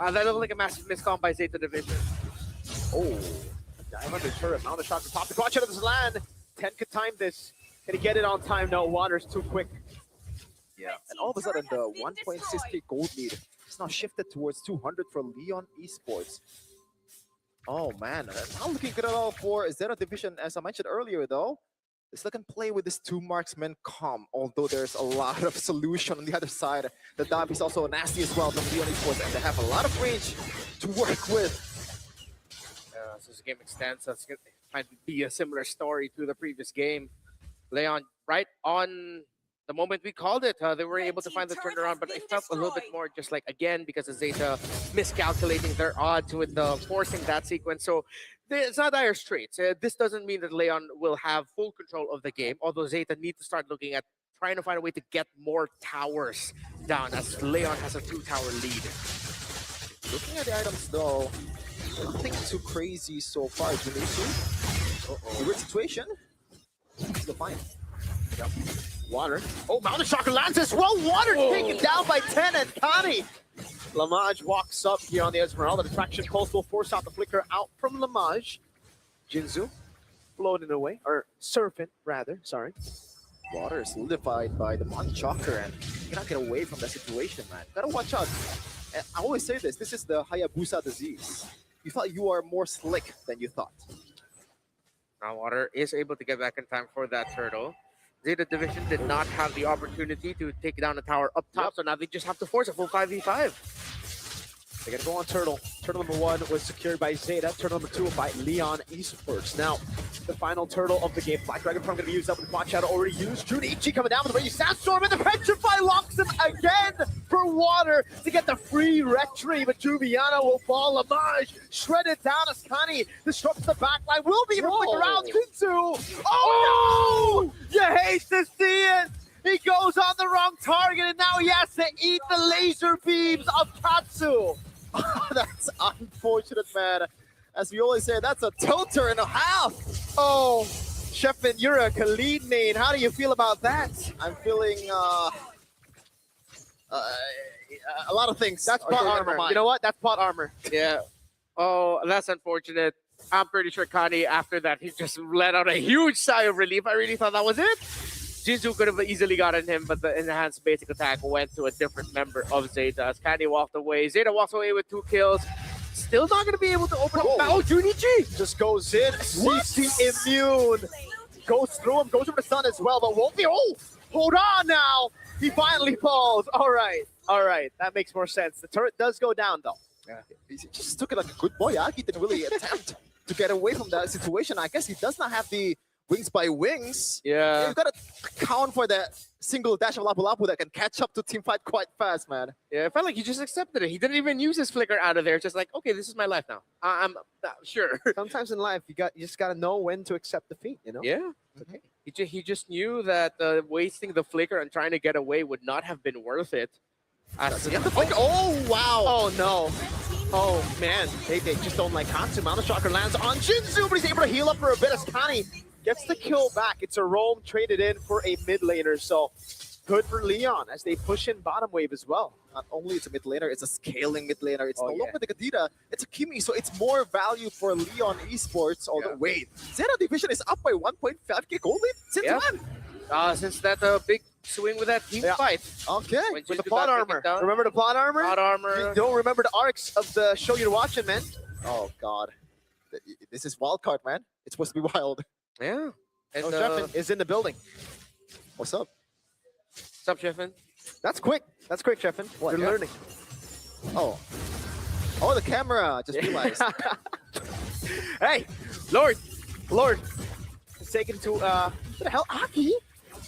That looked like a massive miscom by Zeta Division. Oh. Dive under turret, Mount a shot to pop the watch out of this land. 10 could time this. Can he get it on time? No, Water's too quick. Yeah, and all of a sudden the 1.6k gold lead is now shifted towards 200 for Leon Esports. Oh man, not looking good at all for Zeta Division, as I mentioned earlier though. They still can play with this 2 marksman comp, although there's a lot of solution on the other side. The dive is also nasty as well from Leon Esports, and they have a lot of range to work with. So as the game extends, that's going to be a similar story to the previous game. Leon, right on the moment we called it, they were able to find the turnaround, but it felt a little bit more just like, again, because of Zeta miscalculating their odds with forcing that sequence. So it's not dire straits. This doesn't mean that Leon will have full control of the game, although Zeta need to start looking at trying to find a way to get more towers down, as Leon has a 2-tower lead. Looking at the items though, nothing too crazy so far. Junichi, weird situation. Still fine. Yep. Water. Oh, Mountain Shocker lands as well. Water taken down by 10, and Kani. Lamage walks up here on the Esmeralda. The traction pulse will force out the flicker out from Lamage. Jinzu floating away, or surfing rather, sorry. Water is solidified by the Mountain Shocker, and you cannot get away from that situation, man. Gotta watch out. And I always say this is the Hayabusa disease. You thought you are more slick than you thought. Now Water is able to get back in time for that turtle. Zeta Division did not have the opportunity to take down a tower up top, so now they just have to force a full 5v5. They're gonna go on Turtle. Turtle number 1 was secured by Zeta. Turtle number 2 by Leon Esports. Now, the final turtle of the game. Black Dragon Farm gonna be used up with Quad Shadow already used. Junichi coming down with the Raging Sandstorm, and the Petrify locks him again for water to get the free retry. But Juviana will fall. Lamage shredded down. Ascani disrupts the backline. Will be able to flicker out. Kinsu. Oh no! You hate to see it. He goes on the wrong target, and now he has to eat the laser beams of Katsu. That's unfortunate, man. As we always say, that's a tilter and a half. Oh, Sheffin, you're a Khalid main. How do you feel about that? I'm feeling a lot of things. That's are pot going on my armor. mind. You know what? That's pot armor. Yeah. Oh, that's unfortunate. I'm pretty sure Kani, after that, he just let out a huge sigh of relief. I really thought that was it. Jinzu could have easily gotten him, but the enhanced basic attack went to a different member of Zeta. As Kani walked away, Zeta walks away with 2 kills. Still not going to be able to open up. Oh, Junichi! Just goes in. CC immune. Goes through him. Goes over the sun as well, but won't be. Oh, hold on now. He finally falls. All right. All right. That makes more sense. The turret does go down, though. Yeah. He just took it like a good boy. Aki didn't really attempt to get away from that situation. I guess he does not have the wings by wings. Yeah. You've got to count for that single dash of Lapu Lapu that can catch up to teamfight quite fast, man. Yeah, it felt like he just accepted it. He didn't even use his flicker out of there. Just like, okay, this is my life now. I'm sure. Sometimes in life, you just got to know when to accept defeat, you know? Yeah. Okay. He just knew that wasting the flicker and trying to get away would not have been worth it. Oh, wow. Oh, no. Oh, man. They just don't like Katsu. Mountain Shocker lands on Jinzu, but he's able to heal up for a bit. Ascani gets the kill back. It's a roam traded in for a mid laner, so good for Leon as they push in bottom wave as well. Not only it's a mid laner, it's a scaling mid laner. It's no longer the Gadita, it's a Kimi, so it's more value for Leon Esports. Although, wait, Zeta Division is up by 1.5k gold lead? Since when? Since that big swing with that team fight. Okay. When With the Jinzu plot got armor. taken down. Remember the plot armor? Plot armor. You don't remember the arcs of the show you're watching, man? Oh, God. This is wild card, man. It's supposed to be wild. Yeah. And, Oh, Sheffin is in the building. What's up? what's up, Sheffin? That's quick. That's quick, Sheffin. What? You're learning. Oh. Oh, the camera. Just realized. Hey, Lord. It's taken to, what the hell? Aki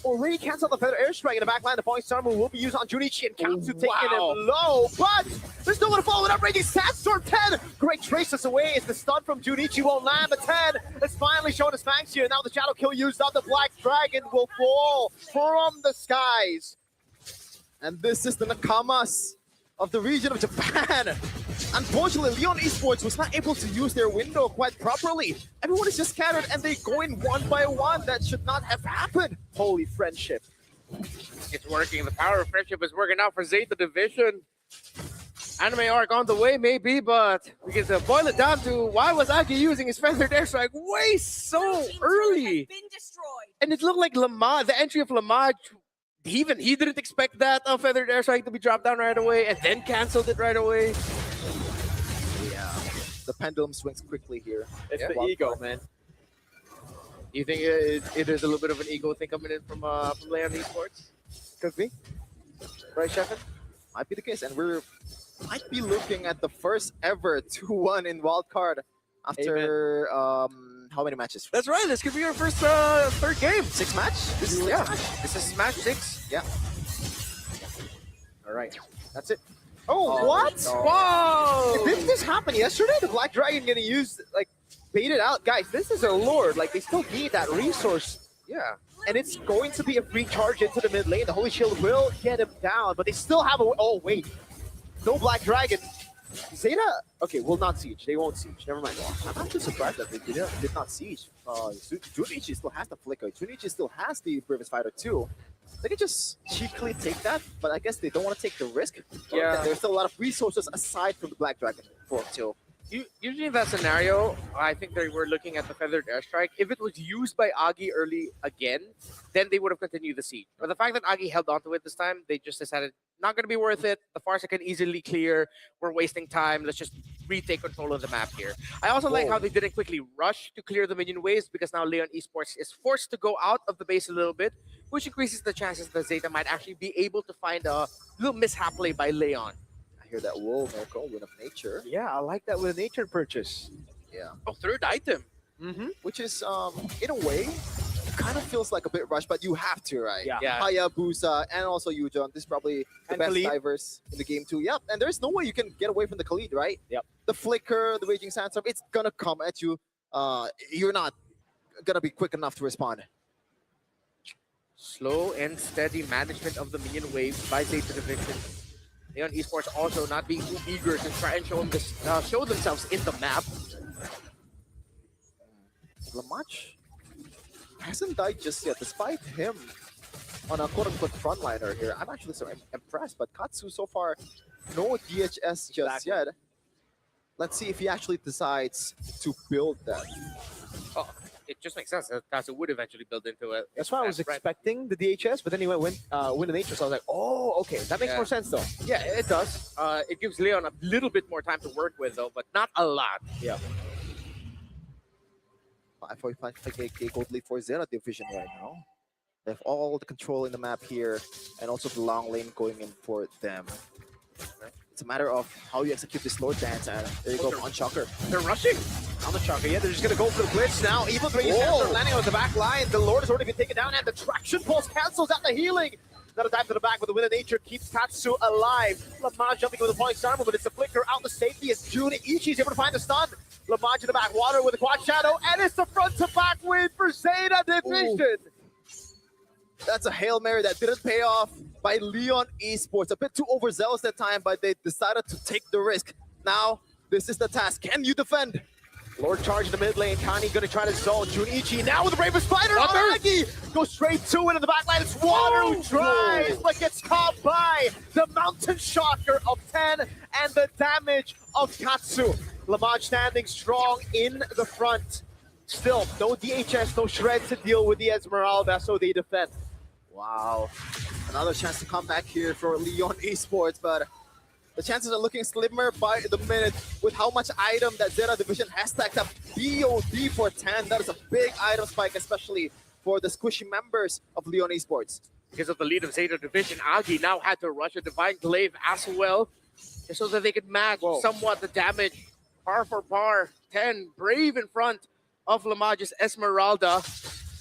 already canceled the feather airstrike in the back line. The point star move will be used on Junichi and Katsu taking him low, but there's no one to follow it up. Raging Sandstorm 10. Great traces away as the stun from Junichi won't land, but 10 is finally showing his fangs here. Now the Shadow Kill used up. The Black Dragon will fall from the skies. And this is the Nakamas of the region of Japan. Unfortunately, Leon Esports was not able to use their window quite properly. Everyone is just scattered and they go in one by one. That should not have happened. Holy friendship. It's working. The power of friendship is working out for Zeta Division. Anime arc on the way, maybe, but we can boil it down to why was Aki using his feathered airstrike way so early? And it looked like Lamage, the entry of Lamage, even he didn't expect that feathered airstrike to be dropped down right away and then canceled it right away. Yeah. The pendulum swings quickly here. It's the ego, man. You think it is a little bit of an ego thing coming in from Leon Esports? Could be. Right, Sheffin? Might be the case. And we're might be looking at the first ever 2-1 in wildcard after how many matches? That's right. This could be our first third game. 6 match? This is This is match 6. Yeah. All right. That's it. Oh, what? No. Whoa! Didn't this happen yesterday? The Black Dragon gonna use, like, bait it out. Guys, this is a lord. Like, they still need that resource. Yeah. And it's going to be a free charge into the mid lane. The Holy Shield will get him down, but they still have a... Oh, wait. No Black Dragon. Zeta... Okay, will not siege. They won't siege. Never mind. I'm actually surprised that they did not siege. Junichi still has the flicker. Junichi still has the Bravest Fighter too. They can just cheaply take that, but I guess they don't want to take the risk. Yeah. There's still a lot of resources aside from the Black Dragon for too. Usually in that scenario, I think they were looking at the feathered airstrike. If it was used by Agi early again, then they would have continued the siege. But the fact that Agi held onto it this time, they just decided not going to be worth it. The Farsa can easily clear. We're wasting time. Let's just retake control of the map here. I also like how they didn't quickly rush to clear the minion waves because now Leon Esports is forced to go out of the base a little bit, which increases the chances that Zeta might actually be able to find a little mishap play by Leon. I hear that. Whoa, Mirko, Win of Nature. Yeah, I like that with a nature purchase. Yeah. Oh, third item. Which is, in a way, kind of feels like a bit rushed, but you have to, right? Yeah. Hayabusa and also Yujon. This is probably the And best Khalid. divers in the game too. Yep, and there's no way you can get away from the Khalid, right? Yep. The Flicker, the Raging Sandstorm, it's gonna come at you. You're not gonna be quick enough to respond. Slow and steady management of the minion waves by Zeta Division. Leon Esports also not being too eager to try and show themselves in the map. Lamach hasn't died just yet, despite him on a quote-unquote frontliner here. I'm actually so impressed, but Katsu so far, no DHS just yet. Let's see if he actually decides to build that. Oh, it just makes sense that Katsu would eventually build into it. That's why I was expecting the DHS, but then he win the nature, so I was like, oh, okay, that makes Yeah. more sense though. Yeah, it does. It gives Leon a little bit more time to work with, though, but not a lot. Yeah. 5.5k gold lead for Zeta Division right now. They have all the control in the map here, and also the long lane going in for them. It's a matter of how you execute this Lord Dance, and there you go, on Shocker. They're rushing. On the Chaka, yeah, they're just gonna go for the blitz now. Evil Three Whoa. are landing on the back line. The Lord has already been taken down, and the traction pulse cancels out the healing. Another dive to the back with the Win of Nature keeps Katsu alive. Lamage jumping with a point star, but it's a flicker out the safety as Juniichi's able to find the stun. Lamage in the back, Water with a quad shadow, and it's the front to back win for Zeta Division. That's a Hail Mary that didn't pay off by Leon Esports. A bit too overzealous that time, but they decided to take the risk. Now, this is the task. Can you defend? Lord charge in the mid lane. Kani gonna try to zone. Juniichi now with the Raven Spider on Water. Agi. Goes straight to it in the back line. It's Water who tries, but gets caught by the Mountain Shocker of 10 and the damage of Katsu. Lamage standing strong in the front. Still, no DHS, no shreds to deal with the Esmeralda, so they defend. Wow. Another chance to come back here for Leon Esports, but the chances are looking slimmer by the minute with how much item that Zeta Division has stacked up. BOD for 10. That is a big item spike, especially for the squishy members of Leon Esports. Because of the lead of Zeta Division, Agi now had to rush a Divine Glaive as well, just so that they could match somewhat the damage. Par for par, 10, Brave in front of Lamage's Esmeralda.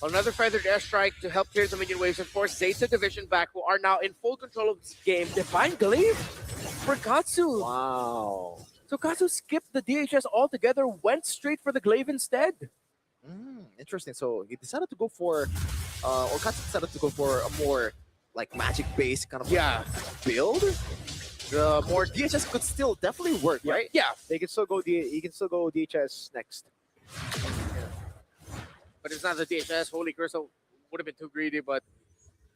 Another feathered airstrike to help clear the minion waves and force Zeta Division back, who are now in full control of this game. Divine Glaive for Katsu. Wow. So Katsu skipped the DHS altogether, went straight for the Glaive instead. Interesting. So he decided to go for, or Katsu decided to go for a more like magic-based kind of build. The more DHS could still definitely work, right? Yeah, they can still go. He can still go DHS next. But it's not the DHS. Holy Crystal would have been too greedy, but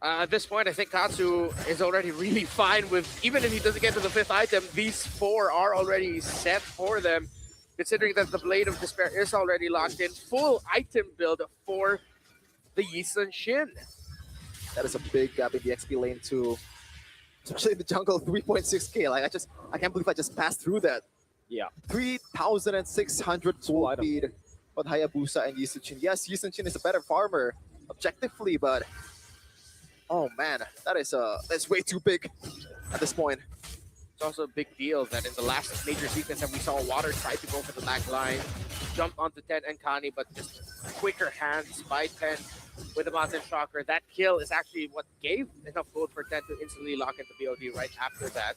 at this point, I think Katsu is already really fine with, even if he doesn't get to the 5th item, these 4 are already set for them, considering that the Blade of Despair is already locked in. Full item build for the Yisun Shin. That is a big gap in the XP lane too. Especially in the jungle, 3.6k. Like I can't believe I just passed through that. Yeah. 3,600 full item. speed on Hayabusa and Yisun Shin. Yes, Yisun Shin is a better farmer objectively, but oh man, that's way too big at this point. It's also a big deal that in the last major sequence that we saw, Water try to go for the back line, jump onto 10 and Kani, but just quicker hands by 10 with the Mountain Shocker. That kill is actually what gave enough gold for 10 to instantly lock into BOD right after that.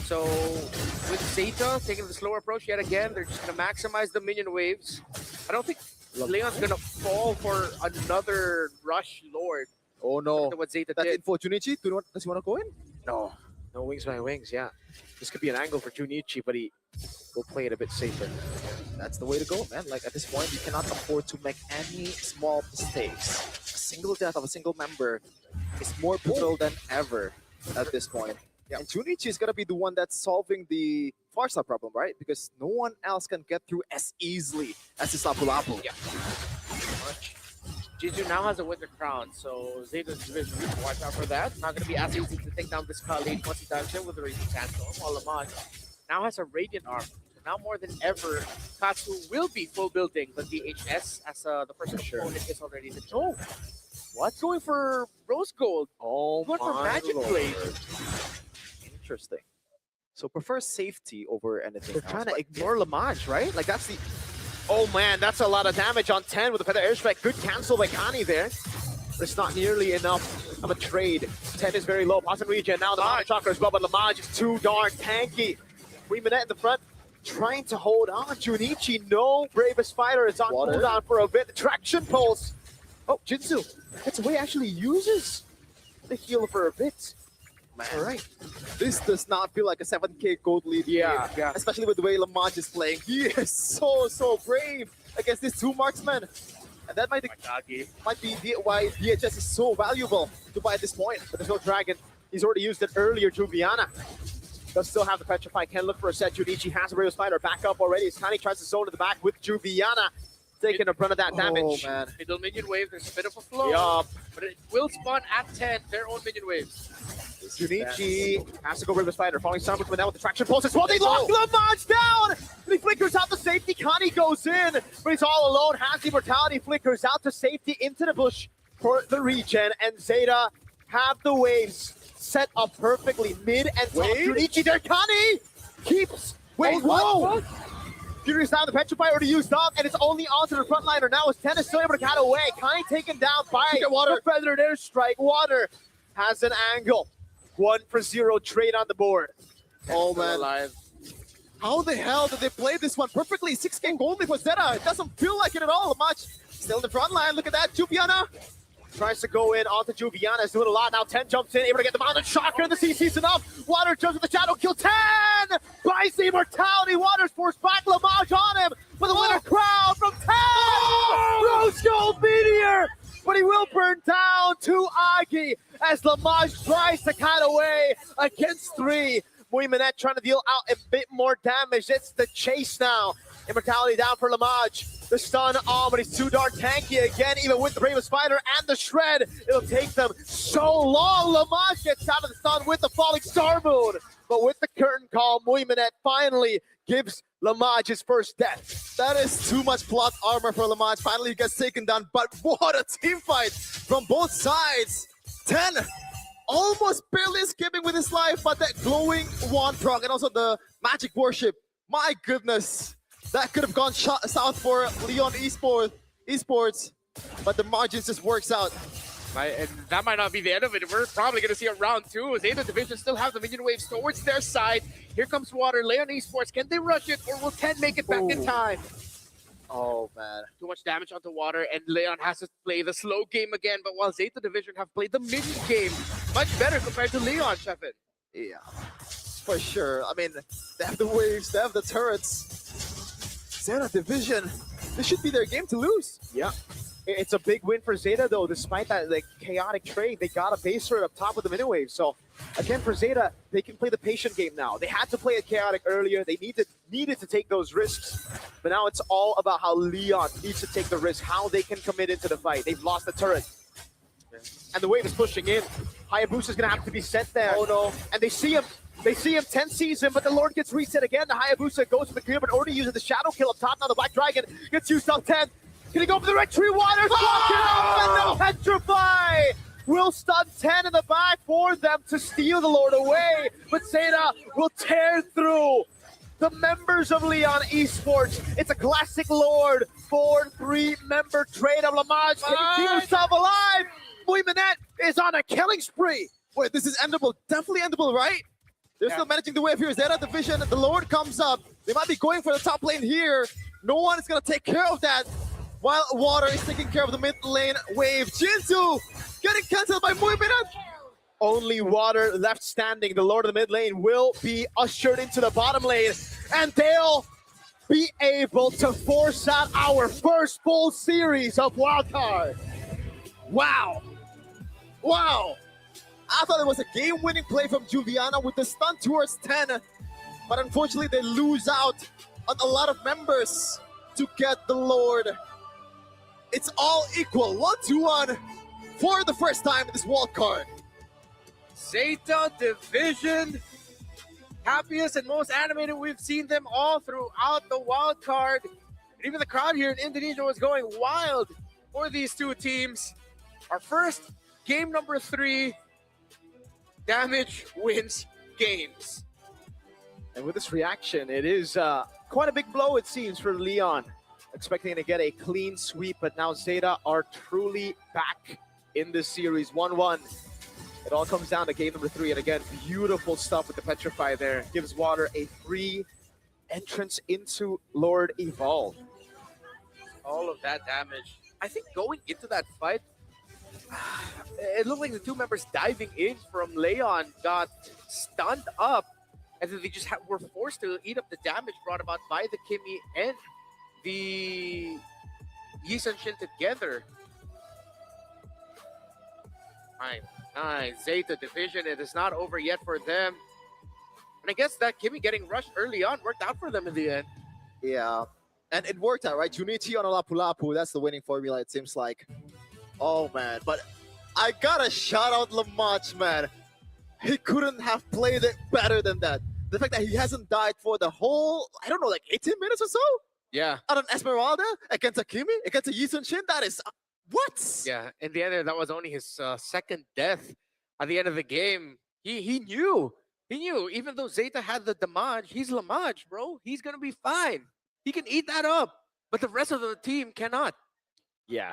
So with Zeta taking the slower approach yet again, they're just going to maximize the minion waves. I don't think Leon's going to fall for another rush Lord. Oh no, After what Zeta that did. info Junichi, does he want to go in? No. No wings by wings, yeah. This could be an angle for Junichi, but he will play it a bit safer. That's the way to go, man. Like at this point, you cannot afford to make any small mistakes. A single death of a single member is more brutal than ever at this point. And Junichi is gonna be the one that's solving the Farsa problem, right? Because no one else can get through as easily as this Lapu Lapu. Yeah. Jinju now has a Winter Crown, so Zeta's division needs to watch out for that. Not going to be as easy to take down this Khalid once he dives in with the Raging Sandstorm, while Lamaj now has a Radiant Arm. So now more than ever, Katsu will be full building the DHS as the first opponent is already the Joe. What's going for Rose Gold? Oh Going for my Magic lord. Blade. Interesting. So prefer safety over anything They're else. trying to but ignore Lamage, right? Like that's the. Oh man, that's a lot of damage on 10 with the Feather Airstrike. Good cancel by Kani there. But it's not nearly enough of a trade. 10 is very low. Positive region. Now the Mana Chakra as well, but Lamage is too darn tanky. Minette in the front trying to hold on. Junichi, no Bravest Fighter is on Water. cooldown for a bit. The traction pulse. Oh, Jinsu gets away, actually uses the heal for a bit. All right. this does not feel like a 7k gold lead. Yeah, here, yeah. Especially with the way Lamaj is playing. He is so brave against these two marksmen. And that might be why DHS is so valuable to buy at this point. But there's no dragon. He's already used it earlier, Juviana. Does still have the Petrify, can look for a set. Junichi has a Bravest Fighter back up already. As Kani tries to zone to the back with Juviana. Taking a brunt of that damage. Oh man. Middle minion wave, there's a bit of a flow. Yup. But it will spawn at 10, their own minion waves. Junichi has to go Bravest Fighter. Falling Summer with that with the traction pulse as well. They lock Lamage down! And he flickers out the safety. Kani goes in, but he's all alone. Has the Immortality, flickers out to safety into the bush for the regen. And Zeta have the waves set up perfectly. Mid and top. Junichi there. Kani keeps. Wait, whoa! Furious down, the Petrify already used up, and it's only onto the frontliner now as 10 is still able to cut away. Kani taken down by the Feathered Airstrike. Water has an angle. 1-for-0 trade on the board. Oh man. Alive. How the hell did they play this one perfectly? 6k gold lead for Zeta. It doesn't feel like it at all much. Still in the front line. Look at that. Juviana Tries to go in onto Juviana, is doing a lot now. 10 jumps in, able to get the Mountain Shocker, and the CC's enough. Water jumps with the Shadow Kill. 10 buys the Immortality. Water's forced back. Lamage on him with a winner crown from 10. Rose Gold Meteor, but he will burn down to Agi as Lamage tries to cut away against 3. Minette trying to deal out a bit more damage. It's the chase now. Immortality down for Lamage. The stun on, but he's too darn tanky again, even with the Bravest Fighter and the Shred. It'll take them so long. Lamage gets out of the stun with the Falling Star Moon. But with the curtain call, Minette finally gives Lamage his first death. That is too much plot armor for Lamage. Finally, he gets taken down, but what a team fight from both sides. 10 almost barely escaping with his life, but that glowing wand proc and also the magic worship. My goodness, that could have gone south for Leon Esports, but the margins just works out. And that might not be the end of it. We're probably going to see a round 2 as Zeta Division still have the minion waves towards their side. Here comes Water, Leon Esports. Can they rush it or will 10 make it back in time? Oh man. Too much damage onto Water and Leon has to play the slow game again. But while Zeta Division have played the minion game much better compared to Leon, Sheffin. Yeah, for sure. I mean, they have the waves, they have the turrets. Zeta Division, this should be their game to lose. Yeah. It's a big win for Zeta, though, despite that like chaotic trade. They got a base turret up top with the mini-wave. So, again, for Zeta, they can play the patient game now. They had to play it chaotic earlier. They needed to take those risks. But now it's all about how Leon needs to take the risk, how they can commit into the fight. They've lost the turret. And the wave is pushing in. Hayabusa is going to have to be sent there. Oh, no. And they see him. They see him 10 season, but the Lord gets reset again. The Hayabusa goes for the clear, but already uses the Shadow Kill up top. Now the Black Dragon gets used up 10. Can he go for the Red Tree Water? And the Petrify will stun 10 in the back for them to steal the Lord away. But Zeta will tear through the members of Leon Esports. It's a classic Lord 4-3 member trade of Lamage. Can he keep himself alive? Minette is on a killing spree. Wait, this is endable. Definitely endable, right? They're still managing the wave here. Zeta Division, the Lord comes up. They might be going for the top lane here. No one is going to take care of that. While Water is taking care of the mid lane wave. Jinsu getting cancelled by Minette. Only Water left standing. The Lord of the mid lane will be ushered into the bottom lane. And they'll be able to force out our first full series of Wildcard. Wow. Wow. I thought it was a game-winning play from Juliana with the stun towards 10, but unfortunately they lose out on a lot of members to get the Lord. It's all equal, 1-1 for the first time in this wild card. Zeta Division, happiest and most animated we've seen them all throughout the wild card. And even the crowd here in Indonesia was going wild for these two teams. Our first game number 3, Damage wins games. And with this reaction, it is quite a big blow, it seems, for Leon. Expecting to get a clean sweep, but now Zeta are truly back in this series. 1-1. It all comes down to game number 3. And again, beautiful stuff with the Petrify there. Gives Water a free entrance into Lord Evolve. All of that damage. I think going into that fight, it looked like the two members diving in from Leon got stunned up, and then they just were forced to eat up the damage brought about by the Kimi and the Yi Sun-shin together. Nice. Zeta Division, it is not over yet for them. And I guess that Kimi getting rushed early on worked out for them in the end. Yeah, and it worked out, right? Junichi on a Lapu Lapu, that's the winning formula, it seems like. Oh, man. But I gotta shout out Lamach, man. He couldn't have played it better than that. The fact that he hasn't died for the whole, I don't know, like 18 minutes or so? Yeah. Out on Esmeralda against Akimi, against a Yi Sun-shin, that is, what? Yeah, in the end, that was only his second death. At the end of the game, he knew. He knew, even though Zeta had the damage, he's Lamach, bro. He's going to be fine. He can eat that up. But the rest of the team cannot. Yeah.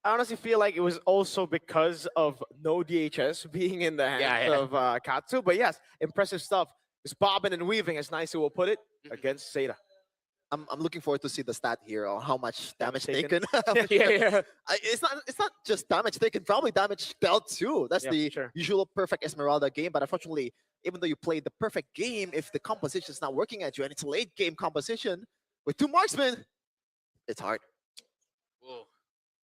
I honestly feel like it was also because of no DHS being in the hands of Katsu. But yes, impressive stuff. It's bobbing and weaving, as Nice will put it, against Zeta. I'm looking forward to see the stat here on how much damage taken. Yeah. It's not just damage taken, probably damage dealt too. That's the usual perfect Esmeralda game. But unfortunately, even though you played the perfect game, if the composition is not working at you and it's a late game composition with 2 marksmen, it's hard. Whoa.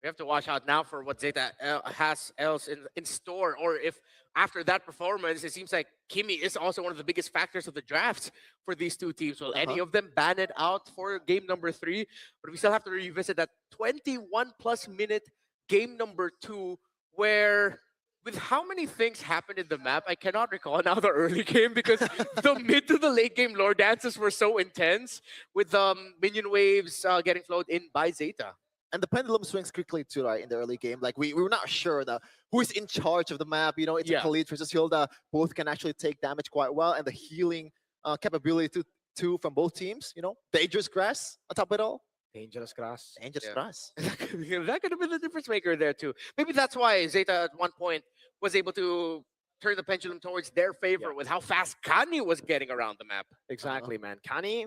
We have to watch out now for what Zeta has else in store, or if after that performance, it seems like Kimi is also one of the biggest factors of the draft for these two teams. Will any of them ban it out for game number 3? But we still have to revisit that 21+ minute game number 2, where with how many things happened in the map, I cannot recall now the early game because the mid to the late game lore dances were so intense with minion waves getting flowed in by Zeta. And the pendulum swings quickly too, right, in the early game. Like, we were not sure who is in charge of the map. You know, it's Khalid versus Hilda. Both can actually take damage quite well. And the healing capability too from both teams. You know, dangerous grass on top of it all. Dangerous grass. Dangerous grass. That could have been the difference maker there too. Maybe that's why Zeta at one point was able to turn the pendulum towards their favor with how fast Kani was getting around the map. Exactly, man. Kani,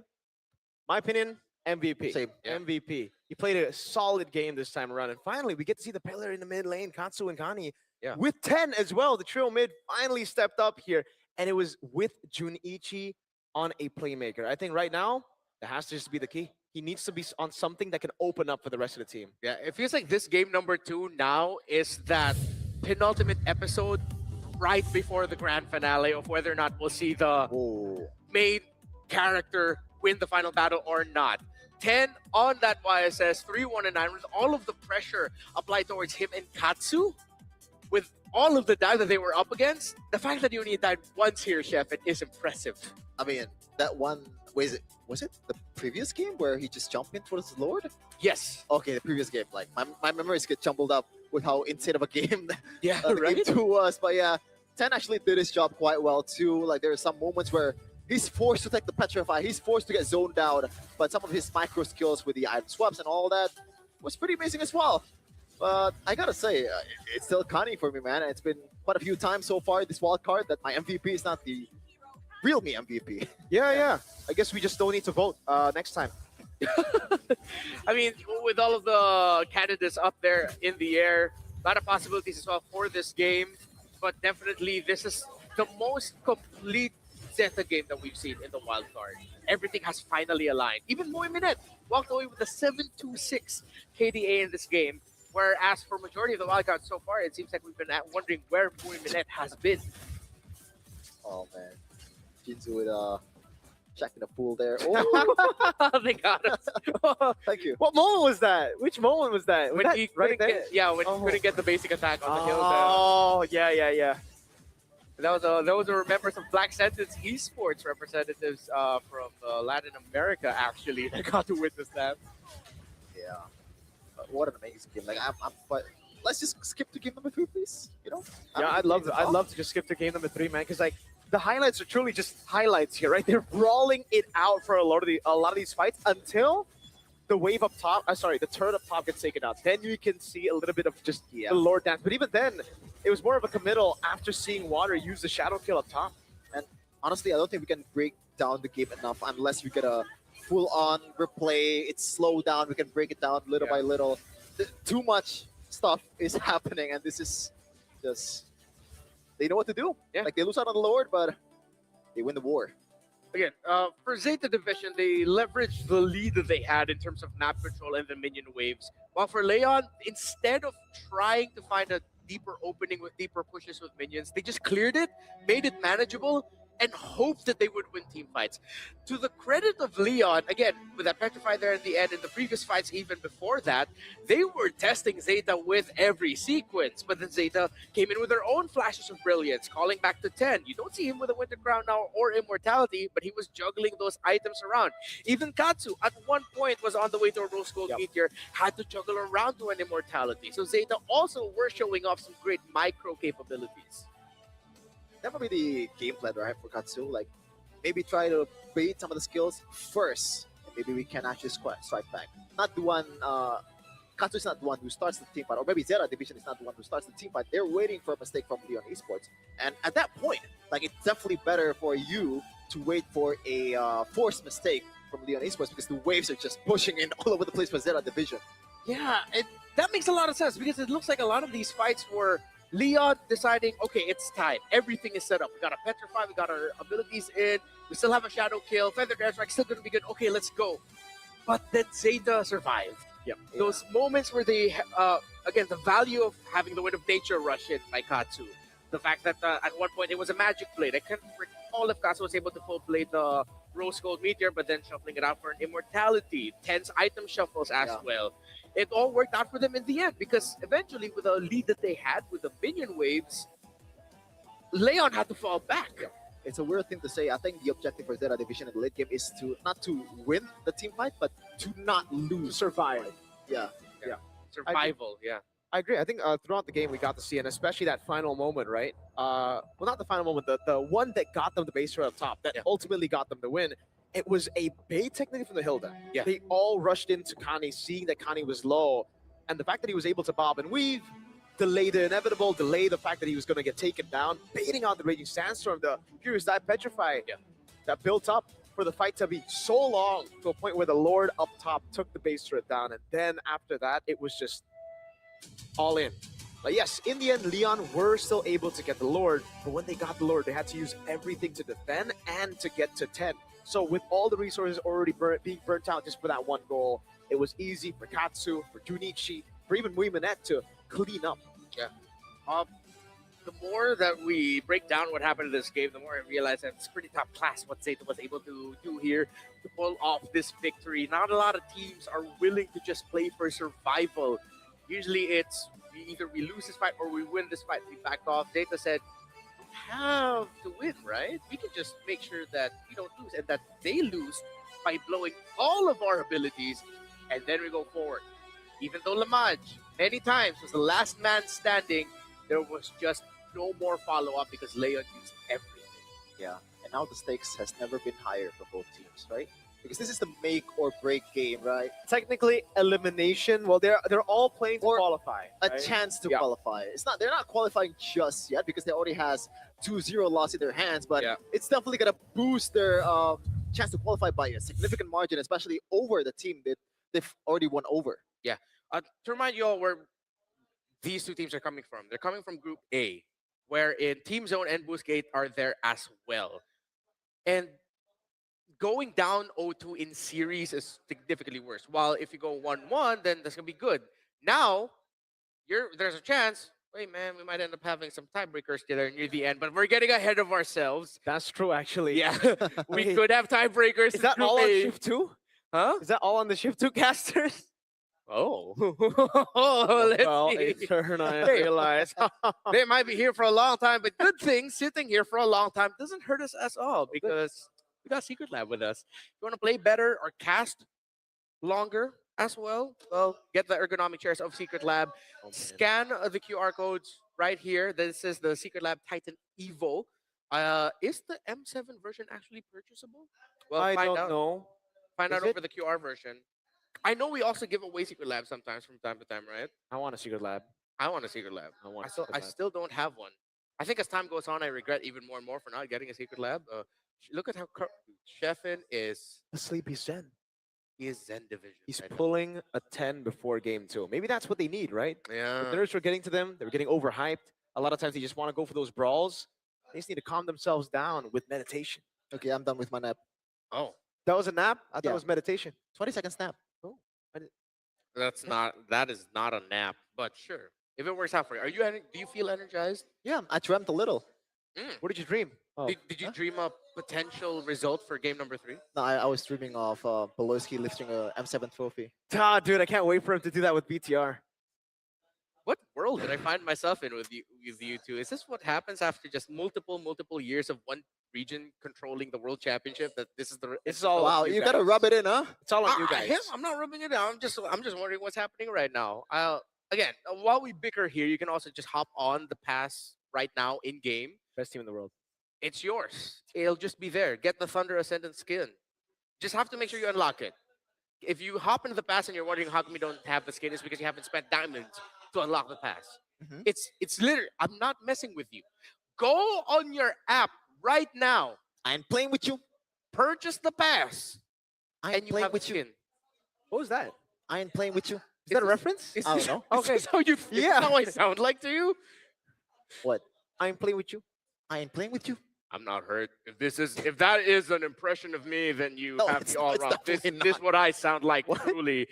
my opinion, MVP. Same. MVP. He played a solid game this time around. And finally, we get to see the pillar in the mid lane, Katsu and Kani. With 10 as well. The trio mid finally stepped up here. And it was with Junichi on a playmaker. I think right now, that has to just be the key. He needs to be on something that can open up for the rest of the team. Yeah, it feels like this game number 2 now is that penultimate episode right before the grand finale of whether or not we'll see the main character win the final battle or not. 10 on that YSS, 3-1-9 with all of the pressure applied towards him and Katsu. With all of the dive that they were up against, the fact that you only died once here, Chef, it is impressive. I mean, that one, was it the previous game where he just jumped in towards the Lord? Yes. Okay, the previous game. Like, my memories get jumbled up with how insane of a game yeah, the right? game 2 was. But yeah, 10 actually did his job quite well too. Like, there are some moments where he's forced to take the Petrify. He's forced to get zoned out. But some of his micro skills with the item swaps and all that was pretty amazing as well. But I gotta say, it's still Kani for me, man. It's been quite a few times so far this wild card that my MVP is not the real me MVP. Yeah. I guess we just don't need to vote next time. I mean, with all of the candidates up there in the air, a lot of possibilities as well for this game. But definitely, this is the most complete Zeta game that we've seen in the wild card. Everything has finally aligned. Even Moe Minette walked away with a 7-2-6 KDA in this game, Whereas for majority of the wildcards so far, it seems like we've been wondering where Boy Minette has been. Oh man, Jinzu with checking the pool there. Oh, They got us. thank you. What moment was that? Which moment was that? Was when that he right couldn't there? get, when Oh. he couldn't get the basic attack on the hill. Oh, yeah. That was a remember some Black Sentence esports representatives from Latin America actually that got to witness that. Yeah, what an amazing game! Like but let's just skip to game number 3, please. You know? Yeah, I'd love to just skip to game number 3, man, because like the highlights are truly just highlights here, right? They're brawling it out for a lot of these fights until the wave up top. The turret up top gets taken out. Then you can see a little bit of just the Lord dance. But even then, it was more of a committal after seeing Water use the shadow kill up top. And honestly, I don't think we can break down the game enough unless we get a full-on replay. It's slow down. We can break it down little by little. Too much stuff is happening, and this is just they know what to do. Yeah. Like they lose out on the Lord, but they win the war. Again, for Zeta Division, they leveraged the lead that they had in terms of map control and the minion waves. While for Leon, instead of trying to find a deeper opening with deeper pushes with minions, they just cleared it, made it manageable, and hoped that they would win team fights. To the credit of Leon, again, with that Petrify there at the end, in the previous fights even before that, they were testing Zeta with every sequence. But then Zeta came in with their own flashes of brilliance, calling back to 10. You don't see him with a Winter Crown now or Immortality, but he was juggling those items around. Even Katsu, at one point, was on the way to a Rose Gold Meteor, had to juggle around to an Immortality. So Zeta also were showing off some great micro capabilities. That would be the game plan, right, for Katsu. Like, maybe try to bait some of the skills first. And maybe we can actually strike back. Not the one, Katsu is not the one who starts the team fight, or maybe Zeta Division is not the one who starts the team fight. They're waiting for a mistake from Leon Esports. And at that point, like, it's definitely better for you to wait for a forced mistake from Leon Esports because the waves are just pushing in all over the place for Zeta Division. Yeah, that makes a lot of sense because it looks like a lot of these fights were Leon deciding, okay, it's time. Everything is set up. We got a Petrify, we got our abilities in, we still have a Shadow Kill, Feathered Airstrike still going to be good. Okay, let's go. But then Zeta survived. Yep. Those moments where they, again, the value of having the Wind of Nature rush in by Katsu. The fact that at one point it was a Magic Blade. I can't recall if Katsu was able to full blade the Rose Gold Meteor, but then shuffling it out for an Immortality. Tense item shuffles as well. It all worked out for them in the end because eventually with the lead that they had with the minion waves, Leon had to fall back. It's a weird thing to say. I think the objective for Zeta Division in the late game is to not to win the team fight, but to not lose. Survive. Yeah. Survival, yeah. I agree. I think throughout the game we got to see, and especially that final moment, right? Well, not the final moment, the one that got them the base right up top, that ultimately got them the win. It was a bait technically from the Hilda. Yeah. They all rushed into Kani, seeing that Kani was low, and the fact that he was able to bob and weave, delay the inevitable, delay the fact that he was going to get taken down, baiting out the Raging Sandstorm, the Furious Dive Petrify that built up for the fight to be so long to a point where the Lord up top took the base turret down, and then after that, it was just all in. But yes, in the end, Leon were still able to get the Lord, but when they got the Lord, they had to use everything to defend and to get to 10. So with all the resources already being burnt out just for that one goal, it was easy for Katsu, for Junichi, for even Muiminette to clean up. Yeah. The more that we break down what happened in this game, the more I realize that it's pretty top class what Zeta was able to do here to pull off this victory. Not a lot of teams are willing to just play for survival. Usually it's either we lose this fight or we win this fight. We back off. Zeta said, have to win, right? We can just make sure that we don't lose and that they lose by blowing all of our abilities, and then we go forward. Even though Lamage many times was the last man standing, there was just no more follow-up because Leon used everything. Yeah, and now the stakes has never been higher for both teams, right? Because this is the make or break game, right? Technically, elimination. Well, they're all playing to qualify. A right? chance to qualify. They're not qualifying just yet because they already has 2-0 loss in their hands, but it's definitely gonna boost their chance to qualify by a significant margin, especially over the team that they've already won over. Yeah. To remind you all where these two teams are coming from. They're coming from Group A, wherein Team Zone and Boostgate are there as well. And going down 0-2 in series is significantly worse. While if you go 1-1, then that's going to be good. Now, there's a chance. Wait, man, we might end up having some tiebreakers there near the end, but we're getting ahead of ourselves. That's true, actually. Yeah, we Wait, could have tiebreakers. Is in that Group all on A. Shift 2? Huh? Is that all on the Shift 2 casters? Oh, let's Well, see. a turn, I Hey. realize. They might be here for a long time, but good thing sitting here for a long time doesn't hurt us at all because we got Secret Lab with us. You want to play better or cast longer as well? Well, get the ergonomic chairs of Secret Lab. Scan the QR codes right here. This is the Secret Lab Titan Evo. Is the M7 version actually purchasable? Well, I find don't out. know. Find Is out it? over the QR version. I know we also give away Secret Lab sometimes from time to time, right? I want a Secret Lab. I want a Secret Lab. I want I a still, Secret I Lab. still don't have one. I think as time goes on, I regret even more and more for not getting a Secret Lab. Look at how Sheffin is. A sleepy Zen. He is Zen Division. He's right now. pulling a 10 before game 2. Maybe that's what they need, right? The Yeah. nerds were getting to them. They were getting overhyped. A lot of times they just want to go for those brawls. They just need to calm themselves down with meditation. Okay, I'm done with my nap. Oh, That was a nap? I thought Yeah. it was meditation. 20 seconds nap. that is not a nap, but sure. If it works out for you, do you feel energized? Yeah, I dreamt a little. What did you dream? Oh, Did you dream a potential result for game number 3? No, I was dreaming of Pelosi lifting a M7 trophy. dude, I can't wait for him to do that with BTR. What world did I find myself in with you two? Is this what happens after just multiple years of one region controlling the world championship? That this is the This is all Wow, on you gotta rub it in, huh? It's all on you guys. I'm not rubbing it down. I'm just wondering what's happening right now. Again, while we bicker here, you can also just hop on the pass right now in game. Best team in the world. It's yours. It'll just be there. Get the Thunder Ascendant skin. Just have to make sure you unlock it. If you hop into the pass and you're wondering how come you don't have the skin, it's because you haven't spent diamonds to unlock the pass. Mhm. It's literally, I'm not messing with you. Go on your app right now, I ain't playing with you. purchase the pass, I and ain't you playing have the with you. skin. What was that? I ain't playing with you. Is that a this- reference? Is I don't this- know. Is Okay. this how you? Is this Yeah. how I sound like to you? What? I'm playing with you. I ain't playing with you. I'm not hurt. If that is an impression of me, then you No, have it's me all not- it's wrong. This definitely is what I sound like truly.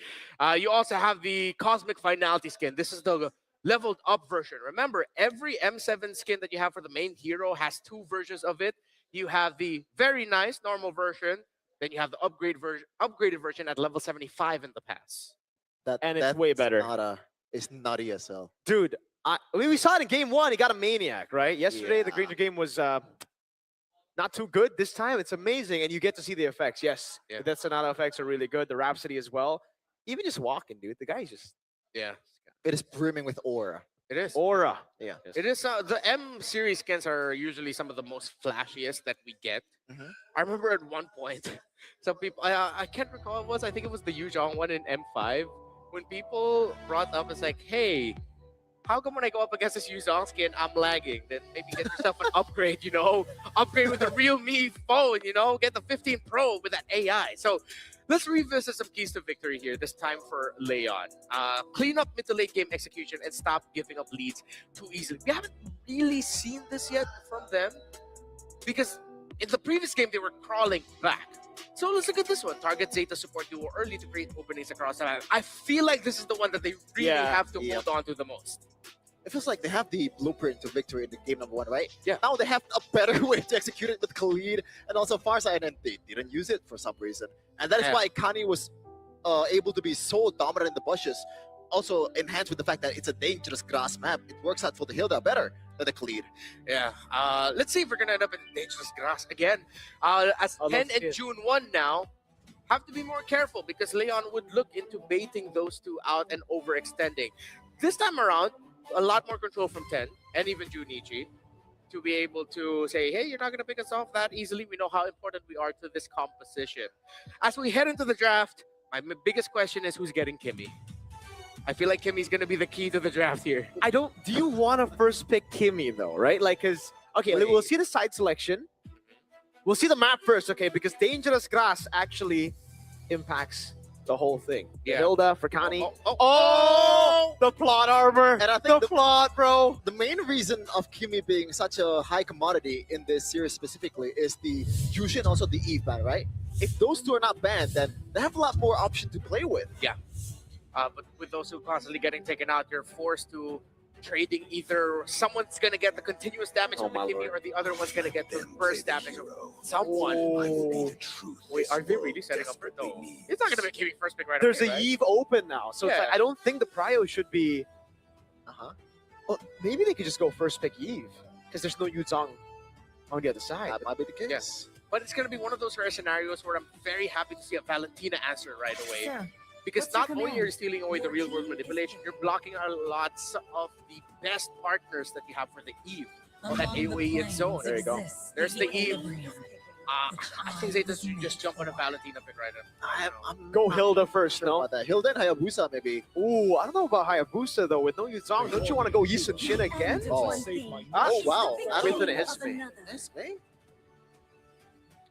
You also have the Cosmic Finality skin. This is the leveled up version. Remember, every M7 skin that you have for the main hero has 2 versions of it. You have the very nice normal version, then you have the upgraded version at level 75 in the pass. And it's way better. It's not ESL. Dude, we saw it in game 1. He got a maniac, right? Yesterday, the Yeah. Granger game was not too good. This time, it's amazing. And you get to see the effects. Yes, Yeah. the Death Sonata effects are really good. The Rhapsody as well. Even just walking, dude. The guy's just Yeah, It is brimming with aura. it is. aura. Yeah. It is. The M series skins are usually some of the most flashiest that we get. Mhm. I remember at one point, some people, I can't recall what it was. I think it was the Yuzhong one in M5. When people brought up, it's like, hey, how come when I go up against this Yuzhong skin, I'm lagging? Then maybe get yourself an upgrade, upgrade with the real me phone, get the 15 Pro with that AI. So let's revisit some keys to victory here, this time for Leon. Clean up mid to late game execution and stop giving up leads too easily. We haven't really seen this yet from them because in the previous game, they were crawling back. So let's look at this one. Target Zeta support duo early to create openings across the map. I feel like this is the one that they really Yeah, have to yep. hold on to the most. It feels like they have the blueprint to victory in the game number 1, right? Yeah. Now they have a better way to execute it with Khalid and also Farside, and they didn't use it for some reason. And that is Yeah. why Kani was able to be so dominant in the bushes. Also enhanced with the fact that it's a dangerous grass map. It works out for the Hilda better than the Khalid. Yeah. Let's see if we're gonna end up in dangerous grass again. As Oh, 10 that's and good. June 1 now, have to be more careful because Leon would look into baiting those two out and overextending. This time around, a lot more control from 10 and even Junichi to be able to say, hey, you're not gonna pick us off that easily. We know how important we are to this composition. As we head into the draft, my biggest question is who's getting Kimmy? I feel like Kimmy's gonna be the key to the draft here. I don't. Do you want to first pick Kimmy though, right? Like, cause okay, we'll see the side selection. We'll see the map first, okay? Because dangerous grass actually impacts the whole thing. Yeah. Hilda for Kani. Oh! The plot armor. And I think The plot, bro. the main reason of Kimi being such a high commodity in this series specifically is the Yushin and also the Eve ban, right? If those two are not banned, then they have a lot more option to play with. But with those two constantly getting taken out, you're forced to trading either someone's gonna get the continuous damage Oh from the my Kimmy lord. or the other one's gonna get the Then burst play the damage of hero. someone. Oh. Wait, are they really setting up for no? It's not gonna be Kimmy first pick right There's away, a right? Eve open now, so it's like, Yeah. I don't think the prio should be. Uh-huh. Well, maybe they could just go first pick Eve because there's no Yuzong on the other side. That might be the case. Yes. But it's gonna be one of those rare scenarios where I'm very happy to see a Valentina answer right away. Sir, Because what's your not only command? are you stealing away the real world manipulation, you're blocking a lots of the best partners that you have for the Eve. among that the AoE and zone. planes There you go. exists There's the Eve. equilibrium. I think Zeta should just jump on a Valentina pick right now. I'm Go not Hilda first, sure no? about that. Hilda and Hayabusa, maybe. Ooh, I don't know about Hayabusa though. With no Yuzong, don't you want to go Yi Sun Shin again? Oh. Ah, Oh, wow. I With don't an Esme. Esme?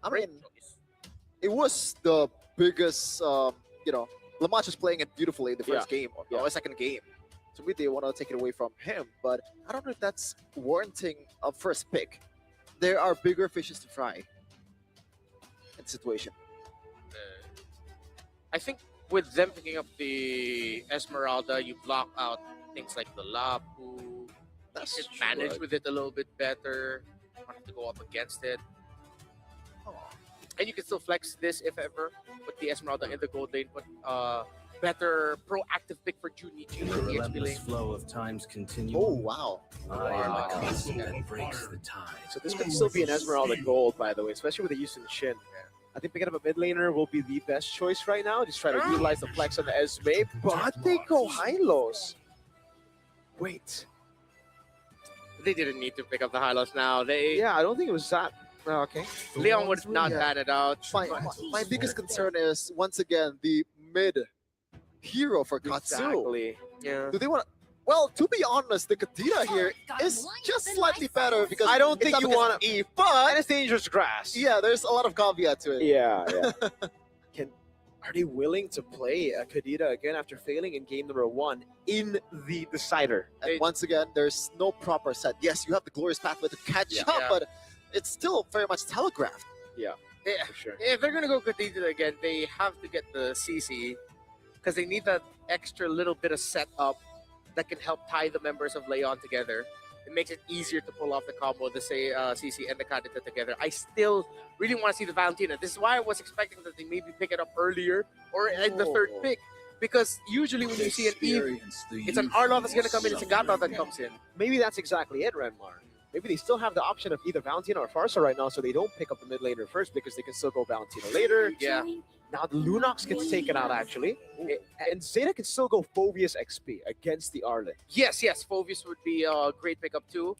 I mean, it was the biggest, Lamach was playing it beautifully in the first game, or second game. So maybe they want to take it away from him, but I don't know if that's warranting a first pick. There are bigger fishes to fry in the situation. I think with them picking up the Esmeralda, you block out things like the Lapu. That's You can true. manage with it a little bit better. You don't have to go up against it. And you can still flex this if ever. Put the Esmeralda in the gold lane, but better proactive pick for Junichi The in the XP relentless lane. flow of time's continuum. Oh, wow. I am Wow. a constant that breaks the tide. So this could still be an Esmeralda gold, by the way, especially with the Yi Sun Shin. I think picking up a mid laner will be the best choice right now. Just try to utilize the flex on the Esme, but they go Hylos. Wait. They didn't need to pick up the Hylos now. Yeah, I don't think it was that. Oh, okay. Leon would not Yeah. ban it out. My biggest concern is, once again, the mid hero for Katsu. Exactly. Yeah. Do they want to? Well, to be honest, the Kadena here is just slightly better because I don't it's think not you because wanna- of Eve, And but it's dangerous grass. yeah, there's a lot of caveat to it. Yeah, yeah. Are they willing to play a Kadita again after failing in game number 1 in the decider? And once again, there's no proper set. Yes, you have the glorious pathway to catch up, Yeah. but it's still very much telegraphed. Yeah. For sure. If they're gonna go Cathedral again, they have to get the CC because they need that extra little bit of setup that can help tie the members of Leon together. It makes it easier to pull off the combo, the say CC and the Kadita together. I still really want to see the Valentina. This is why I was expecting that they maybe pick it up earlier or in the third Oh. pick. Because usually when you see an Eve, it's an Arlov that's gonna come in, it's a Gata that comes in. Maybe that's exactly it, Renmar. Maybe they still have the option of either Valentina or Farsa right now, so they don't pick up the mid laner first because they can still go Valentina later. Yeah. Now the Lunox gets taken out actually, and Zeta can still go Phobius XP against the Arlen. Yes, Phobius would be a great pickup too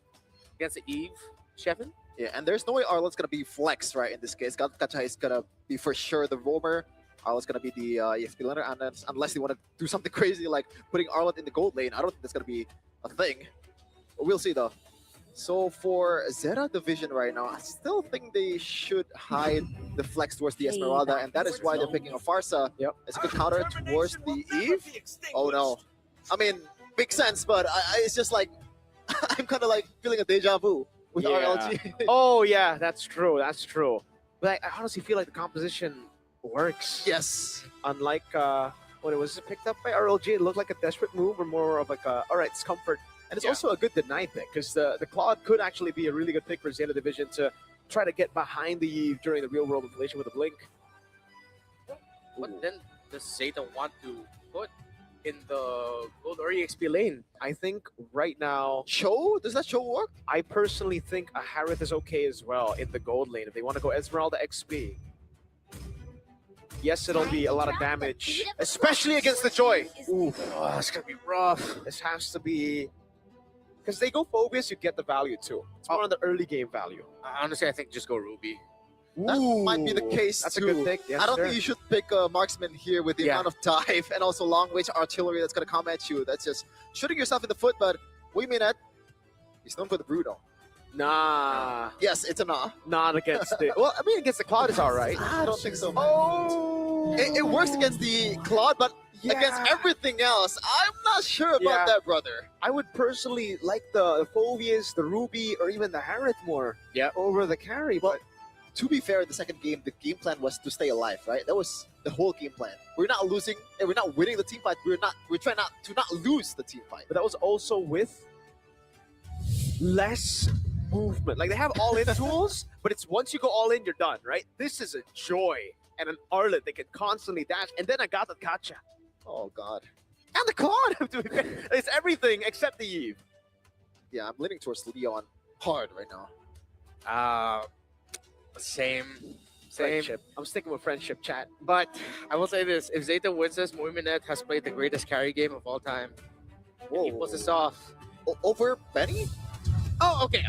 against the Eve. Shevin? Yeah, and there's no way Arlen's gonna be flex, right? In this case, Gacha is gonna be for sure the roamer. Arlen's gonna be the EXP laner, and then, unless they want to do something crazy like putting Arlen in the gold lane, I don't think that's gonna be a thing. But we'll see though. So for Zeta division right now, I still think they should hide the flex towards the Esmeralda, and that is why they're picking a Farsa. Yep. It's a good counter towards the Eve. Oh no. I mean, makes sense, but it's just like, I'm kind of like feeling a deja vu with Yeah. RLG. Oh yeah, that's true. That's true. But I honestly feel like the composition works. Yes. Unlike when it was picked up by RLG, it looked like a desperate move or more of like a all right, it's comfort. And it's also a good deny pick because the Claude could actually be a really good pick for Zeta Division to try to get behind the Eve during the real world manipulation with a blink. What then does Zeta want to put in the gold or EXP lane? I think right now, Cho? Does that show work? I personally think a Harith is okay as well in the gold lane if they want to go Esmeralda XP. Yes, it'll be a lot of damage, especially against the Joy. Ooh, Oh, it's gonna be rough. this has to be because they go Phobius, you get the value too. It's more on the early game value. Honestly, I think just go Ruby. That might be the case That's too. a good pick. Yes, I don't sir. think you should pick a marksman here with the Yeah. amount of dive and also long range artillery that's going to come at you. That's just shooting yourself in the foot, but wait a minute. He's known for the Bruno. Nah, Yes, it's a nah. not against it. Well, I mean, against the Claude is all right. I don't think so. Oh, It works against the Claude, but against everything else, I'm not sure about Yeah. that, brother. I would personally like the Phobius, the Ruby, or even the Harith more Yeah. over the carry. But to be fair, in the second game, the game plan was to stay alive, right? That was the whole game plan. We're not losing, and we're not winning the team fight. We're trying not to lose the team fight. But that was also with less movement. Like they have all-in tools, but it's once you go all in, you're done, right? This is a Joy and an Arlet. They can constantly dash, and then I got the Kacha. Oh god. And the Claude! To be fair. It's everything except the Eve. Yeah, I'm leaning towards Leon hard right now. Same. Friendship. I'm sticking with friendship, chat. But I will say this: if Zeta wins this, Moimanet has played the greatest carry game of all time. Whoa. He pulls this off. Over Benny? Oh, okay.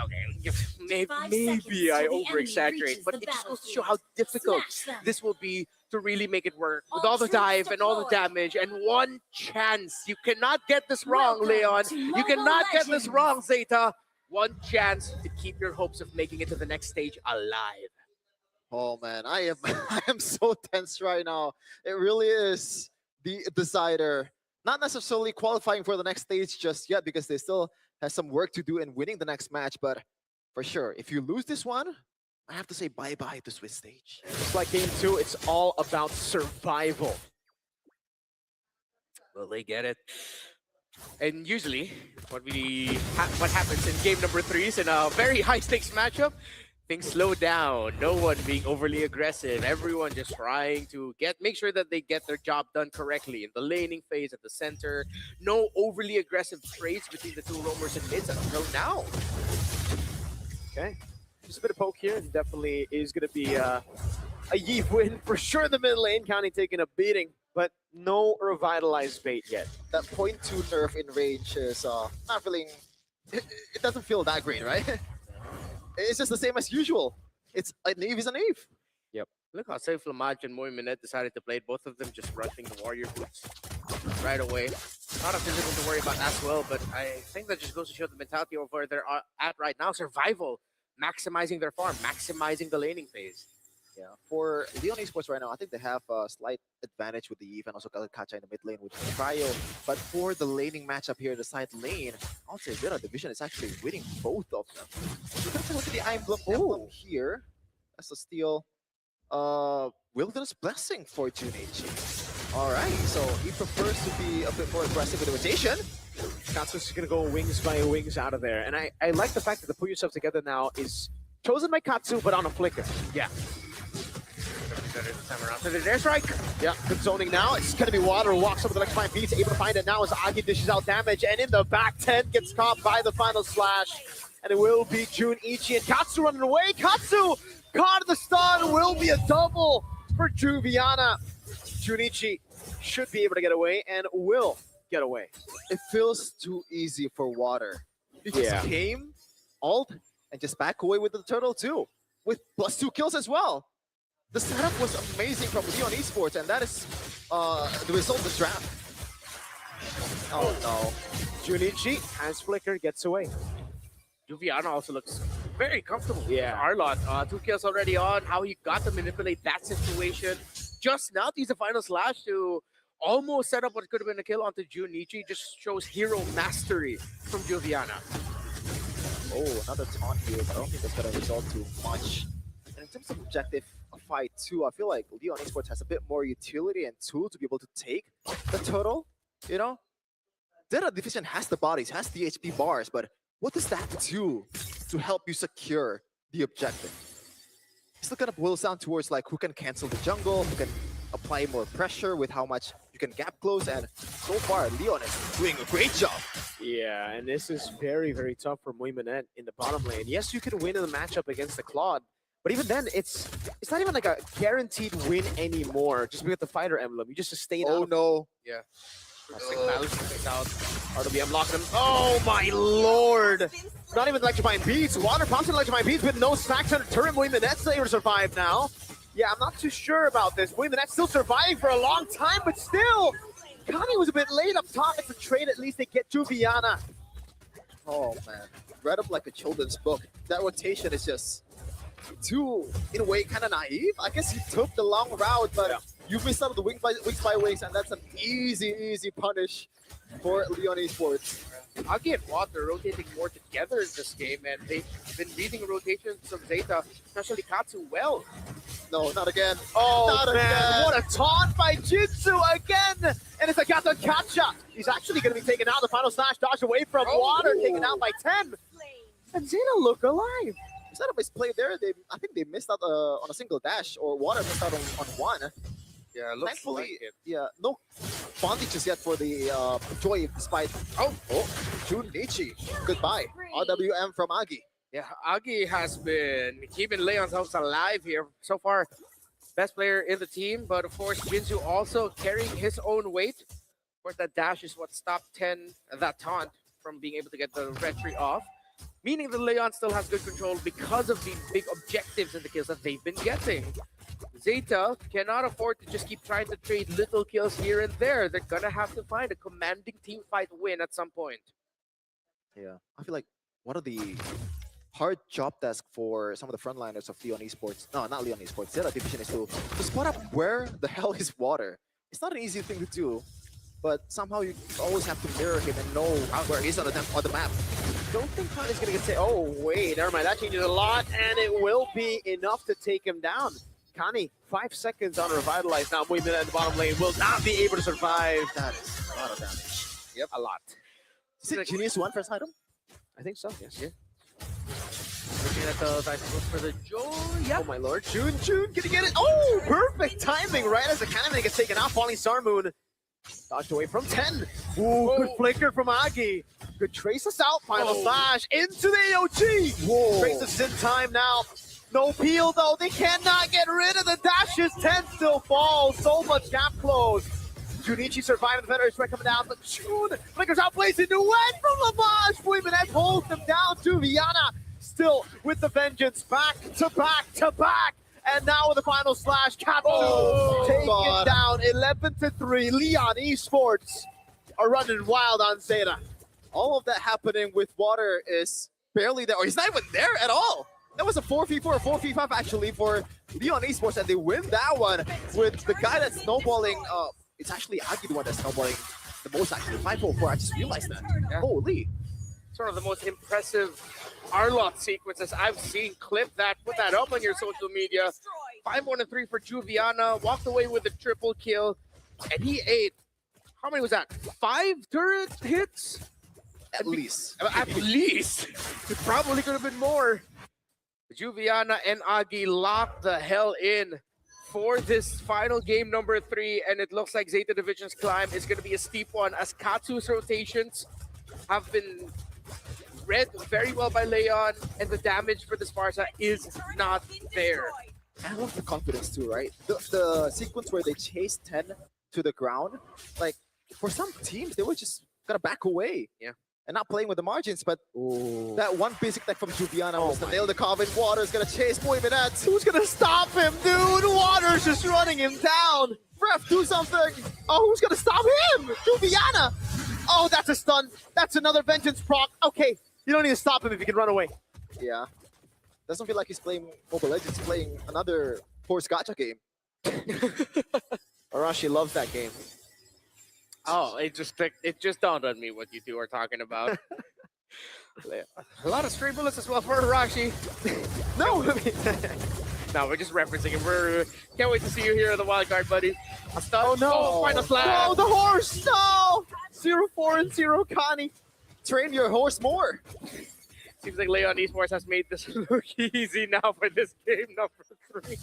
Maybe, 5 maybe seconds I till the enemy over-exaggerate, reaches but the it just goes to battlefield. show how difficult Smash them. this will be to really make it work. With All all the troops dive and all the deployed. damage and one chance. You cannot get this wrong, Welcome Leon. to You Mobile cannot get this Legends. wrong, Zeta. One chance to keep your hopes of making it to the next stage alive. Oh man, I am so tense right now. It really is the decider. Not necessarily qualifying for the next stage just yet because they still have some work to do in winning the next match, but for sure, if you lose this one, I have to say bye-bye to Swiss stage. Just like game 2, it's all about survival. Will they get it? And usually, what happens in game number 3 is in a very high-stakes matchup, things slow down. No one being overly aggressive. Everyone just trying to make sure that they get their job done correctly in the laning phase at the center. No overly aggressive trades between the two roamers and mids until now. Okay. Just a bit of poke here. Definitely is going to be a Yee win for sure in the mid lane. County taking a beating, but no revitalized bait yet. That 0.2 nerf in range is not feeling. It doesn't feel that great, right? It's just the same as usual. It's an Eve is an Eve. Look how safe Lamaj and Moimanet decided to play. Both of them just running the warrior boots right away. Not a physical to worry about as well, but I think that just goes to show the mentality of where they're at right now. Survival, maximizing their farm, maximizing the laning phase. Yeah, for Leon Esports right now, I think they have a slight advantage with the Eve and also Kacha in the mid lane with Trio. But for the laning matchup here in the side lane, I'll say Zeta Division is actually winning both of them. You can take a look at the emblem here. That's a steal. Wilderness Blessing for Junichi. Alright, so he prefers to be a bit more aggressive with the rotation. Katsu's going to go wings by wings out of there. And I like the fact that the Put Yourself Together now is chosen by Katsu, but on a flicker. Yeah. Time around. So there's strike. Yeah, good zoning now. It's going to be Water who walks over the next 5 beats, able to find it now as Agi dishes out damage. And in the back, 10 gets caught by the final slash. And it will be Junichi and Katsu running away. Katsu caught in the stun. Will be a double for Juviana. Junichi should be able to get away and will get away. It feels too easy for Water. He just came, ult, and just back away with the turtle too. With +2 kills as well. The setup was amazing from Leon Esports, and that is the result of the draft. Oh no. Junichi has flicker, gets away. Juviana also looks very comfortable. Yeah. Arlott, 2 kills already on. How he got to manipulate that situation. Just now, he's the final slash to almost set up what could have been a kill onto Junichi. Just shows hero mastery from Juviana. Oh, another taunt here, but I don't think that's going to result too much. And in terms of objective fight too, I feel like Leon Esports has a bit more utility and tool to be able to take the turtle, you know? Zeta Division has the bodies, has the HP bars, but what does that do to help you secure the objective? It still kind of boils down towards like who can cancel the jungle, who can apply more pressure with how much you can gap close, and so far Leon is doing a great job. Yeah, and this is very, very tough for Moimanet in the bottom lane. Yes, you can win in the matchup against the Claude, but even then, it's not even like a guaranteed win anymore. Just because the fighter emblem, you just sustain. Oh no! Yeah. Out. RWM locking him. Oh my lord! Not even electrifying beats. Water pumps and electrifying beats with no stacks on the turret. Moimanet's able to survive now. Yeah, I'm not too sure about this. Moimanet's still surviving for a long time, but still, Kani was a bit late up top. It's a trade. At least they get Juviana. Oh man, read up like a children's book. That rotation is just too, in a way, kind of naive. I guess he took the long route, but you missed out on the wings by wings, and that's an easy punish for Leon Esports. Agi and Water rotating more together in this game, and they've been reading rotations of Zeta, especially Katsu, well. No, not again. Oh Not man, again. what a taunt by Jitsu again! And it's a Gato Kacha. He's actually going to be taken out. The final slash dodge away from Water, taken out by 10. And Zeta look alive. Instead of his play there, I think they missed out on a single dash, or Water missed out on one. Yeah, looks Thankfully, like it. yeah, no bondages yet for the Joy, despite Junichi. Goodbye. RWM from Agi. Yeah, Agi has been keeping Leon's house alive here so far. Best player in the team, but of course Jinzu also carrying his own weight. Of course, that dash is what stopped that taunt from being able to get the retry off. Meaning that Leon still has good control because of the big objectives and the kills that they've been getting. Zeta cannot afford to just keep trying to trade little kills here and there. They're gonna have to find a commanding team fight win at some point. Yeah, I feel like one of the hard job task for some of the frontliners of Leon Esports, no, not Leon Esports, Zeta Division is to spot up where the hell is Water. It's not an easy thing to do, but somehow you always have to mirror him and know where he is on the map. Don't think Kani's going to get oh wait, never mind, that changes a lot, and it will be enough to take him down. Kani, 5 seconds on Revitalize now, moving at the bottom lane, will not be able to survive. That is a lot of damage. Yep, a lot. Is it Genius 1 first item? I think so, yes. Yeah. Looking at the dice for the Joy. Yep. Oh my lord, June, gonna get it. Oh, perfect timing, right as the cannon gets taken out. Falling Star Moon dodged away from 10. Ooh, good flicker from Agi. Good trace us out. Final slash into the AOG. Whoa. Traces in time now. No peel though. They cannot get rid of the dashes. 10 still falls. So much gap close. Junichi surviving the Federers coming down, but June flickers out, plays into Duet from Lavage. Boymanet holds them down to Viana. Still with the vengeance, back to back to back. And now with the final slash, Katsu taking it down 11-3. Leon Esports are running wild on Zeta. All of that happening with Water is barely there, or he's not even there at all. That was a 4v4 or 4v5 actually for Leon Esports, and they win that one with the guy that's snowballing. It's actually Agi the one that's snowballing the most actually. 504, I just realized that. Yeah. Holy. It's one of the most impressive Arlott sequences I've seen. Clip that, put that up on your social media. 5-1-3 for Juviana, walked away with a triple kill, and he ate, how many was that? 5 turret hits? At least. At least. It probably could have been more. Juviana and Agi locked the hell in for this final game number 3, and it looks like Zeta Division's climb is going to be a steep one as Katsu's rotations have been read very well by Leon, and the damage for the Sparta is not there. I love the confidence too, right? The sequence where they chase 10 to the ground, like for some teams, they were just gonna back away. Yeah. And not playing with the margins, but that one basic tech from Juviana was to nail the Coven. Water's gonna chase Boymanet. Who's gonna stop him, dude? Water's just running him down. Ref, do something! Oh, who's gonna stop him? Juviana! Oh, that's a stun. That's another vengeance proc. Okay, you don't need to stop him if you can run away. Yeah. Doesn't feel like he's playing Mobile Legends, playing another Force Gacha game. Arashi loves that game. Oh, it just dawned on me what you two are talking about. A lot of stray bullets as well for Arashi. No, No, we're just referencing it. We're can't wait to see you here in the wild card, buddy. A stun. Oh no! Final slash. No, the horse! No! 0-4 and 0, Connie. Train your horse more. Seems like Leon Esports has made this look easy now for this game number 3.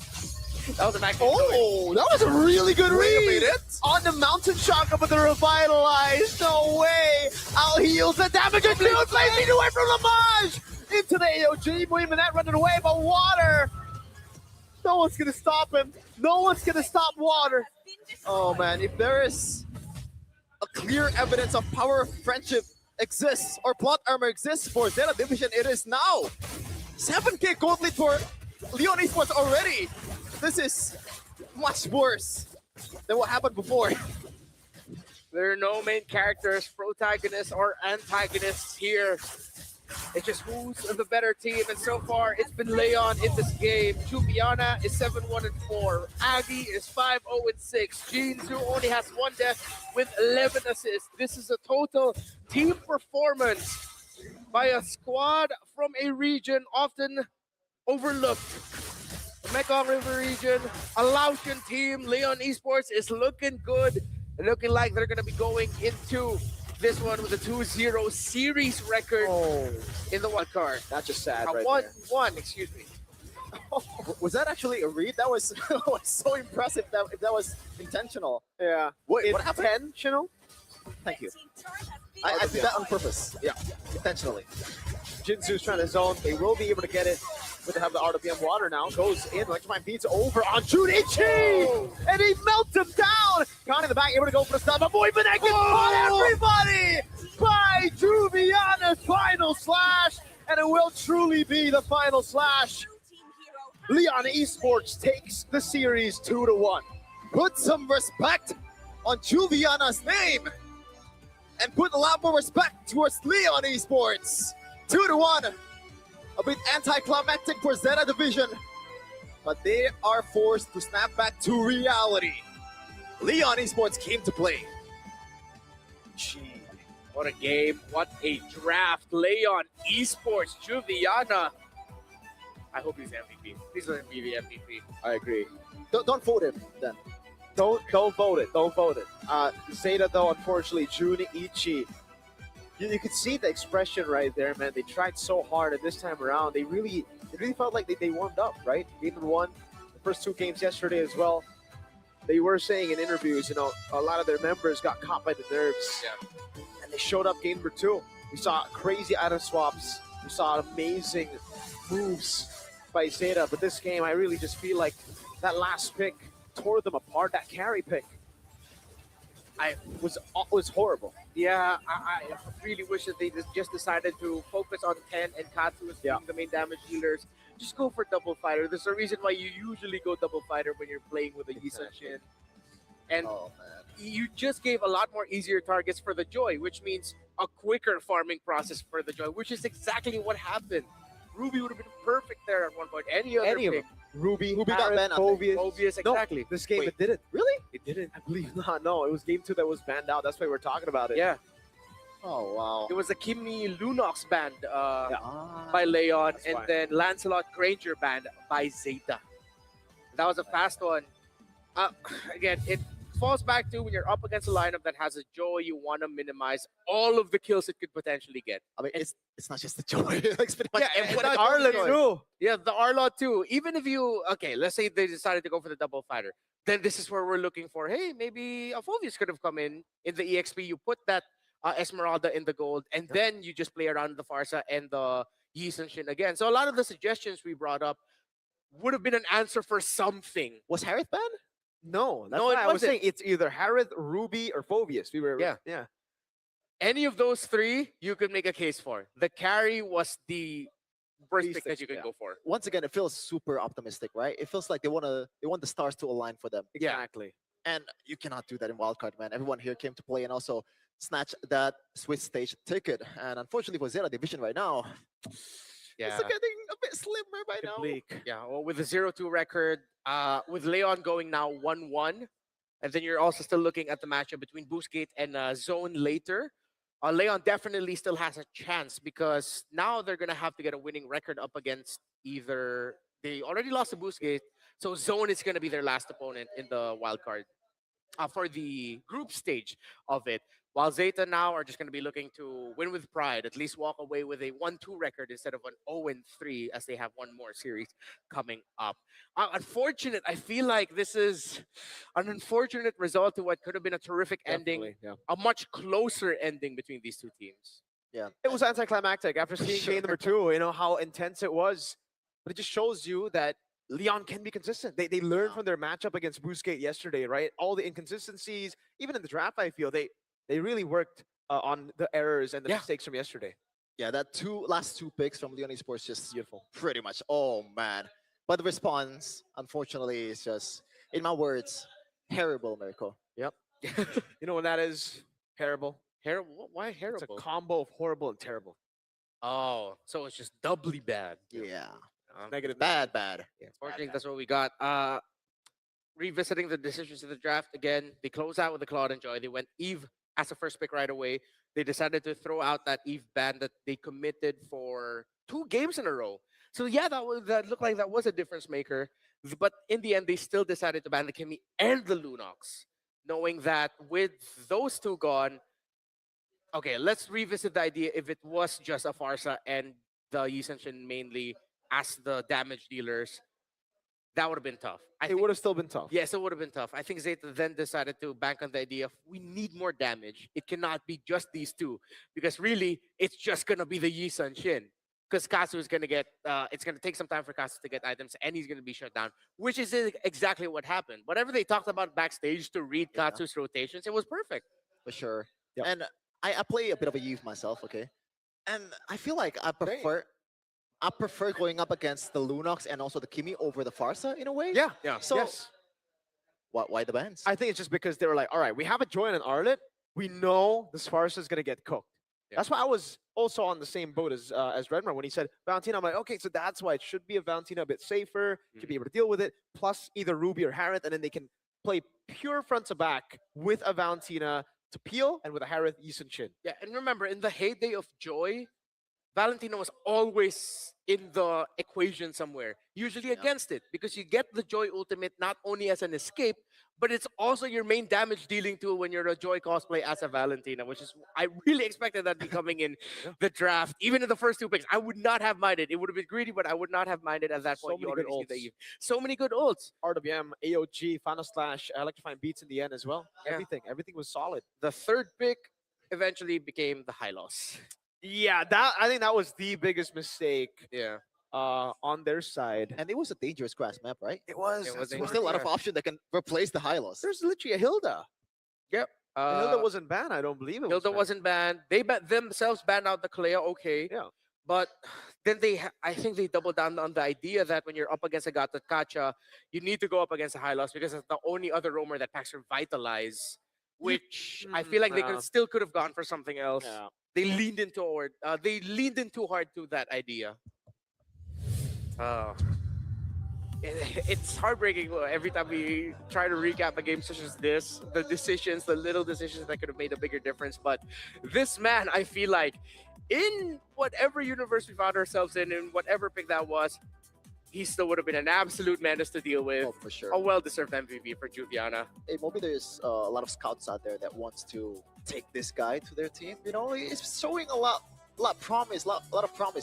That was an actual Oh, that was a really good read. it. On the mountain shotgun with the revitalize. No way. Out heals the damage and dude placing away from Lamage. Into the AOG. Boymanet running away, but Water. No one's gonna stop him. No one's gonna stop Water. Oh man, if there is a clear evidence of power of friendship exists or plot armor exists for Zeta Division, it is now. 7k gold lead for Leon Esports already. This is much worse than what happened before. There are no main characters, protagonists, or antagonists here. It's just who's the better team, and so far it's been Leon in this game. Juviana is 7-1-4. Aggie is 5-0-6. Jeans, who only has 1 death with 11 assists. This is a total team performance by a squad from a region often overlooked. The Mekong River region, a Laotian team. Leon Esports is looking good, looking like they're going to be going into this one with a 2-0 series record in the wild card. That's just sad, right? One, excuse me. Was that actually a read? That was, was so impressive that if that was intentional. Yeah. Wait, what happened? Intentional? Thank you. I did that on purpose. Yeah, intentionally. Jinsu's trying to zone. They will be able to get it. But they have the RWM water now. Goes in. Electrifying beats over on Junichi! And he melts him down! Connie in the back, able to go for the stun. But boy, Benek gets caught everybody! By Juviana's final slash! And it will truly be the final slash. Leon Esports takes the series 2-1. Put some respect on Juviana's name! And put a lot more respect towards Leon Esports! 2-1. A bit anticlimactic for Zeta Division, but they are forced to snap back to reality. Leon Esports came to play. Gee, what a game. What a draft. Leon Esports, Juviana. I hope he's MVP. Please let him be the MVP. I agree. Don't vote him then. Don't vote it. Don't vote it. Zeta, though, unfortunately, Junichi. You could see the expression right there, man. They tried so hard, and this time around, it really felt like they warmed up, right? Game number 1, the first 2 games yesterday as well. They were saying in interviews, you know, a lot of their members got caught by the nerves. Yeah. And they showed up game number 2. We saw crazy item swaps. We saw amazing moves by Zeta. But this game, I really just feel like that last pick tore them apart. That carry pick was horrible. Yeah, I really wish that they just decided to focus on Ken and Katsu as being the main damage dealers. Just go for double fighter. There's a reason why you usually go double fighter when you're playing with a Yisun Shin. And you just gave a lot more easier targets for the Joy, which means a quicker farming process for the Joy, which is exactly what happened. Ruby would have been perfect there at one point. Any other Any of pick. them. Ruby got Harris, banned. Phoveus. Phoveus, exactly. No, this game Wait. it didn't. Really? It didn't. I believe not. No, it was game 2 that was banned out. That's why we're talking about it. Yeah. Oh, wow. It was the Kimmy Lunox band Ah. by Leon, That's and why. then Lancelot Granger band by Zeta. That was a fast one. Again, it falls back to when you're up against a lineup that has a Joy, you want to minimize all of the kills it could potentially get. I mean, it's not just the Joy. It's pretty much Yeah, everyone. and got Arlen Joy. too. Yeah, the Arlot too. Even if you, okay, let's say they decided to go for the double fighter, then this is where we're looking for, hey, maybe a Phoveus could have come in the EXP. You put that Esmeralda in the gold, and then you just play around the Farsa and the Yisun Shin again. So a lot of the suggestions we brought up would have been an answer for something. Was Harith banned? No, that's No, why it I was wasn't. saying it's either Harith, Ruby, or Phoveus. We were Yeah. Any of those 3, you could make a case for. The carry was the first Least pick that you could yeah. go for. Once again, it feels super optimistic, right? It feels like they want the stars to align for them. Exactly. And you cannot do that in wildcard, man. Everyone here came to play and also snatch that Swiss stage ticket. And unfortunately for Zeta Division right now, Yeah. it's getting a bit slimmer by now. Bleak. Yeah, well, with a 0-2 record, with Leon going now 1-1, and then you're also still looking at the matchup between Boostgate and Zone later. Leon definitely still has a chance because now they're going to have to get a winning record up against either they already lost to Boostgate, so Zone is going to be their last opponent in the wild card for the group stage of it. While Zeta now are just going to be looking to win with pride, at least walk away with a 1-2 record instead of an 0-3 as they have one more series coming up. Unfortunate, I feel like this is an unfortunate result to what could have been a terrific ending, Definitely, yeah. a much closer ending between these two teams. Yeah. It was anticlimactic after seeing Sure. game number 2, you know, how intense it was. But it just shows you that Leon can be consistent. They learned from their matchup against Boostgate yesterday, right? All the inconsistencies, even in the draft, I feel they really worked on the errors and the mistakes from yesterday. Yeah, that last two picks from Leon Esports just beautiful. Pretty much. Oh man. But the response, unfortunately, is just, in my words, terrible, Mirko. Yep. You know what that is? Terrible. Terrible? Why It's a terrible? combo of horrible and terrible. Oh, so it's just doubly bad. Yeah. Negative. Bad, bad. Unfortunately, that's what we got. Revisiting the decisions of the draft again, they close out with the Claude and Joy. They went Eve as a first pick right away. They decided to throw out that Eve ban that they committed for 2 games in a row. So yeah, that looked like that was a difference maker. But in the end, they still decided to ban the Kimmy and the Lunox, knowing that with those two gone, okay, let's revisit the idea if it was just a Farsa and the Yisenshin mainly as the damage dealers. That would have been tough. It would have still been tough. Yes, it would have been tough. I think Zeta then decided to bank on the idea of we need more damage. It cannot be just these two because really it's just gonna be the Yi Sun Shin. Because Katsu is gonna get it's gonna take some time for Katsu to get items and he's gonna be shut down, which is exactly what happened. Whatever they talked about backstage to read Katsu's rotations, it was perfect. For sure. Yep. And I play a bit of a youth myself, okay? And I feel like I prefer going up against the Lunox and also the Kimi over the Farsa in a way. Yeah. So yes. why the bans? I think it's just because they were like, all right, we have a Joy and an Arlet. We know this Farsa is gonna get cooked. Yeah. That's why I was also on the same boat as Redmar when he said Valentina. I'm like, okay, so that's why it should be a Valentina a bit safer, should be able to deal with it. Plus either Ruby or Harith, and then they can play pure front to back with a Valentina to peel and with a Harith Yisun Chin. Yeah, and remember in the heyday of Joy, Valentina was always in the equation somewhere, usually against it, because you get the Joy ultimate not only as an escape, but it's also your main damage dealing tool when you're a Joy cosplay as a Valentina, which is I really expected that to be coming in the draft. Even in the first 2 picks, I would not have minded. It would have been greedy, but I would not have minded at that So point. You many good already see ults. so many good ults. RWM, AOG, Final Slash, Electrifying Beats in the end as well. Yeah. Everything was solid. The third pick eventually became the high loss. Yeah, I think that was the biggest mistake Yeah. on their side. And it was a dangerous grass map, right? It was. It was There's still a lot of options that can replace the Hylos. There's literally a Hilda. Yep. Hilda wasn't banned, I don't believe it. Hilda was wasn't banned. They themselves banned out the Kalea, okay. Yeah. But then I think they doubled down on the idea that when you're up against a Gata Kacha, you need to go up against a high loss because it's the only other roamer that packs Revitalize, which I feel like they could have gone for something else. Yeah. They leaned in too hard to that idea. It's heartbreaking every time we try to recap a game such as this. The decisions, the little decisions that could have made a bigger difference. But this man, I feel like, in whatever universe we found ourselves in whatever pick that was, he still would have been an absolute menace to deal with. Oh, for sure. A well-deserved MVP for Juliana. Hey, maybe there's a lot of scouts out there that wants to take this guy to their team. You know, it's showing a lot of promise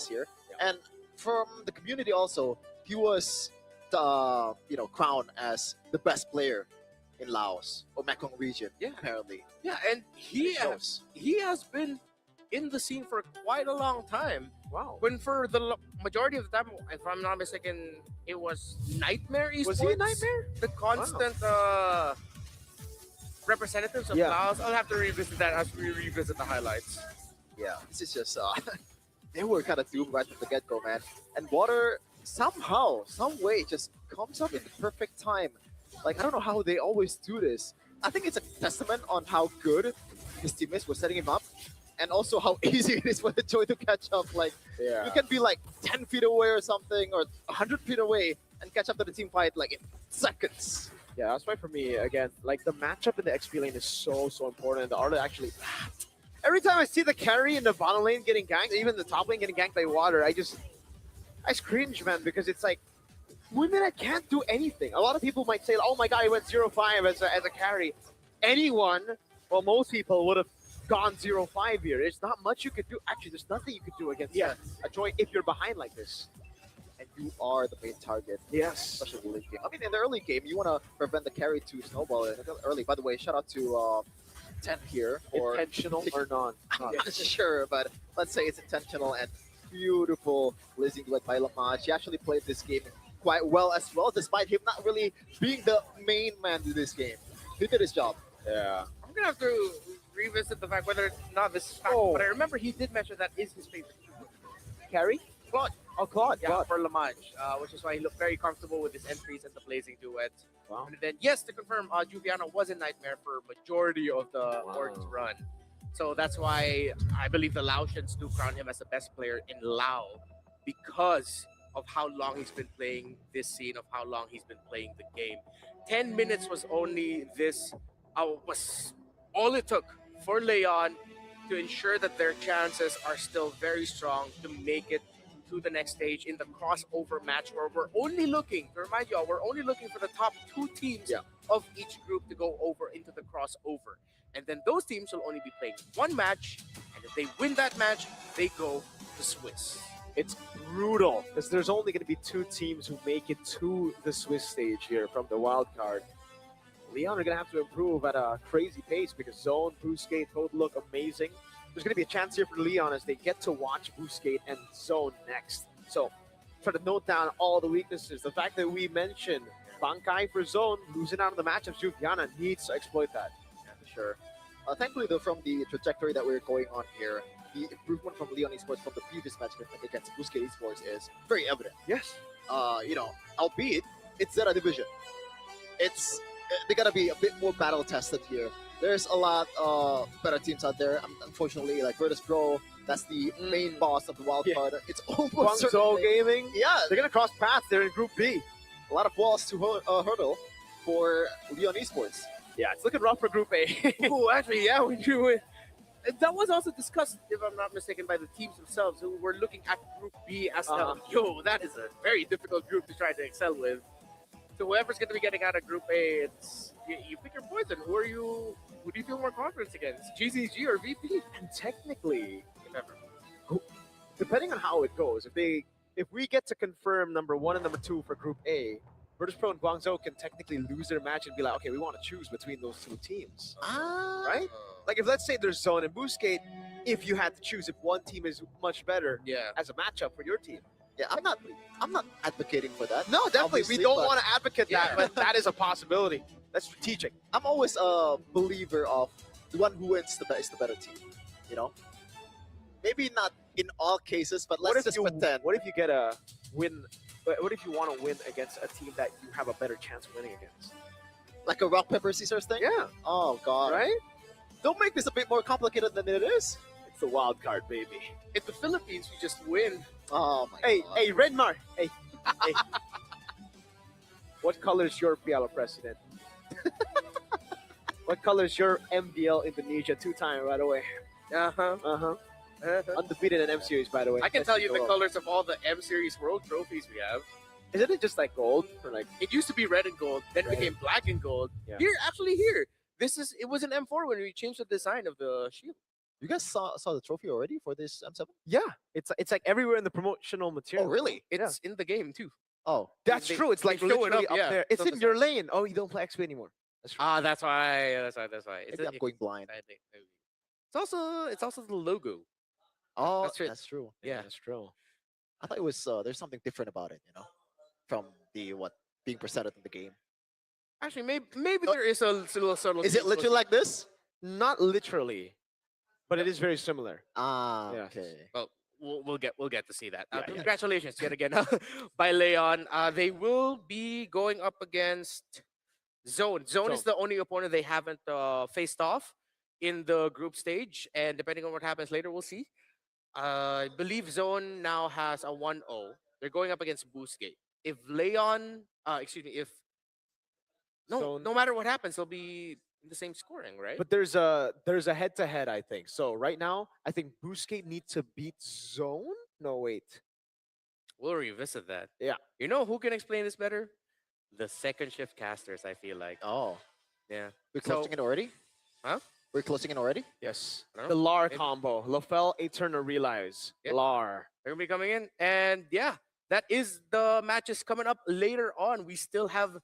here. And from the community also, he was crowned as the best player in Laos or Mekong region. Yeah. Apparently. Yeah, and he has been in the scene for quite a long time. Wow. When for the majority of the time, if I'm not mistaken, it was Nightmare Esports. Was he a Nightmare? The constant representatives of Laos. I'll have to revisit that as we revisit the highlights. Yeah, this is just they were kind of doomed right from the get-go, man. And Water somehow, some way, just comes up in the perfect time. Like, I don't know how they always do this. I think it's a testament on how good his teammates were setting him up, and also how easy it is for the Joy to catch up. Like, you can be like 10 feet away or something, or 100 feet away, and catch up to the team fight like in seconds. Yeah, that's why for me, again, like the matchup in the XP lane is so important. The Arlet actually, every time I see the carry in the bottom lane getting ganked, even the top lane getting ganked by Water, I cringe, man, because it's like, women can't do anything. A lot of people might say, oh my god, he went 0-5 as a carry. Anyone, well, most people would have gone 0-5 here. There's not much you could do. Actually, there's nothing you could do against a Joy if you're behind like this. And you are the main target. Yes. Especially in the late game. I mean, in the early game, you want to prevent the carry to snowball early. By the way, shout out to 10 here. Intentional or not? I'm not sure, but let's say it's intentional and beautiful listening duet by Lamaj. He actually played this game quite well as well, despite him not really being the main man to this game. He did his job. Yeah. I'm gonna have to revisit the fact whether or not this is fact, but I remember he did mention that is his favorite carry. Claude. Oh, Claude. Yeah, Claude. for Lamaj, which is why he looked very comfortable with his entries and the blazing duet. Wow. And then, yes, to confirm, Juliana was in Nightmare for majority of the org's run. So that's why I believe the Laotians do crown him as the best player in Lao because of how long he's been playing this scene, of how long he's been playing the game. 10 minutes was only this, was all it took for Leon to ensure that their chances are still very strong to make it to the next stage in the crossover match, where we're only looking, to remind you all, we're only looking for the top 2 teams of each group to go over into the crossover. And then those teams will only be playing 1 match, and if they win that match, they go to Swiss. It's brutal because there's only going to be 2 teams who make it to the Swiss stage here from the wild card. Leon are going to have to improve at a crazy pace because Zone, Boostgate both look amazing. There's going to be a chance here for Leon as they get to watch Boostgate and Zone next. So try to note down all the weaknesses. The fact that we mentioned Bankai for Zone losing out on the matchup, Juviana needs to exploit that. Yeah, for sure. Thankfully, though, from the trajectory that we're going on here, the improvement from Leon Esports from the previous match against Boostgate Esports is very evident. Yes. You know, albeit it's Zeta Division. They gotta be a bit more battle tested here. There's a lot better teams out there. Unfortunately, like Virtus Pro, that's the main boss of the wild card. It's almost Guangzhou Gaming. Yeah, They're going to cross paths. They're in Group B. a lot of walls to hurdle for Leon Esports. Yeah, it's looking rough for Group A. Oh, actually, yeah, we drew it. That was also discussed, if I'm not mistaken, by the teams themselves who were looking at Group B as that is a very difficult group to try to excel with. So whoever's going to be getting out of Group A, it's you pick your poison. Who do you feel more confidence against, GCG or VP? And technically, If ever. depending on how it goes, if we get to confirm number 1 and number 2 for Group A, Virtus Pro and Guangzhou can technically lose their match and be like, okay, we want to choose between those 2 teams. Right? Like if let's say there's Zone and Boostgate, if you had to choose if one team is much better as a matchup for your team. Yeah, I'm not advocating for that. No, definitely. obviously, We don't but want to advocate that, but that is a possibility. That's strategic. I'm always a believer of the one who wins is the better team. You know, maybe not in all cases, but let's just pretend. What if you get a win? What if you want to win against a team that you have a better chance of winning against? Like a rock paper scissors thing? Yeah. Oh god. Right? Don't make this a bit more complicated than it is. It's the wild card, baby. In the Philippines, we just win. Oh my god. Hey, Redmar. Hey. What color is your Piala president? What color is your MDL Indonesia 2-time, by the way? Undefeated in M Series, by the way. I can tell you the color. colors of all the M Series World trophies we have. Isn't it just like gold or like? It used to be red and gold, then it became black and gold. Yeah. Here. It was an M4 when we changed the design of the shield. You guys saw the trophy already for this M7? Yeah, it's like everywhere in the promotional Oh material. really? It's in the game too. Oh. That's They- true. It's like they show it literally up, up yeah. there. It's So in the- your lane. Oh, you don't play XP anymore. That's true. That's why. Maybe I'm going blind. It's also the logo. Oh, That's that's, it. true. Yeah. That's true. I thought it was there's something different about it, you know, from the being presented in the game. Actually, maybe there is a little subtle. Is it literally like this? Not literally, but it is very similar. Ah, Yes. okay. Well, we'll get to see that. Yeah, yeah. Congratulations yet again by Leon. They will be going up against Zone. Zone is the only opponent they haven't faced off in the group stage, and depending on what happens later, we'll see. I believe Zone now has a 1-0. They're going up against Boostgate. If Leon, no matter what happens, they'll be in the same scoring, right? But there's a head-to-head, I think. So right now, I think Boostgate needs to beat Zone. No, wait. We'll revisit that. Yeah. You know who can explain this better? The second shift casters, I feel like. Oh, Yeah. we're So- closing it already? Huh? We're closing it already? Yes. I don't The know. Lar Maybe. combo. Lofel, Eterna Realize. Yeah. Lar. They're gonna be coming in, and yeah, that is the matches coming up later on. We still have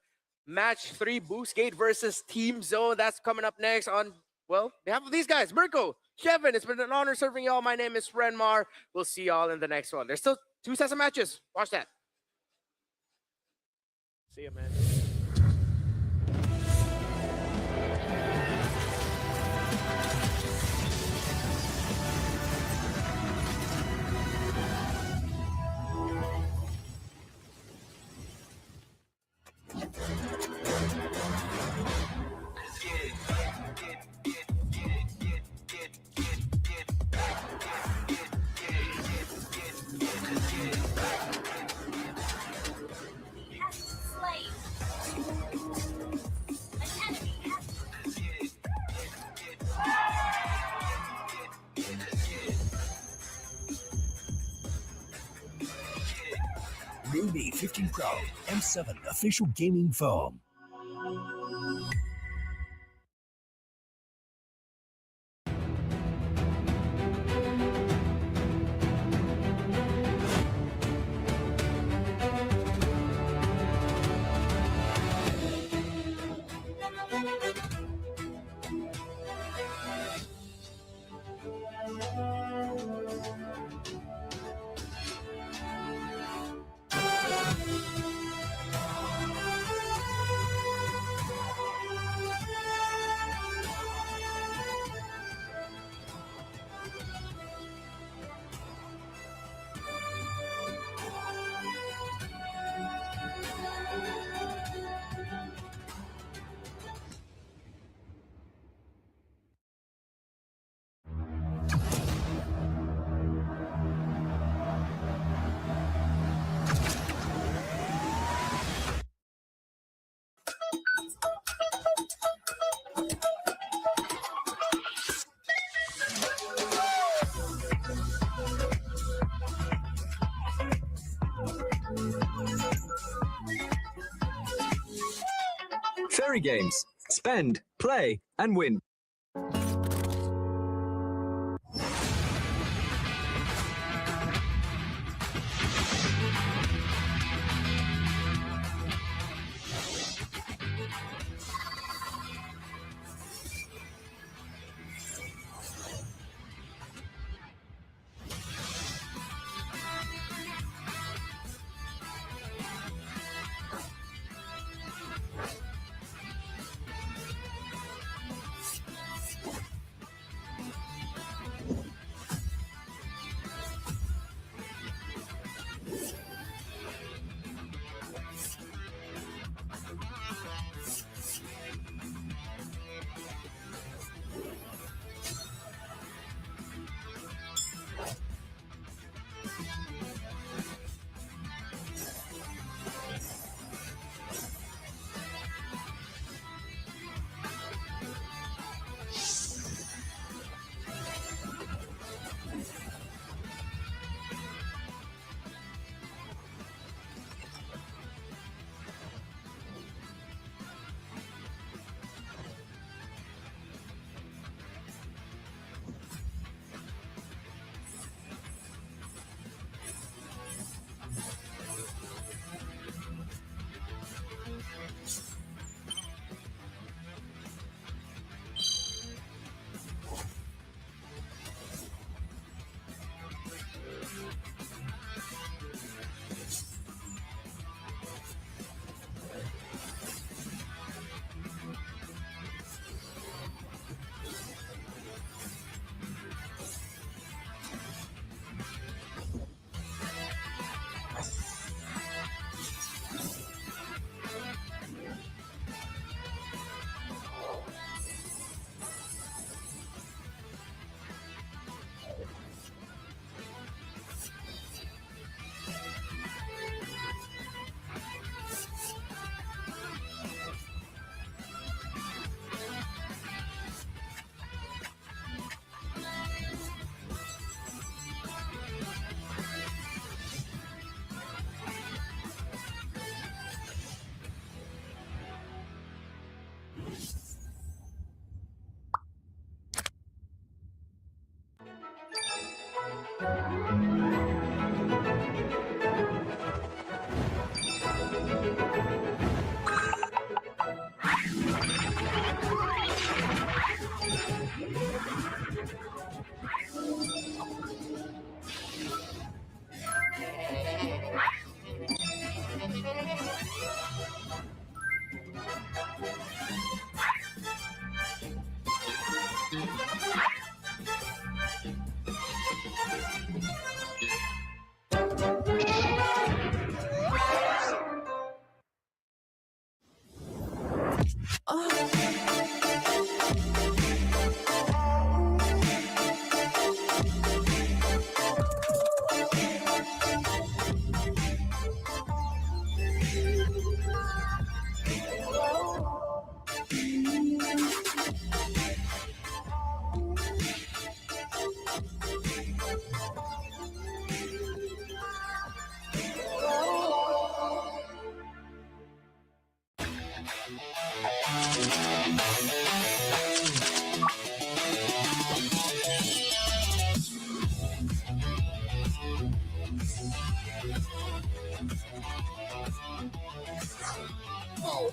match 3, Boostgate versus Team Zone. That's coming up next on behalf of these guys, Mirko, Kevin. It's been an honor serving y'all. My name is Renmar. We'll see y'all in the next one. There's still 2 sets of matches. Watch that. See ya, man. New Me 15 Pro M7 official gaming phone. Fairy Games. Spend, play, and win.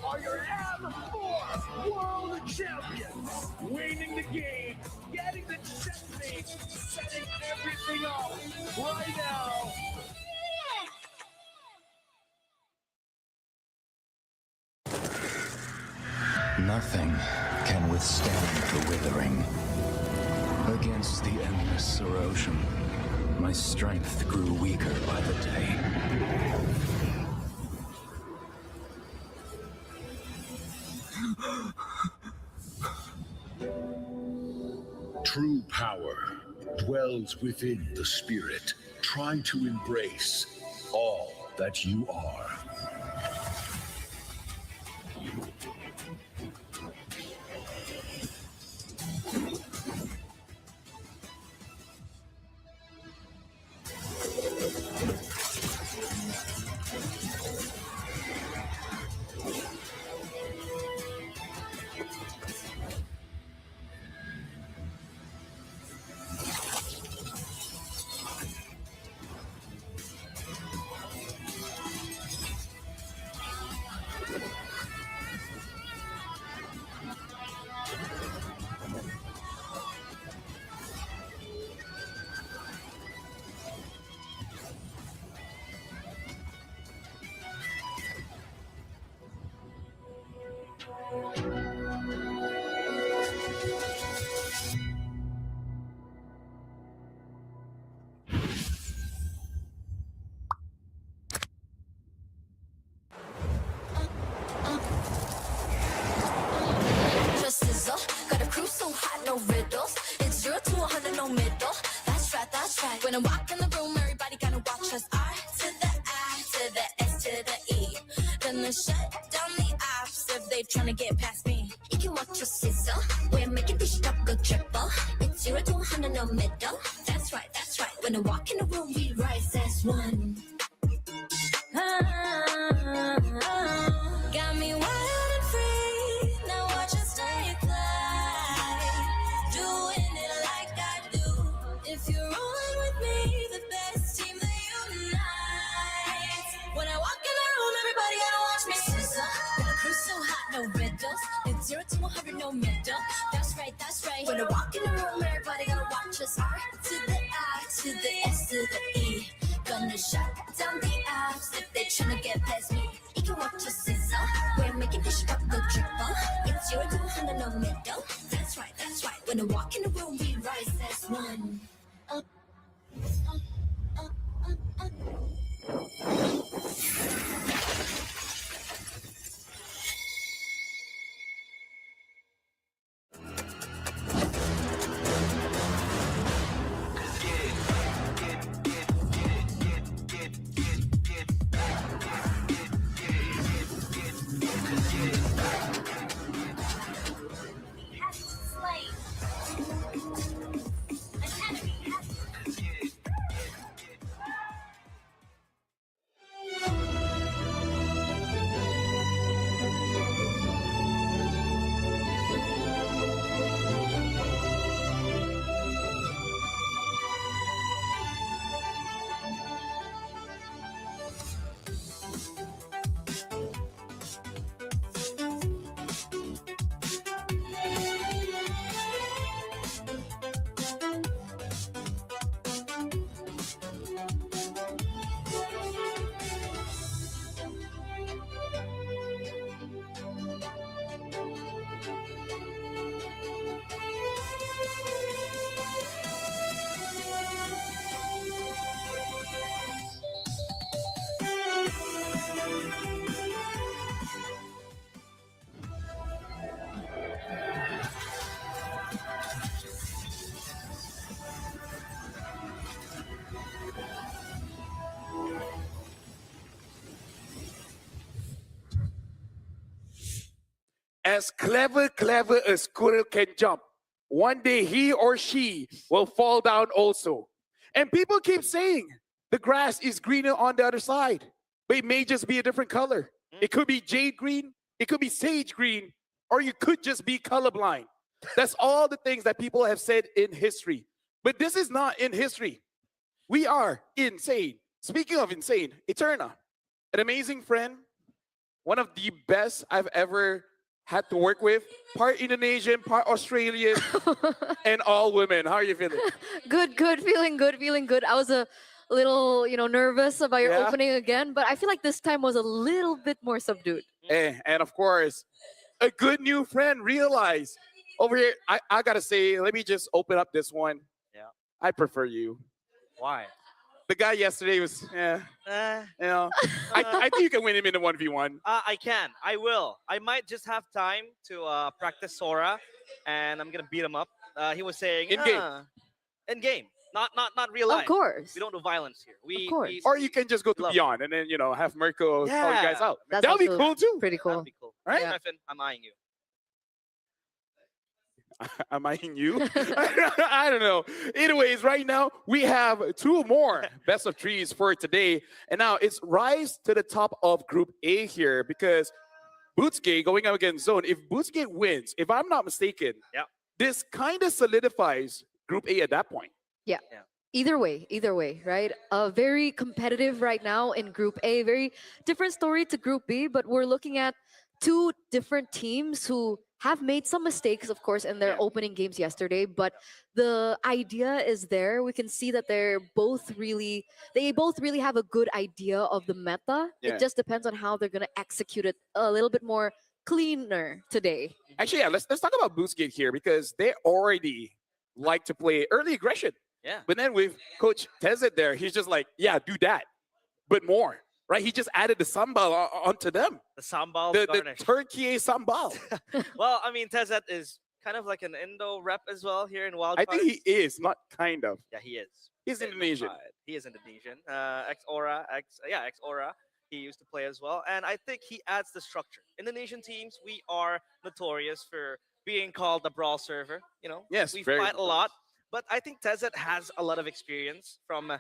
Are your M4 World Champions, winning the game, getting the checkmate, setting everything up right now. Nothing can withstand the withering. Against the endless erosion, my strength grew weaker by the day. True power dwells within the spirit. Try to embrace all that you are. Just sizzle, got a crew so hot, no riddles. It's 0 to 100, no middle. That's right, that's right. When I walk in the room, everybody gotta watch us. R to the I to the S to the E. Gonna shut down the ops if they tryna get past me. You can watch us sizzle. We're making this shit up go triple. It's 0 to 100, no middle. That's right, that's right. When I walk in the room, we rise as one. Got me wild and free. Now watch us stay fly. Doing it like I do. If you're rolling with me, the best team that unites. When I walk in the room, everybody gotta watch me sizzle. Got a crew so hot, no riddles. It's 0 to 100, no middle. That's right, that's right. When I walk in the room, everybody gotta watch us. R to the I to the S to the E. Gonna shut down the apps if they tryna get past me. You can watch us sizzle. We're making this shit up go triple. It's 0 to 100, no middle. That's right, that's right. When I walk in the room, we rise as one. Up, up, up, up, up. As clever as squirrel can jump, one day he or she will fall down also. And people keep saying the grass is greener on the other side, but it may just be a different color. It could be jade green, it could be sage green, or you could just be colorblind. That's all the things that people have said in history. But this is not in history. We are insane. Speaking of insane, Eterna, an amazing friend, one of the best I've ever had to work with. Part Indonesian, part Australian, and all women. How are you feeling? Good, feeling good, feeling good. I was a little, nervous about your Yeah? opening again, but I feel like this time was a little bit more subdued. And of course, a good new friend realized over here. I gotta say, let me just open up this one. Yeah. I prefer you. Why? The guy yesterday was, I think you can win him in a 1v1. I can. I will. I might just have time to practice Sora, and I'm gonna beat him up. He was saying In game. In game, not real life. Of course. We don't do violence here. course. Or you can just go to Love. Beyond and then, have Mirko call you guys Yeah. out. That's That would be also cool too. Pretty cool. That'd be cool. Right? Griffin, I'm eyeing you. Am I in you? I don't know. Anyways, right now we have two more best of threes for today. And now it's rise to the top of Group A here because Bootsgate going up against Zone. If Bootsgate wins, if I'm not mistaken, Yep. this kind of solidifies Group A at that point. Either way, right? Very competitive right now in Group A. Very different story to Group B, but we're looking at two different teams who have made some mistakes, of course, in their Yeah. opening games yesterday. But the idea is there. We can see that they both really have a good idea of the meta. Yeah. It just depends on how they're gonna execute it a little bit more cleaner today. Actually, yeah, let's talk about Bootsgate here because they already like to play early aggression. Yeah. But then with Coach Tezet there, he's just like, yeah, do that, but more, right? He just added the sambal onto them. The sambal The garnish. turkey sambal. Well, I mean, Tezet is kind of like an Indo rep as well here in Wild I think he is, not kind of. Yeah, he is. He's Bit Indonesian. modified. He is Indonesian. Ex Aura. He used to play as well, and I think he adds the structure. Indonesian teams, we are notorious for being called the brawl server. Yes, we very fight a notorious. lot, but I think Tezet has a lot of experience from the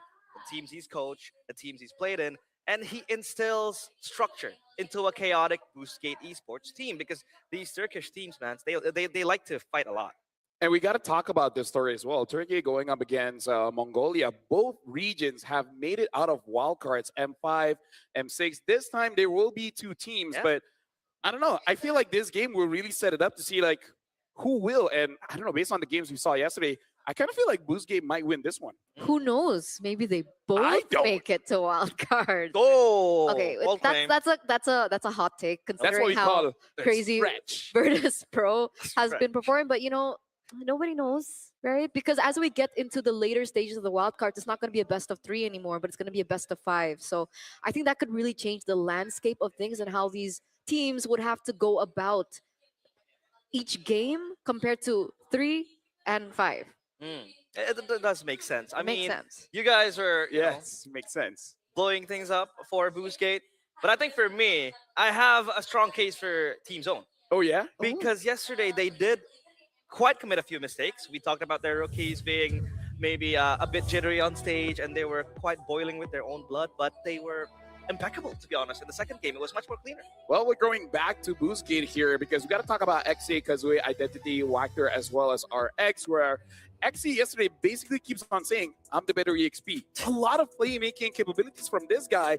teams he's coached, the teams he's played in, and he instills structure into a chaotic Boostgate esports team because these Turkish teams, man, they like to fight a lot. And we got to talk about this story as well. Turkey going up against Mongolia. Both regions have made it out of wildcards, M5, M6. This time there will be two teams, Yeah. but I don't know. I feel like this game will really set it up to see like who will. And I don't know, based on the games we saw yesterday, I kind of feel like Boostgate might win this one. Who knows? Maybe they both don't. make it to wild card. Oh, Okay, bold claim. that's a hot take That's considering what we how call a crazy stretch. Virtus Pro has been Stretch. performing, but nobody knows, right? Because as we get into the later stages of the wild cards, it's not going to be a best of 3 anymore, but it's going to be a best of 5. So I think that could really change the landscape of things and how these teams would have to go about each game compared to 3 and 5. It does make sense. I Makes mean, sense. you guys are Yes, makes sense. blowing things up for Boostgate, but I think for me, I have a strong case for Team Zone Oh, yeah? because yesterday they did quite commit a few mistakes. We talked about their rookies being maybe a bit jittery on stage, and they were quite boiling with their own blood, but they were impeccable, to be honest. In the second game, it was much more cleaner. Well, we're going back to Boostgate here because we got to talk about XA, Kazooie, Identity, Wactor, as well as RX, where XA yesterday basically keeps on saying, I'm the better EXP. A lot of playmaking capabilities from this guy,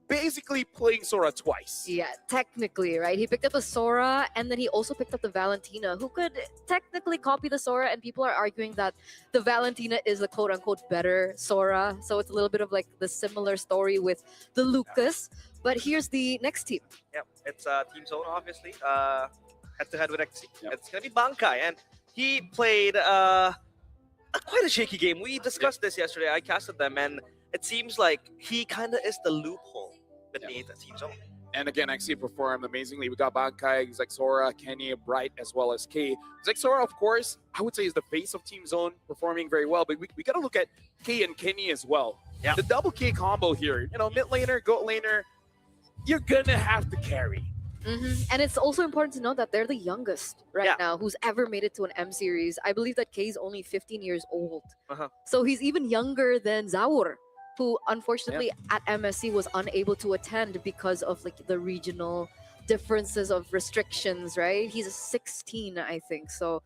basically playing Sora twice. Yeah, technically, right? He picked up the Sora and then he also picked up the Valentina, who could technically copy the Sora, and people are arguing that the Valentina is the quote unquote better Sora. So it's a little bit of like the similar story with the Lucas. But here's the next team. Yep, it's Team Zone, obviously, head to head with XC. Yep. It's going to be Bankai, and he played quite a shaky game. We discussed this yesterday. I casted them, and it seems like he kind of is the loophole beneath the Team Zone. And again, XA performed amazingly. We got Bankai, Zexora, Kenny, Bright, as well as K. Zexora, of course, I would say is the face of Team Zone, performing very well. But we got to look at K and Kenny as well. Yeah. The double K combo here, mid laner, goat laner, you're going to have to carry. And it's also important to note that they're the youngest right Yeah. now who's ever made it to an M series. I believe that Kay is only 15 years old. Uh-huh. So he's even younger than Zaur, who unfortunately at MSC was unable to attend because of like the regional differences of restrictions, right? He's 16, I think. So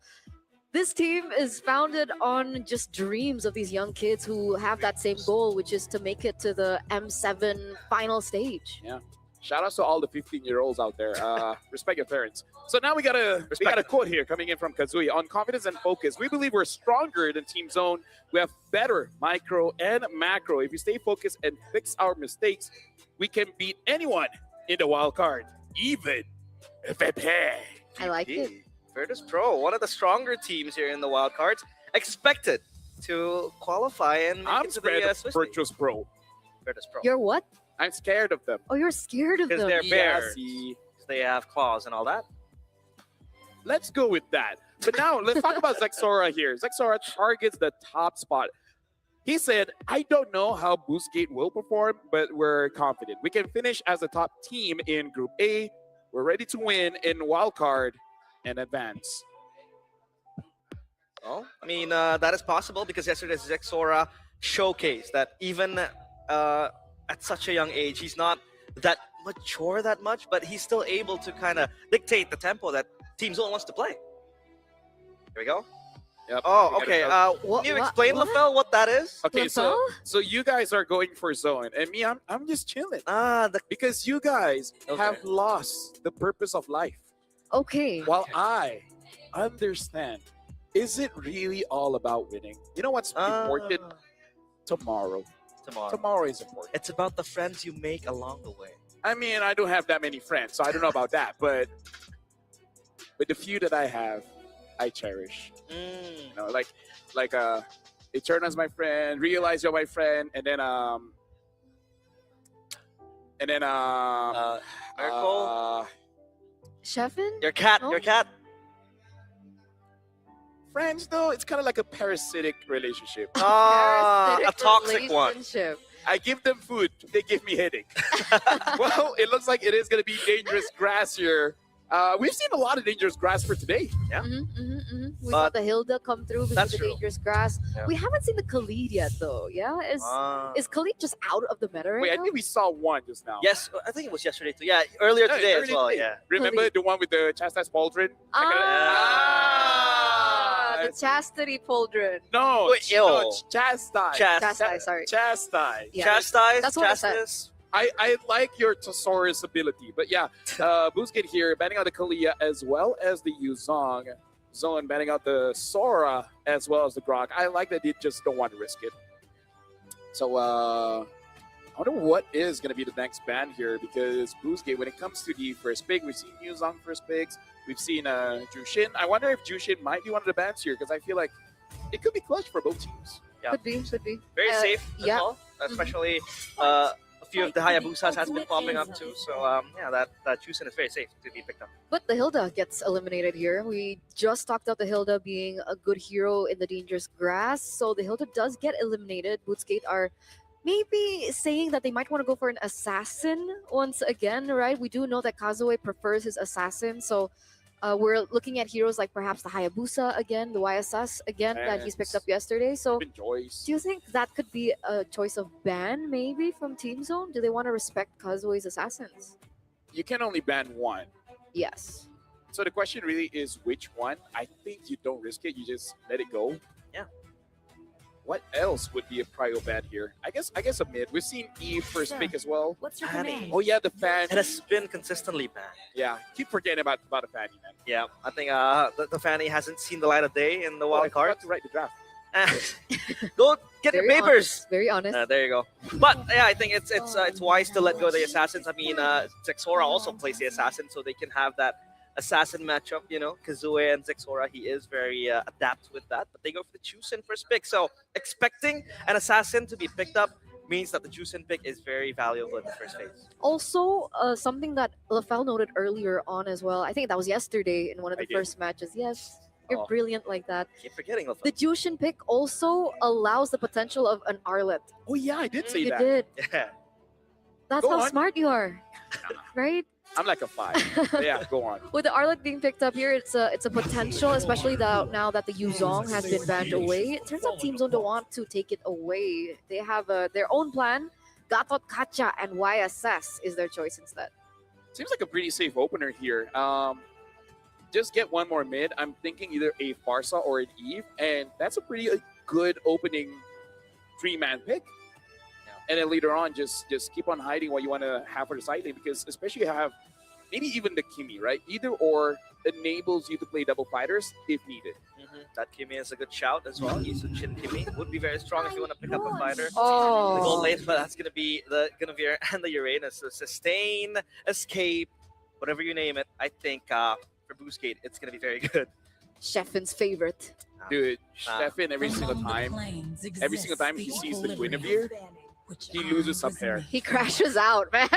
This team is founded on just dreams of these young kids who have that same goal, which is to make it to the M7 final stage. Yeah. Shout out to all the 15-year-olds out there. Respect your parents. So now we got a quote here coming in from Kazuya. On confidence and focus, we believe we're stronger than Team Zone. We have better micro and macro. If we stay focused and fix our mistakes, we can beat anyone in the wild card, even Pepe. I like it. Virtus Pro, one of the stronger teams here in the wild cards, expected to qualify and make I'm it to scared the of Swiss Virtus Pro. Virtus Pro. You're what? I'm scared of them. Oh, you're scared of Because them. they're Yeah, bears. see. They have claws and all that. Let's go with that. But now let's talk about Zexora here. Zexora targets the top spot. He said, I don't know how Boostgate will perform, but we're confident. We can finish as a top team in Group A. We're ready to win in wildcard and advance. Oh, I mean, that is possible because yesterday's Zexora showcased that even at such a young age, he's not that mature that much, but he's still able to kind of dictate the tempo that Team Zone wants to play. Here we go. Yep. Oh, we gotta okay. go. What- Can you what- explain, what? LaFell, what that is? Okay, so LaFell? you guys are going for zone, and me, I'm just chilling The because you guys Okay. have lost the purpose of life. Okay. While I understand, is it really all about winning? You know what's important? Tomorrow. tomorrow. Tomorrow is important. It's about the friends you make along the way. I mean, I don't have that many friends, so I don't know about that. But the few that I have, I cherish. You know, like Eternal's my friend, Realize you're my friend, and then Miracle, Chefin? your cat, Oh. your cat. friends though, it's kind of like a parasitic relationship. Ah, a Parasitic toxic one. relationship. I give them food, they give me headache. Well, it looks like it is going to be dangerous grass here. We've seen a lot of dangerous grass for today. We But got the Hilda come through because that's of the true. dangerous grass. Yeah. We haven't seen the Khalid yet, though. Yeah, is Khalid just out of the meta right Wait, I now? think we saw one just now. Yes, I think it was yesterday too. Yeah, earlier Yeah, today as early well. today. Yeah. Remember Khalid. the one with the chastised pauldron? The chastity pauldron. No, Wait, yo. chastise. Chastise, sorry. Chastise. Yeah, Chastise, that's what I said. chastise. I like your Thesaurus ability, but yeah, Boostgate here banning out the Kalia as well as the Yuzong. Zone banning out the Sora as well as the Grok. I like that they just don't want to risk it. So I wonder what is going to be the next ban here because Boostgate, when it comes to the first pick, we've seen Yuzong first picks. We've seen Jushin. I wonder if Jushin might be one of the bans here because I feel like it could be clutch for both teams. Yeah. Could be. Very safe as yeah. well. Especially a few of the Hayabusas has been popping up too. So yeah, that Chusen is very safe to be picked up. But the Hilda gets eliminated here. We just talked about the Hilda being a good hero in the dangerous grass. So the Hilda does get eliminated. Boostgate are maybe saying that they might want to go for an assassin once again, right? We do know that Kazue prefers his assassin. So we're looking at heroes like perhaps the Hayabusa again, the YSS again that he's picked up yesterday. So Joyce. do you think that could be a choice of ban maybe from Team Zone? Do they want to respect Kazue's assassins? You can only ban one. Yes. So the question really is which one? I think you don't risk it. You just let it go. Yeah. What else would be a prio ban here? I guess a mid. We've seen Eve first pick as well. What's your Fanny. command? Oh yeah, the fan. It has been consistently banned. Yeah, keep forgetting about the Fanny, man. Yeah, I think the Fanny hasn't seen the light of day in the Oh, I wild forgot card. to write the draft. Go get your Very papers. honest. Very honest. There you go. But yeah, I think it's wise to let go of the assassins. I mean, Zexora also plays the assassin, so they can have that assassin matchup. You know, Kazue and Zexora, he is very adept with that. But they go for the Chusen first pick. So expecting an assassin to be picked up means that the Chusen pick is very valuable in the first phase. Also, something that LaFell noted earlier on as well. I think that was yesterday in one of I the did. first matches. Yes, you're Oh. brilliant like that. Keep forgetting of The Jushin pick also allows the potential of an Arlet. Oh yeah, I did say You that. did. Yeah. That's Go how on. smart you are, right? I'm like a 5. But yeah, go on. With the Arlet being picked up here, it's a potential, especially now that the Yuzong has been banned away. It turns out Team Zone don't want to take it away. They have their own plan. Gatot Kacha and YSS is their choice instead. Seems like a pretty safe opener here. just get one more mid, I'm thinking either a Farsa or an Eve, and that's a pretty good opening 3-man pick. And then later on, just keep on hiding what you want to have for the side lane, because especially you have maybe even the Kimi, right? Either or enables you to play double fighters if needed. That Kimi is a good shout as well. Yisun Shin Kimi would be very strong if you want to pick up a fighter. The Oh, gold lane, but that's gonna be the Guinevere and the Uranus. So sustain, escape, whatever you name it. I think for Boostgate, it's gonna be very good. Sheffen's favorite. Dude, Stefan, every single time he sees the Guinevere, he loses some hair. He crashes out, man.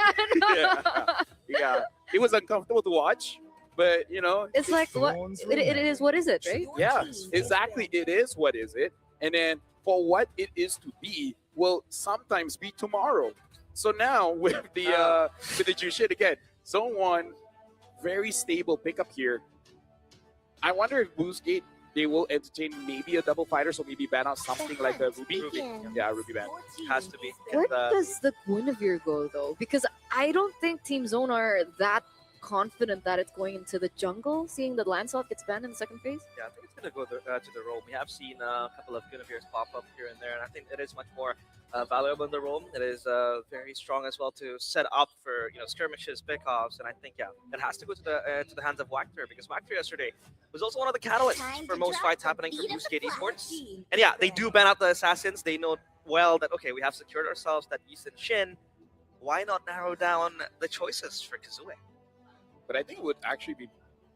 Yeah. It was uncomfortable to watch, but It's like what it is. What is it, right? yeah, exactly. It is what is it, and then for what it is to be will sometimes be tomorrow. So now with the Jushin again, Zone 1, very stable pickup here. I wonder if Boostgate they will entertain maybe a double fighter, so maybe ban out something like a Ruby. Yeah, Ruby ban. Has to be. Where And, does the Guinevere go though? Because I don't think Team Zone are that confident that it's going into the jungle, seeing that Lancelot gets banned in the second phase. yeah, I think it's gonna go to the roam. We have seen a couple of Guinevere's pop up here and there, and I think it is much more valuable in the roam. It is very strong as well to set up for skirmishes, pickoffs, and I think it has to go to the hands of Wactor, because Wactor yesterday was also one of the catalysts for most fights happening for Boostgate Esports. And yeah, they do ban out the assassins. They know well that okay, we have secured ourselves that Yisun Shin. Why not narrow down the choices for Kazue? But I think it would actually be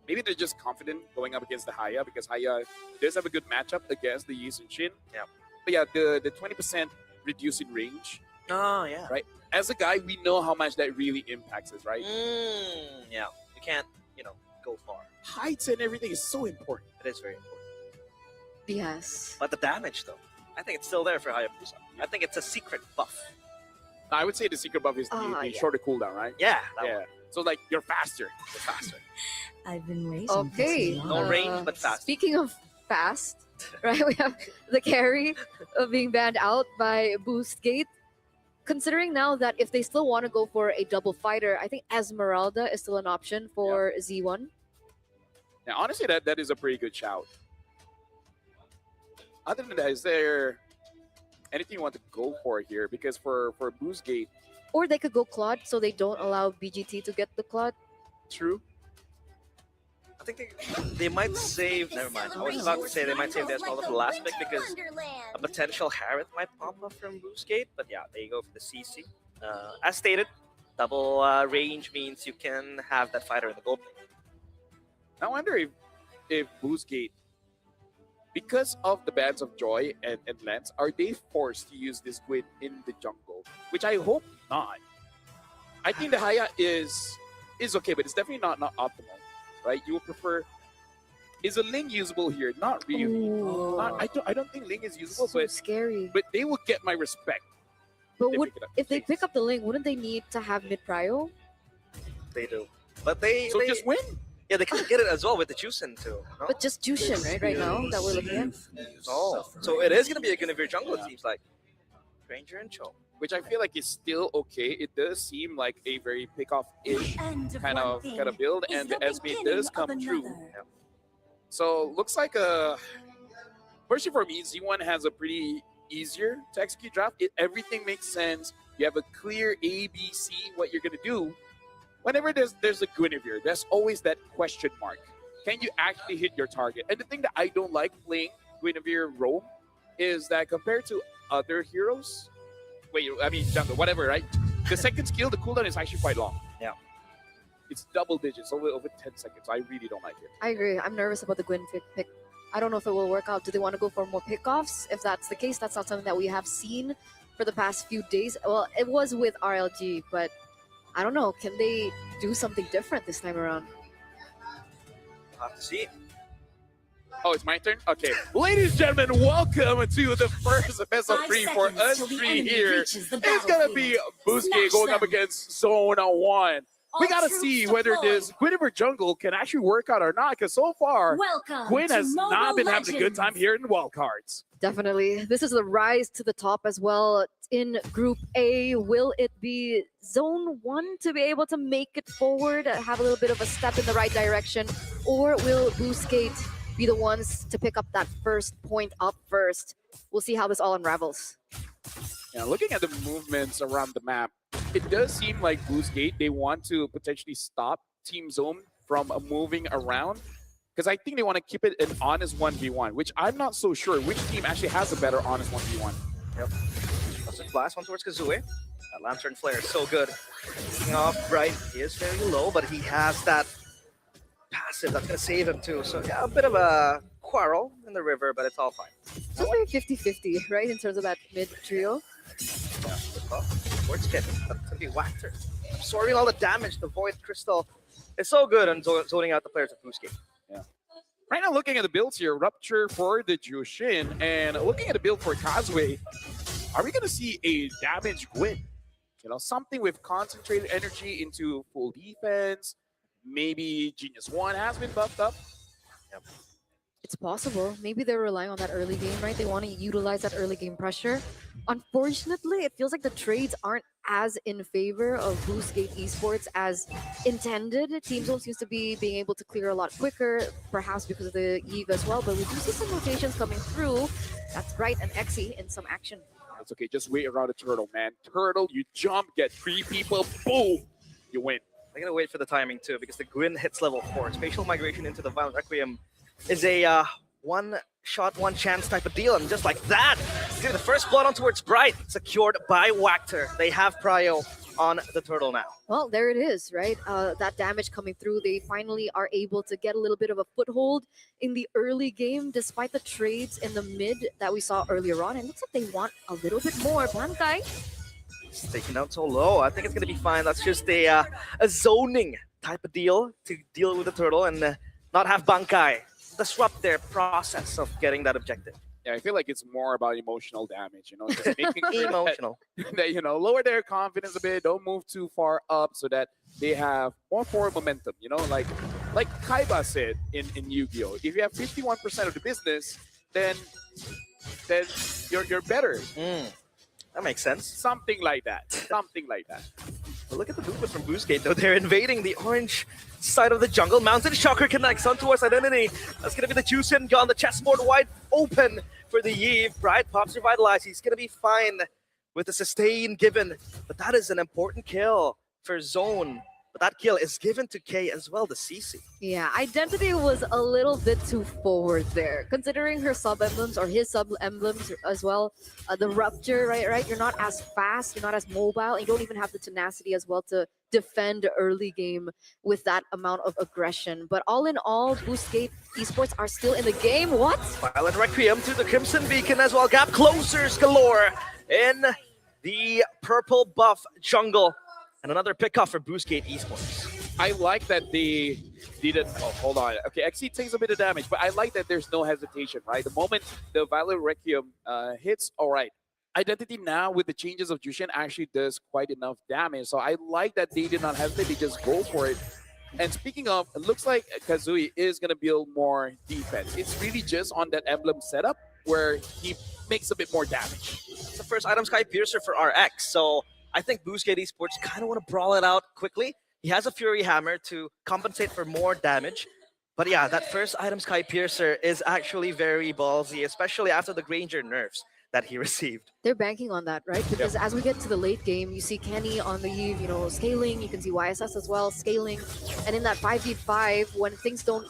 maybe they're just confident going up against the Haya, because Haya does have a good matchup against the Yisun Shin. Yeah. But yeah, the 20% reduce in range. Oh yeah. Right. As a guy, we know how much that really impacts us, right? Yeah. You can't go far. Heights and everything is so important. It is very important. Yes. But the damage, though, I think it's still there for Hayabusa. I think it's a secret buff. I would say the secret buff is the yeah. shorter cooldown, right? Yeah. that Yeah. one. So like you're faster. You're faster. I've been raised. Okay. No range, but fast. Speaking of fast, right? We have the carry of being banned out by Boostgate. Considering now that if they still want to go for a double fighter, I think Esmeralda is still an option for Z1. Now, honestly, that is a pretty good shout. Other than that, is there anything you want to go for here? Because for Boostgate, Or they could go Claude so they don't allow BGT to get the Claude. true. I think they might save. Never mind. I was about to say they might save the Esmeralda for the last pick because a potential Harith might pop up from Boostgate. But yeah, they go for the CC. As stated, double range means you can have that fighter in the gold. I wonder if Boostgate, because of the bands of Joy and Lance, are they forced to use this Gwyn in the jungle? Which I hope not. I think the Haya is okay, but it's definitely not optimal, right? You would prefer. Is a Ling usable here? Not really. Ooh. I don't think Ling is usable, So scary. but they will get my respect. But They would, pick it up. if they pick up the Ling, wouldn't they need to have mid prio? They do. But they just win. Yeah, they can get it as well with the Juicing too. No? But just Jushin, right now that we're looking at. Oh, so it is going to be a Guinevere jungle, it seems like. Ranger and Cho. Which I feel like is still okay. It does seem like a very pick-off-ish kind of build, and the SB does come true. Yeah. So looks like personally for me, Z1 has a pretty easier to execute draft. Everything makes sense. You have a clear ABC what you're gonna do. Whenever there's a Guinevere, there's always that question mark. Can you actually hit your target? And the thing that I don't like playing Guinevere Roam is that compared to other heroes, jungle, whatever, right? The second skill, the cooldown is actually quite long. Yeah. It's double digits, over 10 seconds. I really don't like it. I agree. I'm nervous about the Gwyn pick. I don't know if it will work out. Do they want to go for more pickoffs? If that's the case, that's not something that we have seen for the past few days. Well, it was with RLG, but I don't know. Can they do something different this time around? We'll have to see. Oh, it's my turn? Okay. Ladies and gentlemen, welcome to the first best of 3 for us 3 here. It's going to be Boostgate going up against Zone 1. we gotta see whether this Guinevere jungle can actually work out or not. Because so far, Quinn has not been having a good time here in wildcards. Definitely. This is the rise to the top as well in Group A. Will it be Zone 1 to be able to make it forward, have a little bit of a step in the right direction? Or will Boostgate be the ones to pick up that first point up first? We'll see how this all unravels. Yeah, looking at the movements around the map, it does seem like Boostgate, they want to potentially stop Team Zone from moving around. Because I think they want to keep it an honest 1v1, which I'm not so sure which team actually has a better honest 1v1. Yep. Lantern Blast, one towards Kazue. That Lantern Flare is so good. Kicking off Bright, he is very low, but he has that passive that's going to save him too. So yeah, a bit of a quarrel in the river, but it's all fine. It's just very 50-50, right, in terms of that mid trio. Yeah, towards Kit. That's going to be Wactor. Absorbing all the damage, the Void Crystal. It's so good on zoning out the players of Boostgate. Yeah. Right now, looking at the builds here, Rupture for the Jushin, and looking at the build for Kazue, are we going to see a damage Gwyn? You know, something with concentrated energy into full defense. Maybe Genius 1 has been buffed up. Yep. It's possible. Maybe they're relying on that early game, right? They want to utilize that early game pressure. Unfortunately, it feels like the trades aren't as in favor of Boostgate Esports as intended. Team Zone seems to be being able to clear a lot quicker, perhaps because of the Eve as well, but we do see some rotations coming through. That's Bright and Exy in some action. That's okay. Just wait around a turtle, man. Turtle, you jump, get 3 people, boom, you win. I'm going to wait for the timing too, because the Gwyn hits level 4. Spatial migration into the Violent Requiem is a one shot, one chance type of deal, and just like that, the first blood on towards Bright, secured by Wactor. They have Prio on the turtle now. Well, there it is, right? That damage coming through, they finally are able to get a little bit of a foothold in the early game, despite the trades in the mid that we saw earlier on. It looks like they want a little bit more. Bankai. It's taken down so low. I think it's going to be fine. That's just a zoning type of deal to deal with the turtle and not have Bankai disrupt their process of getting that objective. Yeah, I feel like it's more about emotional damage, you know, just making sure Emotional. that, you know, lower their confidence a bit, don't move too far up so that they have more forward momentum, you know, like Kaiba said in Yu-Gi-Oh! If you have 51% of the business, then you're better. That makes sense. Something like that. Something like that. But look at the movement from Boostgate, though. They're invading the orange side of the jungle. Mountain Shocker connects onto us Identity. That's going to be the Jushin gone. The chessboard wide open for the Eve. Bright pops Revitalize. He's going to be fine with the sustain given. But that is an important kill for Zone. But that kill is given to K as well, the CC. Yeah, Identity was a little bit too forward there, considering her sub-emblems or his sub-emblems as well. The Rupture, right? You're not as fast, you're not as mobile, and you don't even have the tenacity as well to defend early game with that amount of aggression. But all in all, Boostgate Esports are still in the game. What? Violent Requiem to the Crimson Beacon as well. Gap closers galore in the purple buff jungle. And another pickoff for Boostgate Esports. I like that they didn't. Oh, hold on. Okay, XC takes a bit of damage, but I like that there's no hesitation, right? The moment the Violent Requiem hits, all right. Identity now with the changes of Jushin actually does quite enough damage. So I like that they did not hesitate. They just go for it. And speaking of, it looks like Kazui is going to build more defense. It's really just on that emblem setup where he makes a bit more damage. It's the first item Sky Piercer for RX. So I think Boostgate Esports kind of want to brawl it out quickly. He has a Fury Hammer to compensate for more damage. But yeah, that first item Sky Piercer is actually very ballsy, especially after the Granger nerfs that he received. They're banking on that, right? Because as we get to the late game, you see Kenny on the Eve, you know, scaling. You can see YSS as well, scaling. And in that 5v5, when things don't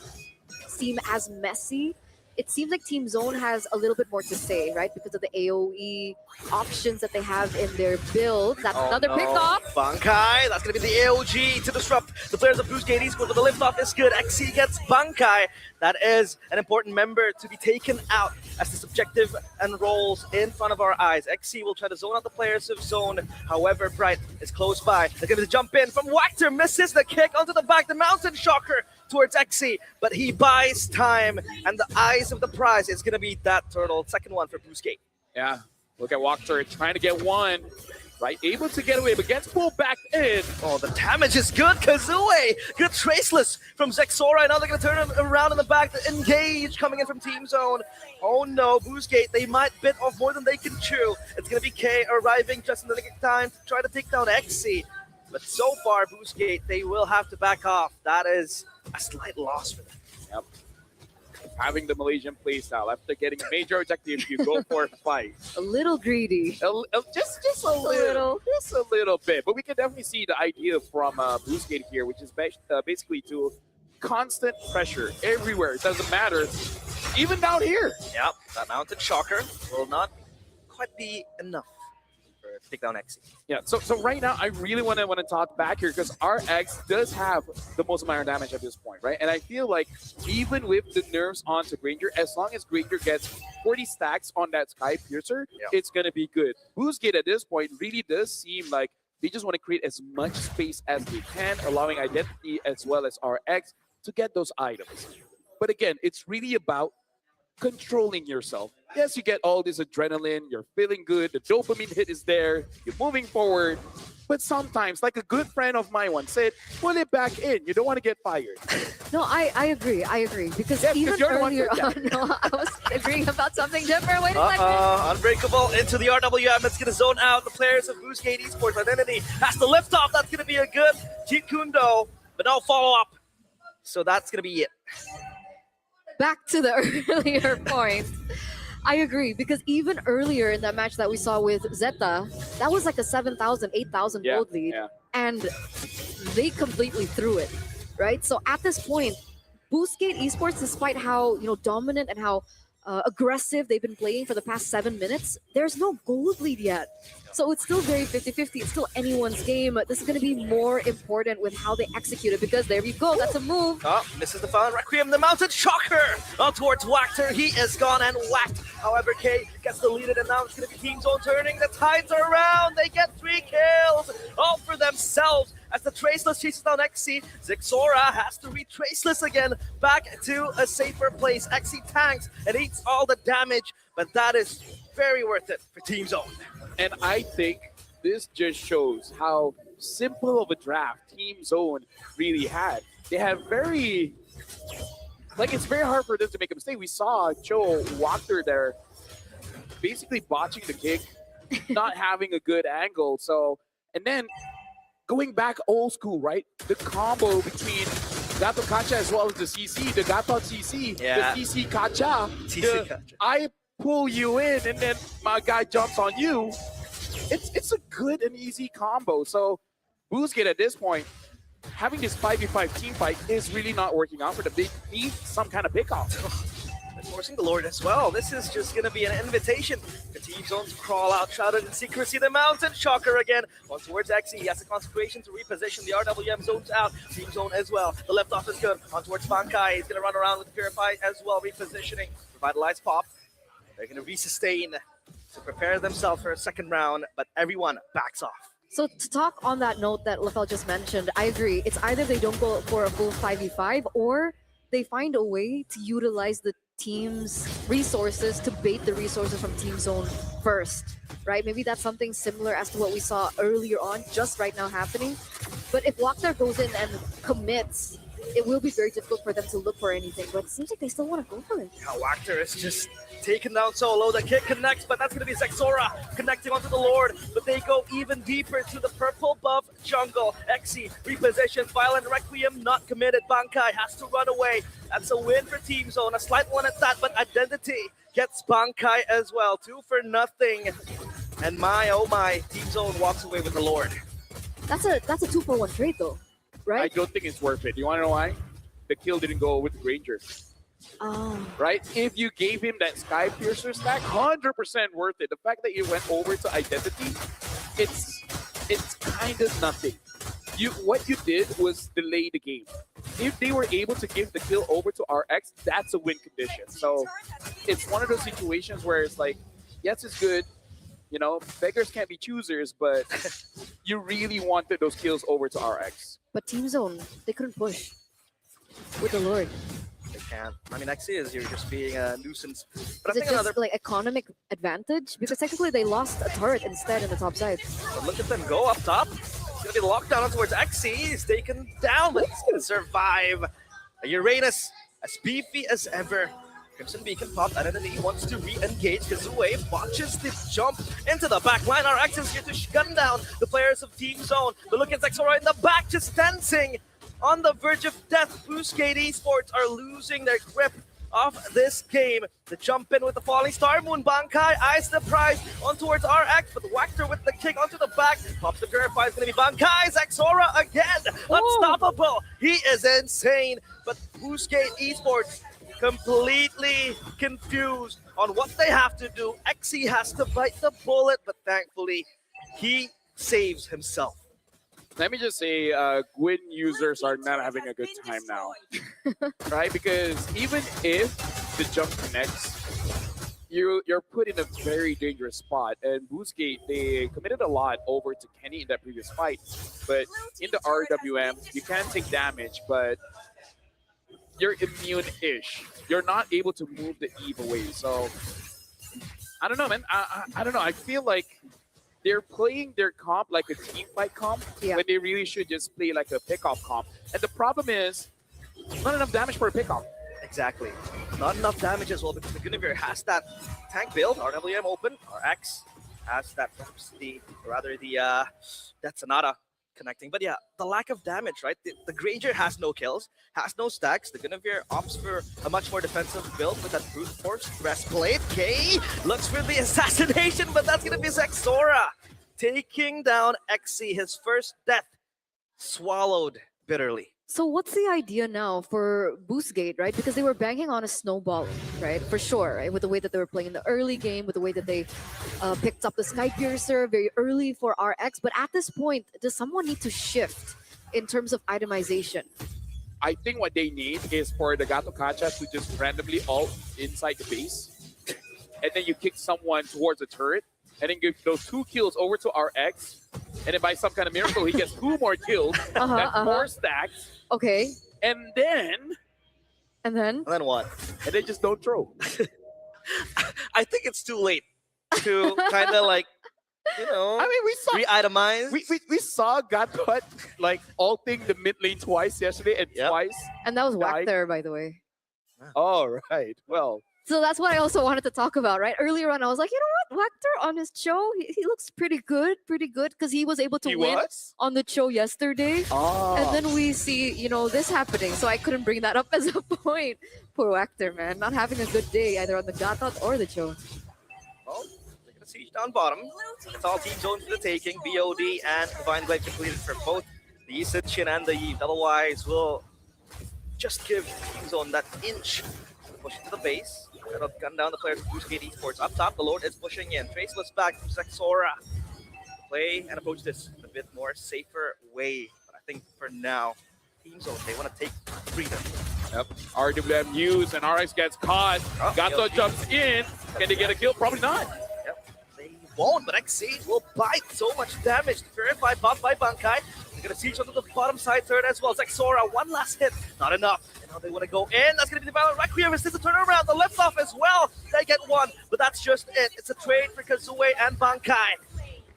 seem as messy, it seems like Team Zone has a little bit more to say, right? Because of the AoE options that they have in their build. That's another pickoff. Bankai, that's going to be the AOG to disrupt the players of Boostgate Esports, but the liftoff is good. XC gets Bankai. That is an important member to be taken out as this objective unrolls in front of our eyes. XC will try to zone out the players of Zone. However, Bright is close by. They're going to jump in from Wactor, misses the kick onto the back. The Mountain Shocker towards XC, but he buys time, and the eyes of the prize is going to be that turtle. Second one for Boostgate. Yeah, look at Wactor trying to get one. right? Able to get away, but gets pulled back in. Oh, the damage is good. Kazue, good traceless from Zexora. And now they're going to turn him around in the back. The engage coming in from Team Zone. Oh no, Boostgate, they might bit off more than they can chew. It's going to be K arriving just in the nick of time to try to take down XC. But so far, Boostgate, they will have to back off. That is a slight loss for them. Yep. Having the Malaysian playstyle after getting a major objective, you go for a fight. A little greedy. Just a little, just a little bit. But we can definitely see the idea from Boostgate here, which is basically to constant pressure everywhere. It doesn't matter, even down here. Yep, that mounted shocker will not quite be enough to take down XC. Yeah, so right now I really want to talk back here because RX does have the most amount of damage at this point, right? And I feel like even with the nerfs onto Granger, as long as Granger gets 40 stacks on that Sky Piercer, it's gonna be good. Boostgate at this point really does seem like they just want to create as much space as they can, allowing Identity as well as RX to get those items. But again, it's really about controlling yourself. Yes, you get all this adrenaline, you're feeling good, the dopamine hit is there, you're moving forward. But sometimes, like a good friend of mine once said, pull it back in. You don't want to get fired. No, I agree. Because Yes, even you're the one earlier who- on, no, I was agreeing about something different. Wait a second. Unbreakable into the RWM. It's going to zone out the players of Boostgate Esports. Identity has to lift off. That's going to be a good Jeet Kundo, but no follow-up. So that's going to be it. Back to the earlier point. I agree, because even earlier in that match that we saw with Zeta, that was like a 7,000, 8,000 gold lead, and they completely threw it, right? So at this point, Boostgate Esports, despite how dominant and how aggressive they've been playing for the past 7 minutes, there's no gold lead yet. So it's still very 50-50. It's still anyone's game. This is going to be more important with how they execute it, because there we go. That's a move. Oh, misses the fun. Requiem, the mounted shocker towards Wactor. He is gone and whacked. However, K gets the lead, and now it's going to be Team Zone turning. The tides are around. They get 3 kills all for themselves. As the Traceless chases down XC, Zixora has to retraceless again back to a safer place. XC tanks and eats all the damage, but that is very worth it for Team Zone. And I think this just shows how simple of a draft Team Zone really had. They have it's very hard for them to make a mistake. We saw Joe Walker there basically botching the kick, not having a good angle. So, and then going back old school, right? The combo between Gato Kacha as well as the CC, the Gato CC, the CC Kacha, I pull you in and then my guy jumps on you. It's a good and easy combo. So Boostgate at this point, having this 5v5 team fight is really not working out for them. They need some kind of pickoff. Forcing the Lord as well. This is just going to be an invitation for Team Zone to crawl out, shrouded in secrecy. The Mountain Shocker again on towards XE. He has a consecration to reposition. The RWM zones out. Team Zone as well. The left off is good. On towards Bankai. He's going to run around with Purify as well, repositioning. Revitalize Pop. They're going to resustain to prepare themselves for a second round, but everyone backs off. So to talk on that note that Lafel just mentioned, I agree. It's either they don't go for a full 5v5 or they find a way to utilize the team's resources to bait the resources from Team Zone first, right? Maybe that's something similar as to what we saw earlier on, just right now happening. But if Wactor goes in and commits, it will be very difficult for them to look for anything, but it seems like they still want to go for it. Yeah, Wactor is just taken down solo. The kick connects, but that's going to be Zexora connecting onto the Lord, but they go even deeper to the purple buff jungle. Xe repositions, Violent Requiem not committed. Bankai has to run away. That's a win for Team Zone, a slight one at that, but Identity gets Bankai as well. 2-0. And my, oh my, Team Zone walks away with the Lord. That's a 2-for-1 trade though, right? I don't think it's worth it. You want to know why? The kill didn't go with the Granger. Oh. Right? If you gave him that Sky Piercer stack, 100% worth it. The fact that you went over to Identity, it's kind of nothing. What you did was delay the game. If they were able to give the kill over to RX, that's a win condition. So it's one of those situations where it's like, yes, it's good. You know, beggars can't be choosers, but you really wanted those kills over to RX. But Team Zone, they couldn't push with the Lord. They can't. I mean, XC is you're just being a nuisance. But I Is it think just another. like economic advantage? Because technically they lost a turret instead in the top side. But look at them go up top. It's gonna be locked down towards XC. He's taken down, but he's gonna survive. Uranus, as beefy as ever. Crimson Beacon popped out, and he wants to re-engage. Kazue watches the jump into the back line. RX is here to gun down the players of Team Zone. But look at Zexora in the back, just dancing on the verge of death. Boostgate Esports are losing their grip of this game. The jump in with the falling star. Moon Bankai eyes the prize on towards RX, but Wactor with the kick onto the back. Pops the Purify, it's going to be Bankai. Zexora again, unstoppable. He is insane, but Boostgate Esports completely confused on what they have to do. XE has to bite the bullet, but thankfully he saves himself. Let me just say, Gwyn users are not having a good time now, right? Because even if the jump connects, you're put in a very dangerous spot. And Boostgate, they committed a lot over to Kenny in that previous fight, but in the RWM, you can take damage, but you're immune-ish. You're not able to move the Eve away. So I don't know, man. I don't know. I feel like they're playing their comp like a team fight comp when they really should just play like a pickoff comp. And the problem is not enough damage for a pickoff. Exactly. Not enough damage as well because the Guinevere has that tank build, RWM open, RX has that, perhaps the that Sonata connecting. But yeah, the lack of damage, right? The Granger has no kills, has no stacks. The Guinevere opts for a much more defensive build with that brute force breastplate. K looks for the assassination, but that's gonna be Zexora taking down XC, his first death swallowed bitterly. So what's the idea now for Boostgate, right? Because they were banking on a snowball, right? For sure, right? With the way that they were playing in the early game, with the way that they picked up the Skypiercer very early for RX. But at this point, does someone need to shift in terms of itemization? I think what they need is for the Gato Kacha to just randomly ult inside the base. And then you kick someone towards the turret. And then give those 2 kills over to RX. And then by some kind of miracle, he gets 2 more kills. That's 4 stacks. Okay. And then what? And they just don't throw. I think it's too late to kind of like, you know, I mean, we saw re-itemize. We saw Gatot like ulting the mid lane twice yesterday and twice. And that was died. Wactor, by the way. Oh, right. Well, so that's what I also wanted to talk about, right? Earlier on, I was like, you know what? Wactor on his show, he looks pretty good, because he was able to win on the show yesterday. Oh. And then we see, you know, this happening. So I couldn't bring that up as a point. Poor Wactor, man. Not having a good day either on the Gatot or the show. Well, they're going to siege down bottom. It's all Team Zone for the taking. BOD and Divine Glaive completed for both the Shin and the Eve. Otherwise, we'll just give Team Zone that inch. Push into the base. That'll gun down the players of Boostgate Esports. Up top, the Lord is pushing in. Traceless back from Zexora. Play and approach this in a bit more safer way. But I think for now, Team Zone, they want to take freedom. Yep. RWM used and RX gets caught. Gato jumps in. Can they get a kill? Probably not. Yep. They won't, but XC will bite so much damage. Purified buff by Bankai. They're going to siege onto the bottom side third as well. Zexora, one last hit. Not enough. They want to go in. That's going to be the Violent Requiem. It's the turnaround. The lift off as well. They get one, but that's just it. It's a trade for Kazue and Bankai.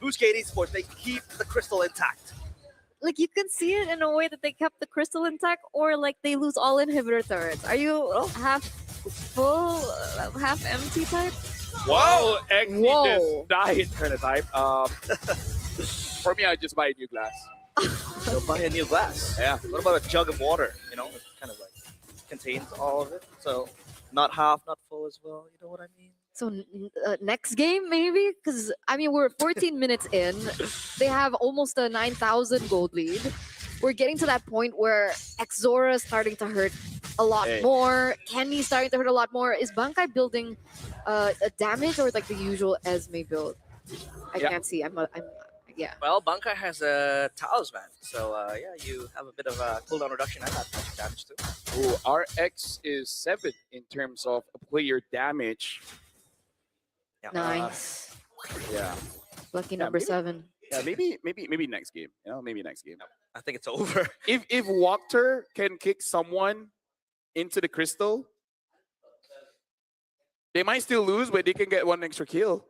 Boostgate Esports, they keep the crystal intact. Like, you can see it in a way that they kept the crystal intact, or like they lose all inhibitor turrets. Are you half full, half empty type? Whoa! XD just died kind of type. For me, I just buy a new glass. You'll buy a new glass. Yeah. What about a jug of water? You know, it kind of like contains all of it. So not half, not full as well. You know what I mean? So next game, maybe? Because, I mean, we're 14 minutes in. They have almost a 9,000 gold lead. We're getting to that point where Exora is starting to hurt a lot more. Kenny's starting to hurt a lot more. Is Bankai building a damage or like the usual Esme build? I can't see. Yeah. Well, Bankai has a talisman, so yeah, you have a bit of a cooldown reduction and that much damage too. Ooh, RX is 7 in terms of player damage. Yeah. Nice. Yeah. Lucky number 7. Yeah, maybe next game. You know, maybe next game. I think it's over. If Wactor can kick someone into the crystal, they might still lose, but they can get one extra kill.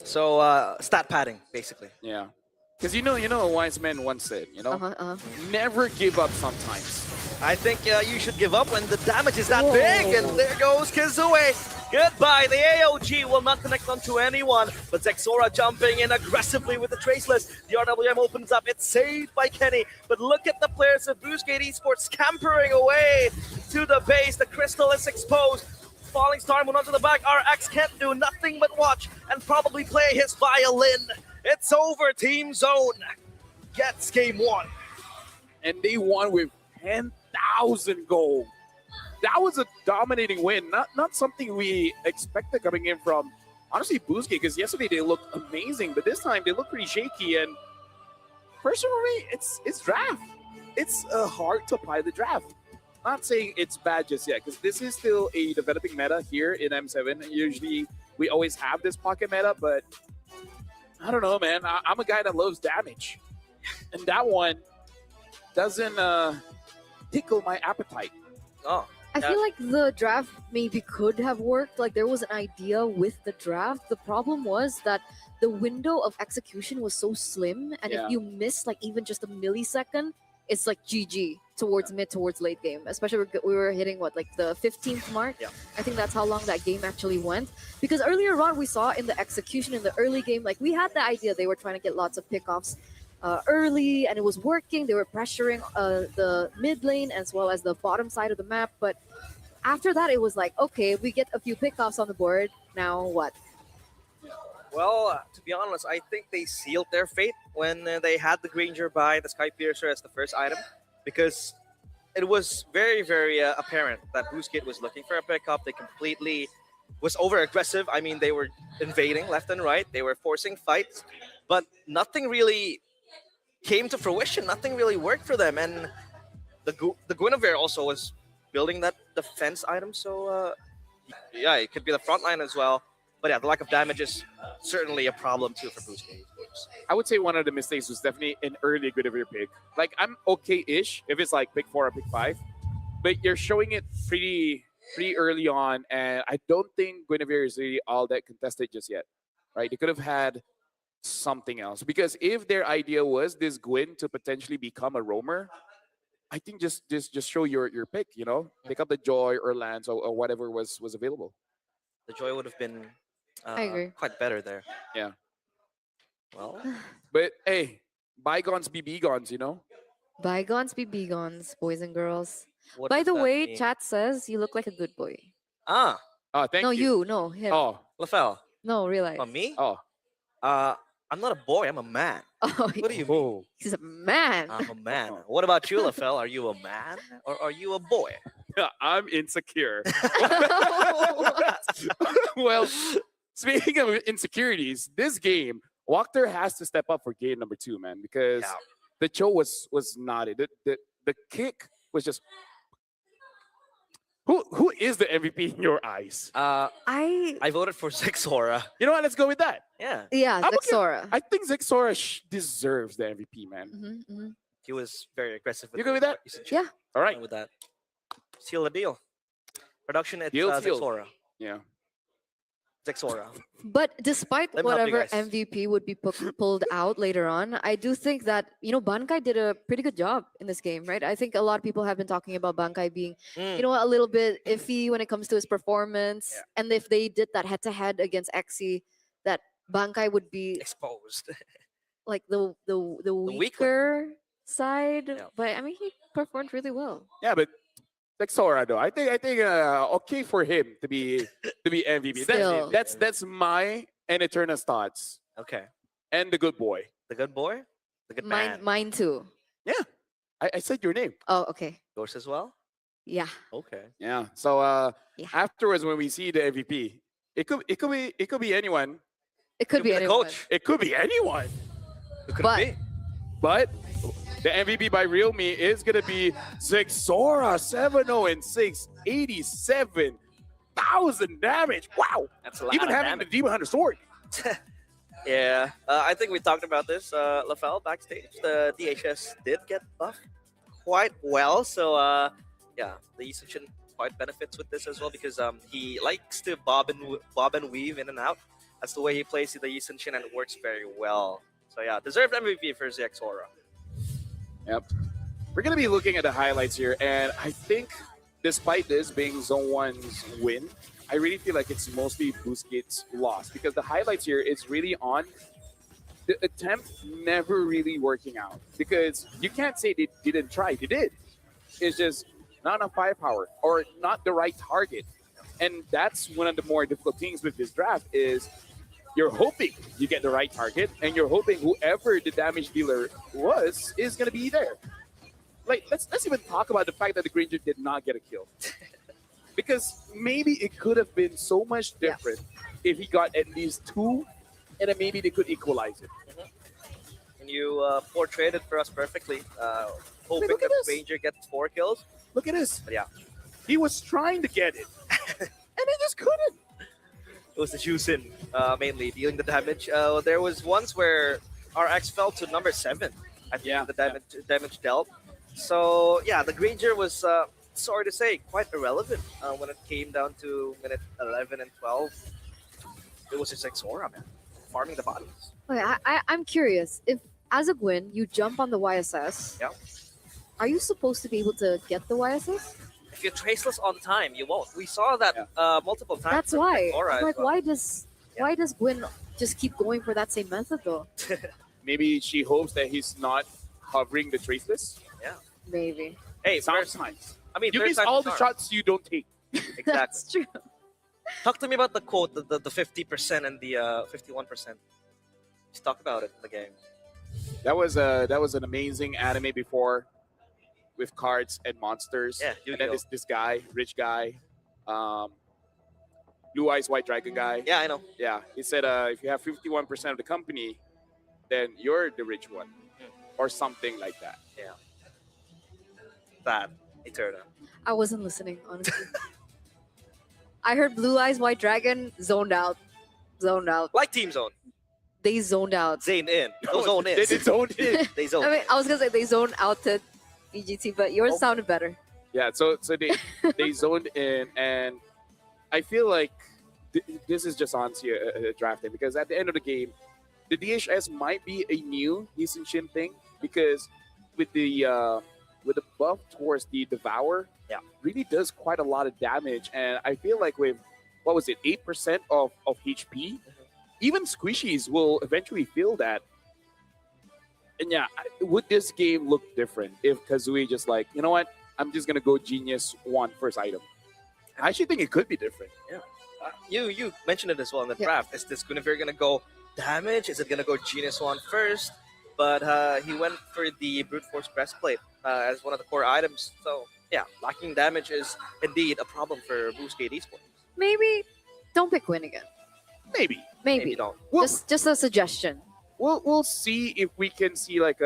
So stat padding, basically. Yeah. Because you know, a wise man once said, never give up sometimes. I think you should give up when the damage is that big. And there goes Kizue. Goodbye. The AOG will not connect onto anyone. But Zexora jumping in aggressively with the Traceless. The RWM opens up. It's saved by Kenny. But look at the players of Boostgate Esports scampering away to the base. The crystal is exposed. Falling Star Moon onto the back. RX can't do nothing but watch and probably play his violin. It's over. Team Zone gets game 1. And they won with 10,000 gold. That was a dominating win. Not something we expected coming in from, honestly, Boostgate, because yesterday they looked amazing, but this time they look pretty shaky. And personally, it's draft. It's hard to apply the draft. Not saying it's bad just yet, because this is still a developing meta here in M7. Usually, we always have this pocket meta, but I don't know, man. I'm a guy that loves damage. And that one doesn't tickle my appetite. Oh. I feel like the draft maybe could have worked. Like there was an idea with the draft. The problem was that the window of execution was so slim, and if you miss like even just a millisecond, it's like GG towards mid, towards late game. Especially we were hitting what, like the 15th mark. Yeah. I think that's how long that game actually went. Because earlier on we saw in the execution in the early game, like we had the idea they were trying to get lots of pickoffs early, and it was working. They were pressuring the mid lane as well as the bottom side of the map. But after that, it was like, okay, we get a few pickoffs on the board. Now what? Well, to be honest, I think they sealed their fate when they had the Granger buy the Sky Piercer as the first item, because it was very, very apparent that Boostgate was looking for a pickup. They completely was over-aggressive. I mean, they were invading left and right. They were forcing fights, but nothing really came to fruition. Nothing really worked for them. And the Guinevere also was building that defense item. So, yeah, it could be the front line as well. But yeah, the lack of damage is certainly a problem too for Boostgate. I would say one of the mistakes was definitely an early Guinevere pick. Like, I'm okay-ish if it's like pick 4 or pick 5, but you're showing it pretty early on, and I don't think Guinevere is really all that contested just yet, right? They could have had something else, because if their idea was this Gwyn to potentially become a roamer, I think just show your pick, pick up the Joy or Lance or whatever was available. The Joy would have been I agree. quite better there. Yeah. Well, but hey, bygones be bygones, Bygones be bygones, boys and girls. what By does the that way, mean? chat says you look like a good boy. Ah, Oh, thank No, you. you, no, him. Oh, LaFell. No, realize. Oh, me? oh. I'm not a boy. I'm a man. Oh, What do you mean? Oh. he's a man. I'm a man. What about you, LaFell? Are you a man or are you a boy? I'm insecure. Well, speaking of insecurities, this game, Walker has to step up for game number 2, man, because Yeah. the Cho was not it. The kick was just. Who is the MVP in your eyes? I voted for Zexora. You know what? Let's go with that. Yeah, Yeah, I'm okay. Zexora. I think Zexora deserves the MVP, man. he was very aggressive. You good with that? Yeah. All right. With that, seal the deal. Production, it's Deal. Zexora. Yeah. Zexora. But despite Let me help you whatever guys. MVP would be pulled out later on, I do think that, Bankai did a pretty good job in this game, right? I think a lot of people have been talking about Bankai being, a little bit iffy when it comes to his performance. Yeah. And if they did that head-to-head against Xe, that Bankai would be Exposed. like the weaker side. Yeah. But I mean, he performed really well. Yeah, but Zexora though, I think okay for him to be MVP. Still. That's my and Eterna's thoughts. Okay. And the good boy. The good boy? The good man. Mine too. Yeah. I said your name. Oh, okay. Yours as well? Yeah. Okay. Yeah. So Yeah. afterwards when we see the MVP, it could be anyone. It could be the anyone. coach. It could be anyone. Who could But- it be? But the MVP by Real Me is gonna be Zexora 7-0 and 6, 87,000 damage. Wow. That's a lot Even of having damage. the Demon Hunter sword. Yeah, I think we talked about this, LaFell, backstage. The DHS did get buffed quite well, so yeah, the Isachin quite benefits with this as well because he likes to bob and weave in and out. That's the way he plays the Isachin, and it works very well. So yeah, deserved MVP for Zexora. Yep. We're going to be looking at the highlights here, and I think despite this being Zone 1's win, I really feel like it's mostly Busquets' loss because the highlights here is really on the attempt never really working out because you can't say they didn't try. They did. It's just not enough firepower or not the right target. And that's one of the more difficult things with this draft is you're hoping you get the right target and you're hoping whoever the damage dealer was is going to be there. Like, let's even talk about the fact that the Granger did not get a kill. Because maybe it could have been so much different if he got at least 2 and then maybe they could equalize it. And you portrayed it for us perfectly. Hoping look at that this. Ranger gets 4 kills. Look at this. But yeah, He was trying to get it and he just couldn't. it was the Juicin mainly dealing the damage. There was once where RX fell to number 7. I think the damage dealt. So yeah, the Granger was sorry to say quite irrelevant when it came down to minute 11 and 12. It was just Xora, man, farming the bodies. Okay, I'm curious. If as a Gwyn, you jump on the YSS, Yeah. are you supposed to be able to get the YSS? If you're traceless on time, you won't. We saw that multiple times. That's from why. Xora I'm as like, well. why does Gwyn just keep going for that same method though? Maybe she hopes that he's not hovering the traceless. Yeah. Maybe. Hey, Sounds nice. I mean, You third miss time's all a the charm. shots you don't take. Exactly. That's true. Talk to me about the quote, the 50% and the 51%. Just talk about it in the game. That was an amazing anime before with cards and monsters. Yeah, and then Yu-Gi-Oh. this guy, rich guy, blue eyes white dragon guy. Yeah, I know. Yeah, he said if you have 51% of the company, then you're the rich one, or something like that. Yeah. That Eterna. I wasn't listening, honestly. I heard Blue Eyes White Dragon zoned out. Zoned out. Like Team Zone. They zoned out. Zane in. No zone in. They zoned in. They zone. I mean, I was gonna say they zoned out to EGT, but yours sounded better. Yeah, so they zoned in, and I feel like this is just honestly a drafting because at the end of the game, the DHS might be a new Hisun Shin thing because with the buff towards the Devour, really does quite a lot of damage, and I feel like with what was it 8% of HP, even squishies will eventually feel that. And yeah, would this game look different if Kazooie just like, you know what, I'm just gonna go Genius 1 first item? I actually think it could be different. Yeah. You mentioned it as well in the draft. Is this Guinevere going to go damage? Is it going to go Genius 1 first? But he went for the Brute Force Breastplate as one of the core items. So yeah, lacking damage is indeed a problem for Boostgate Esports. Maybe don't pick Gwyn again. Maybe. Maybe. don't. Well, Just a suggestion. we'll see if we can see like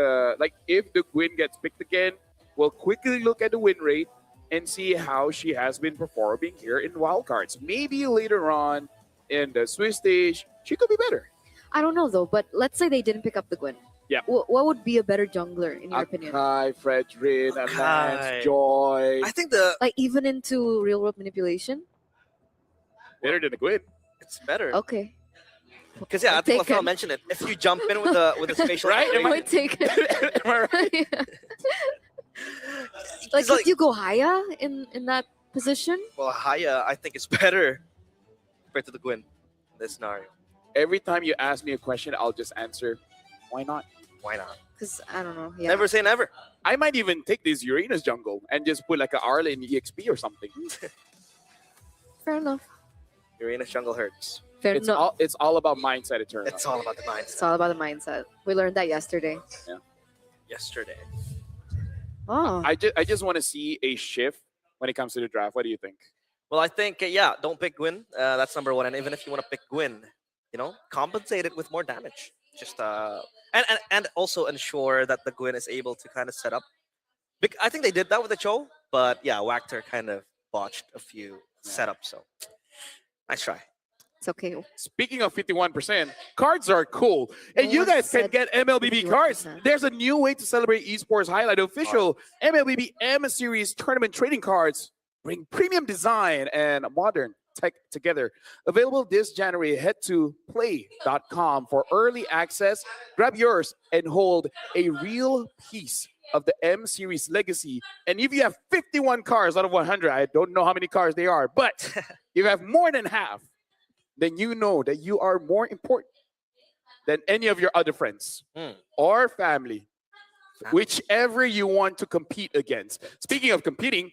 if the Gwyn gets picked again, we'll quickly look at the win rate and see how she has been performing here in wildcards. Maybe later on in the Swiss stage, she could be better. I don't know though, but let's say they didn't pick up the Gwyn. Yeah. What would be a better jungler in your opinion? Akai, Fredrin, Akai. Alliance, Joy. I think Like even into real world manipulation? Better than the Gwyn. it's better. Okay. Because yeah, I think Taken. Lafel mentioned it. If you jump in with a spatial Right? Am I- Point taken. Am I right? Like, like- could you go higher in that position? well, Haya, I think it's better compared to the Gwyn in this scenario. Every time you ask me a question, I'll just answer, why not? Why not? Because I don't know. Yeah. Never say never. I might even take this Uranus jungle and just put like a Arla in EXP or something. Fair enough. Uranus jungle hurts. Fair It's enough. all about mindset, Eternal. It's all about the mindset. It's all about the mindset. We learned that yesterday. Yesterday. Oh. I just want to see a shift when it comes to the draft. What do you think? Well, I think yeah, don't pick Gwyn. That's number one. And even if you want to pick Gwyn, compensate it with more damage. Just and also ensure that the Gwyn is able to kind of set up. I think they did that with the Cho, but yeah, Wactor kind of botched a few setups. So nice try. It's okay. Speaking of 51%, cards are cool. And No you one guys can said get MLBB cards. 51%. There's a new way to celebrate esports highlight. Official MLBB M Series tournament trading cards bring premium design and modern tech together. Available this January. Head to play.com for early access. Grab yours and hold a real piece of the M Series legacy. And if you have 51 cars out of 100, I don't know how many cars they are, but you have more than half, then you know that you are more important than any of your other friends or family, whichever you want to compete against. Speaking of competing,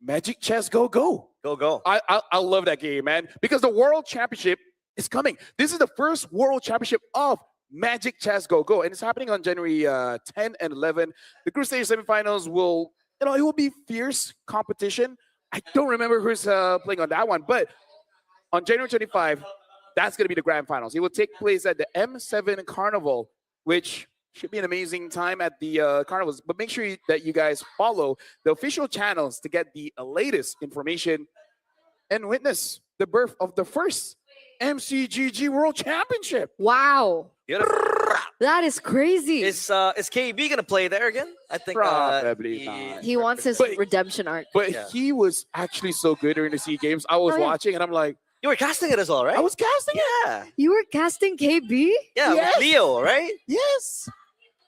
Magic Chess Go Go. Go. I love that game, man, because the World Championship is coming. This is the first World Championship of Magic Chess Go Go, and it's happening on January 10 and 11. The group stage semifinals will, it will be fierce competition. I don't remember who's playing on that one, but on January 25, that's going to be the grand finals. It will take place at the M7 Carnival, which should be an amazing time at the carnivals. But make sure that you guys follow the official channels to get the latest information and witness the birth of the first MCGG World Championship. Wow. Beautiful. That is crazy. Is KB gonna play there again? I think Probably not. He wants his But- redemption arc. But Yeah. he was actually so good during the SEA Games. I was Oh, yeah. watching and I'm like, you were casting it as well, right? I was casting it. Yeah. You were casting KB? Yeah, Yes. with Leo, right? Yes.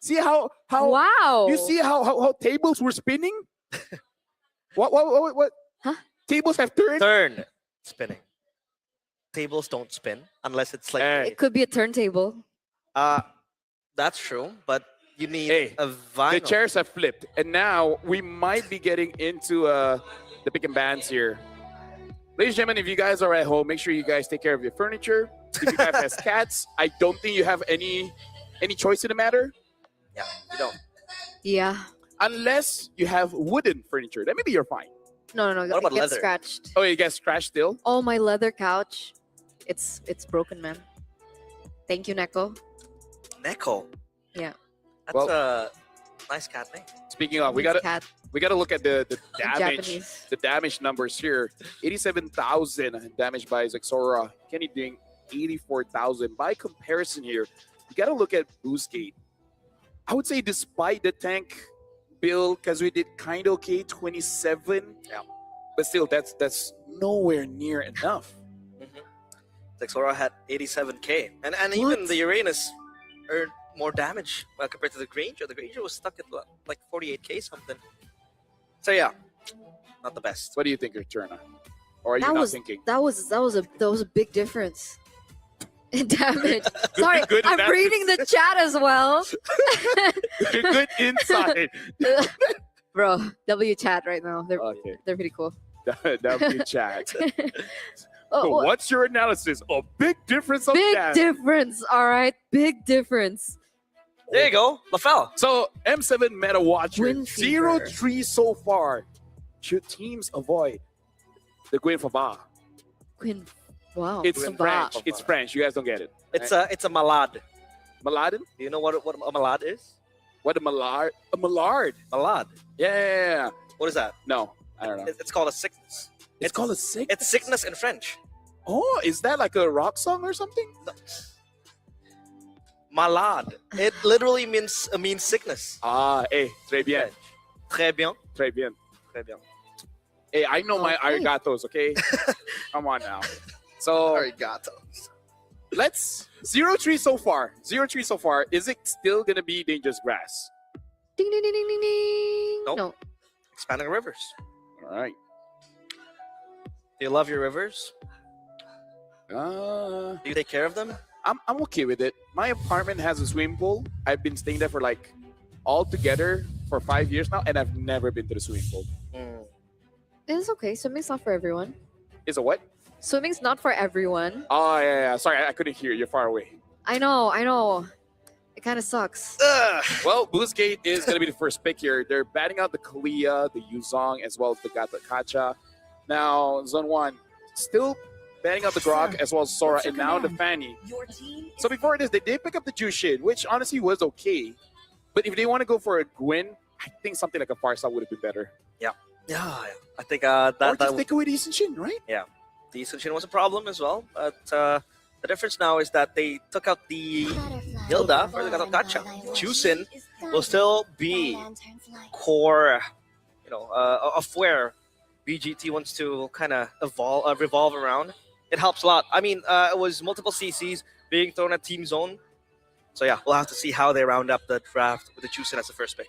See how Wow. you see how tables were spinning? What? Huh? Tables have turned. Turn spinning. Tables don't spin unless it's like Hey. It could be a turntable. that's true, but you need Hey, a The vinyl. chairs have flipped, and now we might be getting into the pick and bands here. Ladies and gentlemen, if you guys are at home, make sure you guys take care of your furniture. If you guys have cats, I don't think you have any choice in the matter, Yeah, you don't. Yeah. unless you have wooden furniture. Then maybe you're fine. No, What it about gets leather? scratched. Oh, you guys scratched still? Oh, my leather couch. It's broken, man. Thank you, Neko. Neko. Yeah. That's Well- a nice cat name. Speaking of, It's cat. we gotta look at the damage, Japanese. the damage numbers here. 87,000 damage by Zexora. Kenny doing 84,000. By comparison here, you gotta look at Boostgate. I would say despite the tank build, because we did kind of okay, 27. Yeah. But still, that's nowhere near enough. Zexora had 87k, and even What? the Uranus earned more damage compared to the Granger. The Granger was stuck at like 48k something. So yeah, not the best. What do you think, Eterna? Or are you That not was thinking? that was a big difference in damage. Sorry, good I'm damage. reading the chat as well. Good insight. Bro, W chat right now. Okay. They're pretty cool. W chat. Oh, what- What's your analysis? A big difference of big damage. difference, all right? Big difference. There you go, LaFell. So M7 Meta Watcher, Gwyn fever. 0-3 so far. Should teams avoid the Gwyn Fava? Quinn. Wow. It's Fava. French. It's French. You guys don't get it. It's a malad. Maladin? Do you know what a malad is? What a Malard? A Malard. Malad. Yeah. What is that? No, I don't know. It's called a sickness. It's called a sick. It's sickness in French. Oh, is that like a rock song or something? Malad. It literally means sickness. Ah, très bien. Très bien. Très bien. Très bien. Hey, I know my Okay. arigatos, okay? Come on now. So Arigato. let's 0-3 so far. 0-3 so far. Is it still gonna be dangerous grass? Ding ding ding ding ding ding. Nope. No. Expanding rivers. All right. Do you love your rivers? Uh, Do you take care of them? I'm okay with it. My apartment has a swimming pool. I've been staying there for like all together for 5 years now, and I've never been to the swimming pool. It's okay. Swimming's not for everyone. Is a what? Swimming's not for everyone. Oh yeah. Sorry, I couldn't hear. You're far away. I know. It kind of sucks. Well, Boostgate is going to be the first pick here. They're batting out the Kalia, the Yuzong, as well as the Gata Kacha. Now, Zone 1, still batting out the Grok, as well as Sora, and now the Fanny. So before this, they did pick up the Jushin, which honestly was okay. But if they want to go for a Gwyn, I think something like a Farsa would have been better. Yeah, I think Or that just take away the Ishin, right? the Sunshin was a problem as well. But the difference now is that they took out the Hilda for the Gacha. Chusin will still be core, of where BGT wants to kind of revolve around. It helps a lot. I mean, it was multiple CCs being thrown at Team Zone. So yeah, we'll have to see how they round up the draft with the Chusin as the first pick.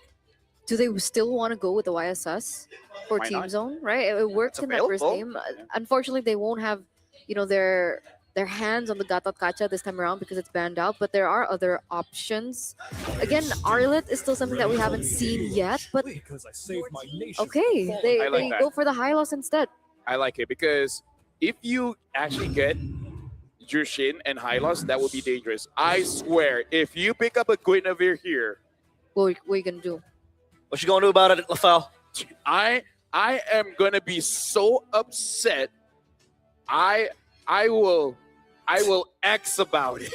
Do they still want to go with the YSS for Why Team not? Zone? Right, it worked It's in that first available. game. Unfortunately, they won't have, their hands on the Gatot Kacha this time around because it's banned out. But there are other options. Again, Arlet is still something that we haven't seen yet. But Because I saved my nation. okay, they, I like they that. go for the Hylos instead. I like it because if you actually get Jushin and Hylos, that would be dangerous. I swear, if you pick up a Guinevere here, What are you gonna do? What you gonna do about it, LaFell? I am gonna be so upset. I will X about it.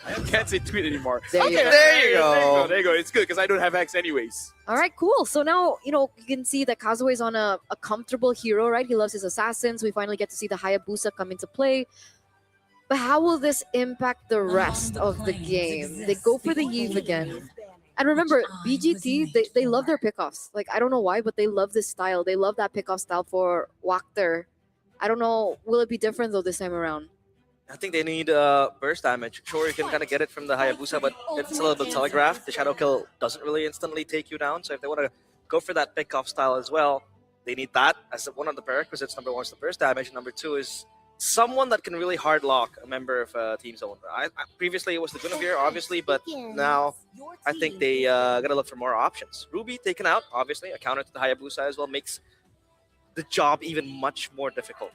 I can't say tweet anymore. There you go. There you go. There you go. It's good because I don't have X anyways. All right, cool. So now, you can see that Kazuha is on a comfortable hero, right? He loves his assassins. We finally get to see the Hayabusa come into play. But how will this impact the rest of the game? They go for the Eve again. And remember, BGT, they love their pickoffs. Like, I don't know why, but they love this style. They love that pickoff style for Wachter. I don't know. Will it be different, though, this time around? I think they need burst damage. Sure, you can kind of get it from the Hayabusa, but it's a little bit telegraphed. The Shadow Kill doesn't really instantly take you down. So if they want to go for that pickoff style as well, they need that as one of the prerequisites. Number one is the burst damage. Number two is someone that can really hard lock a member of Team Zone. Previously, it was the Guinevere, obviously, but now I think they gotta look for more options. Ruby taken out, obviously, a counter to the Hayabusa as well makes the job even much more difficult.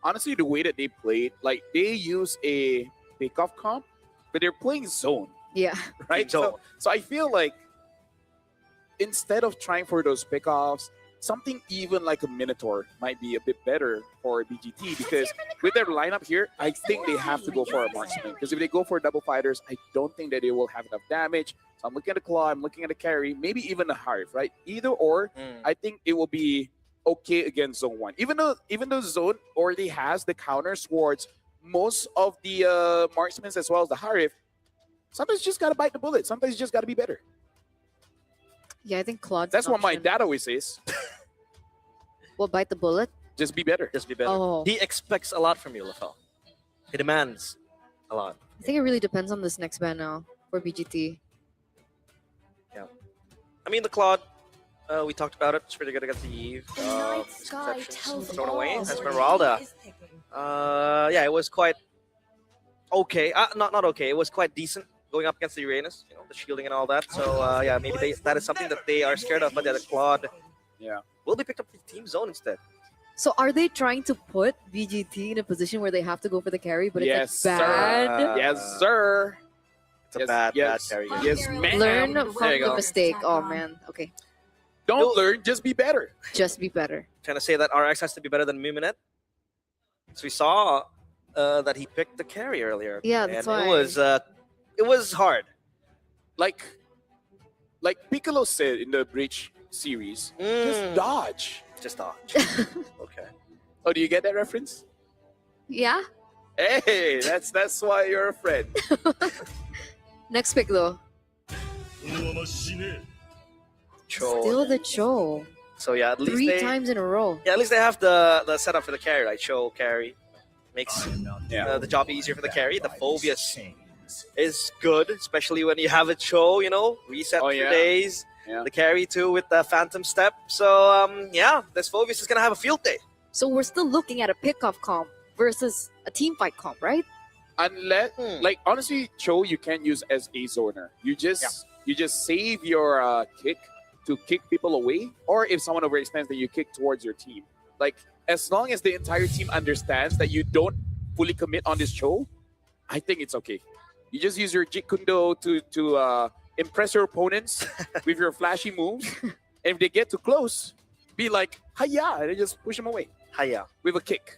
Honestly, the way that they played, like they use a pickoff comp, but they're playing zone, Yeah. right? Zone. So I feel like instead of trying for those pickoffs, something even like a Minotaur might be a bit better for BGT because with their lineup here, I think they have to go for a marksman because if they go for double fighters, I don't think that they will have enough damage. So I'm looking at the claw, I'm looking at the carry, maybe even a Harv, right? Either or, I think it will be okay against Zone 1. Even though Zone already has the counters towards most of the marksmen as well as the Harif, sometimes you just gotta bite the bullet. Sometimes you just gotta be better. Yeah, I think Claude's That's an what my option. dad always says. Will bite the bullet? Just be better. Just be better. Oh. He expects a lot from you, LaFell. He demands a lot. I think it really depends on this next ban now for BGT. I mean, the Claude, we talked about it. It's pretty good against the Eve. night sky Misconceptions tells thrown away. all. Esmeralda. Yeah, it was quite okay. Not okay. It was quite decent going up against the Uranus. The shielding and all that. So yeah, maybe that is something that they are scared of. But yeah, the Claude, will be picked up with Team Zone instead. So are they trying to put BGT in a position where they have to go for the carry, but Yes, it's sir. like bad? Yes, sir. It's a Yes, bad yes, carry. Yes, ma'am. Learn There from you the go. mistake. Oh man. Okay. Don't learn, just be better. Just be better. Trying to say that RX has to be better than Muminet. So we saw that he picked the carry earlier. Yeah, that's and why. it was hard. Like Piccolo said in the Breach series, just dodge. Just dodge. Okay. Oh, do you get that reference? Yeah. Hey, that's why you're a friend. Next pick though. Cho. Still the Cho. So yeah, at least 3 they, times in a row. yeah, at least they have the setup for the carry, right? Cho carry makes the job easier for the carry. The Phobius is good, especially when you have a Cho, reset for yeah. days. Yeah. The carry too with the Phantom Step. So yeah, this Phobius is gonna have a field day. So we're still looking at a pickoff comp versus a team fight comp, right? Unless, like honestly, Cho you can't use as a zoner. You just save your kick to kick people away, or if someone overextends, then you kick towards your team. Like as long as the entire team understands that you don't fully commit on this Cho, I think it's okay. You just use your Jeet Kune Do to impress your opponents with your flashy moves, and if they get too close, be like hiya, and then just push them away Hiya. with a kick.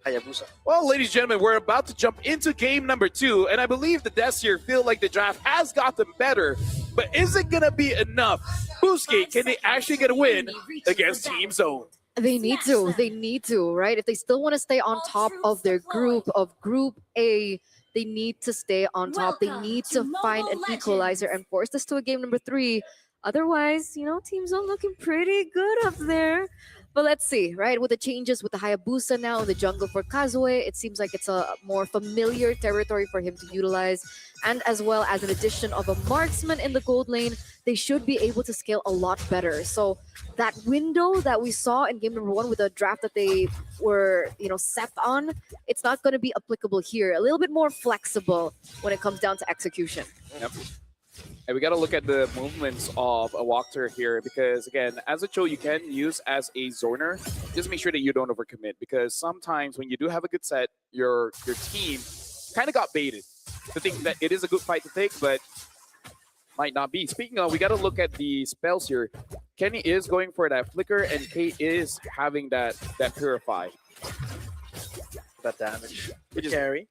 Hayabusa. Well, ladies and gentlemen, we're about to jump into game number 2, and I believe the devs here feel like the draft has gotten better, but is it going to be enough? Boostgate, can they actually get a win against Team Zone? They need to. They need to, right? If they still want to stay on top of their group of Group A, they need to stay on top. They need to find an equalizer and force this to a game number 3. Otherwise, Team Zone looking pretty good up there. But let's see, right? With the changes with the Hayabusa now in the jungle for Kazue, it seems like it's a more familiar territory for him to utilize. And as well as an addition of a marksman in the gold lane, they should be able to scale a lot better. So that window that we saw in game number 1 with the draft that they were, set on, it's not going to be applicable here. A little bit more flexible when it comes down to execution. Yep. And we got to look at the movements of a Walker here because, again, as a Cho, you can use as a zoner. Just make sure that you don't overcommit because sometimes when you do have a good set, your team kind of got baited to think that it is a good fight to take, but might not be. Speaking of, we got to look at the spells here. Kenny is going for that flicker, and Kate is having that purify. That damage. Good carry.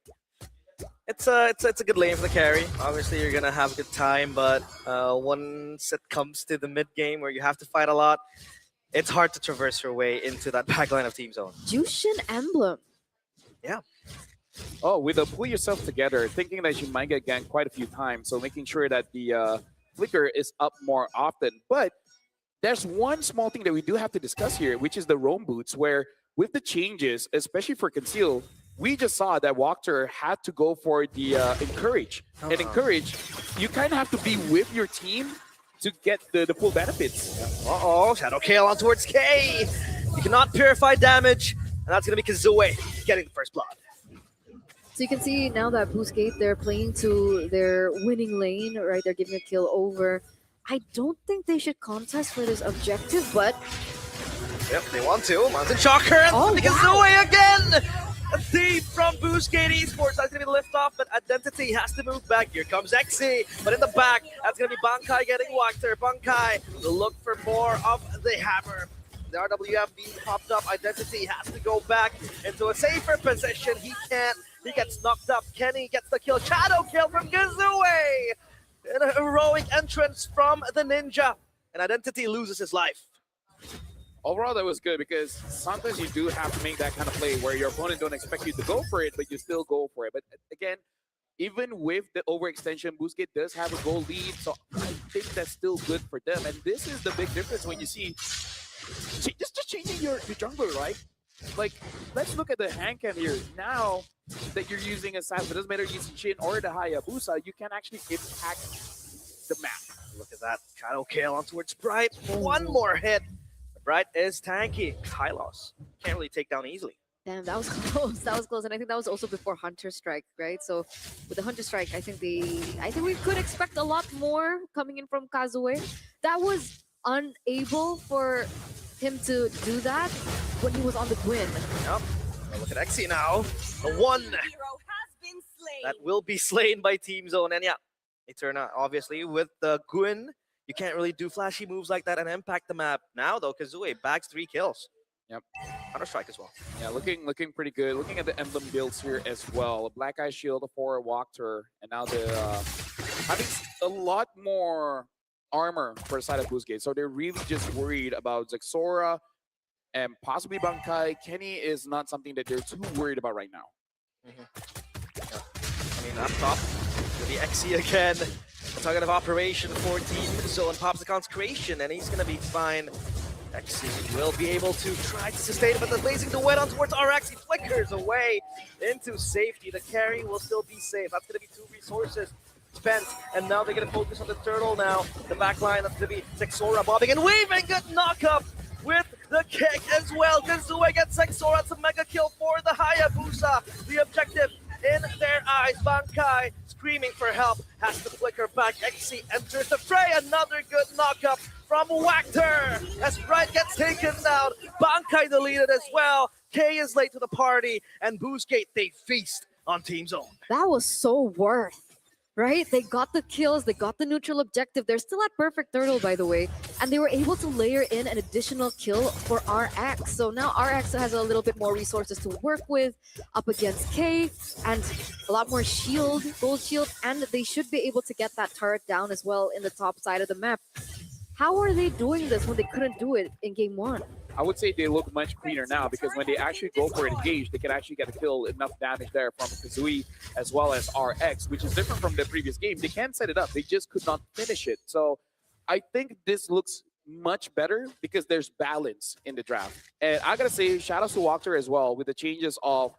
It's a good lane for the carry. Obviously, you're gonna have a good time, but once it comes to the mid game where you have to fight a lot, it's hard to traverse your way into that backline of Team Zone. Jushin Emblem. Yeah. Oh, with the pull yourself together, thinking that you might get ganked quite a few times, so making sure that the flicker is up more often. But there's one small thing that we do have to discuss here, which is the roam boots, where with the changes, especially for Conceal, we just saw that Walker had to go for the Encourage. And Encourage, you kind of have to be with your team to get the full benefits. Uh-oh, Shadow Kale on towards K. You cannot purify damage, and that's going to be Kazue getting the first blood. So you can see now that Boostgate, they're playing to their winning lane, right? They're giving a kill over. I don't think they should contest for this objective, but... Yep, they want to. Mountain Shocker and Kazue again! A thief from Boostgate Esports. That's going to be the lift off, but Identity has to move back. Here comes Exy, but in the back, that's going to be Bankai getting whacked there. Bankai will look for more of the hammer. The RWM being popped up. Identity has to go back into a safer position. He can't. He gets knocked up. Kenny gets the kill. Shadow kill from Kazue. And a heroic entrance from the Ninja. And Identity loses his life. Overall, that was good because sometimes you do have to make that kind of play where your opponent don't expect you to go for it, but you still go for it. But again, even with the overextension, Boostgate does have a goal lead, so I think that's still good for them. And this is the big difference when you see just changing your jungler, right? Like, let's look at the hand cam here. Now that you're using a Assassin, it doesn't matter using Shin or the Hayabusa, you can actually impact the map. Look at that. Shadow Kale on towards Bright. One more hit. Bright is tanky. High loss. Can't really take down easily. Damn, that was close. That was close. And I think that was also before Hunter Strike, right? So with the Hunter Strike, I think we could expect a lot more coming in from Kazue. That was unable for him to do that when he was on the Gwyn. Yep. Look at Exy now. The one that will be slain by Team Zone. And yeah, Eterna, obviously, with the Gwyn, you can't really do flashy moves like that and impact the map. Now, though, Kazue bags 3 kills. Yep. Counter-Strike as well. Yeah, looking pretty good. Looking at the emblem builds here as well. A Black Eye Shield for Walker, and now the having a lot more armor for the side of Boostgate. So they're really just worried about Zexora and possibly Bankai. Kenny is not something that they're too worried about right now. I mean, up top, the Exy again. A target of operation for Team Zone. Pops the consecration, and he's going to be fine. Exy will be able to try to sustain it, but the blazing the wet on towards RX. He flickers away into safety. The carry will still be safe. That's going to be 2 resources spent, and now they're going to focus on the turtle now. The back line, that's going to be Zexora bobbing and weaving. Good knock-up with the kick as well. Kazue gets Zexora. It's a mega kill for the Hayabusa. The objective in their eyes. Bankai screaming for help, has to flicker back. Exy enters the fray. Another good knock-up from Wachter as Bright gets taken down. Bankai deleted as well. K is late to the party, and Boostgate, they feast on Team Zone. That was so worth, right? They got the kills, they got the neutral objective. They're still at Perfect Turtle, by the way, and they were able to layer in an additional kill for RX. So now RX has a little bit more resources to work with up against K, and a lot more shield, gold shield, and they should be able to get that turret down as well in the top side of the map. How are they doing this when they couldn't do it in game 1? I would say they look much cleaner now because when they actually go for engage, they can actually get a kill, enough damage there from Kazooie as well as RX, which is different from the previous game. They can set it up, they just could not finish it. So I think this looks much better because there's balance in the draft. And I gotta say, shout out to Walker as well with the changes of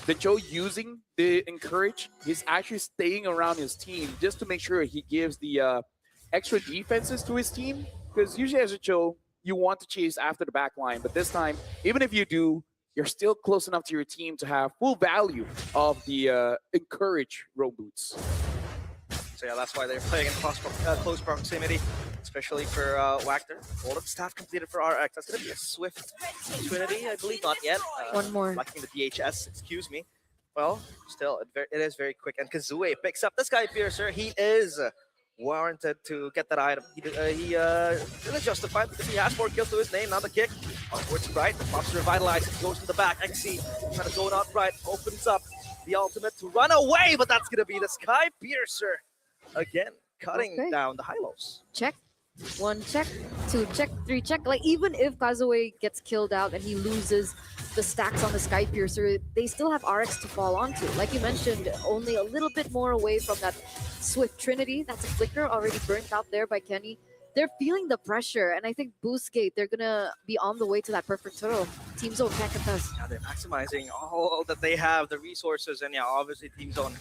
the Joe using the encourage. He's actually staying around his team just to make sure he gives the extra defenses to his team. Because usually as a Joe, you want to chase after the back line, but this time, even if you do, you're still close enough to your team to have full value of the encourage row boots. So yeah, that's why they're playing in close proximity, especially for Wagner. All of the staff completed for RX. That's going to be a swift Trinity, I believe. Not yet. One more. Lacking the DHS, excuse me. Well, still, it is very quick. And Kazooie picks up this guy, Piercer. He is warranted to get that item. He really justified because he has 4 kills to his name. Now the kick. Onwards right. Pops revitalized. Goes to the back. XC trying to go out right. Opens up the ultimate to run away, but that's going to be the Sky Piercer. Again, cutting down the high-lows. Check. 1 check, 2 check, 3 check. Like, even if Kazooie gets killed out and he loses the stacks on the Sky Piercer, they still have RX to fall onto. Like you mentioned, only a little bit more away from that Swift Trinity. That's a flicker already burnt out there by Kenny. They're feeling the pressure, and I think Boostgate, they're gonna be on the way to that perfect turtle. Team Zone can't contest. Yeah, they're maximizing all that they have, the resources, and yeah, obviously Team Zone,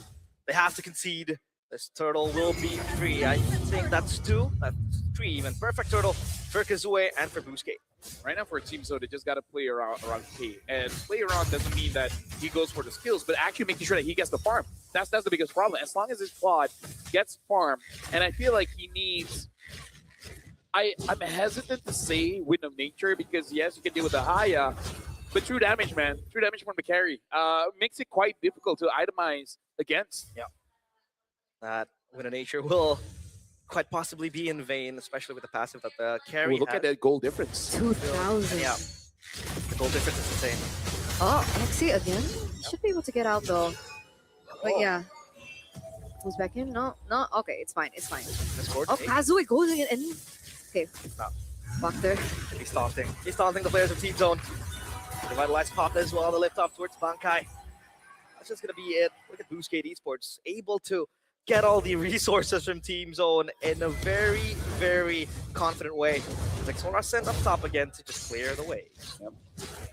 they have to concede. This turtle will be 3. I think that's 2. That's 3 even. Perfect turtle for Kazooie and for Boostgate. Right now for Team Zone, they just got to play around K. And play around doesn't mean that he goes for the skills, but actually making sure that he gets the farm. That's the biggest problem. As long as his squad gets farm, and I feel like he needs... I'm hesitant to say Wind of Nature because, yes, you can deal with the Haya, but true damage, man. True damage from the carry makes it quite difficult to itemize against. Yeah. That Wind of Nature will quite possibly be in vain, especially with the passive that the carry look at that goal difference. 2,000. Yeah. The goal difference is insane. Oh, Exi again? Should be able to get out though. But yeah. Who's back in? No. Okay, it's fine. It's fine. Oh, Kazooie goes in. Okay. Buckter. He's taunting. He's taunting the players of Team Zone. Revitalized Pop as well. The lift off towards Bankai. That's just going to be it. Look at Boostgate Esports. Able to get all the resources from Team Zone in a very, very confident way. Zexora sent up top again to just clear the way. Yep.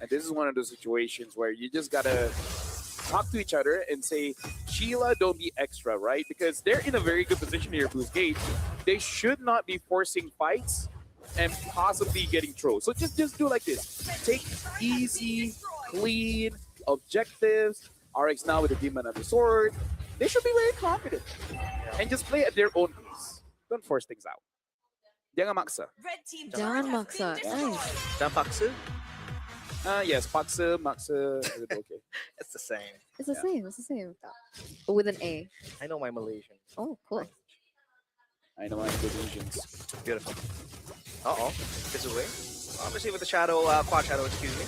And this is one of those situations where you just gotta talk to each other and say, Sheila, don't be extra, right? Because they're in a very good position here, Boostgate. They should not be forcing fights and possibly getting throws. So just do like this. Take easy, clean objectives. RX now with the Demon of the Sword. They should be very confident and just play at their own pace. Don't force things out. Jangan maksa. Jangan maksa. Nice. Jangan paksa? Yes, paksa, maksa, okay. It's the same. It's the same. It's the same. But with an A. I know my Malaysian. Oh, cool. I know my Indonesians. Beautiful. Uh-oh. Kazooie. Obviously with the shadow, quad shadow, excuse me.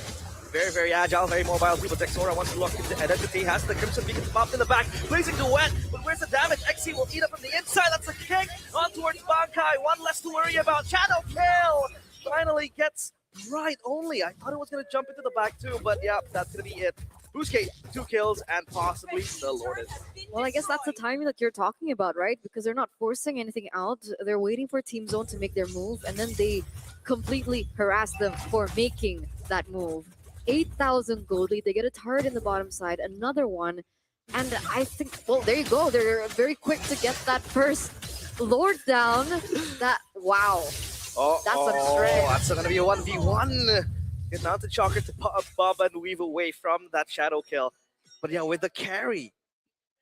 Very, very agile, very mobile. People Texora wants to lock into identity. Has the Crimson Beacon popped in the back. Blazing duet, but where's the damage? XC will eat up from the inside. That's a kick on towards Bankai. One less to worry about. Shadow kill finally gets Bright only. I thought it was going to jump into the back too, but yeah, that's going to be it. Boostgate, 2 kills and possibly the Lourdes. Well, I guess that's the timing that you're talking about, right? Because they're not forcing anything out. They're waiting for Team Zone to make their move, and then they completely harass them for making that move. 8,000 gold lead. They get a turret in the bottom side, another one. And I think, well, there you go. They're very quick to get that first Lord down. Wow. That's a stretch. That's going to be a 1v1. Good now to Chalker to bob and weave away from that shadow kill. But yeah, with the carry,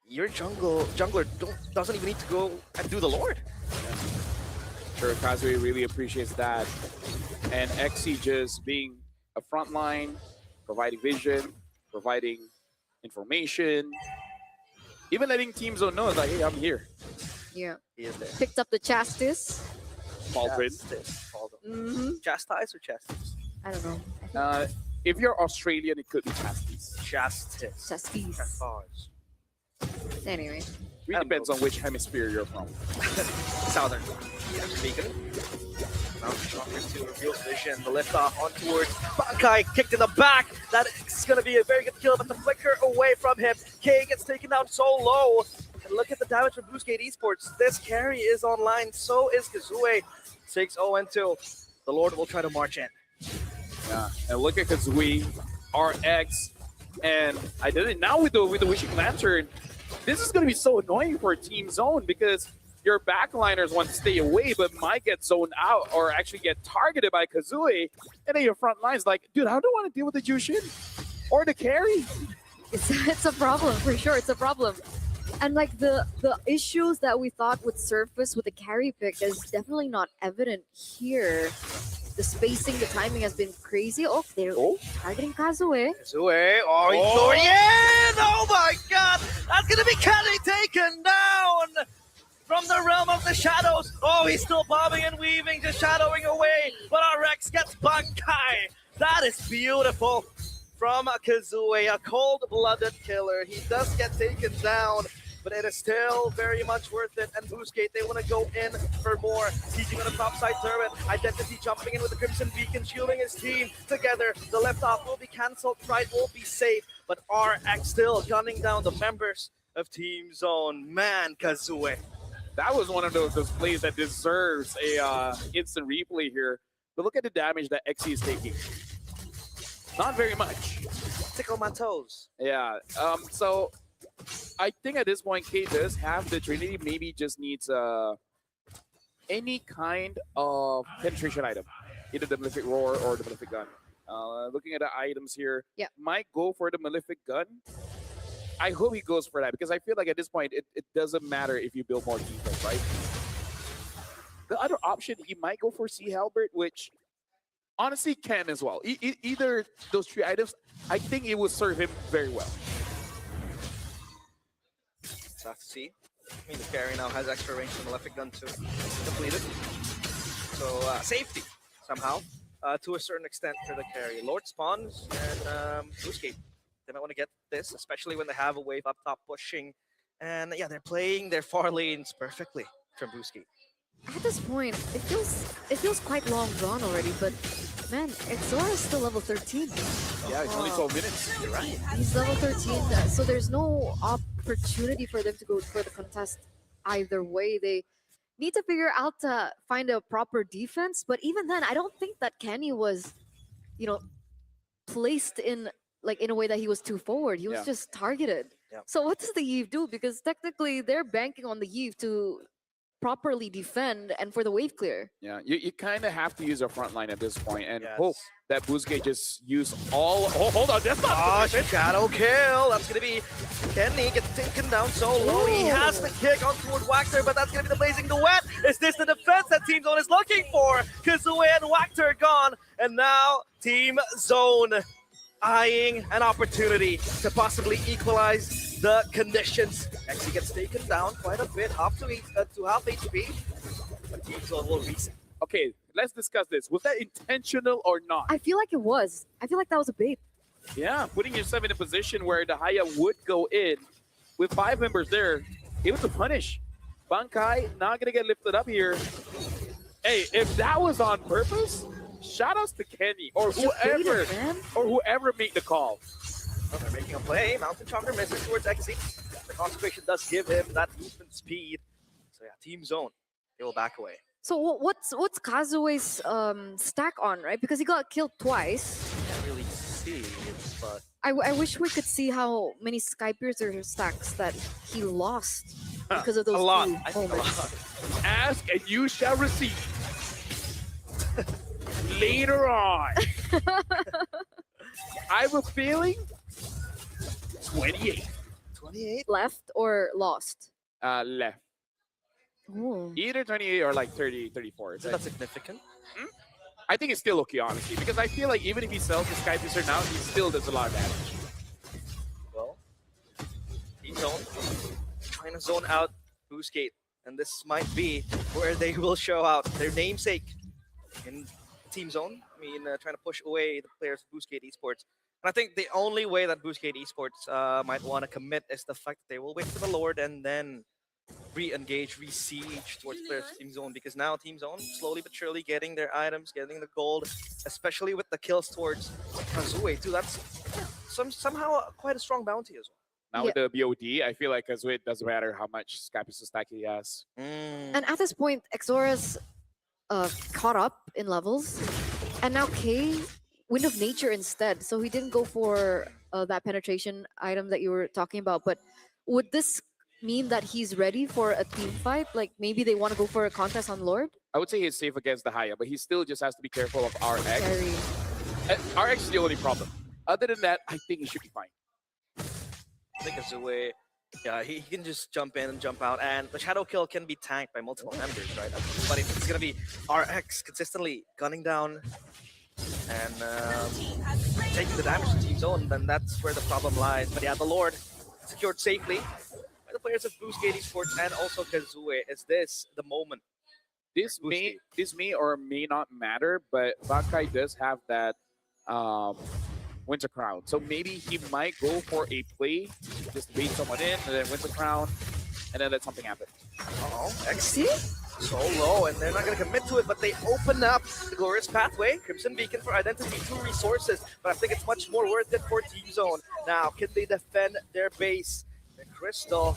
your jungler doesn't even need to go and do the Lord. Yeah. Sure, Kazooie really appreciates that. And XC just being a front line, providing vision, providing information, even letting Team Zone know, like, hey, I'm here. Yeah. He is there. Picked up the Chastis. Maldred. Chastise or Chastis? I don't know. If you're Australian, it could be Chastis. Chastis. Anyway. Really depends on which hemisphere you're from. Southern. Speaking. Mountain Shocker to reveals vision. The lift off on towards Bankai, kicked in the back. That is going to be a very good kill, but the flicker away from him. K gets taken down so low. And look at the damage from Boostgate Esports. This carry is online, so is Kazue. 6-0-2. The Lord will try to march in. Yeah, and look at Kazui, RX, and I did it now with the Wishing Lantern. This is going to be so annoying for Team Zone because your backliners want to stay away, but might get zoned out or actually get targeted by Kazui. And then your front line's like, dude, I don't want to deal with the Jushin or the carry. It's a problem for sure. It's a problem. And like the issues that we thought would surface with the carry pick is definitely not evident here. The spacing, the timing has been crazy. Oh, they're targeting Kazue. Kazue, oh, he's going in! Oh my god! That's gonna be Kenny taken down from the realm of the shadows. Oh, he's still bobbing and weaving, just shadowing away. But RX gets Bankai. That is beautiful from Kazue, a cold-blooded killer. He does get taken down, but it is still very much worth it. And Boostgate, they want to go in for more. Sieging on the top side turret. Identity jumping in with the Crimson Beacon, shielding his team together. The left off will be cancelled. Pride will be safe. But RX still gunning down the members of Team Zone. Man, Kazue. That was one of those plays that deserves a instant replay here. But look at the damage that XE is taking. Not very much. Tickle my toes. Yeah. So I think at this point, K does have the Trinity. Maybe just needs any kind of penetration item, either the Malefic Roar or the Malefic Gun. Looking at the items here, might go for the Malefic Gun. I hope he goes for that because I feel like at this point, it doesn't matter if you build more defense, right? The other option, he might go for Sea Halberd, which honestly can as well. Either those three items, I think it would serve him very well. Let's have to see. I mean, the carry now has extra range from the Malefic Gun to complete it. So safety somehow to a certain extent for the carry. Lord spawns and Boostgate. They might want to get this, especially when they have a wave up top pushing. And yeah, they're playing their far lanes perfectly from Boostgate. At this point, it feels quite long drawn already, but man, Exora is still level 13. Yeah, it's only 12 minutes. You're right. He's level 13, so there's no opportunity for them to go for the contest either way. They need to figure out to find a proper defense, but even then, I don't think that Kenny was, placed in a way that he was too forward. He was just targeted. Yeah. So what does the Eve do? Because technically, they're banking on the Eve to properly defend and for the wave clear. Yeah, you kind of have to use your front line at this point and hope that Boostgate just use all. Oh, hold on, that's not shadow kill. That's gonna be Kenny gets taken down so low. He has the kick on toward Waxter, but that's gonna be the Blazing Duet. Is this the defense that Team Zone is looking for? Kazue and Waxter gone, and now Team Zone eyeing an opportunity to possibly equalize the conditions. Actually gets taken down quite a bit, up to half HP, but Team Zone will reset. Okay, let's discuss this. Was that intentional or not? I feel like it was. I feel like that was a bait. Yeah, putting yourself in a position where the Haya would go in with 5 members there, able to punish. Bankai not gonna get lifted up here. Hey, if that was on purpose, shout outs to Kenny or whoever made the call. Well, they're making a play. Mountain Shocker misses towards Exit. The concentration does give him that movement speed. So yeah, Team Zone, they will back away. So what's Kazue's stack on, right? Because he got killed twice. Can't really see, but I wish we could see how many Skypiercer stacks that he lost because of those a lot. two I think a moments. lot. Ask and you shall receive. Later on. I have a feeling 28. 28? Left or lost? Left. Ooh. Either 28 or like 30, 34. Isn't that significant? I think it's still okay, honestly, because I feel like even if he sells the Skyfisher now, he still does a lot of damage. Well, Team Zone trying to zone out Boostgate, and this might be where they will show out their namesake in Team Zone. I mean, trying to push away the players of Boostgate Esports. And I think the only way that Boostgate Esports might want to commit is the fact that they will wait for the Lord and then re-engage, re-siege towards players of Team Zone, because now Team Zone slowly but surely getting their items, getting the gold, especially with the kills towards Kazue too. That's somehow quite a strong bounty as well. Now with the BOD, I feel like Kazue, it doesn't matter how much Skype stack he has. And at this point, Exora's caught up in levels, and now K Wind of Nature instead. So he didn't go for that penetration item that you were talking about. But would this mean that he's ready for a team fight? Like maybe they want to go for a contest on Lord? I would say he's safe against the Haya, but he still just has to be careful of RX. Carry. RX is the only problem. Other than that, I think he should be fine. I think Kazue, yeah, he can just jump in and jump out, and the shadow kill can be tanked by multiple members, right? But if it's gonna be RX consistently gunning down and taking the damage to Team Zone, then that's where the problem lies. But yeah, the Lord secured safely by the players of Boostgate Esports and also Kazue. Is this the moment? This may or may not matter, but Bankai does have that Winter Crown. So maybe he might go for a play, just bait someone in, and then Winter Crown, and then let something happen. Uh-oh, XC? So low, and they're not going to commit to it, but they open up the glorious pathway. Crimson Beacon for Identity, 2 resources, but I think it's much more worth it for Team Zone. Now, can they defend their base? The Crystal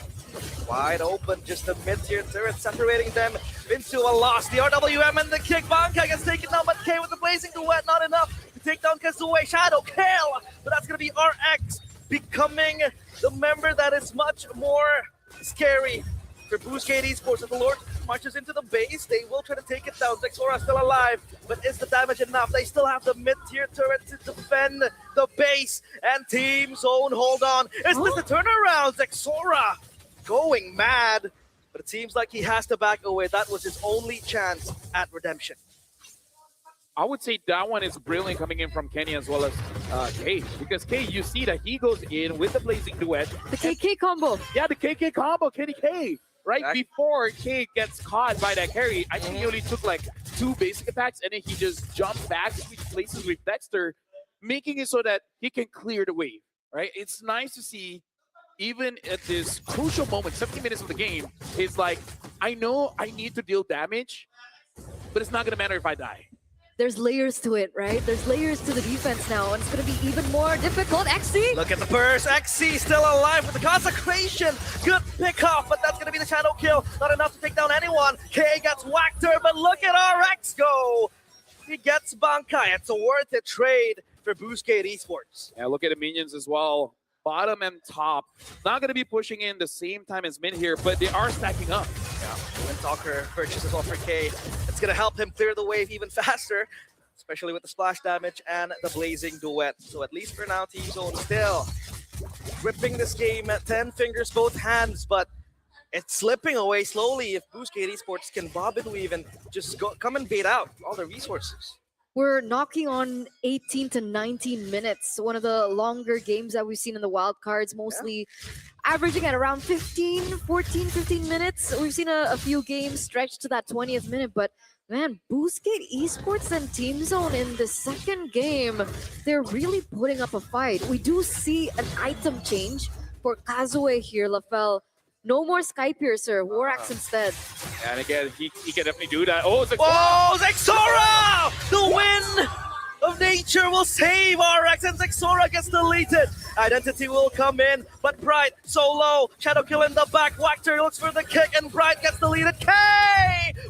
wide open, just a mid-tier turret separating them into a loss. The RWM and the kick, Bankai gets taken down, but K with the Blazing Duet, not enough to take down Kazue. Shadow kill, but that's going to be RX becoming the member that is much more scary for Boostgate Esports. If the Lord marches into the base, they will try to take it down. Zexora still alive, but is the damage enough? They still have the mid-tier turret to defend the base, and Team Zone, hold on. Is this the turnaround? Zexora going mad, but it seems like he has to back away. That was his only chance at redemption. I would say that one is brilliant coming in from Kenny as well as K, because K, you see that he goes in with the Blazing Duet. The KK combo. Yeah, the KK combo, Kenny K. Right before K gets caught by that carry, I think he only took like 2 basic attacks, and then he just jumped back, switched places with Dexter, making it so that he can clear the wave, right? It's nice to see, even at this crucial moment, 17 minutes of the game, is like, I know I need to deal damage, but it's not going to matter if I die. There's layers to it, right? There's layers to the defense now, and it's going to be even more difficult. XC? Look at the burst. XC still alive with the consecration. Good pick off, but that's going to be the shadow kill. Not enough to take down anyone. K gets whacked her, but look at RX go. He gets Bankai. It's a worth it trade for Boostgate Esports. Yeah, look at the minions as well. Bottom and top. Not going to be pushing in the same time as mid here, but they are stacking up. Yeah, Windtalker purchase as well for K. It's going to help him clear the wave even faster, especially with the splash damage and the Blazing Duet. So at least for now, Team Zone still gripping this game at 10 fingers, both hands, but it's slipping away slowly if Boostgate Esports can bob and weave and just come and bait out all the resources. We're knocking on 18 to 19 minutes, one of the longer games that we've seen in the wild cards, mostly averaging at around 15 minutes. We've seen a few games stretch to that 20th minute, but man, Boostgate Esports and Team Zone in the second game, they're really putting up a fight. We do see an item change for Kazue here, LaFell. No more Sky Piercer, Warax instead. And again, he can definitely do that. Oh, Zexora! Whoa, Zexora! The win of nature will save RX, and Zexora gets deleted. Identity will come in, but Bright so low. Shadow kill in the back. Wactor looks for the kick, and Bright gets deleted. K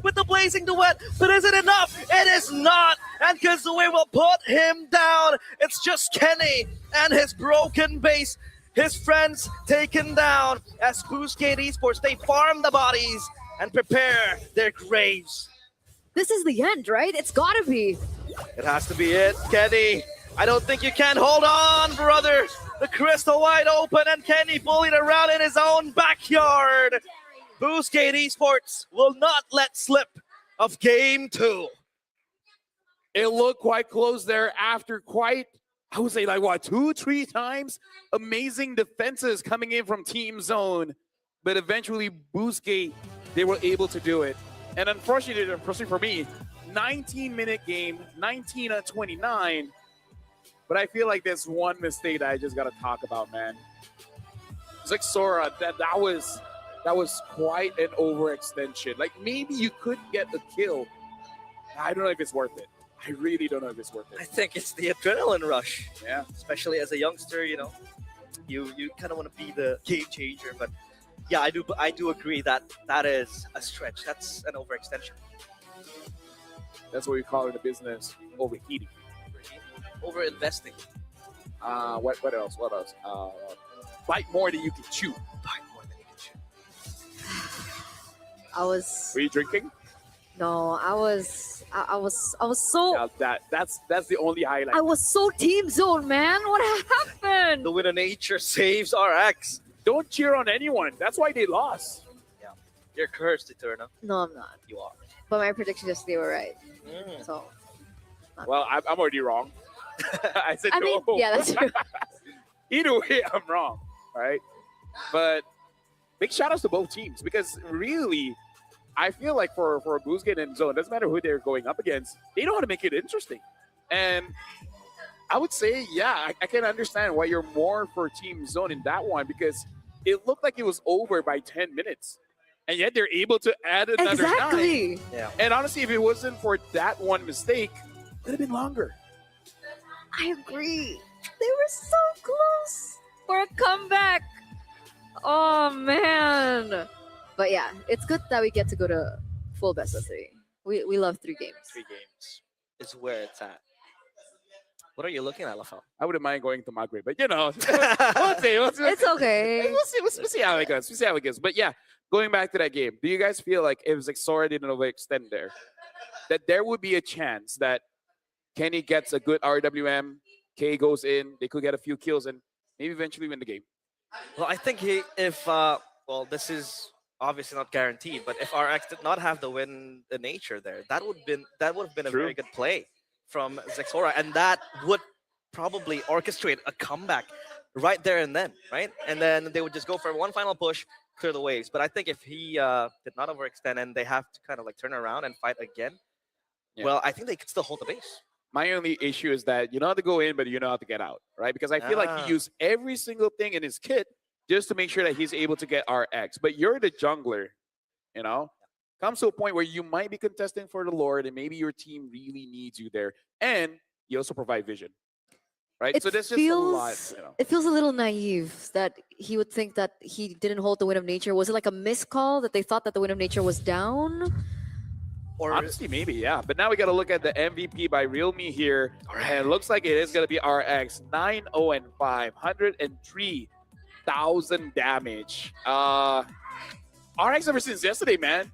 with the Blazing Duet, but is it enough? It is not, and Kazue will put him down. It's just Kenny and his broken base. His friends taken down as Boostgate Esports, they farm the bodies and prepare their graves. This is the end, right? It's gotta be. It has to be it, Kenny. I don't think you can. Hold on, brother. The crystal wide open, and Kenny bullied around in his own backyard. Boostgate Esports will not let slip of game 2. It looked quite close there after quite, I would say, like, what, 2-3 times? Amazing defenses coming in from Team Zone. But eventually, Boostgate, they were able to do it. And unfortunately for me, 19-minute game, 19-29. But I feel like there's one mistake that I just got to talk about, man. Zexora, that was that was quite an overextension. Like maybe you could get a kill. I don't know if it's worth it. I really don't know if it's worth I it. think it's the adrenaline rush, Yeah. especially as a youngster. You kind of want to be the game changer. But yeah, I do agree that that is a stretch. That's an overextension. That's what we call in the business overheating. Over investing. What else? What else? Bite more than you can chew. Bite more than you can chew. I was Were you drinking? no, I was so Yeah, that's the only highlight. I was so team zone, man. What happened? The winner nature saves RX. Don't cheer on anyone. That's why they lost. You're cursed, Eterna. No, I'm not. You are. But my predictions yesterday were right. So Well, I'm already wrong. I said I no. mean, yeah, that's true. Either way, I'm wrong. Right? But big shout outs to both teams because really, I feel like for Boostgate and Zone, doesn't matter who they're going up against, they know how to make it interesting. And I would say, yeah, I can understand why you're more for Team Zone in that one because it looked like it was over by 10 minutes. And yet they're able to add another 9. Exactly. Yeah. And honestly, if it wasn't for that one mistake, it could have been longer. I agree. They were so close for a comeback. Oh man. But yeah, it's good that we get to go to full best of 3. We love 3 games. 3 games is where it's at. What are you looking at, Lafel? I wouldn't mind going to Maghreb, but we'll see. It's okay. We'll see how it goes. We'll see how it goes. But yeah, going back to that game, do you guys feel like if Zexora didn't overextend there, that there would be a chance that Kenny gets a good RWM, K goes in, they could get a few kills, and maybe eventually win the game? Well, I think this is obviously not guaranteed, but if RX did not have the win the nature there, that would have been a True. very good play from Zexora, and that would probably orchestrate a comeback right there and then, right? And then they would just go for one final push, clear the waves. But I think if he did not overextend and they have to kind of like turn around and fight again, well, I think they could still hold the base. My only issue is that you know how to go in, but you know how to get out, right? Because I feel like he used every single thing in his kit just to make sure that he's able to get RX. But you're the jungler, you know? Comes to a point where you might be contesting for the Lord and maybe your team really needs you there. And you also provide vision, right? It so there's just a lot, you know. It feels a little naive that he would think that he didn't hold the Win of Nature. Was it like a miscall that they thought that the Win of Nature was down? Or honestly, maybe, yeah. But now we got to look at the MVP by Realme here. And it looks like it is going to be RX. 9-0-5, 103,000 damage. RX ever since yesterday, man.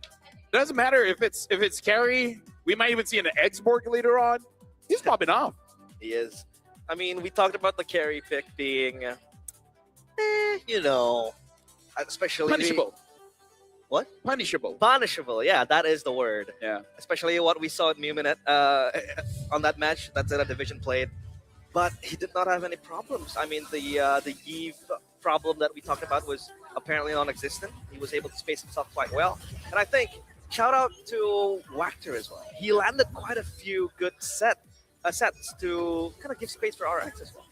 Doesn't matter if it's carry. We might even see an X-Borg later on. He's popping off. He is. I mean, we talked about the carry pick being, especially Punishable. What? Punishable. Punishable. Yeah, that is the word. Yeah. Especially what we saw at Muminet on that match. That's in a division played, but he did not have any problems. I mean, the Eve problem that we talked about was apparently non-existent. He was able to space himself quite well, and I think shout out to Wactor as well. He landed quite a few good sets to kind of give space for RX as well.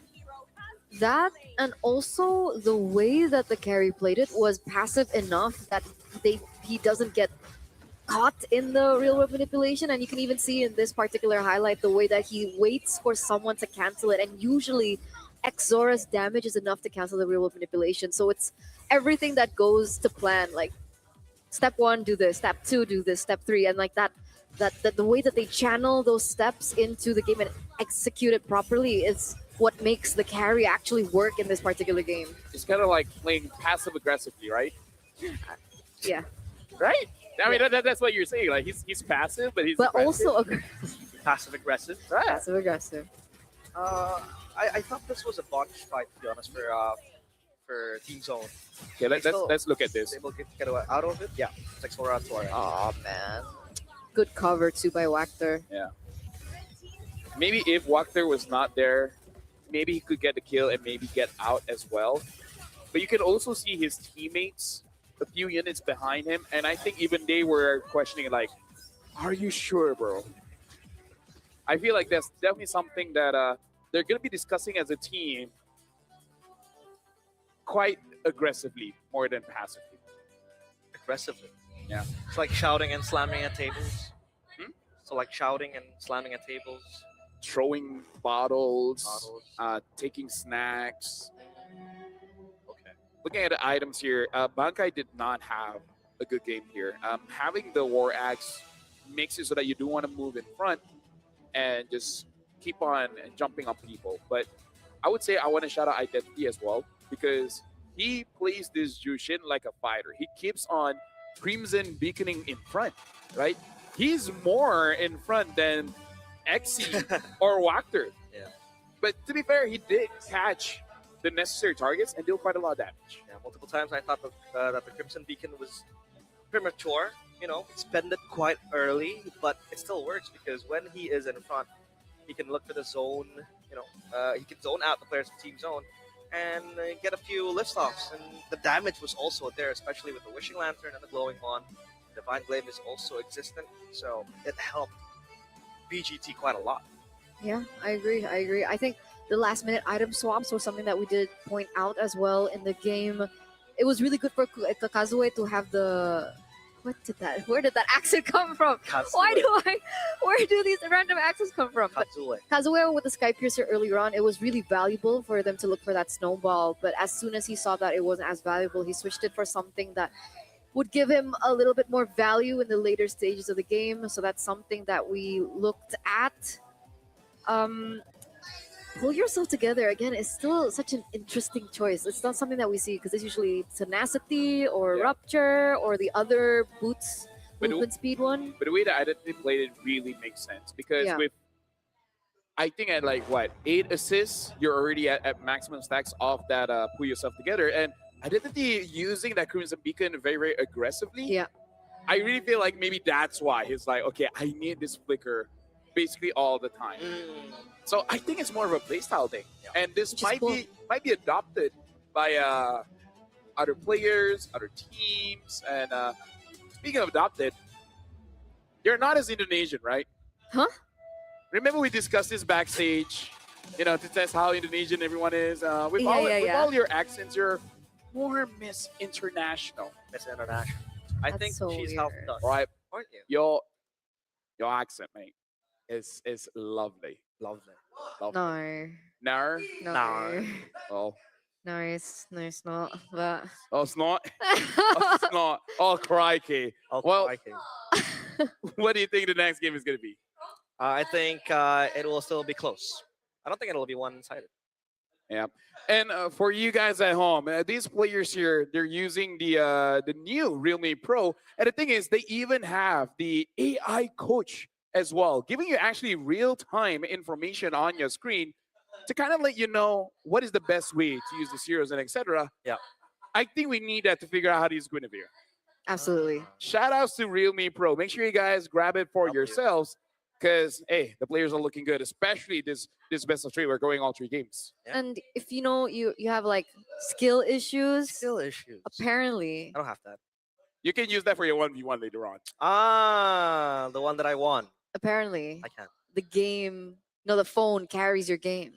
That and also the way that the carry played it was passive enough that he doesn't get caught in the real world manipulation. And you can even see in this particular highlight the way that he waits for someone to cancel it, and usually Xzora's damage is enough to cancel the real world manipulation. So it's everything that goes to plan, like step 1 do this, step 2 do this, step 3, and like that the way that they channel those steps into the game and execute it properly is what makes the carry actually work in this particular game. It's kind of like playing passive aggressively, right? Yeah. Right? I mean, that's what you're saying. Like he's passive, but he's aggressive. Also aggressive. Passive aggressive. Right. Passive aggressive. I thought this was a botch fight, to be honest, for Team Zone. Okay, let's look at this. Able to get out of it. Yeah, Zexora to RX. Oh man. Good cover too by Wactor. Yeah. Maybe if Wactor was not there, maybe he could get the kill and maybe get out as well. But you can also see his teammates a few units behind him, and I think even they were questioning, like, are you sure, bro? I feel like that's definitely something that they're going to be discussing as a team quite aggressively more than passively. aggressively. Yeah. It's like shouting and slamming at tables. Hmm? So like shouting and slamming at tables. Throwing bottles, Bottles. taking snacks. Okay. Looking at the items here, Bankai did not have a good game here. Having the War Axe makes it so that you do want to move in front and just keep on jumping on people. But I would say I want to shout out Identity as well, because he plays this Jushin like a fighter. He keeps on Crimson beaconing in front, right? He's more in front than Exy or Wachter. Yeah. But to be fair, he did catch the necessary targets and deal quite a lot of damage. Yeah, multiple times I thought that the Crimson Beacon was premature. You know, spend it quite early, but it still works because when he is in front, he can look for the zone. You know, he can zone out the players of Team Zone and get a few lifts offs. And the damage was also there, especially with the Wishing Lantern and the Glowing Wand. Divine Glaive is also existent, so it helped BGT quite a lot. Yeah, I agree. I think the last minute item swaps was something that we did point out as well in the game. It was really good for Kazue to have the... Where did that accent come from? Kazue. Where do these random accents come from? But Kazue. Kazuya with the Sky Piercer earlier on, it was really valuable for them to look for that snowball. But as soon as he saw that it wasn't as valuable, he switched it for something that would give him a little bit more value in the later stages of the game. So that's something that we looked at. Pull yourself together again is still such an interesting choice. It's not something that we see because it's usually tenacity or rupture or the other boots movement speed one. But the way that Identity played it really makes sense because Yeah. with, I think at like what, 8 assists, you're already at maximum stacks off that pull yourself together. And Identity using that Crimson Beacon very, very aggressively. Yeah. I really feel like maybe that's why he's like, okay, I need this flicker basically all the time. So I think it's more of a playstyle thing, and this might be adopted by other players, other teams. And speaking of adopted, you're not as Indonesian, right? Huh? Remember we discussed this backstage, you know, to test how Indonesian everyone is. With all your accents, you're more Miss International. Miss International. I That's think so she's weird. helped us. Right? Aren't you? Your accent, mate, is lovely. Lovely. No. Nar? No. Oh. No, it's not. But Oh, it's not. Oh, it's not. Oh, crikey. Well, what do you think the next game is going to be? I think it will still be close. I don't think it'll be one-sided. Yeah. And for you guys at home, these players here, they're using the new Realme Pro. And the thing is, they even have the AI coach as well, giving you actually real-time information on your screen to kind of let you know what is the best way to use the zeros and etc. Yeah. I think we need that to figure out how to use Guinevere. absolutely. Shout outs to Realme Pro. Make sure you guys grab it for yourselves because, hey, the players are looking good, especially this best of 3. We're going all 3 games. Yeah. And if you know you have like skill issues, Still issues. apparently I don't have that. You can use that for your 1v1 later on. Ah, the one that I won. apparently I can't. the phone carries your game.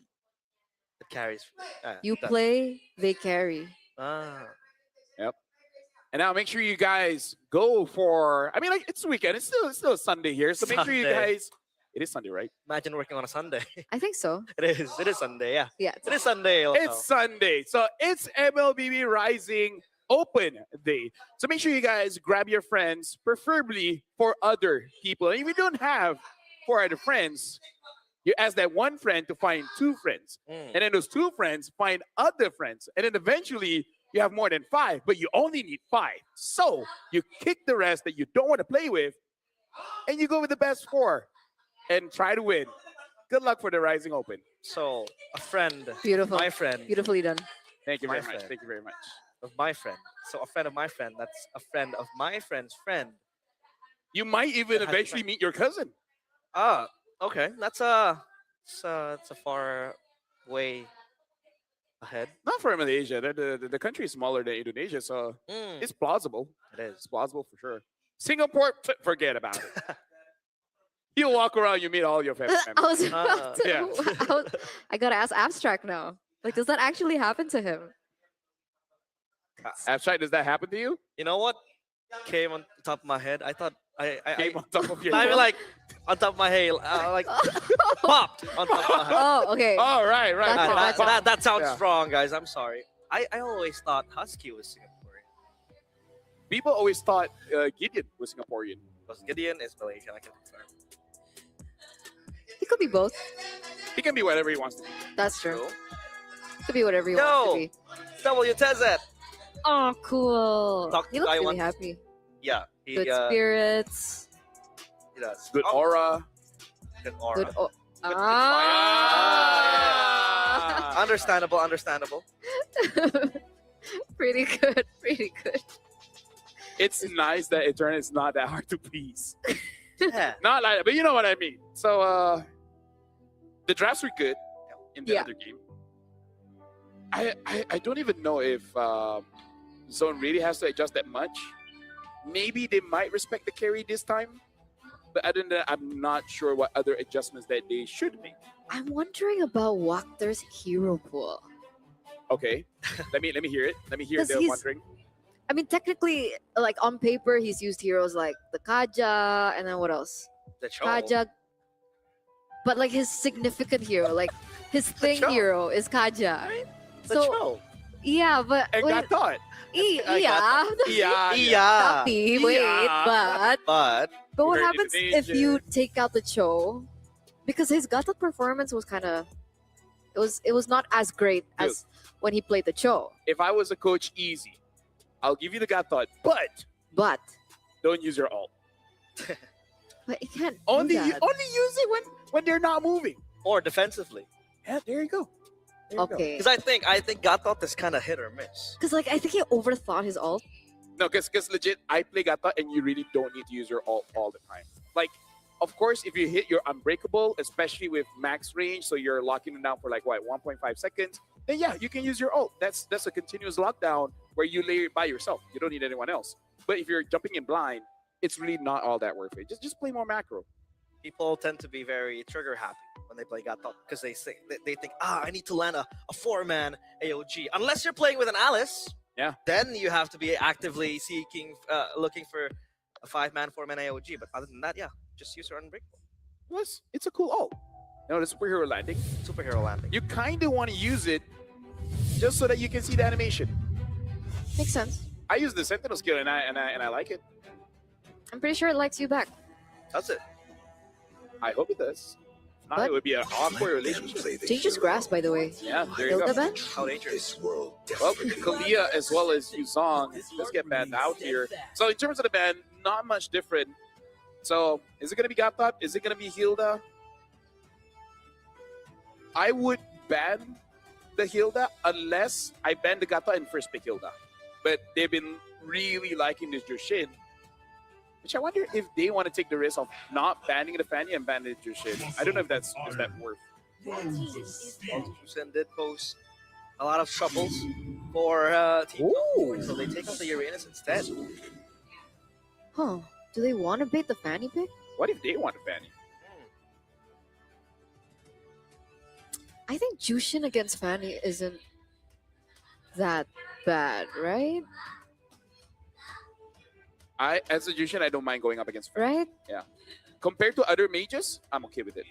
It carries. You it does. play, they carry. Ah. Yep. And now make sure you guys go for, I mean, like, it's the weekend. It's still a Sunday here. So make sure you Sunday. guys, it is Sunday, right? Imagine working on a Sunday. I think so. It is. It is Sunday. Yeah. Yeah. It is Sunday. Also. It's Sunday. So it's MLBB Rising Open Day. So make sure you guys grab your friends, preferably for other people. And if you don't have 4 other friends, you ask that one friend to find 2 friends. And then those 2 friends find other friends. And then eventually you have more than 5, but you only need 5. So you kick the rest that you don't want to play with, and you go with the best 4 and try to win. Good luck for the Rising Open. So a friend. Beautiful. My friend. Beautifully done. Thank you My very much. friend. Thank you very much. Of my friend. So a friend of my friend. That's a friend of my friend's friend. You might even That has eventually meet your cousin. Ah. Okay. That's a far way ahead. Not for Malaysia. The country is smaller than Indonesia, so it's plausible. It is. It's plausible for sure. Singapore, forget about it. You walk around, you meet all your family I members. was about to. Yeah. I gotta ask Abstract now. Like, does that actually happen to him? Abstract, does that happen to you? You know what? came on top of my head. I thought Came on top of your I head. mean, like on top of my head, like popped on top of my head. Oh, okay. Oh, right. That's it, that's it. That sounds Yeah. strong, guys. I'm sorry. I always thought Husky was Singaporean. People always thought Gideon was Singaporean. Because Gideon is Malaysian. I can confirm. It could be both. He can be whatever he wants to be. That's true. So, Could be whatever you want Yo, to be. W Tezet. Oh, cool. Talk He to looks guy really once. happy. Yeah, he Good spirits. he does. Good Oh, aura. Good aura. Good. Ah. Ah. Understandable. Pretty good. Pretty good. It's nice that Eternal is not that hard to please. Yeah. Not like that, but you know what I mean. So the drafts were good in the Yeah. other game. I don't even know if Zone really has to adjust that much. Maybe they might respect the carry this time. But other than that, I'm not sure what other adjustments that they should make. I'm wondering about Wakter's hero pool. Okay. let me hear it. Let me hear 'Cause the he's- wondering. I mean, technically, like on paper, he's used heroes like the Kaja, and then what else? The show. Kaja. But like his significant hero, like his thing Cho. hero is Kaja. The So show. yeah, but And wait, got thought. I yeah, Yeah. Tapi, wait, Yeah. but But what Very happens if you take out the Cho? Because his Gatot performance was kind of, it was not as great as when he played the Cho. If I was a coach, easy. I'll give you the got thought, but But don't use your ult. you can't Only do that. only use it when they're not moving. or defensively. Yeah, there you go. There you go. Okay. Because I think Gatot is kind of hit or miss. Because like I think he overthought his ult. No, because legit, I play Gata and you really don't need to use your ult all the time. Like, of course, if you hit your unbreakable, especially with max range, so you're locking them down for like what 1.5 seconds, then yeah, you can use your ult. That's a continuous lockdown where you lay it by yourself. You don't need anyone else. But if you're jumping in blind, it's really not all that worth it. Just play more macro. People tend to be very trigger happy when they play Gatot because they think I need to land a 4-man AOG. Unless you're playing with an Alice, Yeah. then you have to be actively looking for a 5-man, 4-man AOG. But other than that, yeah, just use your unbreakable. Plus, it's a cool ult. You know, the superhero landing. Superhero landing. You kind of want to use it just so that you can see the animation. Makes sense. I use the Sentinel skill and I like it. I'm pretty sure it likes you back. That's it. I hope it does. If not, But- it would be an awkward relationship. Dangerous grass, by the way. Yeah, there you Hilda go. ban? How dangerous. Well, Kalia as well as Yuzong just get banned out here. So in terms of the ban, not much different. So is it going to be Gatot? Is it going to be Hilda? I would ban the Hilda unless I ban the Gatot and first pick Hilda. But they've been really liking this Jushin. Which I wonder if they want to take the risk of not banning the Fanny and banning the Jushin. I don't know if that's worth. Jusen did post a lot of troubles for Team Gold, so they take out the Uranus instead. Huh. Do they want to bait the Fanny pick? What if they want a Fanny? I think Jushin against Fanny isn't that bad, right? As a Jushin, I don't mind going up against Fanny. Right? Yeah. Compared to other mages, I'm okay with it.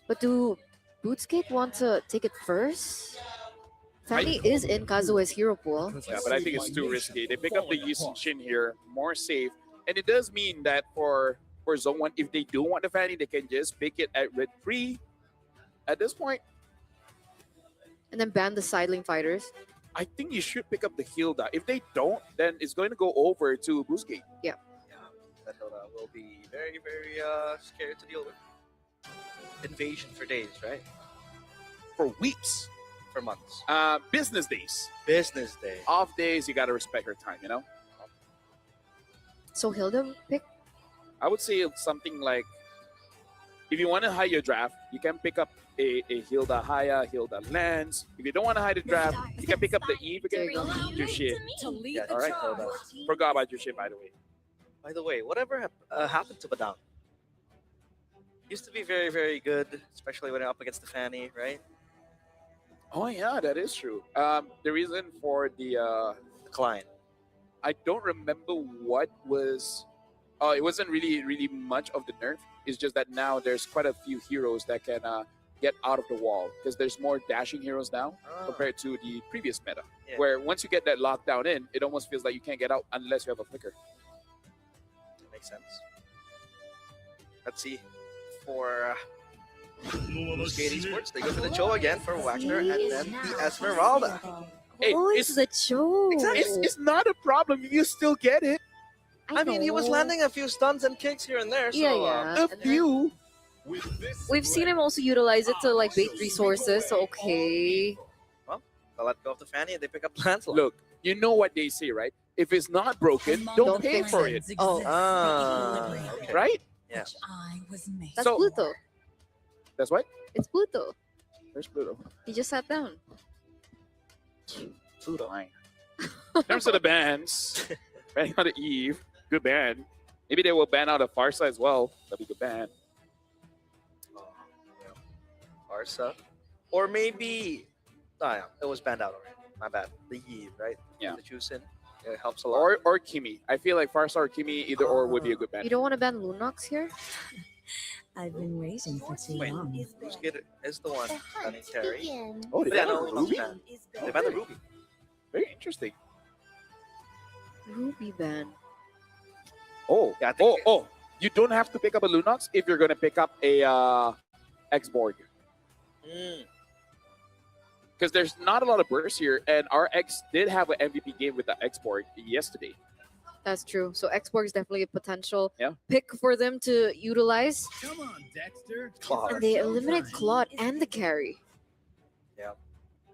But do Bootscape want to take it first? Fanny is in Kazue's hero pool. Yeah, but I think it's too risky. They pick up the Yisun Shin here, more safe. And it does mean that for Zone 1, if they do want the Fanny, they can just pick it at red 3 at this point. And then ban the sidling fighters. I think you should pick up the Hilda. If they don't, then it's going to go over to Boostgate. Yeah. That Dota will be very, very scary to deal with. Invasion for days, right? For weeks. For months. Business days. Business day. Off days, you got to respect her time, you know? So Hilda pick? I would say it's something like, if you want to hide your draft, you can pick up a Hilda Haya, Hilda Lance. If you don't want to hide the draft, you can pick up the Eve again. Your shit. Yeah, All right. Forgot about your shit, by the way. By the way, whatever happened to Badang? Used to be very, very good, especially when up against the Fanny, right? Oh yeah, that is true. The reason for the decline. I don't remember what was. Oh, it wasn't really much of the nerf. It's just that now there's quite a few heroes that can get out of the wall because there's more dashing heroes now compared to the previous meta, Yeah. where once you get that lockdown in, it almost feels like you can't get out unless you have a flicker. Makes sense. Let's see. For Skate Esports, they go for the Cho again for Wagner and then the Esmeralda. Hey, Always the joke. It's not a problem. You still get it. I mean, he was know. landing a few stuns and kicks here and there. So, Yeah, yeah. A few. We've seen him also utilize it to like bait resources. So okay. They let go of the Fanny and they pick up Lancelot. Look, you know what they say, right? If it's not broken, don't pay fix for it. it. Oh, Okay. Right? Yeah. that's So- Pluto. That's what? It's Pluto. Where's Pluto? He just sat down. Pluto. In terms of the bans, banning out of Eve, good ban. Maybe they will ban out of Farsa as well. That'd be a good ban. Arsa. Or maybe. Oh, yeah. It was banned out already. My bad. The Eve, right? Yeah. The Chusin. It helps a lot. Or Kimi. I feel like Farsa or Kimi, either or would be a good ban. You don't want to ban Lunox here? I've been waiting for too Wait, long. Busquets is the one banning Terry. Oh, they Yeah, banned no, Ruby? They banned the Ruby. Very interesting. Ruby ban. Oh, Yeah, I think you don't have to pick up a Lunox if you're going to pick up a X-Borg. Because there's not a lot of bursts here, and our X did have an MVP game with the X-Borg yesterday. That's true. So Xborg is definitely a potential Yeah. pick for them to utilize. Come on, Dexter. Claude. And they eliminate Claude and the carry.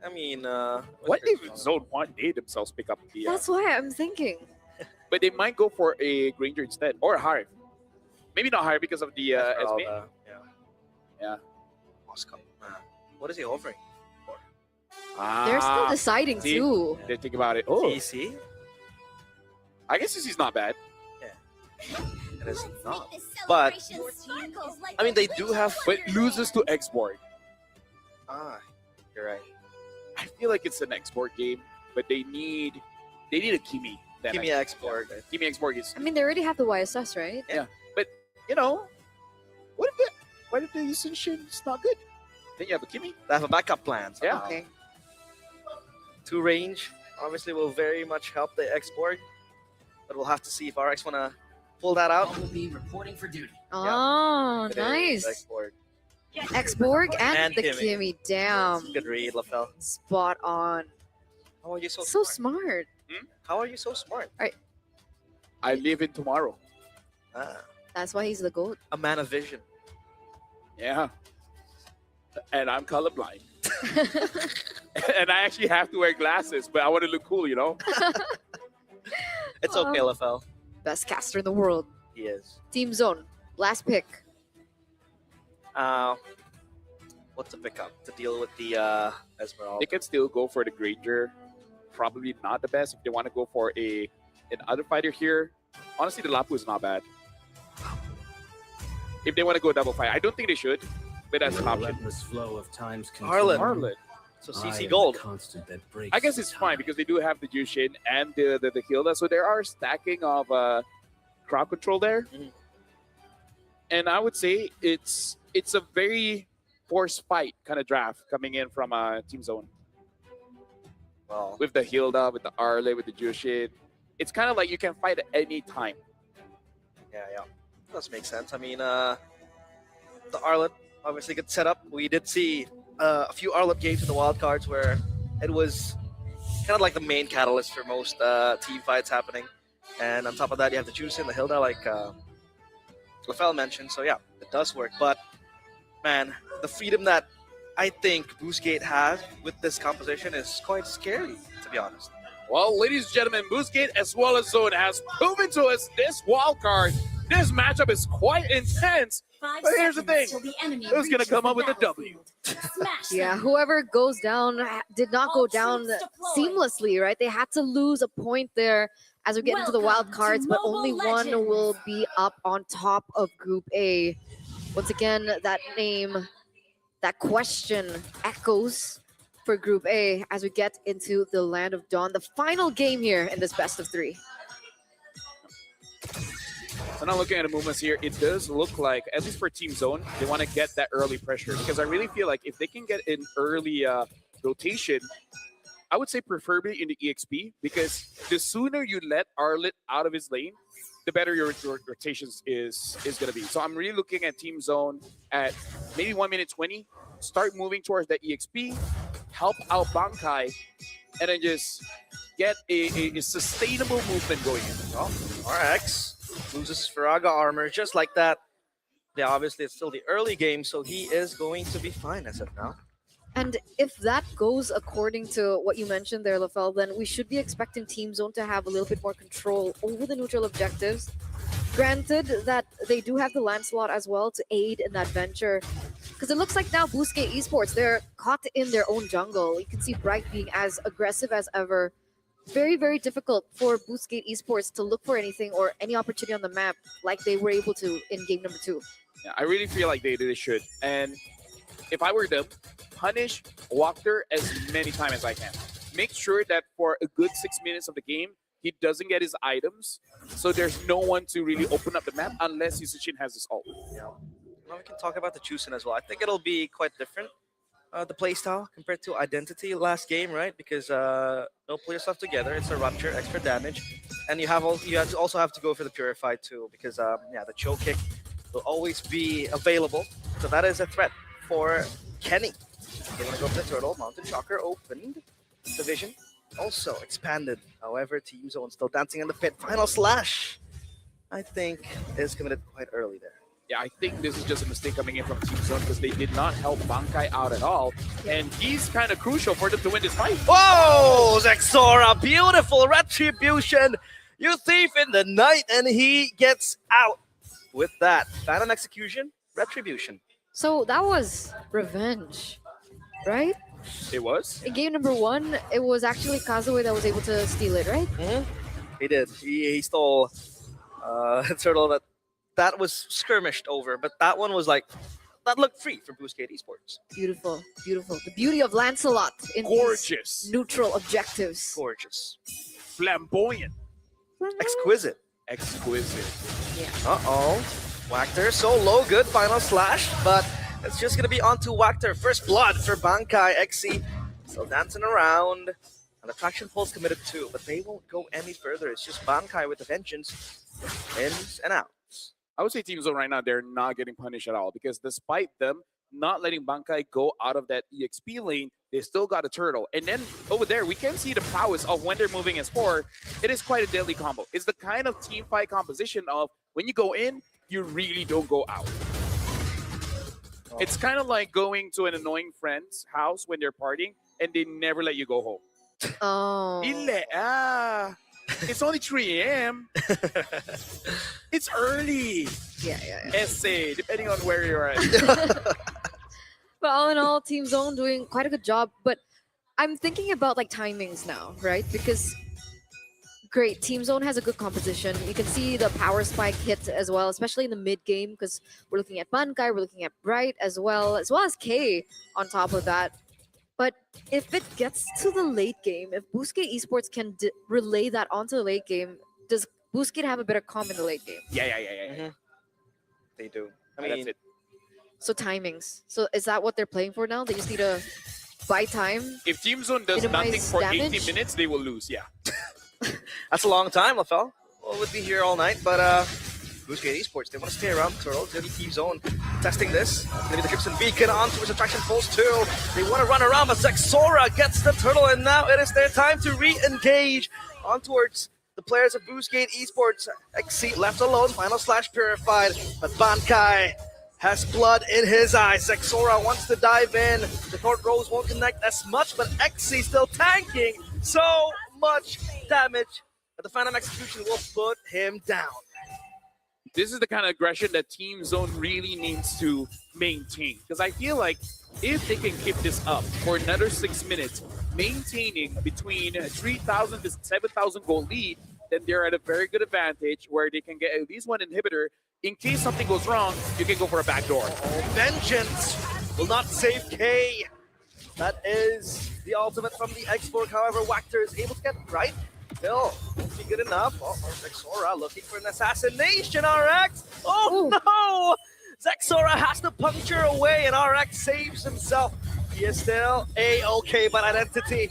I mean, What if Zone 1 they themselves pick up the... That's why I'm thinking. but they might go for a Granger instead, or a Harv. Maybe not Harv because of the SB. Yeah. Yeah. Oscar. What is he offering? They're still Ah, deciding see? too. They think about it. Oh, TC? I guess this is not bad. It is not. But, I mean, they do have... But loses to X-Borg. You're right. I feel like it's an X-Borg game, but they need a Kimi. Give me export. Kimi X-Borg is, I mean, they already have the YSS, right? you know, what if the Yushin is not good? Then you have a Kimi. They have a backup plan. Yeah. somehow. Okay. 2 range obviously will very much help the export, but we'll have to see if RX want to pull that out. Will be reporting for duty. Oh, It is nice. Export. Xborg and the Kimi. Kimmy. Damn. Good read, LaFell. Spot on. How are you so, So smart? smart. How are you so smart? I live in tomorrow. That's why he's the GOAT. A man of vision. Yeah. And I'm colorblind. And I actually have to wear glasses, but I want to look cool, you know? It's okay, LaFell. Best caster in the world. He is. Team Zone. Last pick. What's the pickup to deal with the Esmeralda? They can still go for the Granger. Probably not the best if they want to go for an other fighter here. Honestly, the Lapu is not bad. If they want to go double fight, I don't think they should, but that's an option. Relentless flow of time's Harlan. Harlan. So I CC am Gold. the constant that breaks I guess the it's fine time. because they do have the Jushin and the Hilda, so there are stacking of crowd control there. Mhm. And I would say it's a very forced fight kind of draft coming in from Team Zone Well, with the Hilda, with the Arle, with the Jushin. It's kind of like you can fight at any time. yeah. Does make sense. I mean, the Arlet, obviously good setup. We did see a few Arlet games in the wild cards where it was kind of like the main catalyst for most team fights happening. And on top of that, you have the Juice and the Hilda, like LaFell mentioned. So yeah, it does work. But man, the freedom that I think Boostgate has with this composition is quite scary, to be honest. Well, ladies and gentlemen, Boostgate as well as Zone has proven to us this wild card. This matchup is quite intense. But here's the thing. Who's going to come up with a W? Yeah, whoever goes down did not go down seamlessly, right? They had to lose a point there as we get into the wild cards, but only one will be up on top of Group A. Once again, that name, that question echoes for Group A as we get into the Land of Dawn, the final game here in this best of 3. So now looking at the movements here, it does look like, at least for Team Zone, they want to get that early pressure. Because I really feel like if they can get an early rotation, I would say preferably in the EXP, because the sooner you let Arlit out of his lane, the better your rotations is going to be. So I'm really looking at Team Zone at maybe 1 minute 20, start moving towards that EXP, help out Bankai, and then just get a sustainable movement going in. Well, RX loses Firaga armor just like that. Yeah, obviously it's still the early game, so he is going to be fine as of now. And if that goes according to what you mentioned there, Lafel, then we should be expecting Team Zone to have a little bit more control over the neutral objectives. Granted that they do have the Lancelot as well to aid in that venture. Because it looks like now Boostgate Esports, they're caught in their own jungle. You can see Bright being as aggressive as ever. Very, very difficult for Boostgate Esports to look for anything or any opportunity on the map like they were able to in game number 2. Yeah, I really feel like they should. And if I were them, punish Walker as many times as I can. Make sure that for a good 6 minutes of the game, he doesn't get his items. So there's no one to really open up the map unless Yusichin has his ult. Yeah. Well, we can talk about the Chusin as well. I think it'll be quite different, the playstyle compared to Identity last game, right? Because no players left together. It's a rupture, extra damage. And you also have to go for the Purified too, because yeah, the Choke Kick will always be available. So that is a threat for Kenny. They want to go for the turtle. Mountain Shocker opened. Division also expanded. However, Team Zone still dancing in the pit. Final Slash, I think, is committed quite early there. Yeah, I think this is just a mistake coming in from Team Zone because they did not help Bankai out at all. And he's kind of crucial for them to win this fight. Whoa! Zexora, beautiful retribution. You thief in the night, and he gets out with that. Phantom Execution, retribution. So that was revenge, right? It was? In game number 1, it was actually Kazue that was able to steal it, right? Mm-hmm. He did. He stole a turtle that was skirmished over, but that one was like, that looked free for Boostgate Esports. Beautiful, beautiful. The beauty of Lancelot in gorgeous neutral objectives. Gorgeous. Flamboyant. Exquisite. Exquisite. Yeah. Uh-oh. Wactor so low, good final slash, but it's just going to be onto Wactor. First blood for Bankai. XC still dancing around. And the traction pulse committed too, but they won't go any further. It's just Bankai with the vengeance. Ins and outs. I would say Team Zone right now, they're not getting punished at all because despite them not letting Bankai go out of that EXP lane, they still got a turtle. And then over there, we can see the prowess of when they're moving as 4. It is quite a deadly combo. It's the kind of team fight composition of when you go in, you really don't go out. Oh. It's kind of like going to an annoying friend's house when they're partying and they never let you go home. Oh. It's only 3 a.m. It's early. Yeah. Essay, depending on where you're at. But all in all, Team Zone doing quite a good job. But I'm thinking about like timings now, right? Because great, Team Zone has a good composition. You can see the power spike hit as well, especially in the mid game, because we're looking at Bankai, we're looking at Bright as well as K on top of that. But if it gets to the late game, if Boostgate Esports can relay that onto the late game, does Boostgate have a better comp in the late game? Yeah. Mm-hmm. They do. I mean, that's it. So timings. So is that what they're playing for now? They just need to buy time? If Team Zone does nothing for 80 minutes, they will lose, yeah. That's a long time, LaFell. Well, we'll be here all night, but Boostgate Esports, they want to stay around the turtle. It's going to be Team Zone testing this. It's going to be the Crimson Beacon onto his attraction pulse too. They want to run around, but Zexora gets the turtle, and now it is their time to re-engage on towards the players of Boostgate Esports. XC left alone, final slash purified, but Bankai has blood in his eyes. Zexora wants to dive in. The Court Rose won't connect as much, but XC still tanking so much damage that the Phantom Execution will put him down. This is the kind of aggression that Team Zone really needs to maintain. Because I feel like if they can keep this up for another 6 minutes, maintaining between 3,000 to 7,000 goal lead, then they're at a very good advantage where they can get at least one inhibitor. In case something goes wrong, you can go for a backdoor. Vengeance will not save K. That is the ultimate from the X-Borg. However, Wactor is able to get right. still won't be good enough. Oh, Zexora looking for an assassination, RX. Oh no! Zexora has to puncture away, and RX saves himself. He is still A-okay, but Identity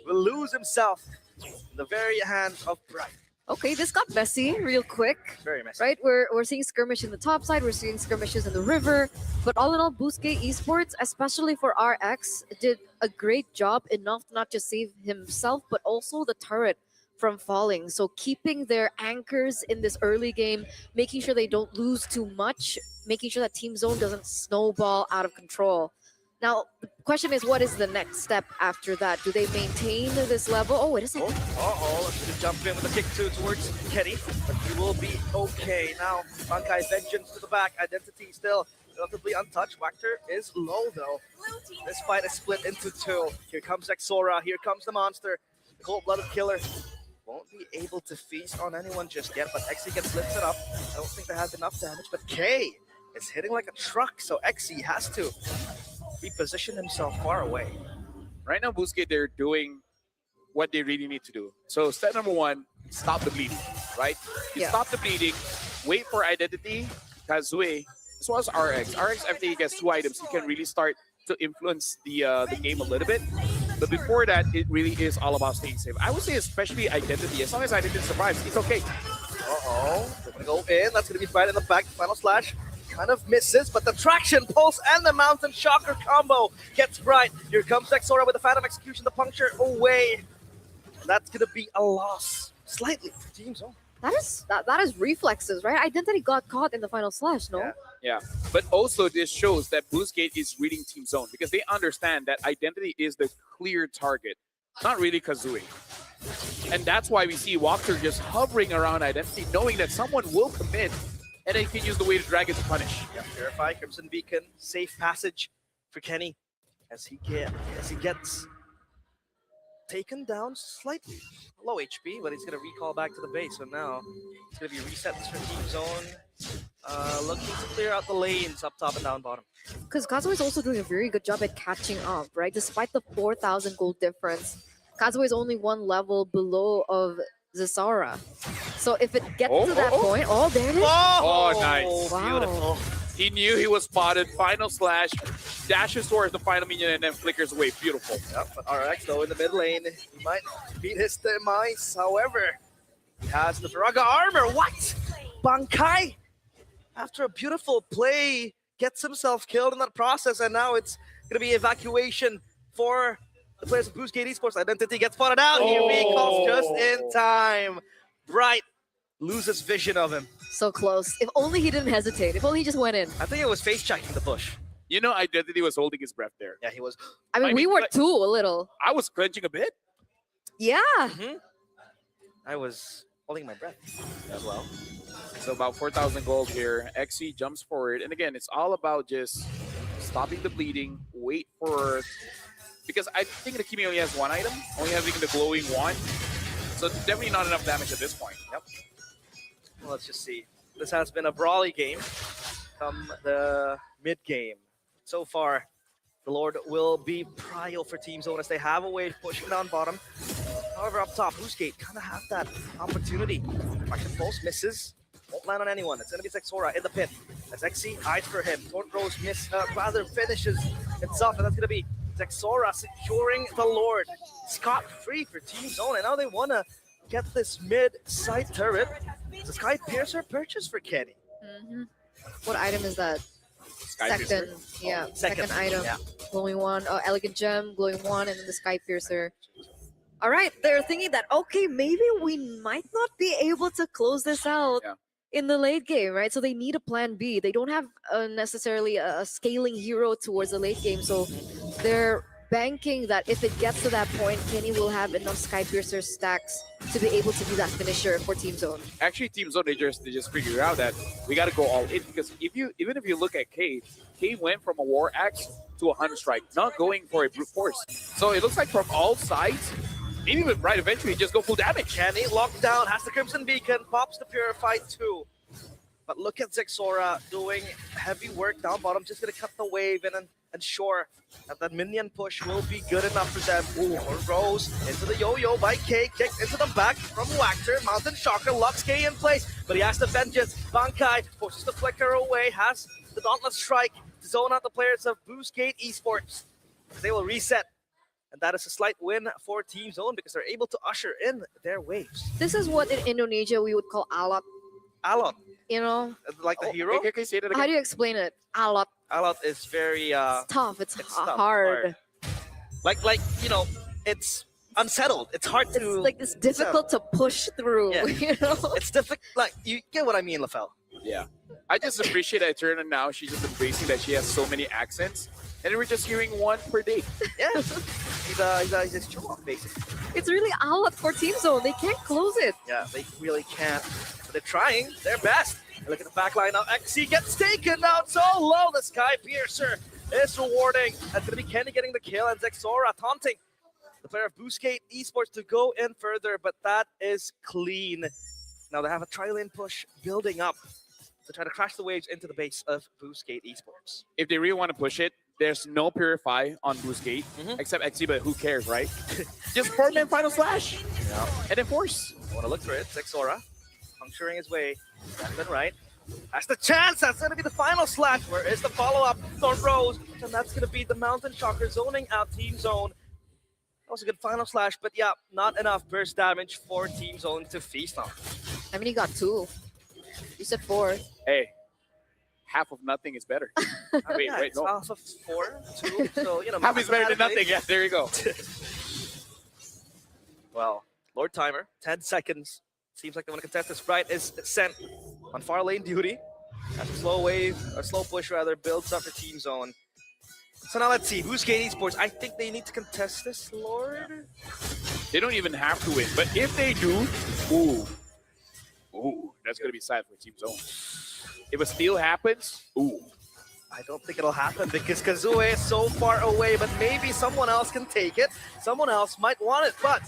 will lose himself in the very hands of Bright. Okay, this got messy real quick. Very messy. Right, we're seeing skirmish in the top side, we're seeing skirmishes in the river, but all in all, Boostgate Esports, especially for RX, did a great job enough to not just save himself, but also the turret from falling. So keeping their anchors in this early game, making sure they don't lose too much, making sure that Team Zone doesn't snowball out of control. Now, the question is, what is the next step after that? Do they maintain this level? Oh, wait a second. Let's just jump in with a kick two towards Kenny, but he will be okay. Now, Bankai Vengeance to the back. Identity still relatively untouched. Wachter is low, though. This fight is split into two. Here comes Exora. Here comes the monster. The cold-blooded killer won't be able to feast on anyone just yet, but Xe gets lifted up. I don't think they have enough damage, but K is hitting like a truck, so Xe has to reposition himself far away. Right now, Boostgate, they're doing what they really need to do. So step number one, stop the bleeding, right? You stop the bleeding, wait for Identity, Kazue, as well as RX. RX, after he gets 2 items, he can really start to influence the game a little bit. But before that, it really is all about staying safe. I would say especially Identity. As long as Identity survives, it's okay. They're gonna go in. That's gonna be right in the back. Final slash kind of misses, but the traction pulse and the mountain shocker combo gets Bright. Here comes Exora with the Phantom Execution, the puncture away. And that's gonna be a loss slightly for Team Zone. That is reflexes, right? Identity got caught in the final slash, no? Yeah, but also this shows that Boostgate is reading Team Zone because they understand that Identity is the clear target, not really Kazooie. And that's why we see Walker just hovering around Identity, knowing that someone will commit, and then he can use the way to drag it to punish. Yeah, Purify, Crimson Beacon, safe passage for Kenny as he gets taken down slightly. Low HP, but he's going to recall back to the base. So now it's going to be resets for Team Zone. Looking to clear out the lanes up top and down bottom. Because Kazuo is also doing a very good job at catching up, right? Despite the 4,000 gold difference, Kazuo is only 1 level below of Zesara. So if it gets to that point, there it is. Oh, nice. Wow. Beautiful. He knew he was spotted. Final slash, dashes towards the final minion, and then flickers away. Beautiful. Yep, but RX though in the mid lane, he might beat his demise. However, he has the Firaga armor. What? Bankai, after a beautiful play, gets himself killed in that process, and now it's going to be evacuation for the players of Boostgate Esports. Identity gets spotted out. He recalls just in time. Bright loses vision of him. So close. If only he didn't hesitate. If only he just went in. I think it was face checking the bush. You know, Identity was holding his breath there. Yeah, he was. I mean, we were too, a little. I was clenching a bit. Yeah. I was holding my breath as well. So about 4,000 gold here. Xe jumps forward. And again, it's all about just stopping the bleeding, wait for... Because I think the Kimi only has 1 item, only having the glowing wand. So definitely not enough damage at this point. Yep. Well, let's just see. This has been a brawly game come the mid-game. So far, the Lord will be prio for Team Zone as they have a way of pushing down bottom. However, up top, Boostgate kind of have that opportunity. Action Pulse misses. Won't land on anyone. It's going to be Zexora in the pit. As Xe hides for him. Torn Rose rather finishes itself, and that's going to be Zexora securing the Lord. Scot-free for Team Zone, and now they want to get this mid-side turret. The Sky Piercer purchase for Kenny. What item is that? Second. Yeah, second item. Yeah. Glowing one, Elegant Gem, glowing one, and then the Sky Piercer. All right, they're thinking that, okay, maybe we might not be able to close this out in the late game, right? So they need a plan B. They don't have necessarily a scaling hero towards the late game, so they're banking that if it gets to that point, Kenny will have enough Sky Piercer stacks to be able to be that finisher for Team Zone. Actually, Team Zone, they just figured out that we got to go all in, because even if you look at K went from a War Axe to a Hunter Strike, not going for a brute force. So it looks like from all sides, maybe with Bright eventually just go full damage. Kenny locked down, has the Crimson Beacon, pops the Purify too. But look at Zexora doing heavy work down bottom, just gonna cut the wave and then ensure that minion push will be good enough for them. Ooh, Rose into the yo-yo by K, kicked into the back from Wactor. Mountain Shocker locks K in place, but he has the vengeance. Bankai forces the flicker away, has the Dauntless Strike to zone out the players of Boostgate Esports. They will reset, and that is a slight win for Team Zone because they're able to usher in their waves. This is what in Indonesia we would call alot. Alot, You know, like the hero. Can you say that how again? do you explain it? Alot. Alot is very It's tough. It's, it's tough, hard. like you know, it's unsettled. It's hard It's to like it's difficult to push through. Yeah. You know. It's difficult. Like you get what I mean, LaFell. Yeah. I just appreciate that Eterna now. She's just embracing that she has so many accents. And we're just hearing one per day. Yeah, he's a show off basically. It's really alot for Team Zone. They can't close it. Yeah, they really can't. But they're trying their best. And look at the back line now. XC gets taken out so low. The Sky Piercer is rewarding. That's going to be Kenny getting the kill and Zexora taunting the player of Boostgate Esports to go in further, but that is clean. Now they have a tri-lane push building up to try to crash the waves into the base of Boostgate Esports. If they really want to push it, there's no Purify on Boostgate, except XC, but who cares, right? Just 4-man Final Slash. Yeah. And then Force. I want to look for it. Zexora puncturing his way left and right. That's the chance. That's going to be the final slash. Where is the follow-up? Thorn Rose. And that's going to be the Mountain Shocker zoning out Team Zone. That was a good final slash, but yeah, not enough burst damage for Team Zone to feast on. I mean, he got 2. You said 4. Hey, half of nothing is better. Wait, Yeah, wait, it's no. half of 4, 2, so, you know. Half is better than mathematically- nothing. Yeah, there you go. Well, Lord Timer, 10 seconds. Seems like they want to contest this. Sprite is sent on far lane duty. As a slow wave, or slow push rather, builds up for Team Zone. So now let's see. Boostgate Esports. I think they need to contest this, Lord. They don't even have to win. But if they do, ooh, that's going to be sad for Team Zone. If a steal happens, ooh. I don't think it'll happen because Kazue is so far away, but maybe someone else can take it. Someone else might want it, but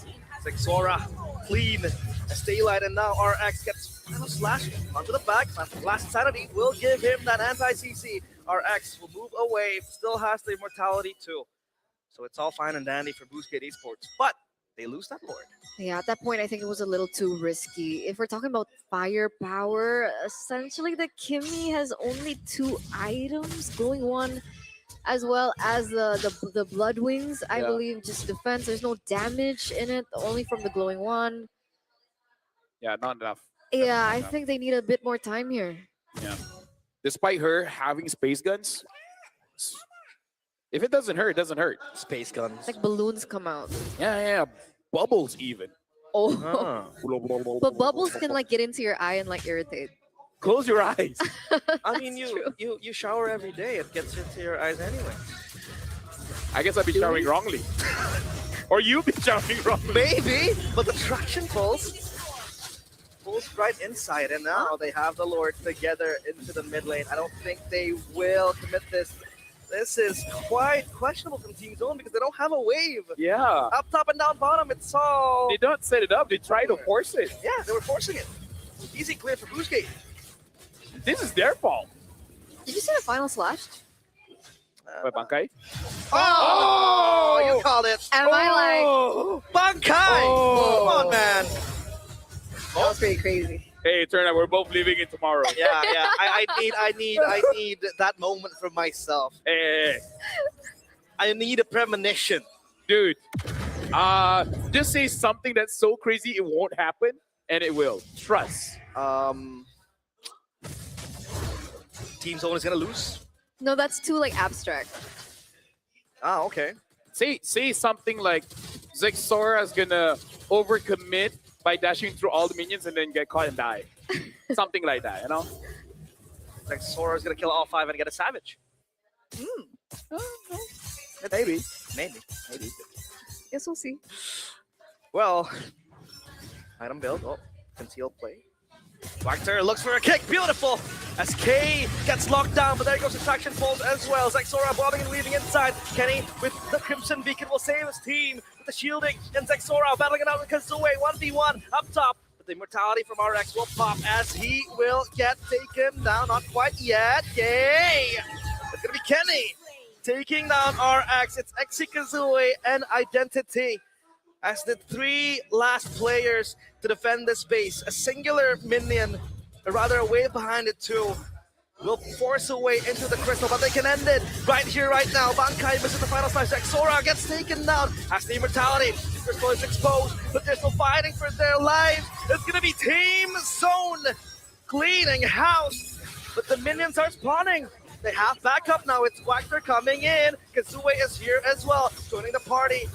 Zexora, clean as daylight, and now RX gets final slash onto the back. Last Insanity will give him that anti-CC. RX will move away, still has the immortality too. So it's all fine and dandy for Boostgate Esports, but they lose that Lord. Yeah, at that point, I think it was a little too risky. If we're talking about firepower, essentially the Kimmy has only 2 items, glowing 1, as well as the Blood Wings. I Yeah. believe just defense. There's no damage in it, only from the glowing 1. Yeah, not enough. Yeah, I enough. think they need a bit more time here. Yeah. Despite her having space guns, if it doesn't hurt, it doesn't hurt. Space guns. Like balloons come out. Yeah. Bubbles even. Oh, Ah. but bubbles can like get into your eye and like irritate. Close your eyes. I mean, That's you shower every day. It gets into your eyes anyway. I guess I'd be showering wrongly. Or you be showering wrongly. Maybe, but the traction pulls right inside, and now they have the Lord together into the mid lane. I don't think they will commit this. This is quite questionable from Team Zone because they don't have a wave. Yeah. Up top and down bottom, it's all... They don't set it up. They try to force it. Yeah, they were forcing it. Easy clear for Boostgate. This is their fault. Did you see the final slash? By Bankai? Oh, you called it. Am I Oh! Bankai! Oh. Come on, man. That was pretty crazy. Hey, turn out we're both leaving in tomorrow. Yeah. I need that moment for myself. Hey, I need a premonition. dude. Just say something that's so crazy it won't happen, and it will. Trust. Team Zone is gonna lose. No, that's too like abstract. Ah, okay. Say something like Zexora is gonna overcommit by dashing through all the minions and then get caught and die. Something like that, you know? Like Sora is gonna kill all 5 and get a Savage. Maybe. Maybe. Guess we'll see. Well, item build. Oh, concealed play. Wactor looks for a kick. Beautiful. As K gets locked down, but there goes the traction pulls as well. Zexora bobbing and weaving inside. Kenny with the Crimson Beacon will save his team with the shielding. And Zexora battling it out with Kazue. 1v1 up top. But the immortality from RX will pop as he will get taken down. Not quite yet. Yay! It's going to be Kenny. taking down RX. It's Exikazue and Identity as the three last players to defend this base. A singular minion, or rather a wave behind it too, will force a way into the crystal, but they can end it right here, right now. Bankai misses the final smash. Exora gets taken down. Has the immortality. Crystal is exposed, but they're still fighting for their lives. It's gonna be Team Zone cleaning house, but the minions are spawning. They have backup now. It's Quackter coming in. Kazue is here as well, joining the party.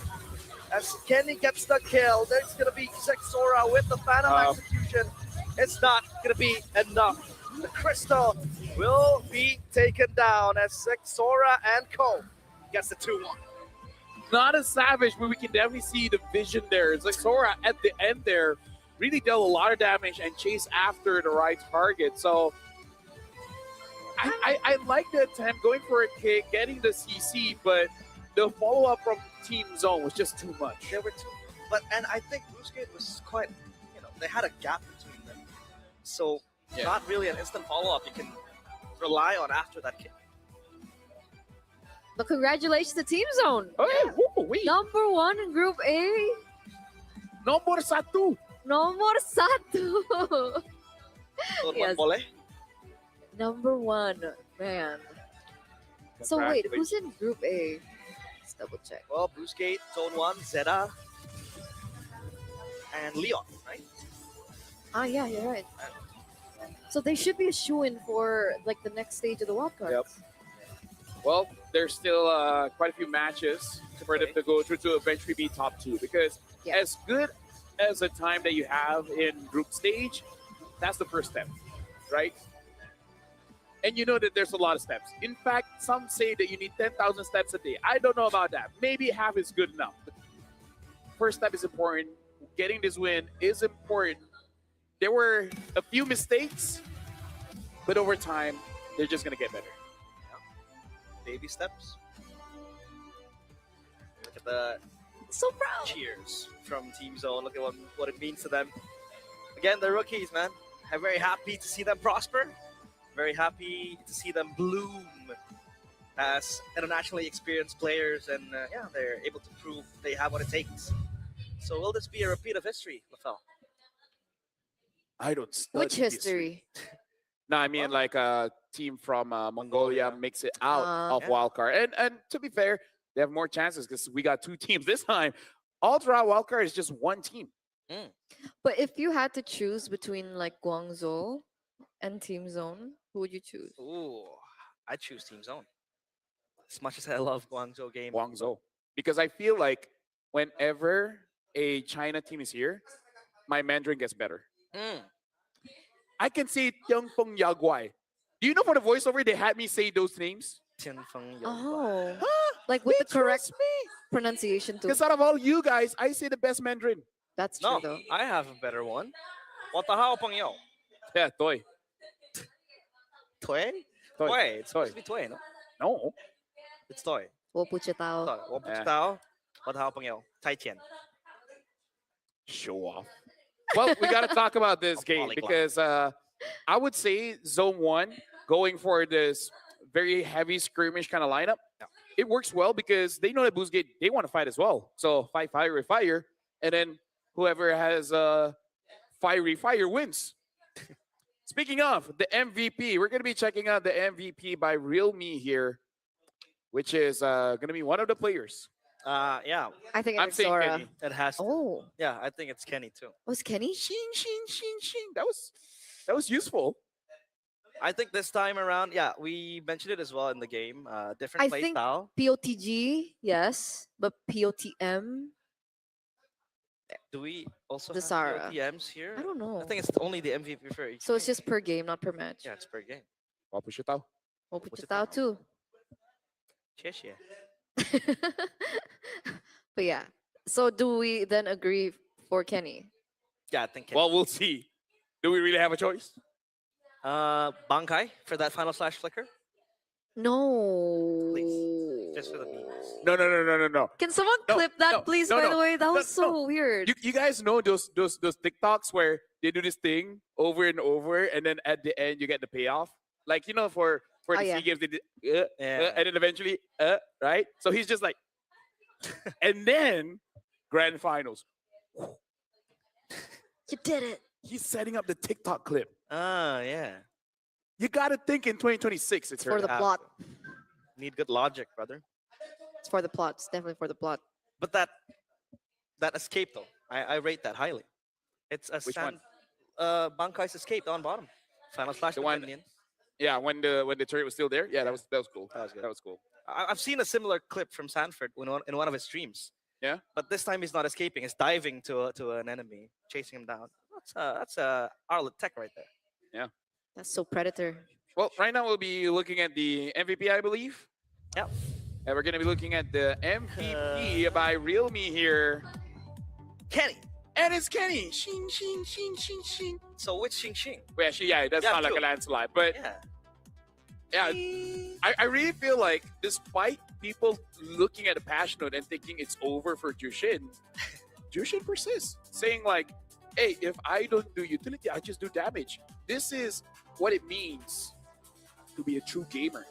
As Kenny gets the kill, there's gonna be Zexora with the Phantom Execution. It's not gonna be enough. The crystal will be taken down as Zexora and Co gets the 2-1. Not as savage, but we can definitely see the vision there. It's like Sora at the end there really dealt a lot of damage and chased after the right target. So I like the attempt, going for a kick, getting the CC, but the follow-up from Team Zone was just too much. There were two, and I think Bluesgate was quite, they had a gap between them. So not really an instant follow-up you can rely on after that kick. But congratulations to Team Zone. Number 1 in Group A. Nomor satu. Nomor satu. Yes. Boleh? Number 1, man. So wait, who's in Group A? Let's double check. Well, Bluesgate, Zone 1, Zeta, and Leon, right? Ah, yeah, you're right. So they should be a shoo-in for like the next stage of the wildcard. Yep. Well, there's still quite a few matches for them to go through to eventually be top 2, because as good as the time that you have in group stage, that's the first step, right? And you know that there's a lot of steps. In fact, some say that you need 10,000 steps a day. I don't know about that. Maybe half is good enough. But first step is important. Getting this win is important. There were a few mistakes, but over time, they're just going to get better. Baby steps. Look at the cheers from Team Zone. Look at what it means to them. Again, the rookies, man. I'm very happy to see them prosper. Very happy to see them bloom as internationally experienced players, and they're able to prove they have what it takes. So will this be a repeat of history, Lafel? I don't study Which history? No, I mean like a team from Mongolia makes it out of wildcard. And to be fair, they have more chances because we got 2 teams this time. Ultra wildcard is just 1 team. But if you had to choose between like Guangzhou and Team Zone, who would you choose? Ooh, I choose Team Zone. As much as I love Guangzhou game. Guangzhou. Because I feel like whenever a China team is here, my Mandarin gets better. I can say Tianfeng Yaguai. Do you know for the voiceover they had me say those names? Oh, like with the correct pronunciation too. Because out of all you guys, I say the best Mandarin. That's true No, though. I have a better one. What the hell, Peng Yo? Yeah, toy. Toy? Toy. It's supposed to be toy, no? No. It's toy. 我不知道。 Toy. 我不知道. What the hell, Peng Yo? 太浅. Show off. Well, we got to talk about this game Polyglot. because I would say Zone 1 going for this very heavy skirmish kind of lineup. It works well because they know that Boostgate, they want to fight as well. So fight fire with fire, and then whoever has fiery fire wins. Speaking of the MVP, we're going to be checking out the MVP by Real Me here, which is going to be one of the players. Yeah. I think I'm it's saying Zora. Kenny. It has to. Oh, Yeah, I think it's Kenny too. was Kenny? Sheen. That was useful. I think this time around, we mentioned it as well in the game. Different I play think style. POTG, yes, but POTM, Do we also the have Zara. PMs here? I don't know. I think it's only the MVP for each. So it's just per game, not per match. Yeah, it's per game. I'll push it out. 我不知道 too. 谢谢. But yeah, so do we then agree for Kenny? Yeah, I think Kenny. Well, we'll see. Do we really have a choice? Bankai for that final slash flicker. No. Just for the memes. No. Can someone clip that, please? By the way, that was so weird. You guys know those TikToks where they do this thing over and over, and then at the end you get the payoff. Like for for Oh, the yeah. SEA Games. They did, Yeah. and then eventually, right? So he's just like, and then grand finals. You did it. He's setting up the TikTok clip. Ah, yeah. You got to think in 2026. It's For the plot. Need good logic, brother. It's for the plot. It's definitely for the plot. But that escape though, I rate that highly. It's a Which one? Bankai's escape on bottom. Final slash The with one- minions. Yeah, when the turret was still there. Yeah, that was cool. That was good. That was cool. I've seen a similar clip from Sanford in one of his streams. Yeah. But this time he's not escaping. He's diving to an enemy, chasing him down. That's Arlet tech right there. That's so Predator. Well, right now we'll be looking at the MVP, I believe. Yep. And we're gonna be looking at the MVP by Realme here. Kenny. And it's Kenny. Shing, shing, shing, shing, shing. So which Xing Xing? Well, actually, yeah, it does Yeah, sound like two. a landslide. But Yeah. I really feel like despite people looking at the patch note and thinking it's over for Jushin, Jushin persists, saying like, hey, if I don't do utility, I just do damage. This is what it means to be a true gamer.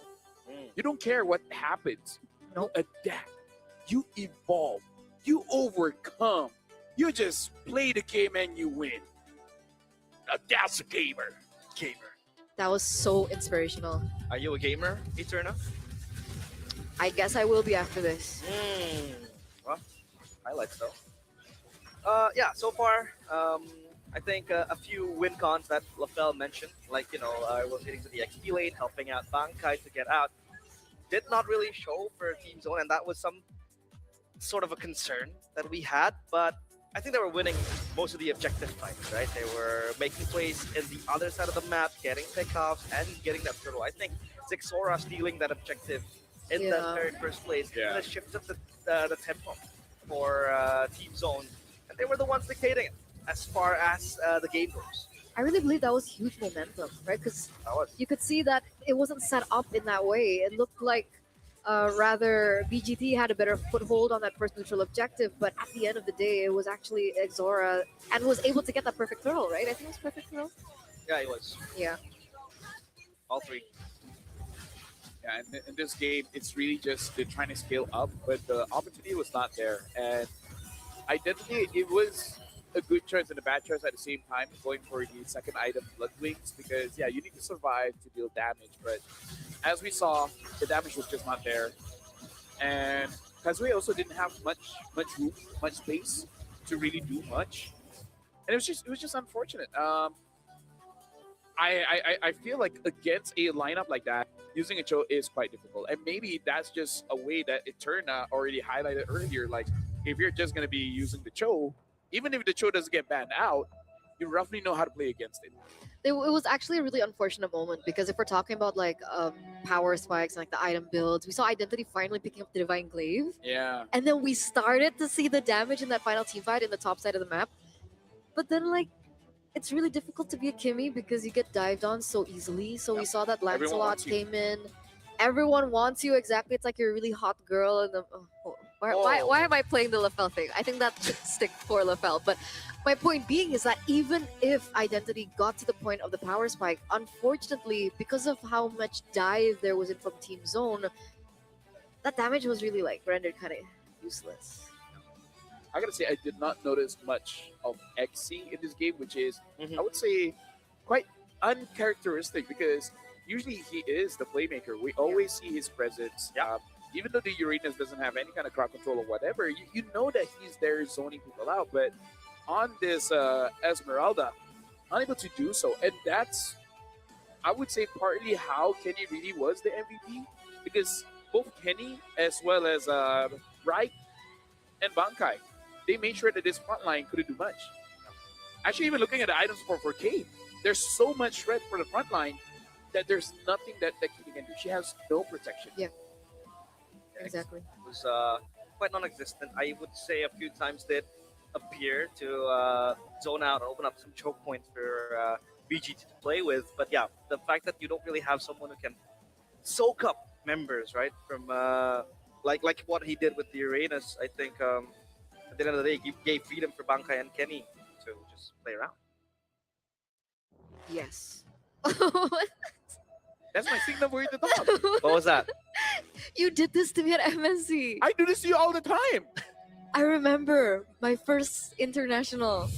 You don't care what happens. Nope. You adapt. You evolve. You overcome. You just play the game and you win. Now that's a gamer. Gamer. That was so inspirational. Are you a gamer, Eterna? I guess I will be after this. Well, highlights though. Yeah, so far, I think a few win cons that LaFell mentioned, like, rotating to the XP lane, helping out Bankai to get out, did not really show for Team Zone, and that was some sort of a concern that we had, but I think they were winning most of the objective fights, right? They were making plays in the other side of the map, getting pickoffs, and getting that turtle. I think Zixora stealing that objective in the Yeah. very first place Yeah. kind of shifted the tempo for Team Zone, and they were the ones dictating it as far as the game goes. I really believe that was huge momentum, right? Because That was you could see that it wasn't set up in that way. It looked like rather BGT had a better foothold on that first neutral objective, but at the end of the day, it was actually Exora and was able to get that perfect turtle, right? I think it was perfect turtle. Yeah, it was Yeah. all three. Yeah, and in this game, it's really just they're trying to scale up, but the opportunity was not there. And Identity, it was a good choice and a bad choice at the same time, going for the second item, Blood Wings, because, yeah, you need to survive to deal damage. But as we saw, the damage was just not there. And Kazue also didn't have much room, much space to really do much. And it was just unfortunate. I feel like against a lineup like that, using a Cho is quite difficult. And maybe that's just a way that Eterna already highlighted earlier. Like, if you're just going to be using the Cho, even if the Cho doesn't get banned out, you roughly know how to play against it. It was actually a really unfortunate moment because if we're talking about like power spikes and like the item builds, we saw Identity finally picking up the Divine Glaive. Yeah. And then we started to see the damage in that final team fight in the top side of the map. But then like it's really difficult to be a Kimmy because you get dived on so easily. So we saw that Everyone Lancelot wants you. came in. Everyone wants you exactly. It's like you're a really hot girl and why am I playing the LaFell thing? I think that should stick for LaFell. But my point being is that even if Identity got to the point of the power spike, unfortunately, because of how much dive there was in from Team Zone, that damage was really like rendered kind of useless. I gotta say, I did not notice much of XC in this game, which is, I would say, quite uncharacteristic because usually he is the playmaker. We always see his presence. Even though the Uranus doesn't have any kind of crowd control or whatever, you know that he's there zoning people out. But on this Esmeralda, unable to do so. And that's, I would say, partly how Kenny really was the MVP. Because both Kenny as well as Wright and Bankai, they made sure that this front line couldn't do much. Actually, even looking at the items for Kate, there's so much shred for the front line that there's nothing that Kitty can do. She has no protection. Yeah. Exactly. It was quite non-existent. I would say a few times did appear to zone out and open up some choke points for BGT to play with. But yeah, the fact that you don't really have someone who can soak up members, right? From like what he did with the Uranus, I think at the end of the day, he gave freedom for Bankai and Kenny to just play around. Yes. That's my signal for you to talk. What was that? You did this to me at MSC. I do this to you all the time. I remember my first international.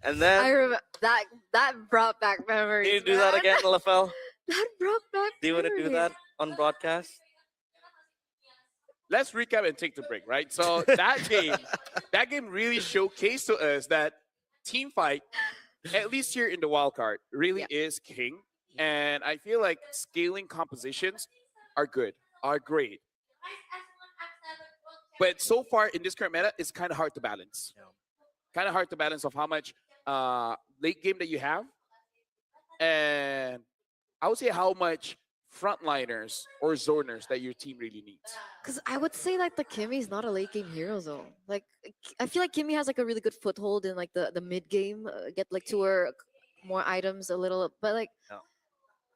And then I remember that brought back memories. do you do that man. again, LFL? That brought back. Do you want to do memories. that on broadcast? Let's recap and take the break, right? So that game really showcased to us that team fight, at least here in the wild card, really is king. And I feel like scaling compositions are good, are great. But so far in this current meta, it's kind of hard to balance. Kind of hard to balance of how much late game that you have, and I would say how much frontliners or zoners that your team really needs. Because I would say like the Kimmy is not a late game hero though. Like I feel like Kimmy has like a really good foothold in like the mid game, get like two or more items a little, but like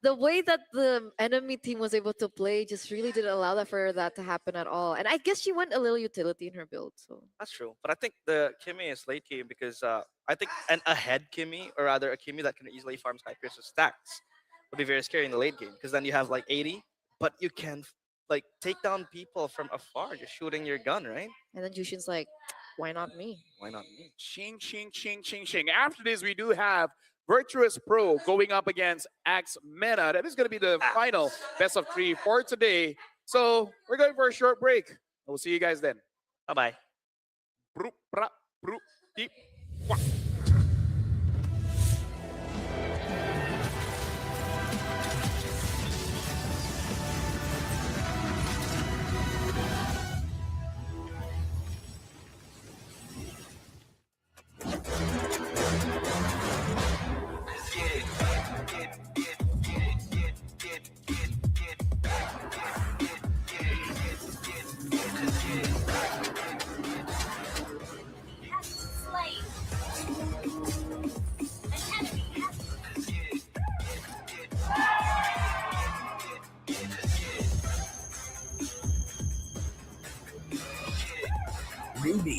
the way that the enemy team was able to play just really didn't allow that for that to happen at all. And I guess she went a little utility in her build. So That's true. But I think the Kimmy is late game because I think an ahead Kimmy, or rather a Kimmy that can easily farm Skypierce with stacks, would be very scary in the late game because then you have like 80, but you can like take down people from afar just shooting your gun, right? and then Jushin's like, why not me? Why not me? Ching, ching, ching, ching, ching. After this, we do have Virtuous Pro going up against Axe Meta. That is going to be the final best of 3 for today. So we're going for a short break. We'll see you guys then. Bye-bye. Rune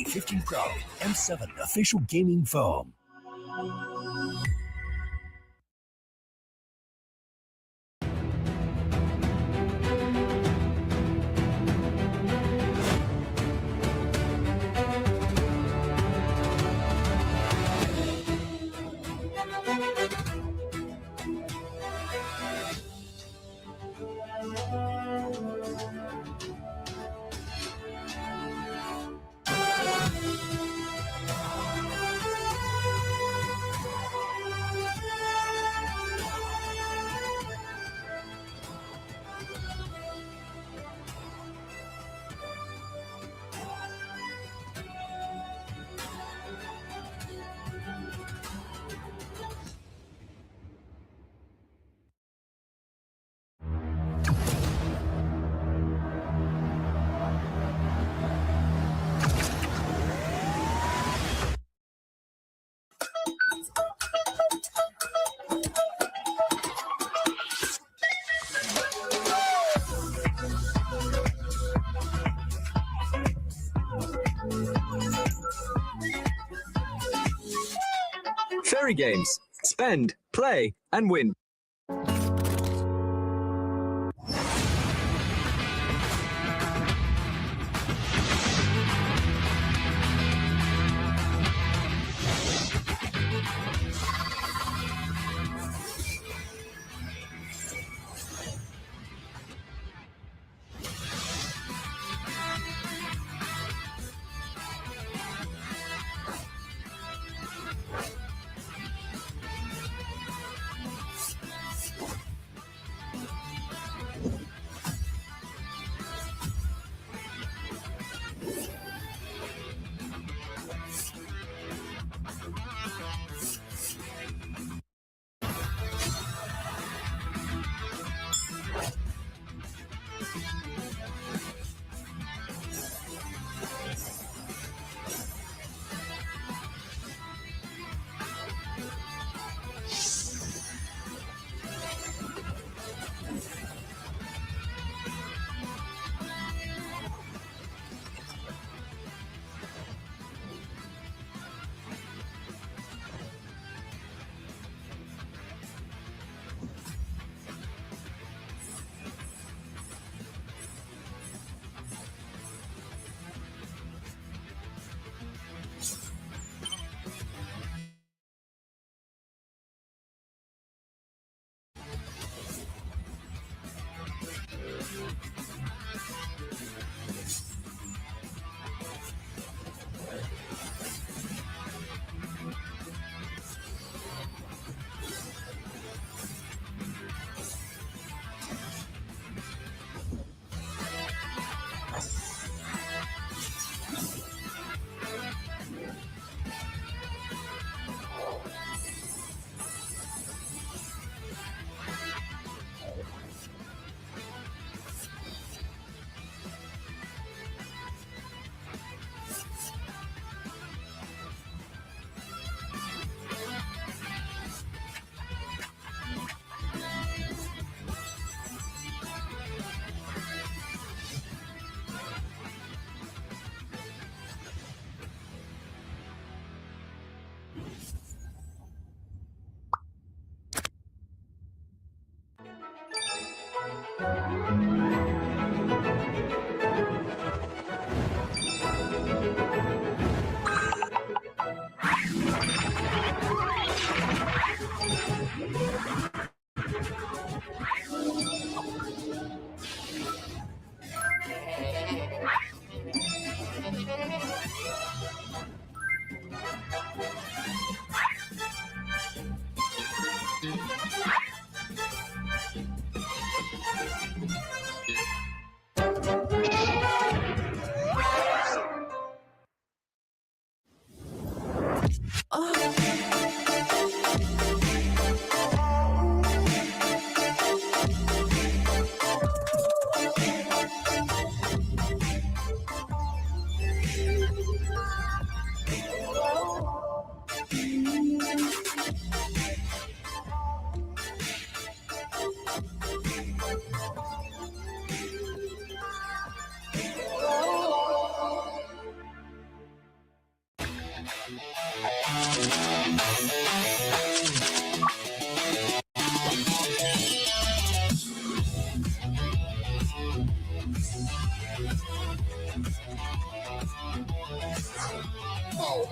15 Pro M7 official gaming phone. Fairy Games. Spend, play, and win.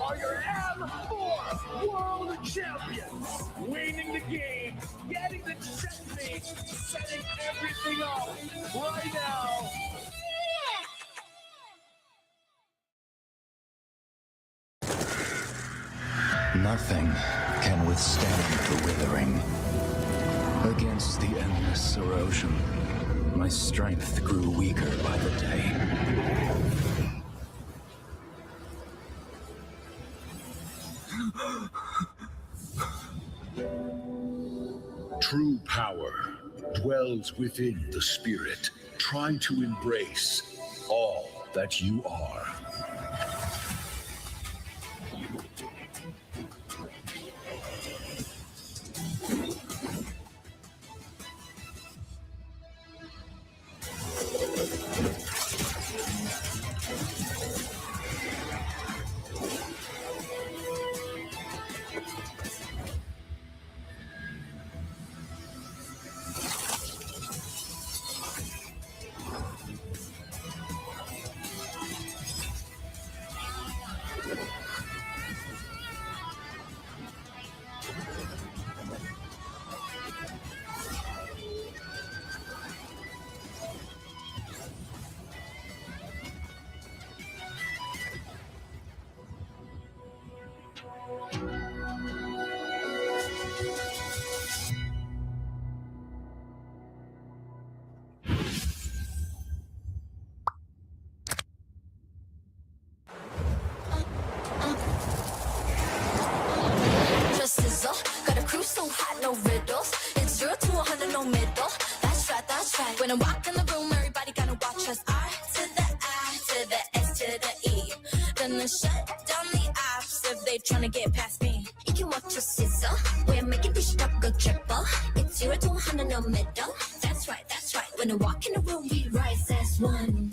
Are your M4 World Champions, winning the game, getting the checkmate, setting everything up right now. Nothing can withstand the withering. Against the endless erosion, my strength grew weaker by the day. True power dwells within the spirit. Try to embrace all that you are. Just sizzle, got a crew so hot, no riddles. It's 0 to 100, no middle. That's right, that's right. When I walk in the room, everybody gotta watch us. R to the I to the S to the E. Gonna shut down the apps if they tryna get past me. You can watch us sizzle. We're making this shit up go triple. It's 0 to 100, no middle. That's right, that's right. When I walk in the room, we rise as one.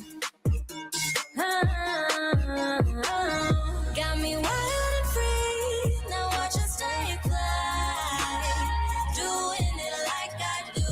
Got me wild and free. Now watch us stay fly. Doing it like I do.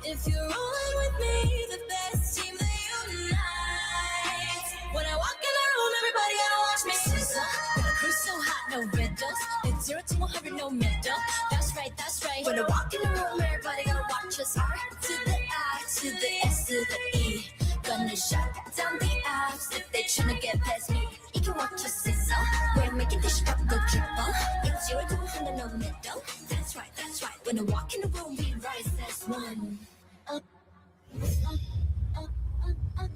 If you're rolling with me, the best team that unites. When I walk in the room, everybody gotta watch me sizzle. Got a crew so hot, no riddles. It's 0 to 100, no middle. That's right, that's right. When I walk in the room, everybody gotta watch us. R to the I to the S to the E. Gonna shut down the apps if they tryna get past me. You can watch us sizzle. We're making this shit up go triple. It's 0 to 100, no middle. That's right, that's right. When I walk in the room, we rise as one. Up, up, up, up, up.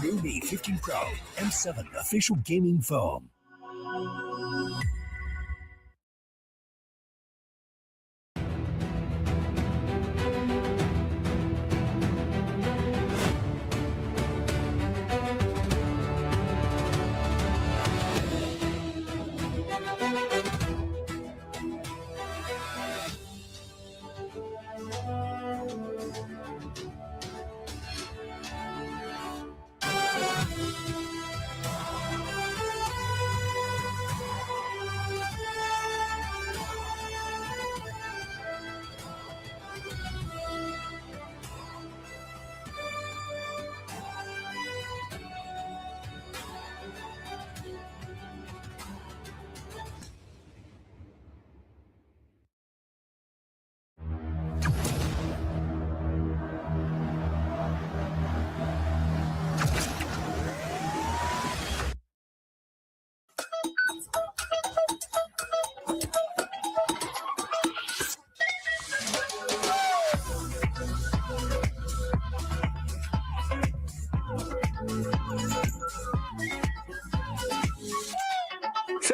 Ruby 15 Pro M7 official gaming foam.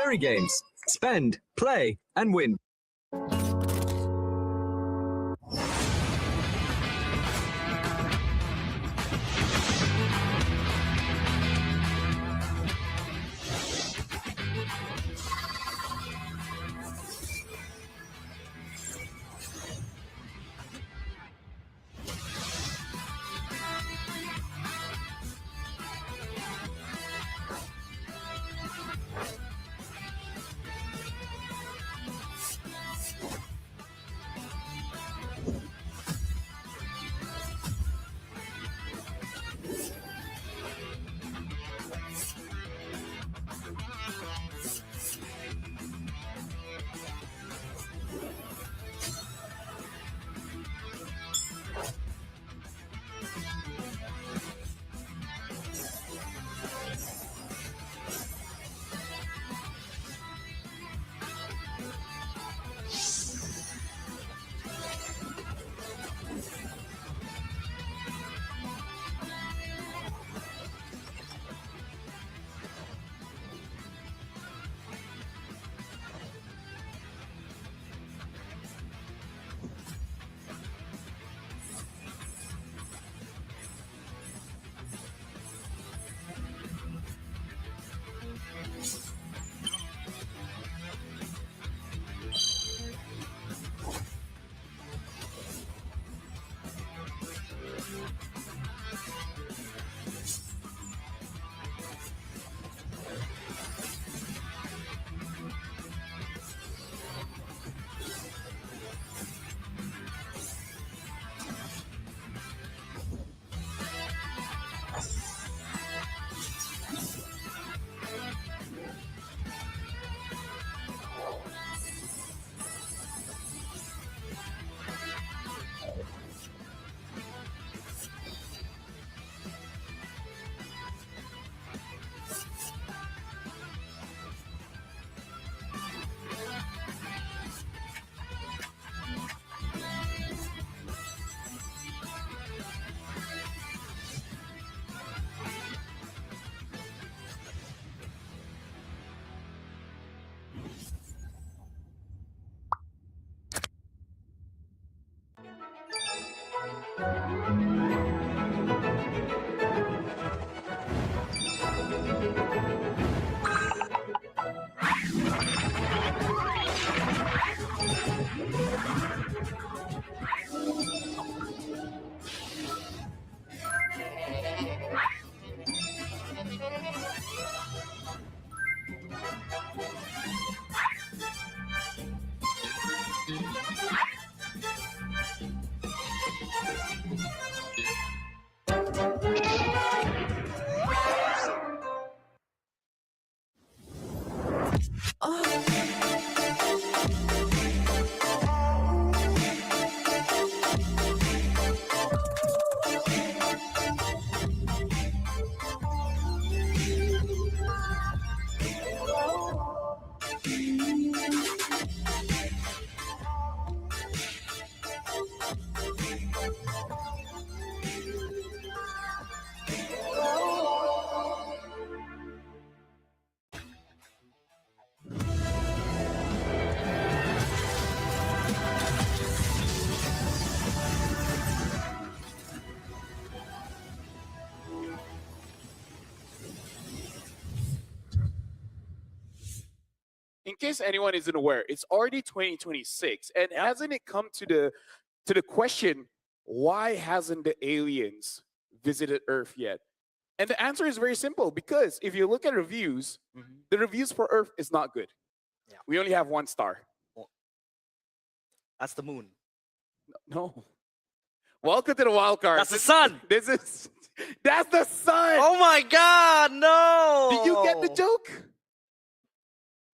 Cherry Games. Spend, play, and win. In case anyone isn't aware, it's already 2026, and hasn't it come to the question, why hasn't the aliens visited Earth yet? And the answer is very simple, because if you look at reviews, the reviews for Earth is not good. Yeah. We only have 1 star. That's the moon. No. Welcome to the wild card. That's the sun. That's the sun. Oh my God, no. Did you get the joke?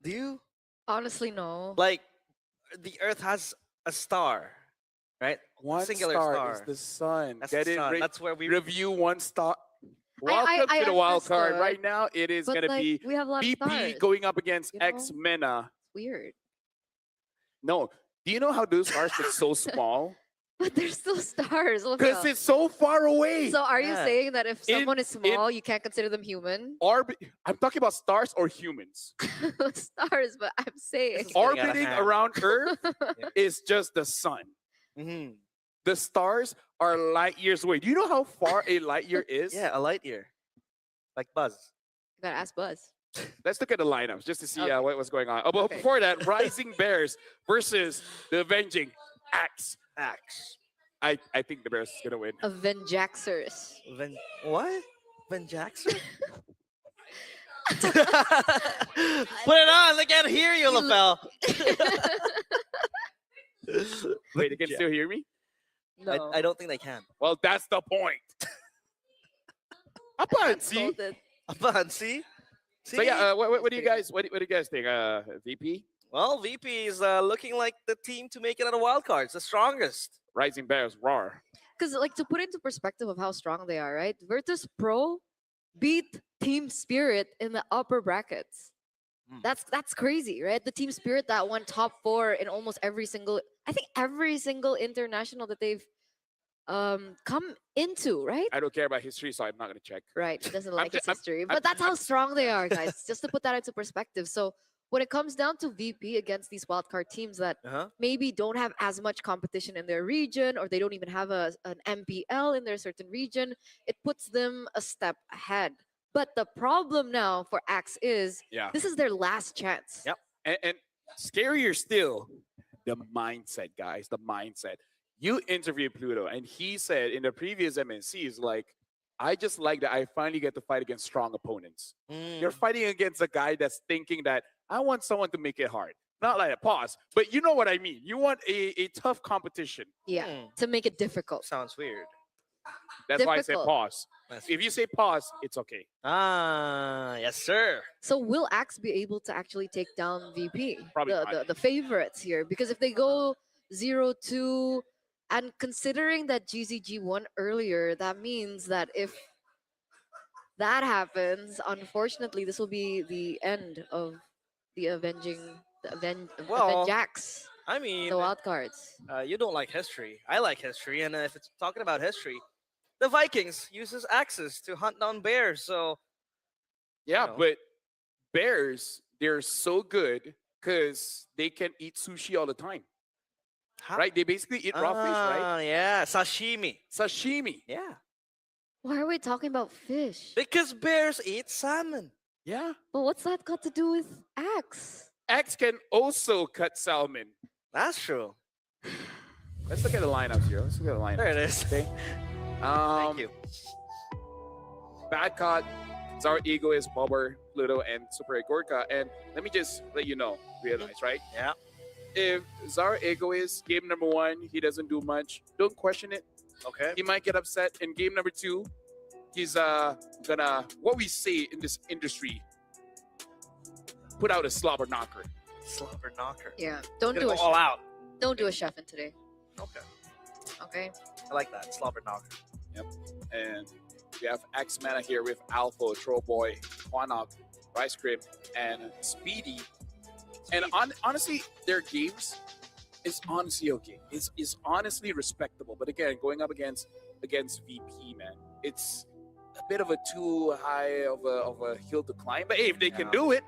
Do you? Honestly, no. Like, the Earth has a star, right? 1 singular star is the sun. That's Get the it? sun. That's where we review 1 star. Welcome I to the wild card. understood, Right now, it is but, going to like, be we have a lot of BP stars, going up against you know? X Mena. Weird. No. Do you know how those stars get so small? But they're still stars. Because Olivia. it's so far away. So are you Yeah. saying that if In- someone is small, you can't consider them human? I'm talking about stars or humans. Stars, but I'm saying. This is getting out of Orbiting hand. around Earth is just the sun. Mhm. The stars are light years away. Do you know how far a light year is? Yeah, a light year. Like Buzz. Gotta ask Buzz. Let's look at the lineups just to see Okay. what's going on. Oh, but Okay. before that, Rising Bears versus the Avenging Axe. Axe. I think the Bears is gonna win. Avenjaxers. What? Ben Jackson? Put it on. They can't hear you, lapel. Wait, they can still hear me? No. I don't think they can. Well, that's the point. Apan, see? Scolded. But see? So yeah, what do you guys what do you guys think? VP, Well, VP is looking like the team to make it out of wild cards, the strongest. Rising Bears, roar. Because, like, to put into perspective of how strong they are, right? Virtus Pro beat Team Spirit in the upper brackets. That's crazy, right? The Team Spirit that won top 4 in almost every single, I think every single international that they've come into, right? I don't care about history, so I'm not gonna check. Right. He doesn't I'm like ju- its I'm- history. I'm- But that's how strong they are, guys. Just to put that into perspective. So when it comes down to VP against these wildcard teams that maybe don't have as much competition in their region, or they don't even have an MPL in their certain region, it puts them a step ahead. But the problem now for Axe is this is their last chance. Yep. And scarier still, the mindset, guys. The mindset. You interviewed Pluto, and he said in the previous MNCs, like, I just like that I finally get to fight against strong opponents. You're fighting against a guy that's thinking that I want someone to make it hard. Not like a pause, but you know what I mean. You want a tough competition. Yeah. To make it difficult. Sounds weird. That's why I say Difficult. pause. If you say pause, it's okay. Ah, yes, sir. So will Axe be able to actually take down VP? Probably the, not. the favorites here. Because if they go 0-2, and considering that GZG won earlier, that means that if that happens, unfortunately, this will be the end of the Well, Avenjax, I mean, the wild cards. you don't like history. I like history, and if it's talking about history, the Vikings uses axes to hunt down bears. So Yeah, know. but bears, they're so good because they can eat sushi all the time. Right? They basically eat raw fish, right? Yeah, sashimi. Sashimi. Yeah, Why are we talking about fish? because bears eat salmon. Yeah. But what's that got to do with Axe? X can also cut salmon. That's true. Let's look at the lineups here. Let's look at the lineups. There it is. Okay. Thank you. Bad Cot, Zara Egoist, Bobber, Pluto, and Super Gorka. And let me just let you know, realize, right? Yeah. If Zara Egoist, game number 1, he doesn't do much, don't question it. Okay. He might get upset. In game number 2, he's gonna, what we say in this industry, put out a slobber knocker. Slobber knocker. Yeah. Don't Gonna do go a all out. Don't do a chef in today. Okay. Okay. I like that. Slobber knocker. Yep. And we have X Mana here with Alpha, Troll Boy, Quanok, Rice Cream, and Speedy. And honestly, their games is honestly okay. It's honestly respectable. But again, going up against VP, man, it's a bit of a too high of a hill to climb. But hey, if they can do it,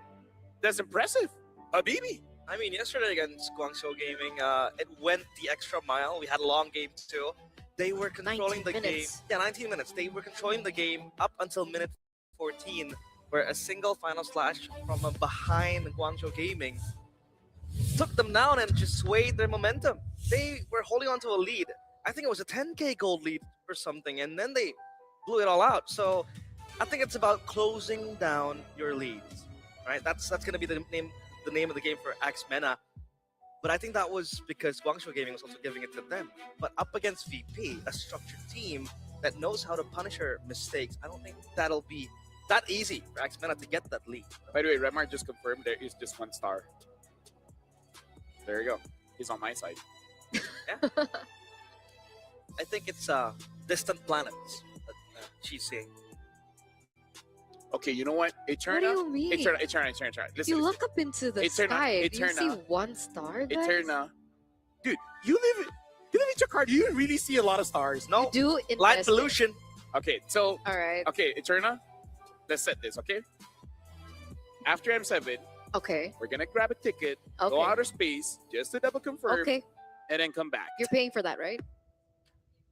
that's impressive. Habibi. I mean, yesterday against Guangzhou Gaming, it went the extra mile. We had a long game too. They were controlling 19 the minutes. game. Yeah, 19 minutes. They were controlling the game up until minute 14, where a single final slash from a behind Guangzhou Gaming took them down and just swayed their momentum. They were holding on to a lead. I think it was a 10k gold lead or something, and then they blew it all out. So I think it's about closing down your leads, right? That's going to be the name of the game for Axe Mena. But I think that was because Guangzhou Gaming was also giving it to them. But up against VP, a structured team that knows how to punish her mistakes, I don't think that'll be that easy for Axe Mena to get that lead. By the way, Redmar just confirmed there is just 1 star. There you go. He's on my side. I think it's distant planets that she's seeing. Okay, you know what? Eterna. What do you mean? Eterna. Listen, You look up into the Eterna, sky. Do you see Eterna. 1 star? guys? Eterna. Dude, you live at your card. Do you really see a lot of stars? No. Do Light invest. pollution. Okay, so All right. okay, Eterna, let's set this. Okay, after M7, Okay. we're gonna grab a ticket, go Okay. outer space just to double confirm, Okay. and then come back. You're paying for that, right?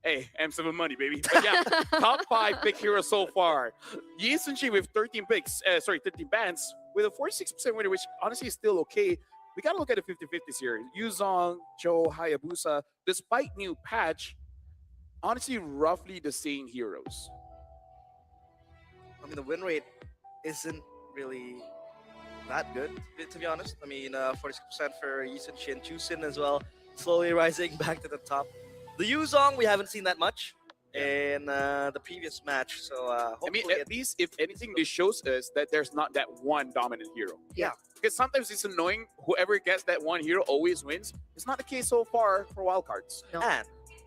Hey, M7 money, baby. But yeah, top 5 pick heroes so far. Yi Sun-Chi with 13 picks, 13 bans with a 46% winner, which honestly is still okay. We gotta look at the 50-50s here. Yuzong, Joe, Hayabusa, despite new patch, honestly roughly the same heroes. I mean, the win rate isn't really that good, to be honest. I mean, 46% for Yi Sun-Chi and Chusin as well, slowly rising back to the top. The Yuzong, we haven't seen that much in the previous match, so I hopefully mean, at least if anything, this shows us that there's not that one dominant hero. Yeah. Because sometimes it's annoying. Whoever gets that one hero always wins. It's not the case so far for wildcards. No.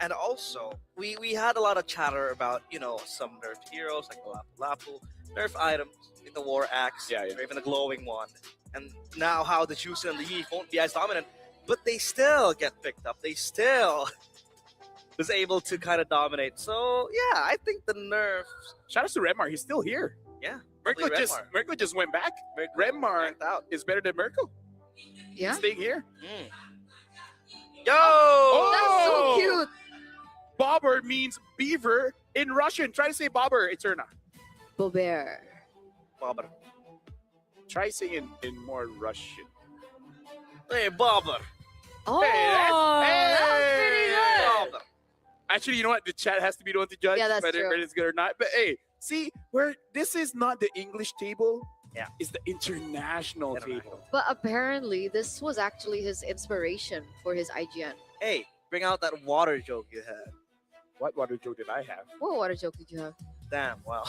And also, we had a lot of chatter about, some nerfed heroes like Lapu, nerf items like the War Axe, Yeah, yeah. or even the Glowing Wand. And now how the Chusin and the Yi won't be as dominant, but they still get picked up. They still was able to kind of dominate. So, yeah, I think the nerfs... Shout out to Redmar. He's still here. Yeah. Merkle probably just, Redmar. Merkle just went back. Redmar Backed out. is better than Merkle. Yeah. He's staying here. Yo! That's so cute. Bobber means beaver in Russian. Try to say Bobber, Eterna. Bobert. Bobber. Try saying in more Russian. Hey, Bobber. Oh, Hey, that was pretty good. Bobber. Actually, you know what? The chat has to be the one to judge Yeah, that's whether true. it's good or not. But hey, see, where this is not the English table. Yeah. It's the international table. But apparently, this was actually his inspiration for his IGN. Hey, bring out that water joke you had. What water joke did I have? What water joke did you have? Damn, wow.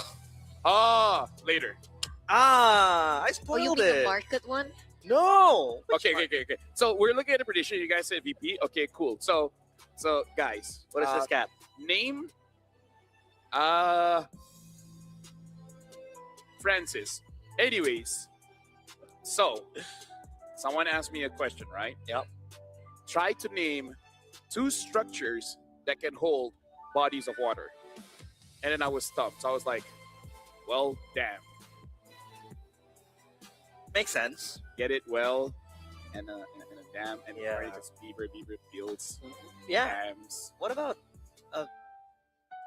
Ah, later. Ah, I Oh, you spoiled mean the it. market one? No. Okay. So we're looking at the prediction. You guys said VP. Okay, cool. So guys, What is this cap? name? Francis. Anyways, so someone asked me a question, right? Yep. Try to name 2 structures that can hold bodies of water. And then I was stumped. So I was like, well, damn. Makes sense. Get it? Well, and a dam, and Yeah. it's beaver fields, Yeah. dams. What about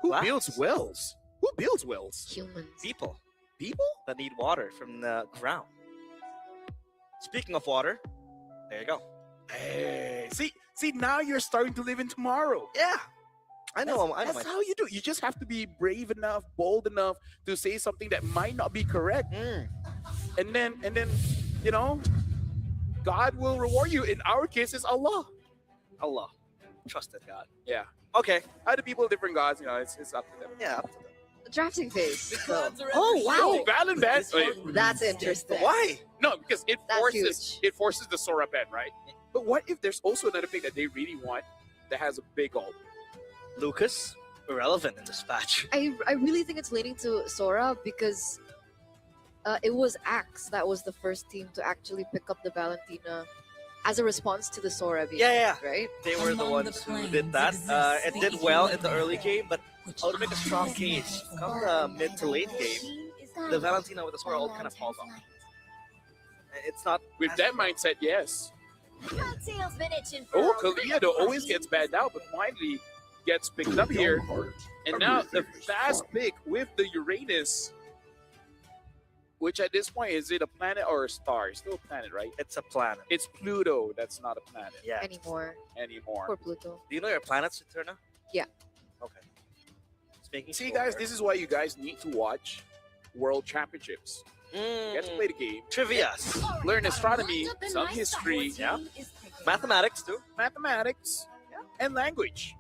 Who Glass. builds wells? Who builds wells? Humans. people People? that need water from the ground? Speaking of water, there you go. Hey, see, now you're starting to live in tomorrow. Yeah. I know. That's how you do it. You just have to be brave enough, bold enough to say something that might not be correct. And then, God will reward you. In our case, it's Allah. Allah. Trusted God. Yeah. Okay. Other people, different gods, it's up to them. Yeah, up to them. Drafting phase. So. Oh, Oh, Valen ban. That's interesting. Why? No, because it That's forces the Sora ban, right? But what if there's also another pick that they really want that has a big ult? Lucas, irrelevant in this patch. I really think it's leaning to Sora because it was Axe that was the first team to actually pick up the Valentina as a response to the Sora being Yeah. right? They were the ones who did that. It did well in the early game, but how to make a strong case come the mid to late game, the Valentina with the Sora ult kind of falls off. It's not With that mindset, yes. Cocktail's been itching for Oh, a Kalia though always gets banned out, but finally gets picked up here. And now the fast pick with the Uranus, which at this point, is it a planet or a star? It's still a planet, right? It's a planet. It's Pluto. That's not a planet Yeah. Anymore. anymore. Poor Pluto. Do you know your planets, Eterna? Yeah. Okay. Speaking See, guys, this is why you guys need to watch World Championships. You get to play the game, Trivias. learn astronomy, some history, Mathematics, too. mathematics, and language.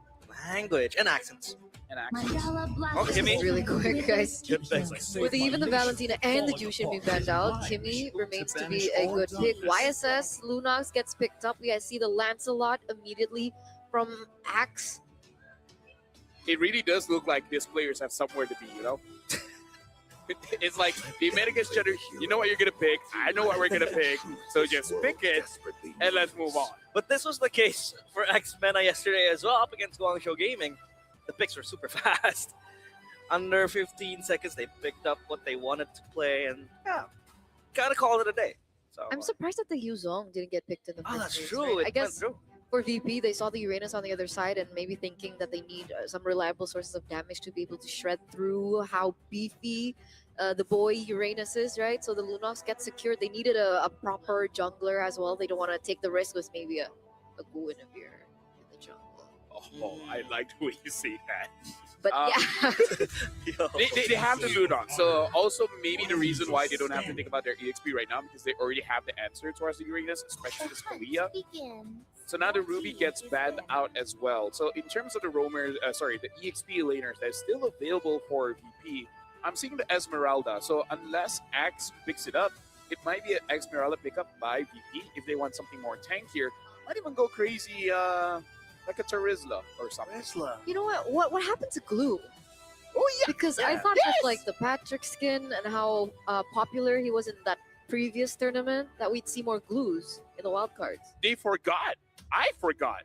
Language and accents. And accents. Oh, Kimmy. Really quick, guys. Good things. With even the Valentina and the Jushin being banned out, Kimmy remains to be a good pick. YSS, Lunox gets picked up. We see the Lancelot immediately from Axe. It really does look like these players have somewhere to be, It's like they met against each other. You know what you're gonna pick. I know what we're gonna pick. So just pick it and let's move on. But this was the case for X-Mena yesterday as well, up against Guangzhou Gaming. The picks were super fast. Under 15 seconds, they picked up what they wanted to play, and yeah, kind of called it a day. So I'm surprised that the Yuzong didn't get picked in the first that's place, true. right? It I went guess through. for VP, they saw the Uranus on the other side and maybe thinking that they need some reliable sources of damage to be able to shred through how beefy the boy Uranus is, right? So the Lunox get secured. They needed a proper jungler as well. They don't want to take the risk with maybe a Guinevere in the jungle. Oh, I like the way you say that. But yeah. They have the Ludon. So also maybe the reason why they don't have to think about their EXP right now because they already have the answer towards the Uranus, especially this Kalia. So now the Ruby gets banned out as well. So in terms of the roamers, the EXP laners that's still available for VP, I'm seeing the Esmeralda. So unless Axe picks it up, it might be an Esmeralda pickup by VP if they want something more tankier. Might even go crazy like a Terizla or something. You know what happened to Glue? Oh yeah. Because I thought with like the Patrick skin and how popular he was in that previous tournament that we'd see more Glues in the wild cards. They forgot. I forgot.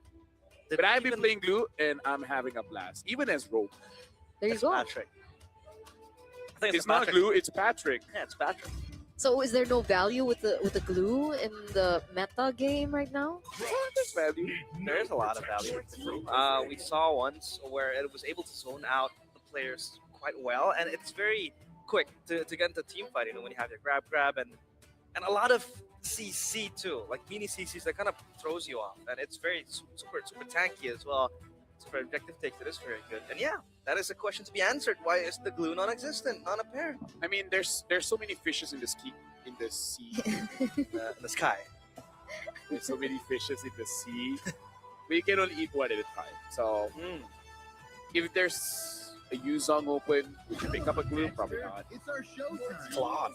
Did But I've even- been playing Glue and I'm having a blast. Even as Rogue. There you It's go. Patrick. I think It's not Patrick. Glue, it's Patrick. Yeah, it's Patrick. So is there no value with the Glue in the meta game right now? There's value. There is a lot of value. We saw once where it was able to zone out the players quite well, and it's very quick to get into team fight. You know, when you have your grab and a lot of CC too, like mini CCs that kind of throws you off, and it's very super tanky as well. So for objective takes, it is very good. And yeah, that is a question to be answered. Why is the Glue non-existent, non apparent I mean, there's so many fishes in the sea. In in the sky? There's so many fishes in the sea. But you can only eat one at a time. So if there's a Yuzong open, would you pick up a Glue? Probably not. It's our showtime. Claude.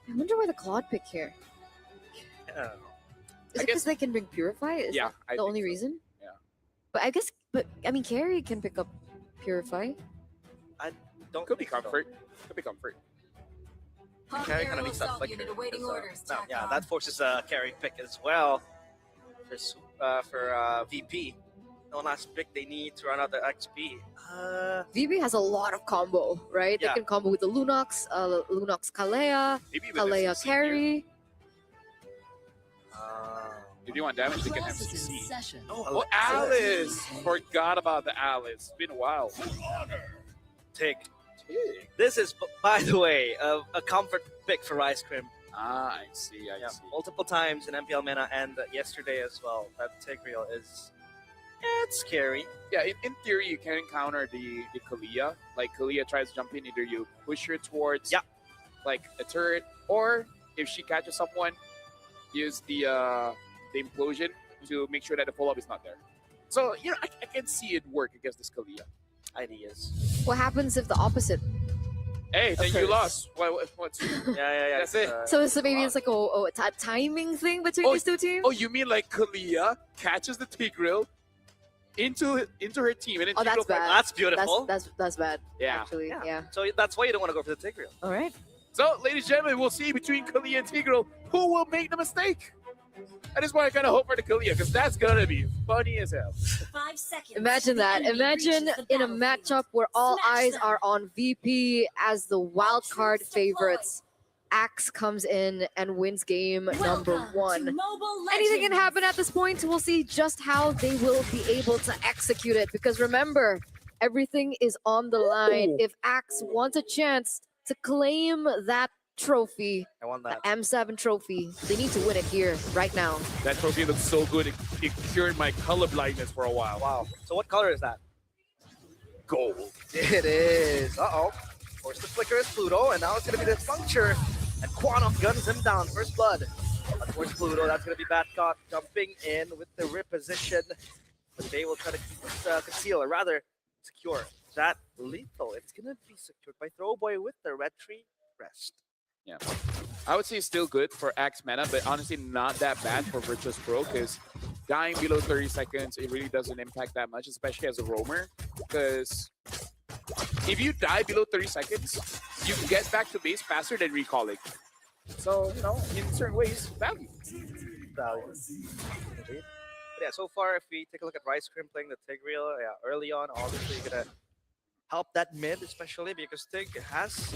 I wonder why the Claude pick here. Yeah. Is it because they can bring Purify? Is Yeah, that I the think only so. reason? Yeah. But I mean, Carrie can pick up Purify. Don't Could be think so. comfort. Could be comfort. Carry kind of needs that flicker. That forces a carry pick as well for VP. No last pick they need to run out their XP. VB has a lot of combo, right? Yeah. They can combo with the Lunox, Lunox Kalea, Maybe even Kalea SCC Carry. If you want damage, they can have CC. Session. Oh, Alice! Forgot about the Alice. It's been a while. Take. This is, by the way, a comfort pick for Ice Cream. Ah, I see. I see. Multiple times in MPL Mena and yesterday as well. That Tigreal is, it's scary. Yeah, in theory, you can counter the Kalia. Like, Kalia tries jumping, either you push her towards like a turret, or if she catches someone, use the implosion to make sure that the follow-up is not there. So, you know, I can see it work against this Kalia. Ideas. What happens if the opposite? Hey, then you Okay. lost. What's Yeah. That's it. So maybe it's like a timing thing between these two teams? Oh, you mean like Kalia catches the Tigreal into her team, and then Oh, that's Tigreal bad. That's beautiful. That's bad. Yeah. Actually, yeah. So that's why you don't want to go for the Tigreal. All right. So, ladies and gentlemen, we'll see between Kalia and Tigreal who will make the mistake. That is why I kind of hope for the Kalia, because that's gonna be funny as hell. 5 seconds. Imagine that. Imagine in a matchup where all eyes are on VP as the wild card favorites. Axe comes in and wins game number 1. Anything can happen at this point. We'll see just how they will be able to execute it. Because remember, everything is on the line. If Axe wants a chance to claim that trophy, I want the that. M7 trophy, they need to win it here, right now. That trophy looks so good. It cured my color blindness for a while. Wow. So what color is that? Gold. It is. Uh-oh. Of course, the flicker is Pluto, and now it's going to be the puncture. And Quanok guns him down. First blood. Of course, Pluto. That's going to be Batcaught jumping in with the reposition. But they will try to keep it conceal, or rather, secure. That lethal. It's going to be secured by Throwboy with the red tree rest. Yeah. I would say still good for Axe Mena, but honestly not that bad for Virtus Pro, because dying below 30 seconds, it really doesn't impact that much, especially as a roamer, because if you die below 30 seconds, you can get back to base faster than recalling. So, you know, in certain ways, value. Value. Indeed. But yeah, so far, if we take a look at Rice Cream playing the Tigreal, yeah, early on, obviously gonna help that mid, especially because Tig has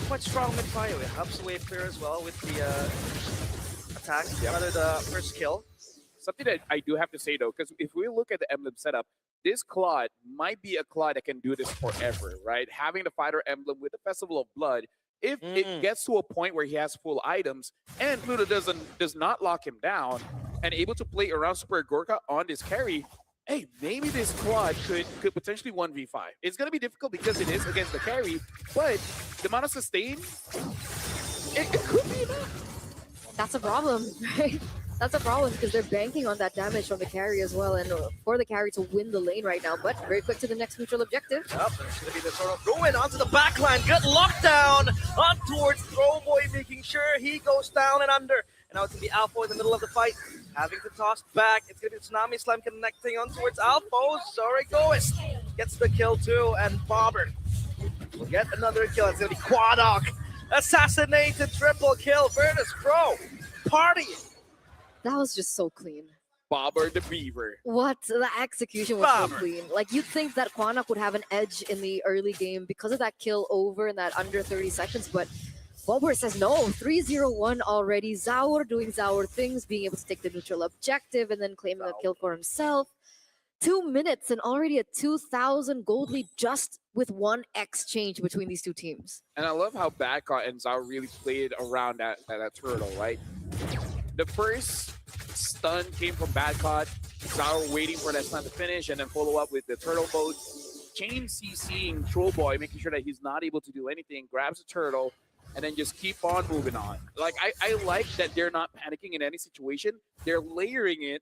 quite strong mid fire. It helps wave clear as well with the attack, rather the first kill. Something that I do have to say though, because if we look at the emblem setup, this Claude might be a Claude that can do this forever, right? Having the fighter emblem with the Festival of Blood, if it gets to a point where he has full items and Pluto does not lock him down and able to play around Super Gorka on this carry, hey, maybe this Claude could potentially 1v5. It's going to be difficult because it is against the carry, but the amount of sustain, it could be enough. That's a problem, right? That's a problem because they're banking on that damage from the carry as well, and for the carry to win the lane right now. But very quick to the next neutral objective. Yep, there's going to be the sort of throw in onto the backline. Good lockdown on towards Throwboy, making sure he goes down and under. And now it's going to be Alpha in the middle of the fight, having to toss back. It's going to be Tsunami Slam connecting on towards Alpha. Zorigois gets the kill too, and Bobber will get another kill. It's going to be Quadok. Assassinated, triple kill. Virtus Pro partying. That was just so clean. Bobber the Beaver. What? The execution was so clean. Like, you'd think that Quanok would have an edge in the early game because of that kill over in that under 30 seconds, but Bobber says no. 3-0-1 already. Zaur doing Zaur things, being able to take the neutral objective and then claiming the kill for himself. 2 minutes and already a 2,000 gold lead just with one exchange between these two teams. And I love how Badcott and Zaur really played around that turtle, right? The first stun came from Badcott. Zaur waiting for that stun to finish and then follow up with the turtle mode. Chain CCing Trollboy, making sure that he's not able to do anything, grabs the turtle, and then just keep on moving on. Like, I like that they're not panicking in any situation. They're layering it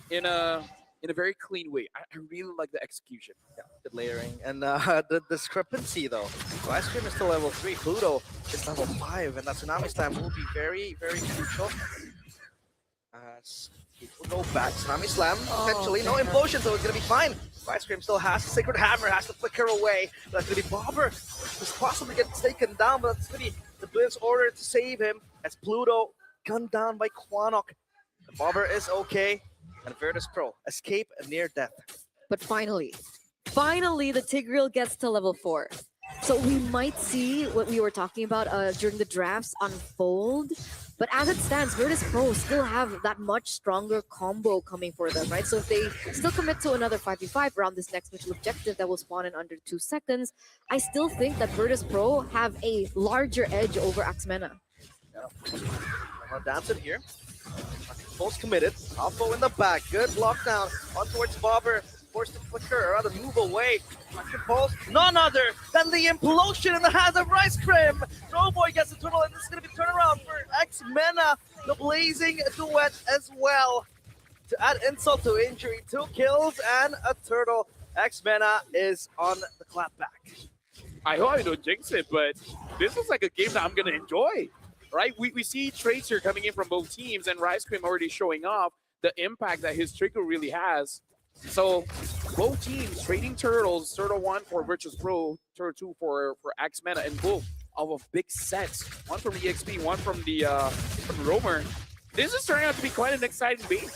in a very clean way. I really like the execution. Yeah, good layering. And the discrepancy, though. Ice Cream is still level 3. Pluto is level 5. And that Tsunami Slam will be very, very crucial. As he will go back. Tsunami Slam, potentially. No implosion, so it's going to be fine. Ice Cream still has the Sacred Hammer, has to flicker away. But that's going to be Bobber, who's possibly getting taken down, but that's going to be the Blitz order to save him as Pluto gunned down by Quanok. Bobber is okay. And Virtus Pro escape near death. But finally the Tigreal gets to level 4. So we might see what we were talking about during the drafts unfold. But as it stands, Virtus Pro still have that much stronger combo coming for them, right? So if they still commit to another 5v5 around this next neutral objective that will spawn in under 2 seconds, I still think that Virtus Pro have a larger edge over Axmena. Yeah. Dancing here. Most committed. Alpha in the back. Good lockdown on towards Bobber. Forced to flicker or rather move away. Pulse. None other than the implosion in the hands of Rice Cream. Throwboy gets the turtle, and this is going to be turnaround for Axmena. The blazing duet as well. To add insult to injury, 2 kills and a turtle. Axmena is on the clapback. I hope I don't jinx it, but this is like a game that I'm going to enjoy. Right, we see Tracer coming in from both teams, and Rice Cream already showing off the impact that his trigger really has. So both teams trading turtles, Turtle 1 for Virtus Pro, Turtle 2 for Axmena, and both of big sets. One from EXP, one from the Roamer. This is turning out to be quite an exciting game.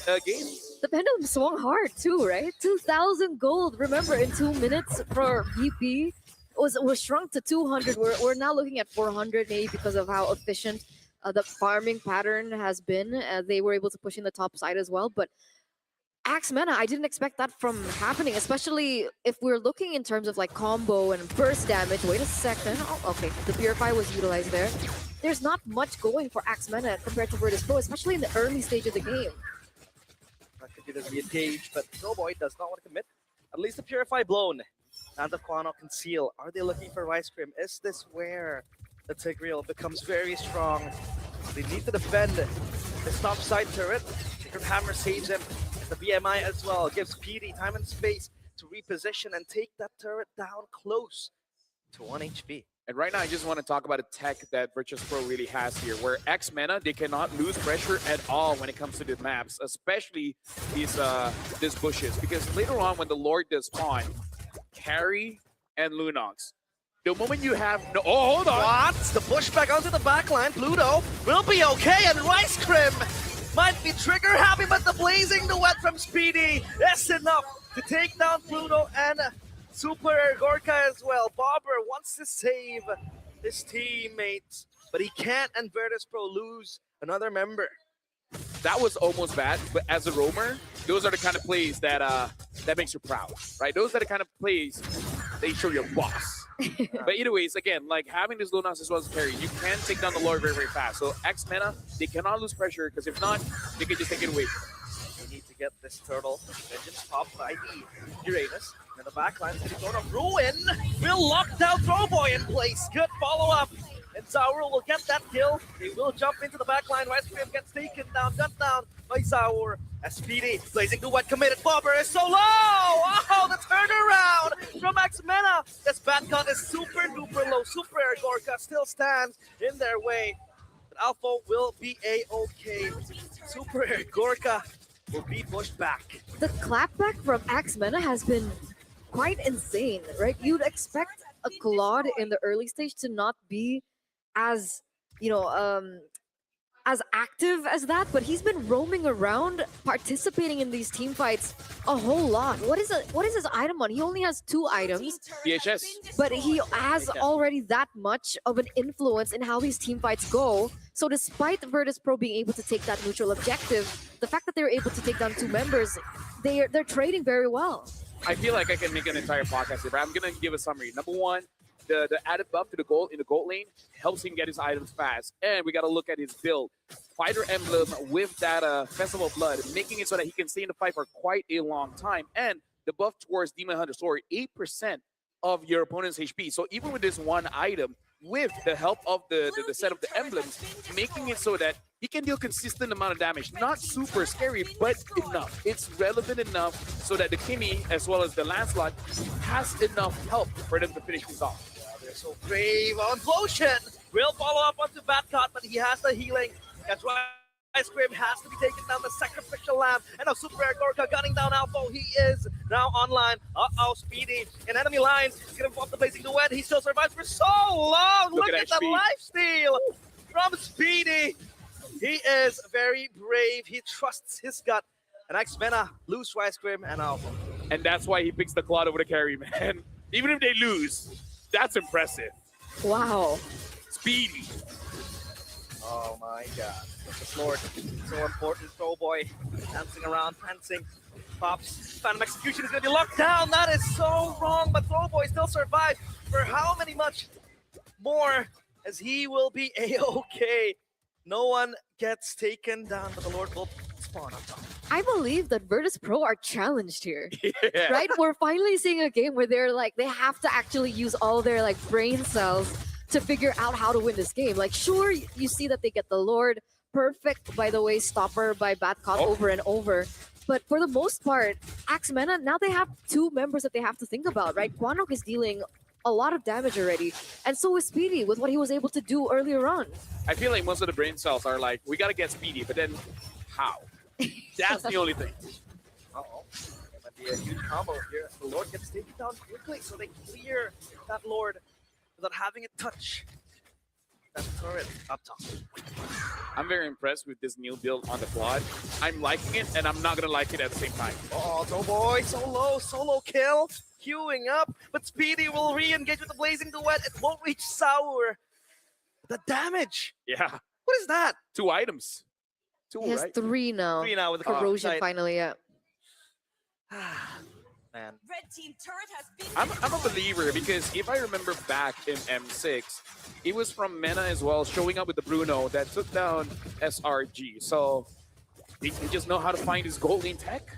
The Pendulum swung hard too, right? 2,000 gold. Remember, in 2 minutes for VP. Was shrunk to 200. We're now looking at 400, maybe because of how efficient the farming pattern has been. They were able to push in the top side as well. But Axmena, I didn't expect that from happening, especially if we're looking in terms of like combo and burst damage. Wait a second. Oh, okay, the Purify was utilized there. There's not much going for Axmena compared to Virtus Pro, especially in the early stage of the game. That could be a gauge, but Snowboy does not want to commit. At least the Purify blown. And the Quanok and Seal. Are they looking for Rice Cream? Is this where the Tigreal becomes very strong? They need to defend this top side turret. Sacred Hammer saves him. The BMI as well gives PD time and space to reposition and take that turret down close to 1 HP. And right now, I just want to talk about a tech that Virtus Pro really has here, where Axmena, they cannot lose pressure at all when it comes to the maps, especially these bushes. Because later on, when the Lord does spawn, carry and Lunox. The moment you have no, oh, hold on. What? The pushback onto the backline. Pluto will be okay, and Rice Crim might be trigger happy, but the blazing duet from Speedy is enough to take down Pluto and Super Gorka as well. Bobber wants to save his teammates, but he can't, and Virtus Pro lose another member. That was almost bad, but as a roamer, those are the kind of plays that that makes you proud, right? Those are the kind of plays they show your boss. But either ways, again, like having this Lunox as well as carry, you can take down the Lord very, very fast. So X-Mena, they cannot lose pressure, because if not, they can just take it away. They need to get this turtle. Vengeance popped by the Uranus. And the backline is going to go to Ruin. Will lock down Throwboy in place. Good follow-up. And Zaur will get that kill. They will jump into the backline. Rice Crim gets taken down, gunned down by Zaur. As Speedy, blazing duet committed. Bobber is so low! Oh, the turnaround from X-Mena. This Batcon is super duper low. Super Air Gorka still stands in their way. But Alpha will be a-okay. Super Air Gorka will be pushed back. The clapback from X-Mena has been quite insane, right? You'd expect a Claude in the early stage to not be as, as active as that, but he's been roaming around, participating in these team fights a whole lot. What is his item on? He only has 2 items. DHS. But he has already that much of an influence in how these team fights go. So despite Virtus Pro being able to take that neutral objective, the fact that they're able to take down 2 members, they're trading very well. I feel like I can make an entire podcast here, but I'm going to give a summary. Number one, the added buff to the gold in the gold lane helps him get his items fast. And we got to look at his build. Fighter Emblem with that Festival of Blood, making it so that he can stay in the fight for quite a long time. And the buff towards Demon Hunter Sword, 8% of your opponent's HP. So even with this one item, with the help of the set of the emblems, making it so that he can deal consistent amount of damage. Not super scary, but enough. It's relevant enough so that the Kimmy, as well as the Lancelot, has enough help for them to finish things off. They're so brave on Flotion. Will follow up onto Batcot, but he has the healing. That's why Ice Cream has to be taken down, the sacrificial lamb. And now Super Air Gorka gunning down Alpha. He is now online. Uh-oh, Speedy in enemy lines. He's going to pop the blazing duet. He still survives for so long. Look at that lifesteal from Speedy. He is very brave. He trusts his gut. And X-Mena lose to Ice Cream and Alpha. And that's why he picks the Claude over the carry, man. Even if they lose, that's impressive. Wow. Speedy. Oh my god. This Lord, so important. Throwboy dancing around, prancing. Pops. Phantom Execution is going to be locked down. That is so wrong, but Throwboy still survived for how many much more, as he will be a-okay. No one gets taken down, but the Lord will spawn on top. I believe that Virtus Pro are challenged here. Yeah. Right? We're finally seeing a game where they're like, they have to actually use all their like brain cells to figure out how to win this game. Like, sure, you see that they get the Lord, perfect, by the way, stopper by Batcot over and over. But for the most part, X-Mena, now they have 2 members that they have to think about, right? Quanok is dealing a lot of damage already, and so is Speedy with what he was able to do earlier on. I feel like most of the brain cells are like, we got to get Speedy, but then how? That's the only thing. Uh-oh. It might be a huge combo here. The Lord gets taken down quickly, so they clear that Lord without having it touch that turret up top. I'm very impressed with this new build on the Claude. I'm liking it, and I'm not going to like it at the same time. Oh, Doughboy, so low, solo kill, queuing up, but Speedy will re-engage with the blazing duet. It won't reach Sour. The damage. Yeah. What is that? 2 items. 2, He has right? 3 now. 3 now with the Corrosion side. finally, yeah. Man. Red team turret has been I'm a believer, because if I remember back in M6, it was from Mena as well, showing up with the Bruno that took down SRG. So they just know how to find his gold lane tech.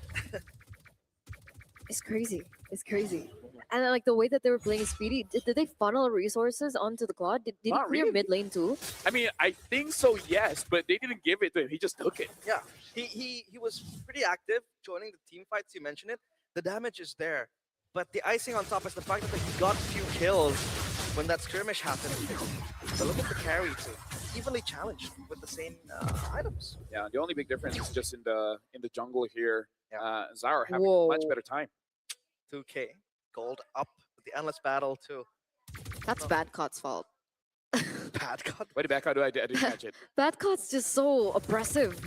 It's crazy. It's crazy. And like the way that they were playing Speedy, did they funnel resources onto the Claude? Did he Not clear really. mid lane too? I mean, I think so, yes, but they didn't give it to him. He just took it. Yeah, he was pretty active joining the team fights. You mentioned it. The damage is there, but the icing on top is the fact that he got a few kills when that skirmish happened. So look at the carry too, evenly challenged with the same items. Yeah, the only big difference is just in the jungle here. Zaur having Whoa. a much better time. 2K gold up The endless battle too. That's Badcott's fault. Badcott. Wait, back out. I didn't catch it. Badcott's just so aggressive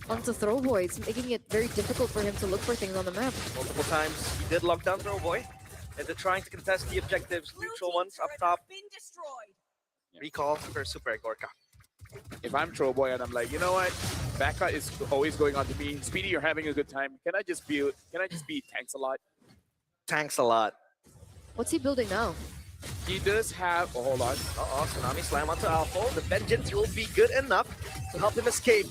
onto Throwboy. It's making it very difficult for him to look for things on the map. Multiple times he did lock down Throwboy. And they're trying to contest the objectives, neutral ones up top. Been destroyed. Recall for Super Gorka. If I'm Trollboy and I'm like, you know what? Backup is always going on to me. Speedy, you're having a good time. Can I just be tanks a lot? Tanks a lot. What's he building now? He does have. Oh, hold on. Tsunami slam onto Alpha. The vengeance will be good enough to help him escape.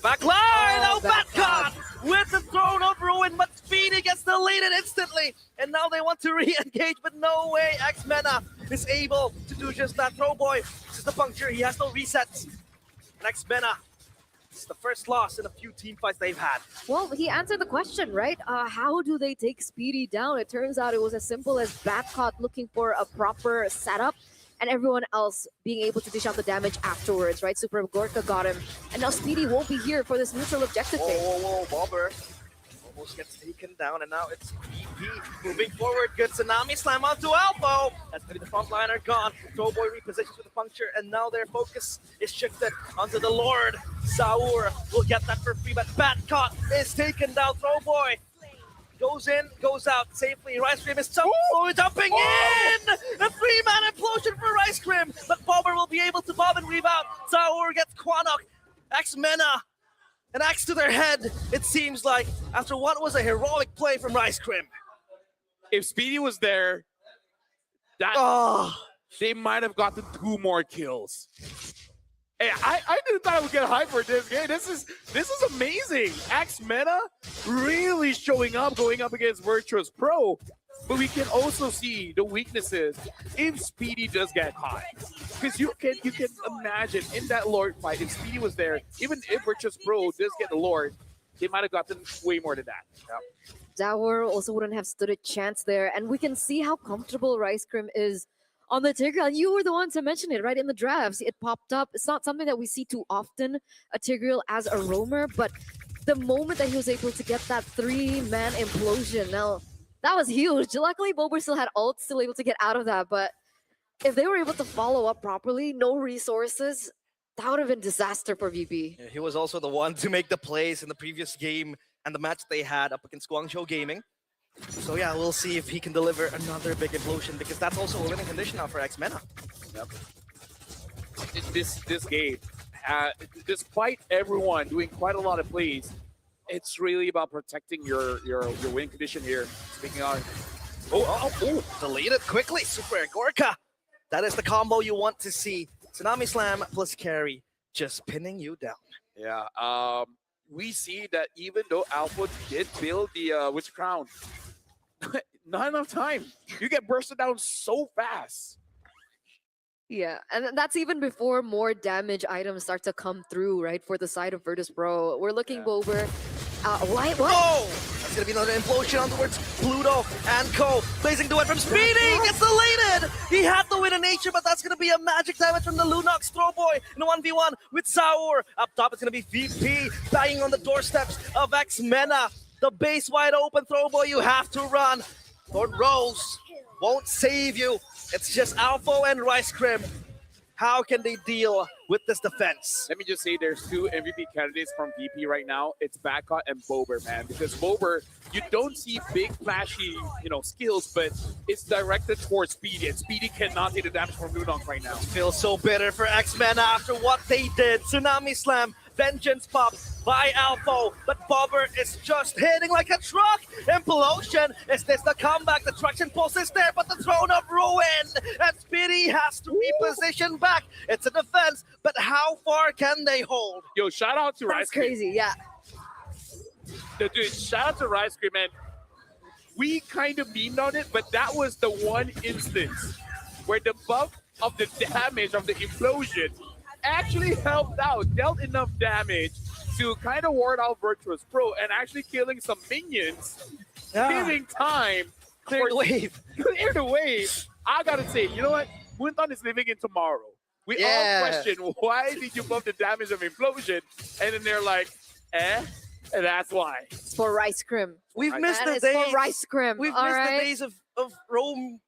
Back line! Oh, Badcott with the throne of ruin, but Speedy gets deleted instantly. And now they want to re-engage, but no way. X-Mena is able to do just that. Throwboy, this is the puncture. He has no resets. And X-Mena, this is the first loss in a few team fights they've had. Well, he answered the question, right? How do they take Speedy down? It turns out it was as simple as Badcott looking for a proper setup and everyone else being able to dish out the damage afterwards, right? Super Gorka got him. And now Speedy won't be here for this neutral objective thing. Whoa, Bobber almost gets taken down, and now it's VP moving forward. Good Tsunami slam onto Alpha. That's going to be the frontliner gone. Throwboy repositions with the puncture, and now their focus is shifted onto the Lord. Zaur will get that for free, but Badcott is taken down. Throwboy goes in, goes out safely. Rice Cream is jumping in! The 3-man implosion for Rice Cream, but Bobber will be able to bob and weave out. Zaur gets Quanok. X-Mena, an axe to their head, it seems like, after what was a heroic play from Rice Cream. If Speedy was there, they might have gotten 2 more kills. Hey, I didn't thought I would get hyped for this game. This is amazing. X-Mena really showing up, going up against Virtus Pro. But we can also see the weaknesses if Speedy does get caught. Because you can imagine in that Lord fight, if Speedy was there, even if Virtus Pro does get the Lord, they might have gotten way more than that. Yep. Dower also wouldn't have stood a chance there. And we can see how comfortable Rice Cream is on the Tigreal. You were the one to mention it, right? In the drafts, it popped up. It's not something that we see too often, a Tigreal as a roamer, but the moment that he was able to get that 3-man implosion, now that was huge. Luckily, Bober still had ult, still able to get out of that, but if they were able to follow up properly, no resources, that would have been disaster for VP. Yeah, he was also the one to make the plays in the previous game and the match they had up against Guangzhou Gaming. So yeah, we'll see if he can deliver another big implosion, because that's also a winning condition now for X-Mena. Yep. This game, despite everyone doing quite a lot of plays, it's really about protecting your win condition here. Speaking on, deleted quickly, Super Gorka. That is the combo you want to see. Tsunami Slam plus carry, just pinning you down. Yeah, we see that even though Alpha did build the Witch Crown, not enough time. You get bursted down so fast. Yeah, and that's even before more damage items start to come through, right, for the side of Virtus Pro. We're looking over. What? Oh! That's going to be another implosion on towards Pluto and Co. Blazing duet from Speedy! Gets deleted! He had the win in nature, but that's going to be a magic damage from the Lunox Throwboy in a 1v1 with Zaur. Up top, it's going to be VP banging on the doorsteps of X-Mena. The base wide open. Throwboy, you have to run. Lord Rose won't save you. It's just Alpha and Rice Cream. How can they deal with this defense? Let me just say there's 2 MVP candidates from VP right now. It's Badcott and Bober, man. Because Bober, you don't see big flashy, skills, but it's directed towards Speedy, and Speedy cannot take the damage from Lunok right now. Feels so bitter for X-Men after what they did. Tsunami Slam, Vengeance Pop by Alpha, but Bobber is just hitting like a truck. Implosion, is this the comeback? The traction pulse is there, but the Throne of Ruin, and Speedy has to reposition back. It's a defense, but how far can they hold? Yo, shout out to Rice Cream. That's crazy, yeah. Dude, shout out to Rice Cream, man. We kind of memed on it, but that was the one instance where the buff of the damage of the implosion actually helped out, dealt enough damage to kind of ward out Virtus Pro and actually killing some minions, giving time. Clear the wave. Clear the wave. I gotta say, you know what? Moonton is living in tomorrow. We all question, why did you buff the damage of implosion? And then they're like, and that's why. It's for Rice Cream. We've missed the days. days. For Rice Cream. We've missed the days of Rome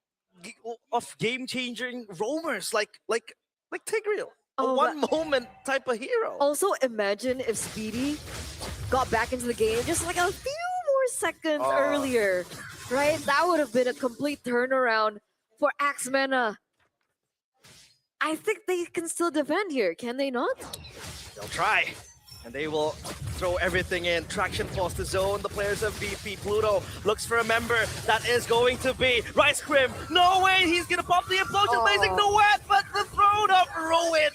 of game-changing roamers like Tigreal. A Oh, one-moment type of hero. Also, imagine if Speedy got back into the game just like a few more seconds earlier, right? That would have been a complete turnaround for Axmena. I think they can still defend here, can they not? They'll try. And they will throw everything in. Traction falls to zone. The players of VP. Pluto looks for a member. That is going to be Rice Crim. No way! He's going to pop the implosion blazing Nuet, but the throne of Ruin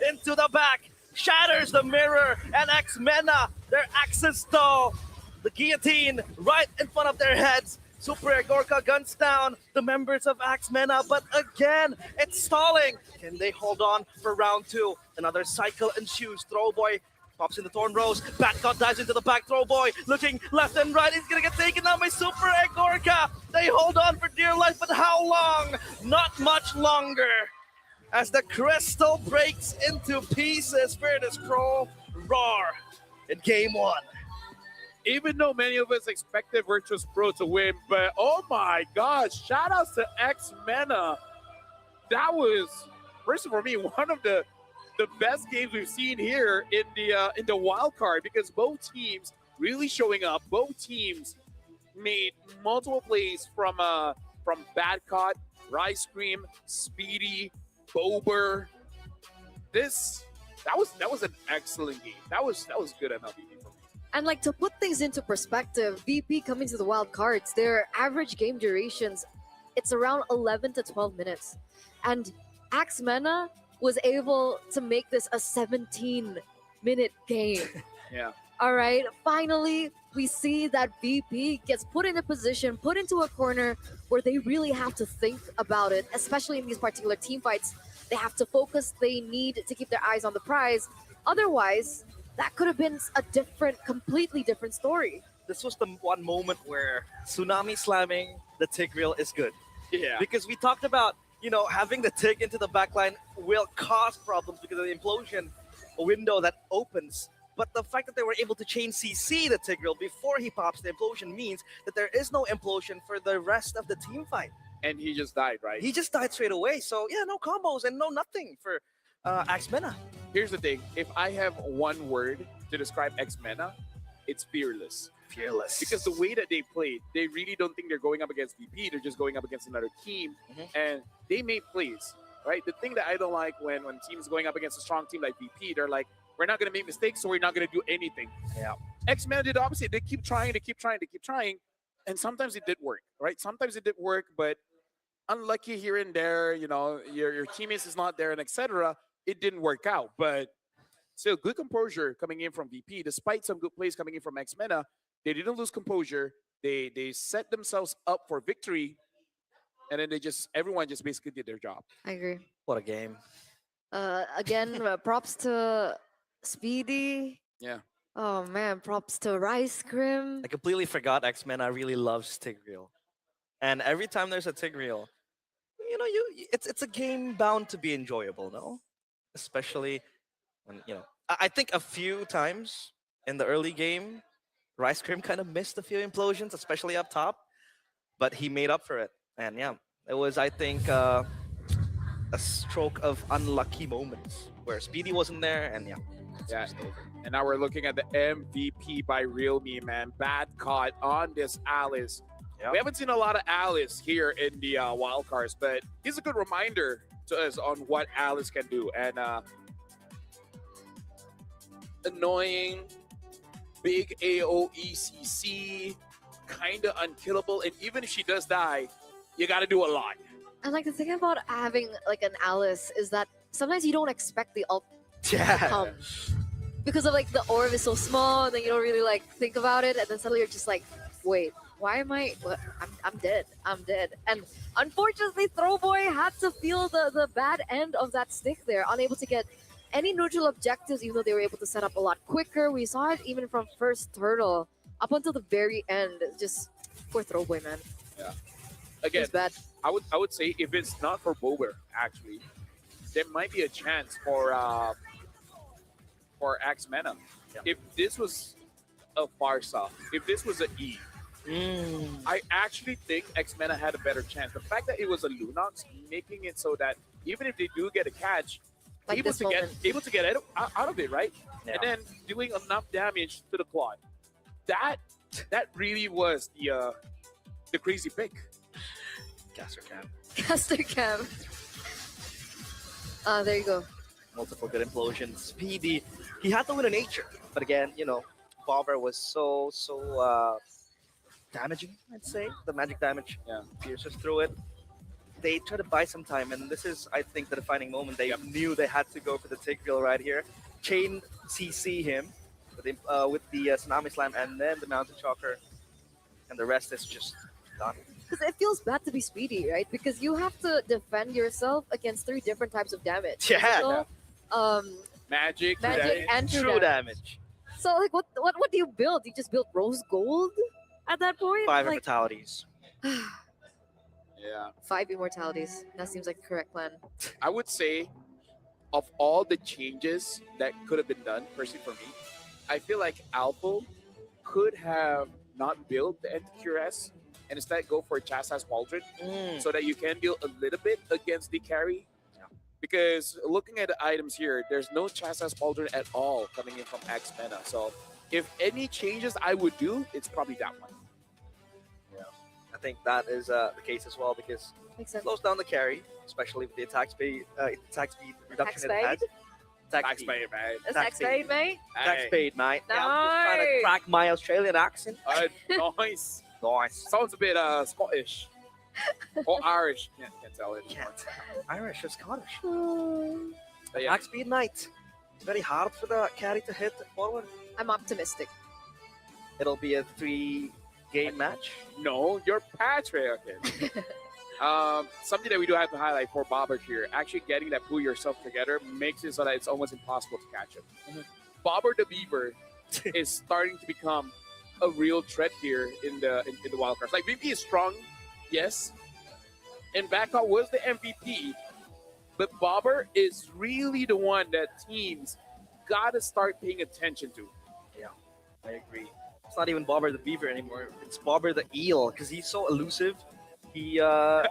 into the back. Shatters the mirror. And Axmena, their axes stall. The guillotine right in front of their heads. Super Gorka guns down the members of Axmena, but again, it's stalling. Can they hold on for round 2? Another cycle ensues. Throwboy pops in the Thorn Rose. Batcot dives into the back. Throwboy looking left and right. He's going to get taken down by Super Gorka. They hold on for dear life, but how long? Not much longer. As the crystal breaks into pieces, Virtus Pro roar in game 1. Even though many of us expected Virtus Pro to win, but oh my gosh, shout outs to Axmena. That was, first for me, one of the best games we've seen here in the wild card, because both teams really showing up. Both teams made multiple plays from Badcott, Rice Cream, Speedy, Bober. That was an excellent game. That was good enough. And like, to put things into perspective, VP coming to the wild cards, their average game durations, it's around 11 to 12 minutes. And Axmena was able to make this a 17-minute game. Yeah. All right, finally, we see that VP gets put in a position, put into a corner where they really have to think about it, especially in these particular team fights. They have to focus. They need to keep their eyes on the prize. Otherwise, that could have been a completely different story. This was the one moment where Tsunami slamming the Tigreal is good. Yeah. Because we talked about, having the Tig into the backline will cause problems because of the implosion window that opens. But the fact that they were able to chain CC the Tigreal before he pops the implosion means that there is no implosion for the rest of the team fight. And he just died, right? He just died straight away. So, yeah, no combos and no nothing for Axmena. Here's the thing. If I have one word to describe Axmena, it's fearless. Fearless. Because the way that they played, they really don't think they're going up against VP. They're just going up against another team. And they made plays, right? The thing that I don't like when teams going up against a strong team like VP, they're like, we're not going to make mistakes, so we're not going to do anything. Yeah. Axmena did the opposite. They keep trying, and sometimes it did work, right? Sometimes it did work, but unlucky here and there, your teammates is not there and etc. It didn't work out, but still good composure coming in from VP. Despite some good plays coming in from Axmena, they didn't lose composure. They set themselves up for victory, and then everyone just basically did their job. I agree. What a game. Again, props to Speedy. Yeah. Oh man, props to Rice Crim. I completely forgot Axmena really loves Tigreal. And every time there's a Tigreal, it's a game bound to be enjoyable, no? Especially when, I think a few times in the early game, Rice Cream kind of missed a few implosions, especially up top, but he made up for it. And yeah, it was, I think, a stroke of unlucky moments where Speedy wasn't there, and yeah. Yeah. And now we're looking at the MVP by Realme, man. Bad caught on this Alice. Yep. We haven't seen a lot of Alice here in the wild cards, but it's a good reminder to us on what Alice can do. And annoying, big AOECC, kind of unkillable. And even if she does die, you got to do a lot. And like the thing about having like an Alice is that sometimes you don't expect the ult to come. Because of like the orb is so small, and then you don't really like think about it, and then suddenly you're just like, wait, why am I? What? I'm dead. I'm dead. And unfortunately, Throwboy had to feel the bad end of that stick there, unable to get any neutral objectives, even though they were able to set up a lot quicker. We saw it even from first turtle up until the very end. Just poor Throwboy, man. Yeah. Again, it's bad. I would say if it's not for Bober, actually, there might be a chance for Axmena. Yeah. If this was a Farsa, if this was an E, I actually think X-Mena had a better chance. The fact that it was a Lunox, making it so that even if they do get a catch, Like able this to moment. get out of it, right? Yeah. And then doing enough damage to the Claude. That really was the crazy pick. Caster Cam. Caster Cam. There you go. Multiple good implosions. Speedy. He had to win a nature. But again, Bobber was so damaging, I'd say. The magic damage. Yeah. Pierces through it. They tried to buy some time, and this is, I think, the defining moment. They knew they had to go for the take reel right here. Chain CC him with the Tsunami Slam, and then the Mountain Shocker, and the rest is just done. Because it feels bad to be Speedy, right? Because you have to defend yourself against 3 different types of damage. Yeah. Physical, Magic, magic, and True damage. So like, what do you build? You just build rose gold at that point? 5 like, immortalities. Yeah. 5 immortalities. That seems like the correct plan. I would say, of all the changes that could have been done, personally for me, I feel like Alpha could have not built the NTQRS and instead go for Chastas Pauldron so that you can deal a little bit against the carry. Because looking at the items here, there's no Chastas Pauldron at all coming in from X-Mena. So if any changes I would do, it's probably that one. I think that is the case as well, because Makes it sense. slows down the carry, especially with the attack speed reduction it had. Attack speed, mate. Attack speed, mate. Attack speed, mate. Yeah, I'm just trying to crack my Australian accent. Nice. Nice. Sounds a bit Scottish. Or Irish. Can't tell it. Irish or Scottish. But yeah. Attack speed, mate. It's very hard for the carry to hit forward. I'm optimistic. It'll be a 3-game match. No, you're patriarchal. Something that we do have to highlight for Bobber here, actually getting that pull yourself together makes it so that it's almost impossible to catch him. Bobber the Beaver is starting to become a real threat here in the wildcards. Like, VP is strong, yes, and Backup was the MVP, but Bobber is really the one that teams gotta start paying attention to. Yeah, I agree. It's not even Bobber the Beaver anymore. It's Bobber the Eel, because he's so elusive. He I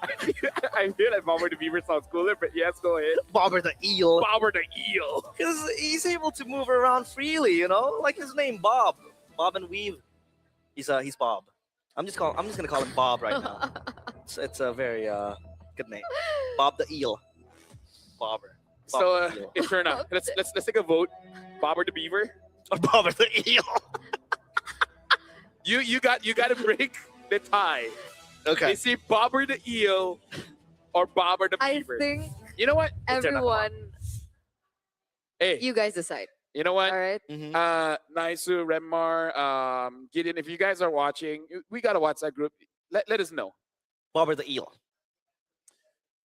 feel like Bobber the Beaver sounds cooler, but yes, go ahead. Bobber the Eel. Bobber the Eel. Because he's able to move around freely, like his name, Bob and Weave. He's Bob. I'm just gonna call him Bob right now. It's a very good name. Bob the Eel. Bobber. So it's turn out. Let's take a vote. Bobber the Beaver. Or Bobber the Eel. You got to break the tie. Okay. Is it Bobber the Eel or Bobber the I Beaver? think You know what? everyone, Hey, you guys decide. you know what? All right. Naisu, Remar, Gideon, if you guys are watching, we got a WhatsApp group. Let us know. Bobber the Eel.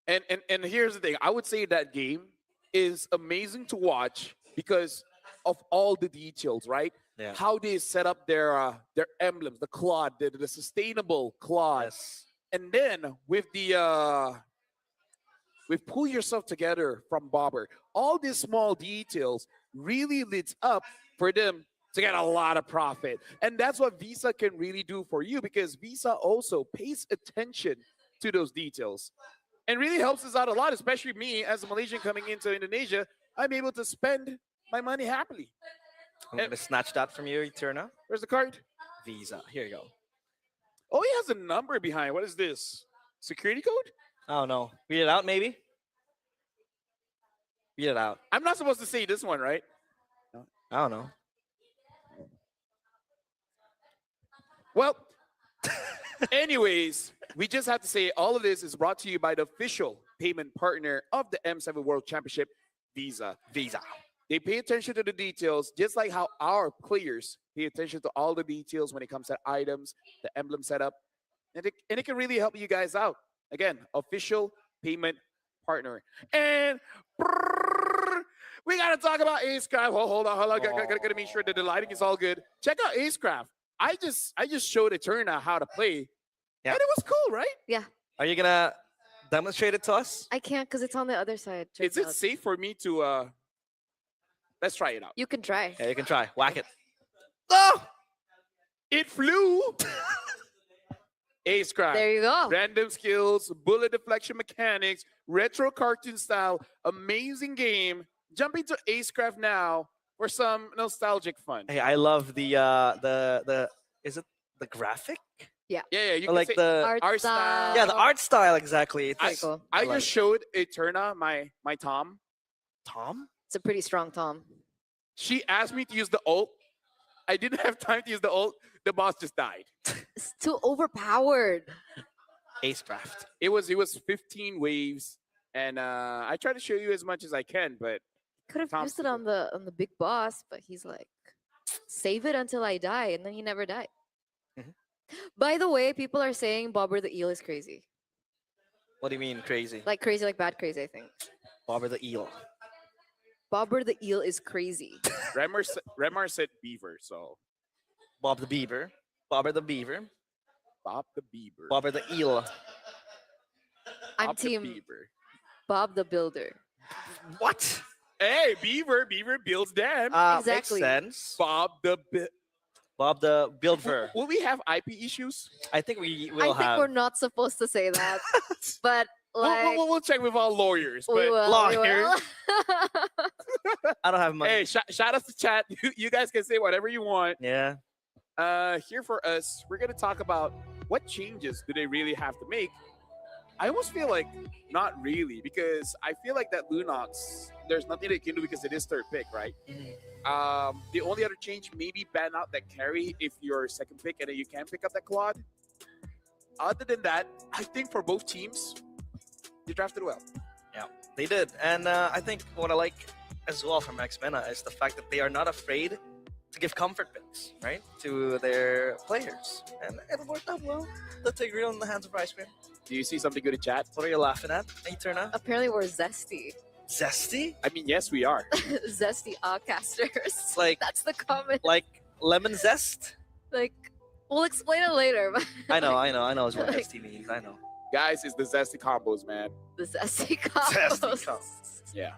And here's the thing. I would say that game is amazing to watch because of all the details, right? Yeah. How they set up their emblems, the Claude, the sustainable Claude. Yes. And then with pull yourself together from Bobber, all these small details really leads up for them to get a lot of profit. And that's what Visa can really do for you, because Visa also pays attention to those details and really helps us out a lot, especially me as a Malaysian coming into Indonesia. I'm able to spend my money happily. I'm going to snatch that from you, Eterna. Where's the card? Visa. Here you go. Oh, he has a number behind. What is this? Security code? Oh, no. Read it out, maybe? Read it out. I'm not supposed to say this one, right? I don't know. Well, anyways, we just have to say all of this is brought to you by the official payment partner of the M7 World Championship, Visa. Visa. They pay attention to the details, just like how our players pay attention to all the details when it comes to items, the emblem setup, and it can really help you guys out. Again, official payment partner. And we got to talk about Acecraft. Hold on. Gotta make sure that the lighting is all good. Check out Acecraft. I just showed Eterna how to play, and it was cool, right? Yeah. Are you going to demonstrate it to us? I can't because it's on the other side. Check Is it out. safe for me to let's try it out. You can try. Yeah, you can try. Whack it. Oh! It flew. Acecraft. There you go. Random skills, bullet deflection mechanics, retro cartoon style, amazing game. Jumping to Acecraft now for some nostalgic fun. Hey, I love the is it the graphic? Yeah. Yeah, you can Like say the art style. Yeah, the art style exactly. Very It's, cool. I like just showed Eterna my Tom. Tom. It's a pretty strong Tom. She asked me to use the ult. I didn't have time to use the ult. The boss just died. It's too overpowered. Acecraft. It was 15 waves, and I try to show you as much as I can, but Could have Tom's used it too on the big boss, but he's like, save it until I die, and then he never died. Mhm. By the way, people are saying Bobber the Eel is crazy. What do you mean crazy? Like crazy, like bad crazy, I think. Bobber the eel. Bobber the Eel is crazy. Remar said beaver, so Bob the beaver. Bobber the beaver. Bob the beaver. Bobber the eel. I'm Bob the team beaver. Bob the Builder. What? Hey, beaver builds dam. Exactly. Makes sense. Bob the Bob the builder. Will we have IP issues? I think we I will think have. we're not supposed to say that, but like We'll check with our lawyers. we But will. We will. I don't have money. hey, shout out to chat. You guys can say whatever you want. Yeah. Here for us, we're gonna talk about what changes do they really have to make. I almost feel like not really, because I feel like that Lunox, there's nothing they can do because it is third pick, right? The only other change, maybe ban out that carry if you're second pick and then you can pick up that quad. Other than that, I think for both teams, they drafted well. Yeah, they did. And I think what I like as well from Max Mena is the fact that they are not afraid to give comfort picks, right, to their players. And it worked out well. The Tigreal in the hands of Ice Cream. Do you see something good in chat? What are you laughing at, Eterna? Apparently, we're zesty. Zesty? I mean, yes, we are. Zesty casters. It's like That's the comment. like lemon zest? Like, we'll explain it later. But I know is what Like- zesty means. I know. Guys, it's the zesty combos, man. the zesty Zesty combos. combos. Yeah.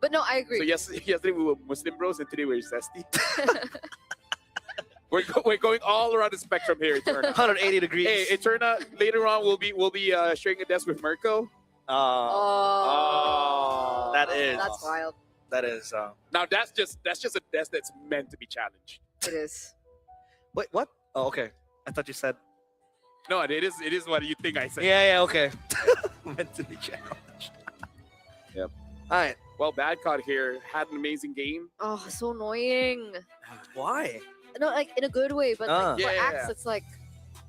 But no, I So agree. yesterday we were Muslim bros, and today we're zesty. We're going all around the spectrum here, Eterna. 180 degrees. Hey, Eterna, later on we'll be sharing a desk with Mirko. Oh, that is. that's wild. That is. Now that's just a desk that's meant to be challenged. It is. Wait, what? Oh, okay. I thought you said. No, it is what you think I said. Yeah, okay. Meant to be challenged. Yep. All right. Well, Bad Cod here had an amazing game. Oh, so annoying. Why? No, like in a good way, but Ah. like, for Yeah. Axe, it's like,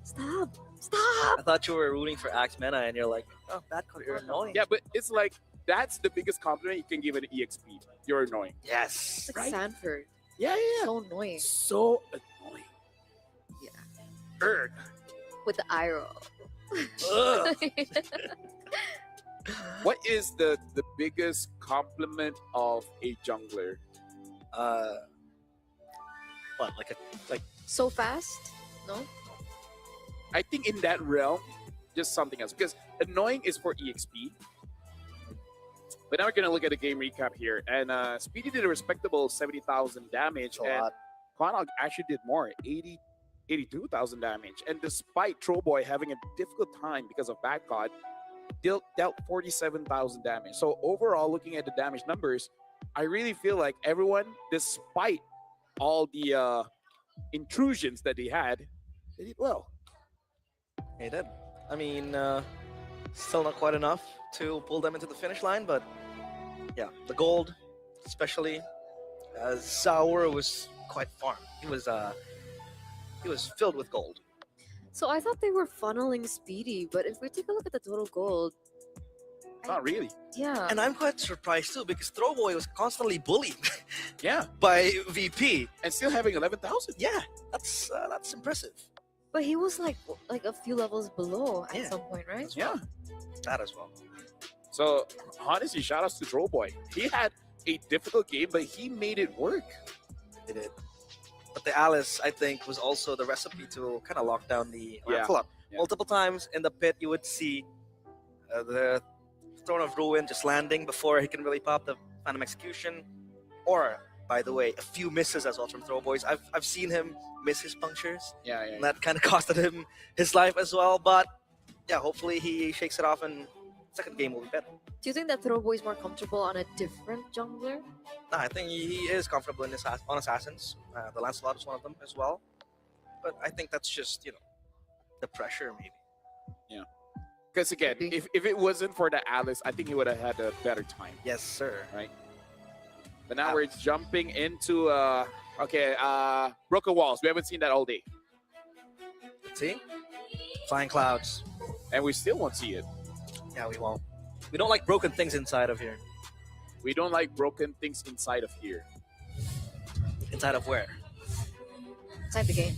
stop. I thought you were rooting for Axe Mena, and you're like, oh, Bad Code, you're annoying. Yeah, but it's like that's the biggest compliment you can give an EXP. You're annoying. Yes. It's like Sanford. Yeah. So annoying. So annoying. Yeah. Erg. With the eye roll. Ugh. What is the biggest compliment of a jungler? What? Like So fast? No? I think in that realm, just something else. Because annoying is for EXP. But now we're gonna look at the game recap here, and Speedy did a respectable 70,000 damage, a and lot. Quanog actually did more, 82,000 damage. And despite Trollboy having a difficult time because of Bad God, dealt 47,000 damage. So overall, looking at the damage numbers, I really feel like everyone, despite all the intrusions that they had, they did well. He did. I mean, still not quite enough to pull them into the finish line, but yeah, the gold, especially, Zaur was quite farmed. He was filled with gold. So I thought they were funneling Speedy, but if we take a look at the total gold, Not really. yeah. And I'm quite surprised too, because Throwboy was constantly bullied Yeah. by VP. And still having 11,000. Yeah, that's impressive. But he was like a few levels below at Yeah. some point, right? Yeah. That as well. So honestly, shout outs to Trollboy. He had a difficult game, but he made it work. They did. But the Alice, I think, was also the recipe to kind of lock down the Yeah. Flop. Yeah. Multiple times in the pit, you would see the Throne of Ruin just landing before he can really pop the Phantom Execution, or by the way, a few misses as well from Throw Boys. I've seen him miss his punctures, Yeah, and that kind of costed him his life as well. But yeah, hopefully he shakes it off, and second game will be better. Do you think that Throw Boy is more comfortable on a different jungler? Nah, I think he is comfortable in on Assassins. The Lancelot is one of them as well. But I think that's just, the pressure maybe. Yeah. Because again, if it wasn't for the Alice, I think he would have had a better time. Yes, sir. Right. But now we're jumping into broken walls. We haven't seen that all day. See? Flying clouds. And we still won't see it. Yeah, we won't. We don't like broken things inside of here. We don't like broken things inside of here. Inside of where? Inside the game.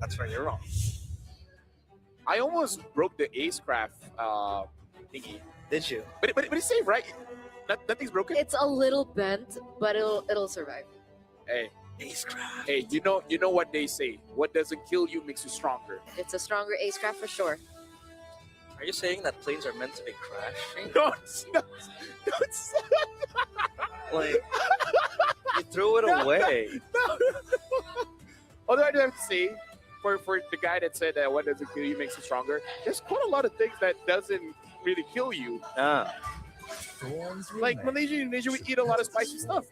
That's where you're wrong. I almost broke the Acecraft thingy. Did you? But it's safe, right? Nothing's broken. It's a little bent, but it'll survive. Hey, Acecraft. Hey, you know what they say. What doesn't kill you makes you stronger. It's a stronger Acecraft for sure. Are you saying that planes are meant to be crashing? No. Like, you threw it away. Although I do have to say, for the guy that said that what doesn't kill you makes you stronger, there's quite a lot of things that doesn't really kill you. Like Malaysia, Indonesia, we eat a lot of spicy stuff.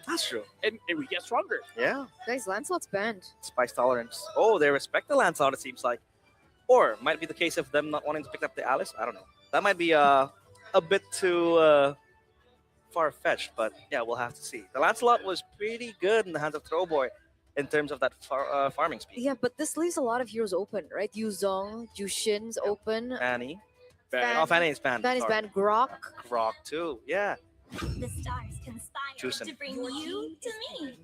That's true. And we get stronger. Yeah. Guys, Lancelot's banned. Spice tolerance. Oh, they respect the Lancelot, it seems like. Or might be the case of them not wanting to pick up the Alice. I don't know. That might be a bit too far-fetched, but yeah, we'll have to see. The Lancelot was pretty good in the hands of Throwboy in terms of that farming speed. Yeah, but this leaves a lot of heroes open, right? Yuzong, Jushin's open. Fanny. Fan- Fanny is banned. Fanny's sorry. banned. Grok. Grok too, yeah. The stars conspire Juicing. to bring you to me.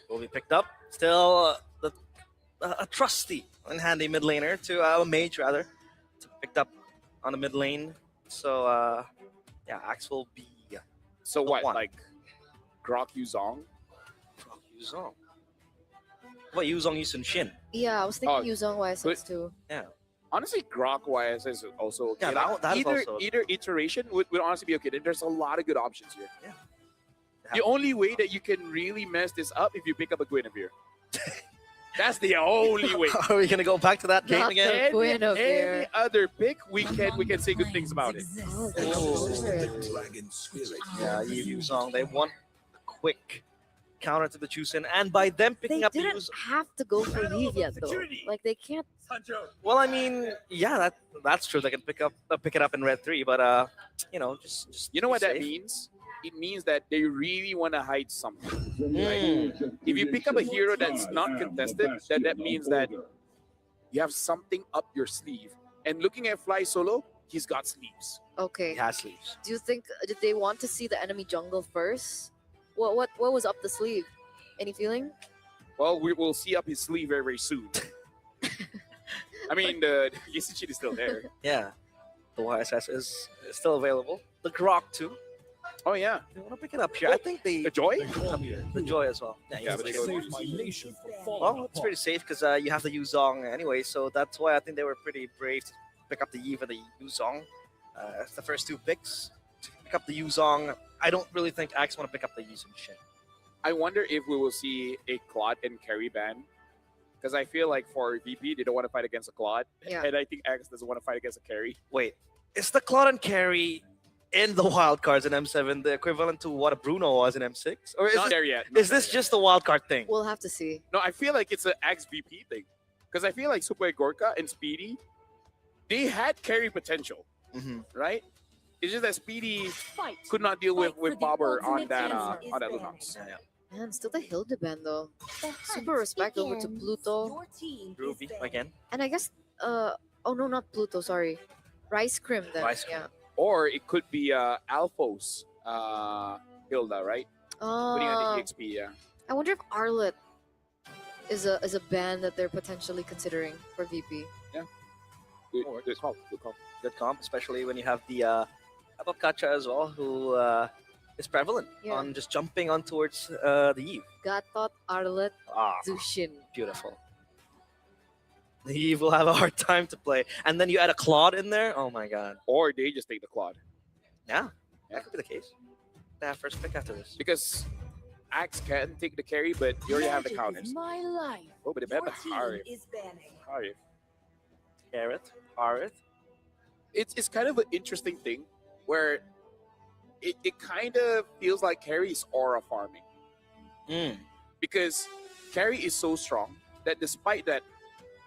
Will be picked up. Still a trusty and handy mid laner to a mage rather, to picked up on the mid lane. So yeah, Axe will be. So what? one. Like Grok Yuzong? Grok Yuzong. What Yuzong Yusun Shin? Yeah, I was thinking Yuzong YSS too. Yeah. Honestly, Grok YS is also okay. Yeah, Like, that is also- either iteration would honestly be okay. There's a lot of good options here. Yeah. The only way that you can really mess this up if you pick up a Guinevere. That's the only way. Are we gonna go back to that game Not again? the Guinevere. Any other pick, we can say good things about it. Yeah, Yuzong. They want a quick counter to the Chusin, and by them picking They up the didn't Yuzong. have to go for Eve yet, though. Like, they can't. Well, I mean, yeah, that's true. They can pick it up in red 3, but just You know what be that safe. means? It means that they really want to hide something. Mm. If you pick up a hero that's not contested, that means that you have something up your sleeve. And looking at Fly Solo, he's got sleeves. Okay. He has sleeves. Do you think did they want to see the enemy jungle first? What was up the sleeve? Any feeling? Well, we will see up his sleeve very, very soon. I mean, the Yasuchi is still there. Yeah, the YSS is still available. The Grok too. Oh yeah, They want to pick it up here. I think they the Joy. the Joy as well. Yeah, but they Save my nation from falling Well, it's pretty apart. safe because you have the Yuzong anyway, so that's why I think they were pretty brave to pick up the Eve and the Yuzong. That's the first two picks. To pick up the Yuzong, I don't really think Axe want to pick up the Yuzong Shin. I wonder if we will see a Claude and Carry ban. Because I feel like for VP, they don't want to fight against a Claude. Yeah. And I think Axe doesn't want to fight against a Carry. Wait, is the Claude and Carry in the wild cards in M7 the equivalent to what a Bruno was in M6? Or Not there yet. not is this there just a wild card thing? We'll have to see. yet. No, I feel like it's an Axe VP thing. Because I feel like Super Gorka and Speedy, they had carry potential, Mhm. right? It's just that Speedy Fight. could not deal with Fight for the Bobber on ultimate that answer. on that Lunox. Yeah, yeah. Man, still the Hildebrand though. The Super hunt respect over to begins. Pluto. Your team is Ruby there. again. And I guess oh no, not Pluto, sorry. Rice Crim then. Rice Crim. Yeah. Or it could be Alphos Hilda, right? Putting on the EXP, yeah. I wonder if Arlet is a band that they're potentially considering for VP. Good call. Good call. Good comp, especially when you have the Abakacha as well, who is prevalent Yeah. on just jumping on towards the Eve. Gatot, Arlet, Ah, Zushin. beautiful. The Eve will have a hard time to play. And then you add a Claude in there. Oh my god. Or they just take the Claude. Yeah, that could be the case. They have first pick after this. Because Axe can take the carry, but you already have the counters. My life. Oh, but the Your better team Harith. is banning. Garrett, Harith. It's kind of an interesting thing where it kind of feels like Carrie is aura farming. Because Carrie is so strong that despite that,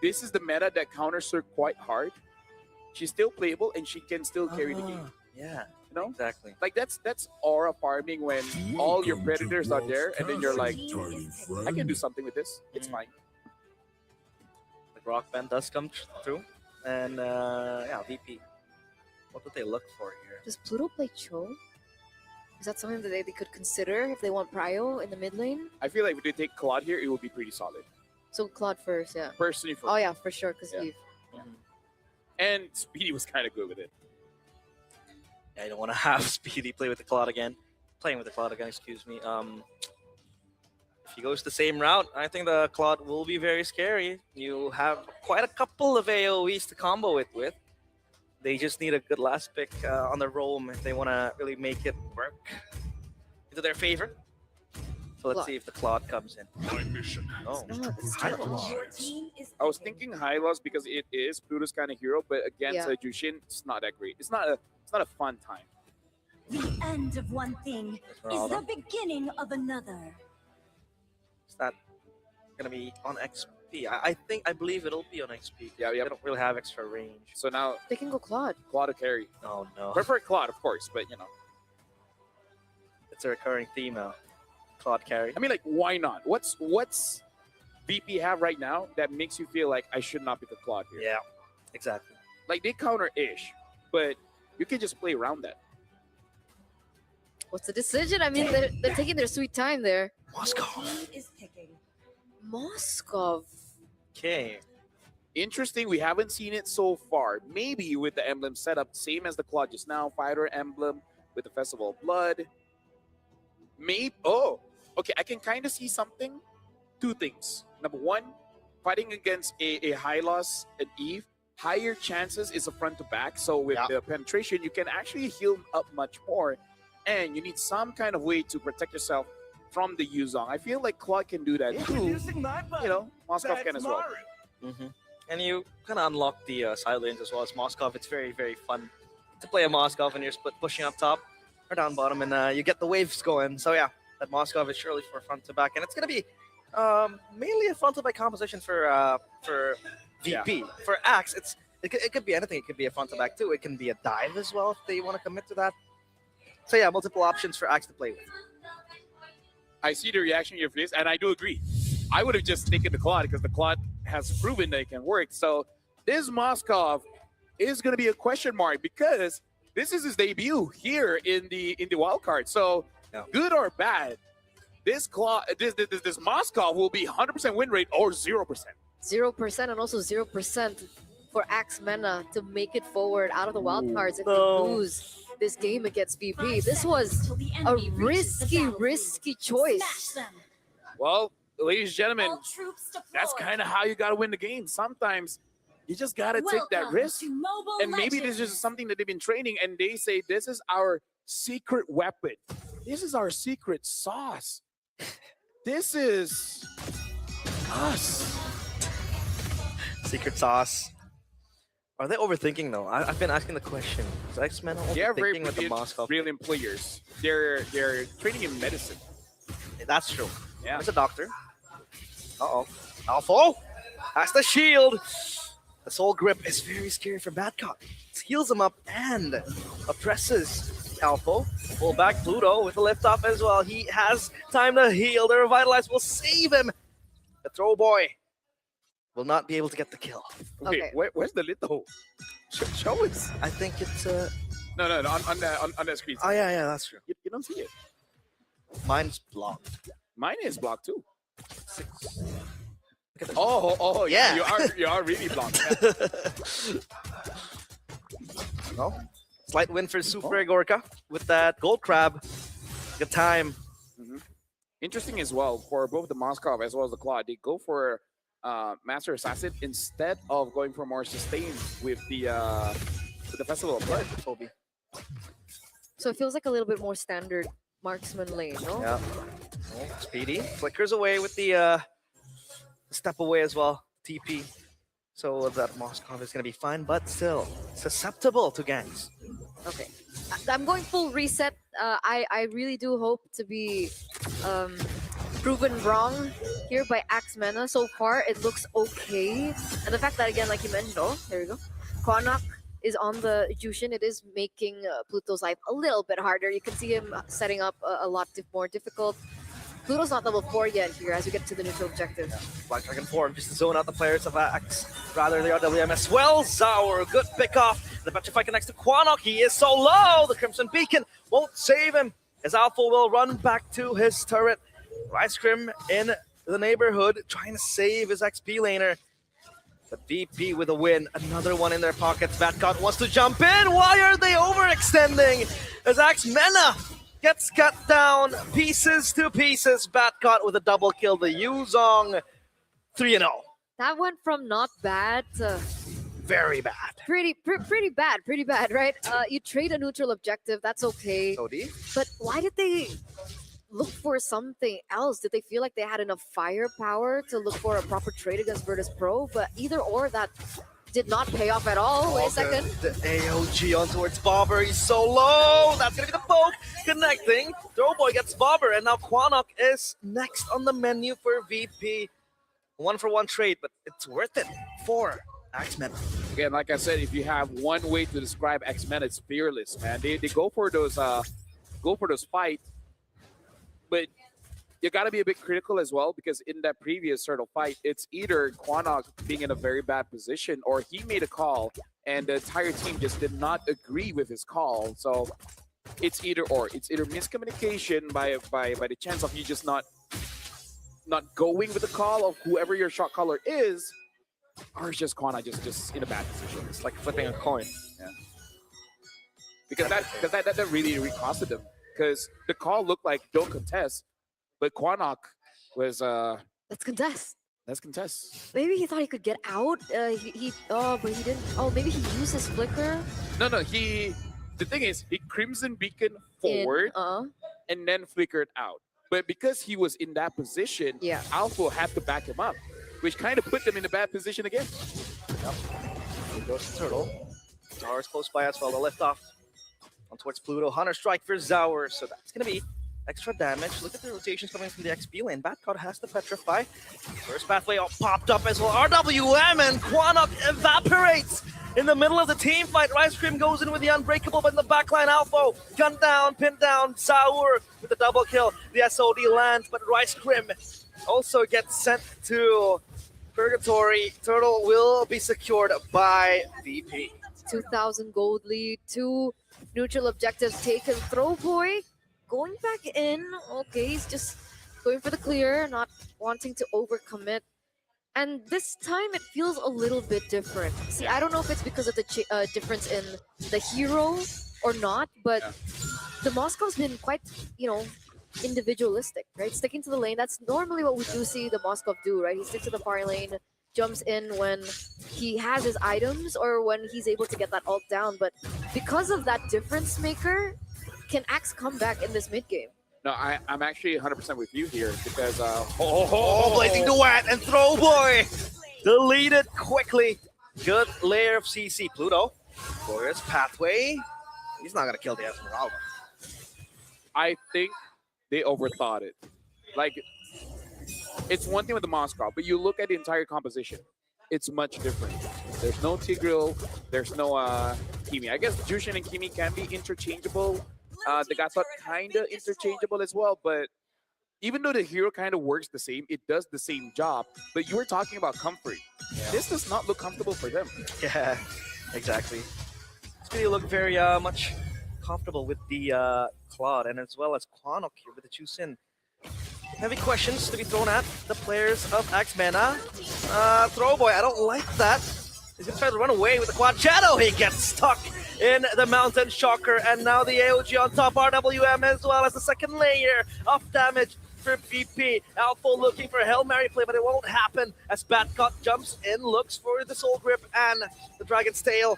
this is the meta that counters her quite hard. She's still playable and she can still carry the game. Yeah, You know? exactly. Like that's aura farming when all your predators are there and then you're like, I can do something with this. It's fine. The Rock Band does come through. And yeah, VP. What would they look for here? Does Pluto play Cho? Is that something that they could consider if they want Prio in the mid lane? I feel like if they take Claude here, it will be pretty solid. So Claude first, yeah. Personally, for Oh yeah, for sure, because Yeah. Eve. and Speedy was kind of good with it. Yeah, I don't want to have Speedy play with the Claude again. Playing with the Claude again, excuse me. If he goes the same route, I think the Claude will be very scary. You have quite a couple of AoEs to combo it with. They just need a good last pick on the roam if they want to really make it work into their favor. So let's Claude. see if the Claude comes in. My mission. Oh, No, it's Hylos. Your team is I was thinking Hylos because it is Pluto's kind of hero, but against Yeah. Jushin, it's not that great. It's not a fun time. the end of one thing is the Esmeralda. beginning of another. Is that gonna be on XP? I believe it'll be on XP. Yeah, They yeah. don't really have extra range. So now They can go Claude. Claude to carry. Oh no, Prefer Claude, of course, but you know. it's a recurring theme now. Claude carry. I mean, like, why not? What's VP have right now that makes you feel like I should not pick a Claude here? Yeah, exactly. Like they counter ish, but you can just play around that. What's the decision? I mean, they're taking their sweet time there. Moscow. Your team is picking. Moskov. Okay. Interesting. We haven't seen it so far. Maybe with the emblem setup, same as the Claude just now, fighter emblem with the Festival of Blood. Maybe. Oh, okay. I can kind of see something. Two things. Number one, fighting against a Hylos and Eve, higher chances is a front to back. So with the penetration, you can actually heal up much more. And you need some kind of way to protect yourself from the Yuzong. I feel like Claude can do that too. Introducing my buddy. You know, Moskov can as well. And you kind of unlock the side lanes as well as Moskov. It's very, very fun to play a Moskov and you're split pushing up top or down bottom and you get the waves going. So yeah, that Moskov is surely for front to back. And it's going to be mainly a front to back composition for VP. For Axe, it could be anything. It could be a front to back too. It can be a dive as well if they want to commit to that. So yeah, multiple options for Axe to play with. I see the reaction here for this, and I do agree. I would have just taken the Claude because the Claude has proven that it can work. So this Moskov is going to be a question mark because this is his debut here in the wild card. So good or bad, this Moskov will be 100% win rate or 0%. 0% and also 0% for Axe Mana to make it forward out of the wild cards if they lose this game against VP. This was a risky choice. Well, ladies and gentlemen, that's kind of how you got to win the game. Sometimes you just got to take that risk. And maybe this is something that they've been training and they say, this is our secret weapon. This is our secret sauce. This is us. Secret sauce. Are they overthinking though? I've been asking the question. Is X-Men They're very overthinking with the Moskov? brilliant players. They're training in medicine. That's true. Yeah. There's a doctor. Uh-oh. Alpha! That's the shield! The soul grip is very scary for Bad Cop. It heals him up and oppresses Alpha. Pull back Pluto with the lift off as well. He has time to heal. The Revitalize will save him. The throw boy will not be able to get the kill. Okay. Where's the little? Show us. I think it's No, on that screen. Oh yeah, that's true. You don't see it. Mine's blocked. Mine is blocked too. Oh yeah. You are really blocked. No. Slight win for Super Gorka with that gold crab. Good time. Interesting as well for both the Moskov as well as the Claude. They go for Master Assassin instead of going for more sustain with the Festival of Blood. So it feels like a little bit more standard marksman lane, no? Yeah. Speedy flickers away with the step away as well. TP. So that Moskov is going to be fine, but still susceptible to ganks. Okay. I'm going full reset. I really do hope to be proven wrong here by Axmena. So far, it looks okay. And the fact that, again, like you mentioned, oh, there we go. Kwanak is on the Jushin. It is making Pluto's life a little bit harder. You can see him setting up a lot more difficult. Pluto's not level 4 yet here as we get to the neutral objective. Black Dragon form just to zone out the players of Axe. Rather, the RWM as well. Zaur, good pick off. The Petrify connects to Quanok. He is so low. The Crimson Beacon won't save him as Alpha will run back to his turret. Ricecrim in the neighborhood trying to save his XP laner. But VP with a win. Another one in their pockets. Batcot wants to jump in. Why are they overextending? As Axmena gets cut down pieces to pieces. Batcot with a double kill. The Yuzong 3-0. That went from not bad to very bad. Pretty bad, right? You trade a neutral objective, that's okay. OD. But why did they look for something else? Did they feel like they had enough firepower to look for a proper trade against Virtus Pro? But either or, that did not pay off at all. Wait a second. The AOG on towards Bobber. He's so low. That's going to be the poke connecting. Throwboy gets Bobber, and now Quanok is next on the menu for VP. 1-for-1 trade, but it's worth it for Axmena. Again, like I said, if you have one way to describe X-Men, it's fearless, man. They go for those fights, but you got to be a bit critical as well, because in that previous sort of fight, it's either Quanok being in a very bad position or he made a call and the entire team just did not agree with his call. So it's either or. It's either miscommunication by the chance of you just not going with the call of whoever your shot caller is, or it's just Quanok just in a bad position. It's like flipping a coin. Yeah. Because that really costed them. Because the call looked like don't contest, but Quanok was let's contest. Let's contest. Maybe he thought he could get out. But he didn't. Oh, maybe he used his flicker. No. The thing is, he Crimson Beacon forward and then flickered out. But because he was in that position, Alpha had to back him up, which kind of put them in a bad position again. Yep. Here goes the turtle. Zaur's close by as well. The lift off on towards Pluto. Hunter strike for Zaur. So that's going to be extra damage. Look at the rotations coming from the XP lane. Batcot has to petrify. First pathway all popped up as well. RWM and Quanok evaporates in the middle of the team fight. Ricecrim goes in with the unbreakable, but in the backline, Alpha gunned down, pinned down. Zaur with the double kill. The SOD lands, but Ricecrim also gets sent to Purgatory. Turtle will be secured by VP. 2,000 gold lead, 2 neutral objectives taken. Throwboy going back in. Okay, he's just going for the clear, not wanting to overcommit. And this time it feels a little bit different. See, I don't know if it's because of the difference in the hero or not, but the Moscow's been quite, individualistic, right? Sticking to the lane. That's normally what we do see the Moscow do, right? He sticks to the far lane, jumps in when he has his items or when he's able to get that ult down. But because of that difference maker, can Axe come back in this mid game? No, I'm actually 100% with you here because Blazing Duet and Throwboy deleted quickly. Good layer of CC. Pluto, Glorious Pathway. He's not gonna kill the Esmeralda. I think they overthought it. Like, it's one thing with the Moscow, but you look at the entire composition, it's much different. There's no Tigreal, there's no Kimi. I guess Jushin and Kimi can be interchangeable. The Gatot kind of interchangeable as well, but even though the hero kind of works the same, it does the same job. But you were talking about comfort. Yeah. This does not look comfortable for them. Yeah, exactly. It's really look very much comfortable with the Claude and as well as Quanok here with the Chusin. Heavy questions to be thrown at the players of Axmena. Throwboy, I don't like that. He's gonna try to run away with the quad shadow. He gets stuck in the Mountain Shocker, and now the AOG on top. RWM as well as the second layer of damage for VP. Alpha looking for a Hail Mary play, but it won't happen as Batcot jumps in, looks for the Soul Grip and the Dragon's Tail.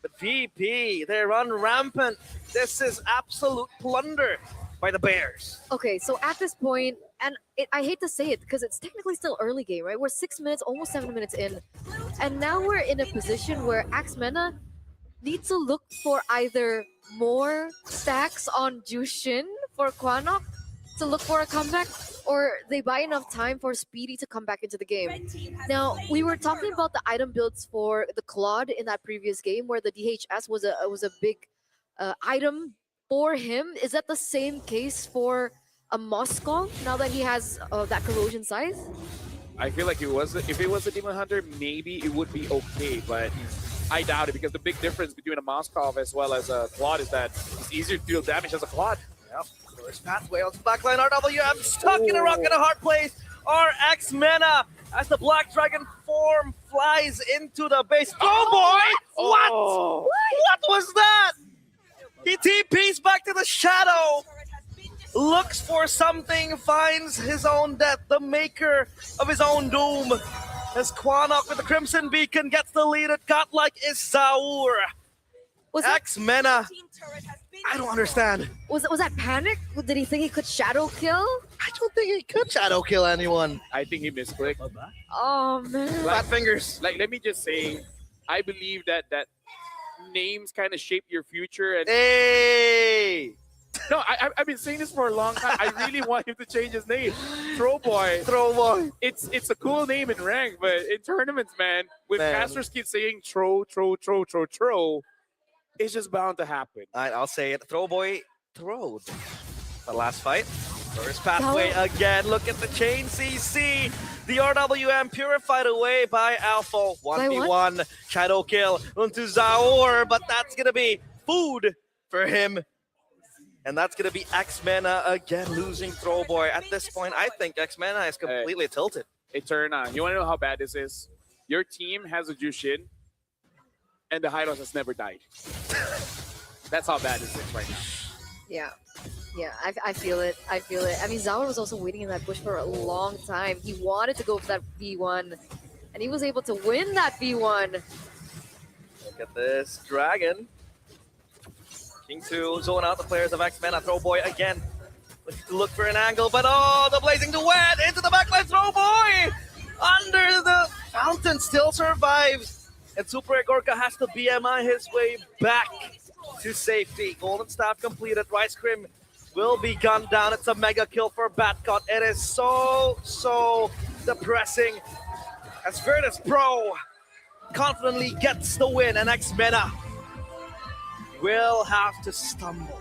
But VP, they run rampant. This is absolute plunder by the Bears. Okay, so at this point, and I hate to say it because it's technically still early game, right? We're 6 minutes, almost 7 minutes in, and now we're in a position where Axmena needs to look for either more stacks on Jushin for Kwanok to look for a comeback, or they buy enough time for Speedy to come back into the game. Now, we were talking about the item builds for the Claude in that previous game, where the DHS was a big item for him. Is that the same case for a Moscow now that he has that corrosion size? I feel like if it was a Demon Hunter, maybe it would be okay, but I doubt it because the big difference between a Moskov as well as a Claude is that it's easier to deal damage as a Claude. Yep. First pathway on the backline. RWM stuck in a rock and a hard place. Axmena as the Black Dragon form flies into the base. Oh boy! What? What was that? He TPs back to the shadow. Looks for something, finds his own death, the maker of his own doom. As Kwanok with the Crimson Beacon gets the lead, it got like is Zaur. Axmena, I don't understand. Was that panic? Did he think he could shadow kill? I don't think he could shadow kill anyone. I think he misclicked. Oh man. Flat fingers. Like, let me just say, I believe that names kind of shape your future. And hey! No, I've been saying this for a long time. I really want him to change his name. Throwboy. Throwboy. It's a cool name in rank, but in tournaments, man, when casters keep saying throw, it's just bound to happen. All right, I'll say it. Throwboy throwed. The last fight. First pathway again. Look at the chain CC. The RWM purified away by Alpha. 1v1. Shadow kill onto Zaur, but that's going to be food for him. And that's going to be Axmena again losing Throwboy. At this point, I think Axmena is completely tilted. Eterna, you want to know how bad this is? Your team has a Jushin, and the Hylos has never died. That's how bad this is right now. Yeah. Yeah, I feel it. I feel it. I mean, Zaur was also waiting in that bush for a long time. He wanted to go for that V1, and he was able to win that V1. Look at this Dragon. King 2 zone out the players of Axmena. Throwboy again. Look for an angle, but the Blazing Duet into the backline. Throwboy under the fountain still survives. And Super Gorka has to BMI his way back to safety. Golden Staff completed. Rice Crim will be gunned down. It's a mega kill for Batcot. It is so depressing as Virtus Pro confidently gets the win, and Axmena will have to stumble.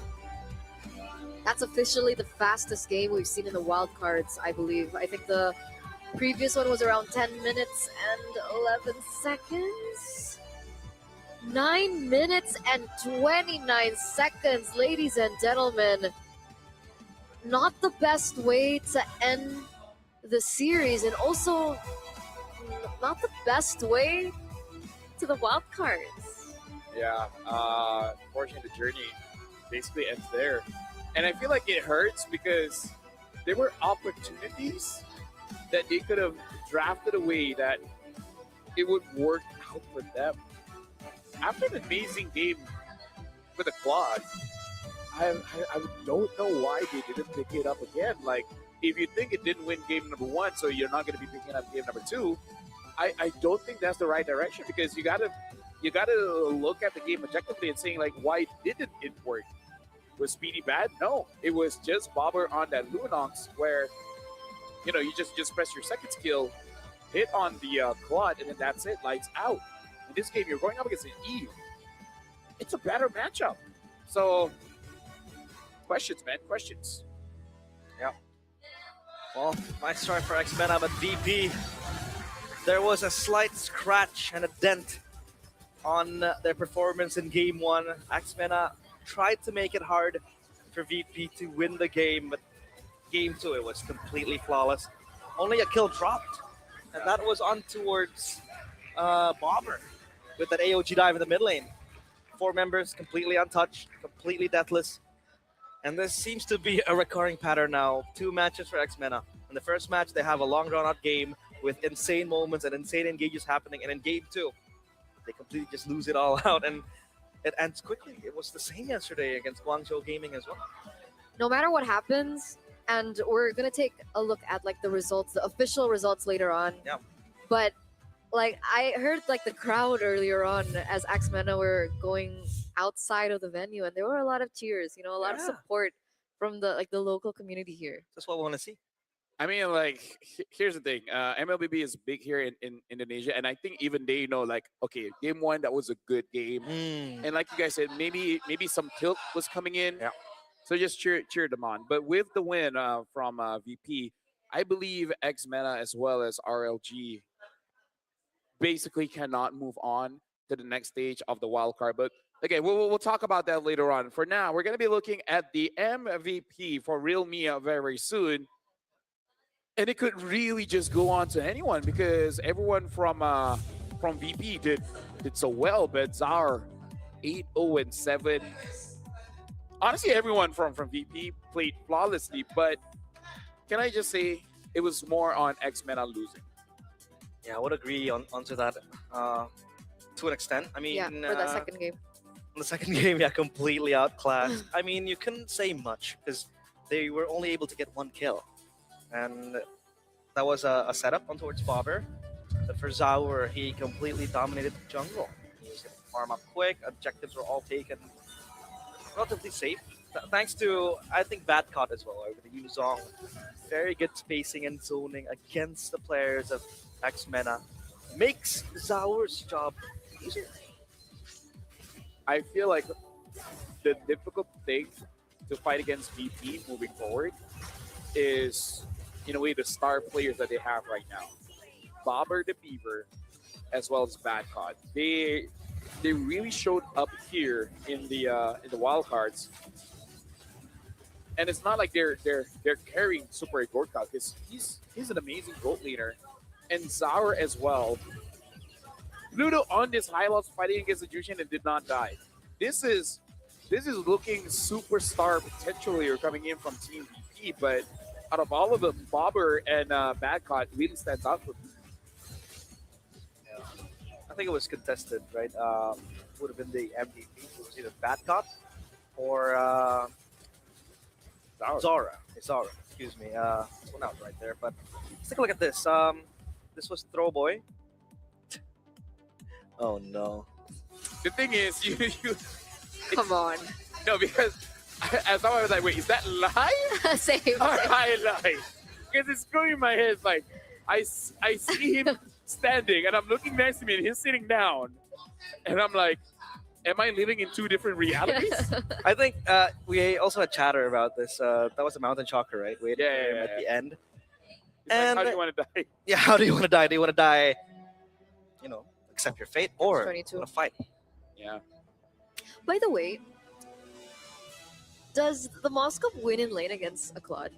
That's officially the fastest game we've seen in the wildcards, I believe. I think the previous one was around 10 minutes and 11 seconds. 9 minutes and 29 seconds, ladies and gentlemen. Not the best way to end the series, and also not the best way to the wildcards. Yeah, unfortunately, the journey basically ends there. And I feel like it hurts because there were opportunities that they could have drafted a way that it would work out for them. After an amazing game with a Claude, I don't know why they didn't pick it up again. Like, if you think it didn't win game number 1, so you're not going to be picking up game number 2, I don't think that's the right direction, because you gotta look at the game objectively and saying, like, why didn't it work? Was Speedy bad? No, it was just Bobber on that Lunox where, you know, you just press your second skill, hit on the Claude, and then that's it, lights out. In this game, you're going up against an Eve. It's a better matchup. So, questions, man, questions. Yeah. Well, nice start for Axmena, but VP, there was a slight scratch and a dent on their performance in game 1. Axmena tried to make it hard for VP to win the game, but game 2, it was completely flawless. Only a kill dropped, and that was on towards Bobber with that AOG dive in the mid lane. 4 members completely untouched, completely deathless. And this seems to be a recurring pattern now. 2 matches for Axmena. In the first match, they have a long drawn-out game with insane moments and insane engages happening. And in game 2, they completely just lose it all out. And it ends quickly. It was the same yesterday against Guangzhou Gaming as well. no matter what happens, and we're gonna take a look at like the results, the official results later on. Yeah. But like I heard like the crowd earlier on as Axmena were going outside of the venue, and there were a lot of cheers. You know, a lot of Yeah. support from the local community here. That's what we want to see. I mean, like, here's the thing. MLBB is big here in Indonesia, and I think even they know, like, okay, game one that was a good game, Mm. and like you guys said, maybe some tilt was coming in. Yeah. So just cheer them on. But with the win from VP, I believe X Meta as well as RLG basically cannot move on to the next stage of the wild card. But again, we'll talk about that later on. For now, we're going to be looking at the MVP for Real Mia very soon. And it could really just go on to anyone because everyone from VP did so well. But Zar 8-0-7. Honestly, everyone from VP played flawlessly. But can I just say it was more on X Meta losing? Yeah, I would agree onto that to an extent. I mean, Yeah, for that second game. in the second game, yeah, completely outclassed. I mean, you couldn't say much because they were only able to get one kill. And that was a setup on towards Bobber. But for Zaur, he completely dominated the jungle. He was able to farm up quick. Objectives were all taken relatively safe. Thanks to, I think, Bad Caught as well over the Yuzong. Very good spacing and zoning against the players of X-Mena. Makes Zaur's job easier. I feel like the difficult thing to fight against VP moving forward is, in a way, the star players that they have right now. Bobber the Beaver, as well as Bad Cod. They really showed up here in the wild cards. And it's not like they're carrying Super Gorka because he's an amazing goat leader. And Zaur as well. Ludo on this high loss fighting against the Jushin and did not die. This is looking superstar potential here coming in from Team VP, but out of all of them, Bobber and Badcott really stands out for me. Yeah. I think it was contested, right? Would have been the MVP. It was either Badcott or Zara. Excuse me. This one out right there. But let's take a look at this. This was Throwboy. Oh no. The thing is, you Come on. no, because as I was like, wait, is that live? Same. Or live? Because it's going in my head. It's like I see him standing, and I'm looking next to me, and he's sitting down, and I'm like, am I living in two different realities? I think we also had chatter about this. That was a Mountain Shocker, right? Waiting for him at the end. It's like, how do you want to die? Yeah, how do you want to die? Do you want to die, accept your fate, or 22. want to fight? Yeah. By the way, does the Moscow win in lane against a Claude?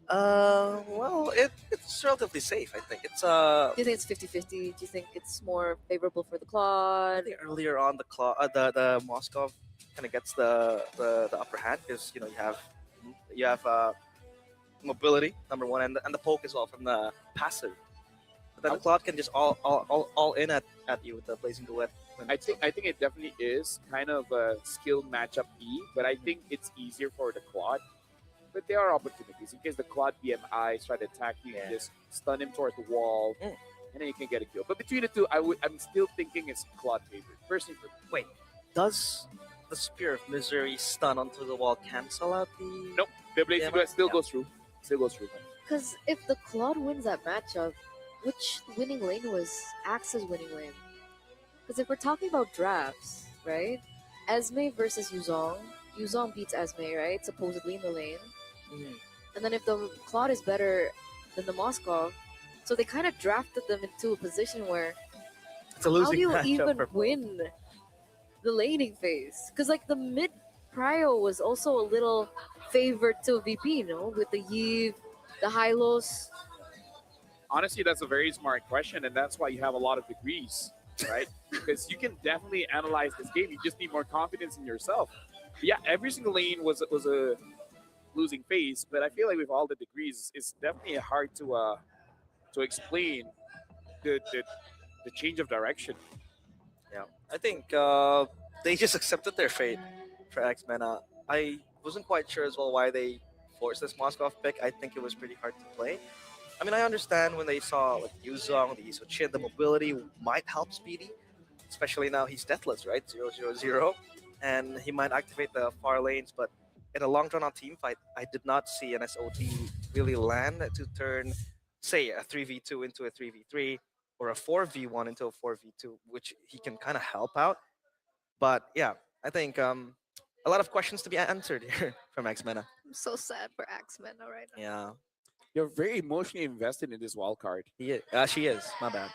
Well, it's relatively safe, I think. It's Do you think it's 50-50? Do you think it's more favorable for the Claude? earlier on the Moscow kind of gets the upper hand because you have mobility number one and the poke as well from the passive. But then the Claude can just all in at you with the Blazing Duet. I think it definitely is kind of a skill matchup E, but I think it's easier for the quad. But there are opportunities in case the quad BMIs try to attack you, you just stun him towards the wall, and then you can get a kill. But between the two, I'm still thinking it's quad favorite. Personally, for me. Wait, does the Spear of Misery stun onto the wall cancel out the? Nope, the Blazing Duet still goes through. Still goes through. Because if the Claude wins that matchup, which winning lane was Axe's winning lane? Because if we're talking about drafts, right? Esme versus Yuzong. Yuzong beats Esme, right? Supposedly in the lane. And then if the Claude is better than the Moskov, so they kind of drafted them into a position where It's a how losing do you matchup even for both. win the laning phase? Because like the mid prio was also a little favored to VP, with the Yves, the Hylos. Honestly, that's a very smart question, and that's why you have a lot of degrees, right? Because you can definitely analyze this game. You just need more confidence in yourself. But yeah, every single lane was a losing phase, but I feel like with all the degrees, it's definitely hard to explain the change of direction. Yeah, I think they just accepted their fate for X-Men. I wasn't quite sure as well why they forced this Moskov pick. I think it was pretty hard to play. I mean, I understand when they saw like Yuzong, the Yusochin, the mobility might help Speedy, especially now he's deathless, right? 0-0-0, and he might activate the far lanes. But in a long drawn out team fight, I did not see an SOT really land to turn, say, a 3v2 into a 3v3 or a 4v1 into a 4v2, which he can kind of help out. But yeah, I think a lot of questions to be answered here from X-Mena. I'm so sad for Axemen right now. Yeah, You're very emotionally invested in this wild card. she is. My bad.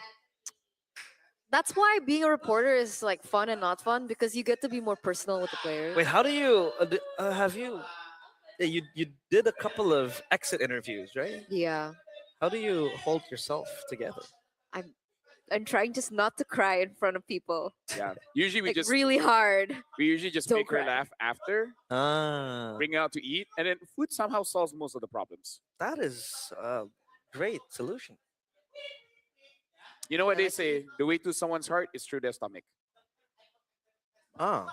That's why being a reporter is like fun and not fun because you get to be more personal with the players. Wait, how do you have you? Yeah, you did a couple of exit interviews, right? Yeah. How do you hold yourself together? I'm trying just not to cry in front of people. Yeah. Usually we Like just really hard. we usually just Don't make her cry. laugh after, Ah, bring her out to eat, and then food somehow solves most of the problems. that is a great solution. You know what they say? The way to someone's heart is through their stomach. Ah,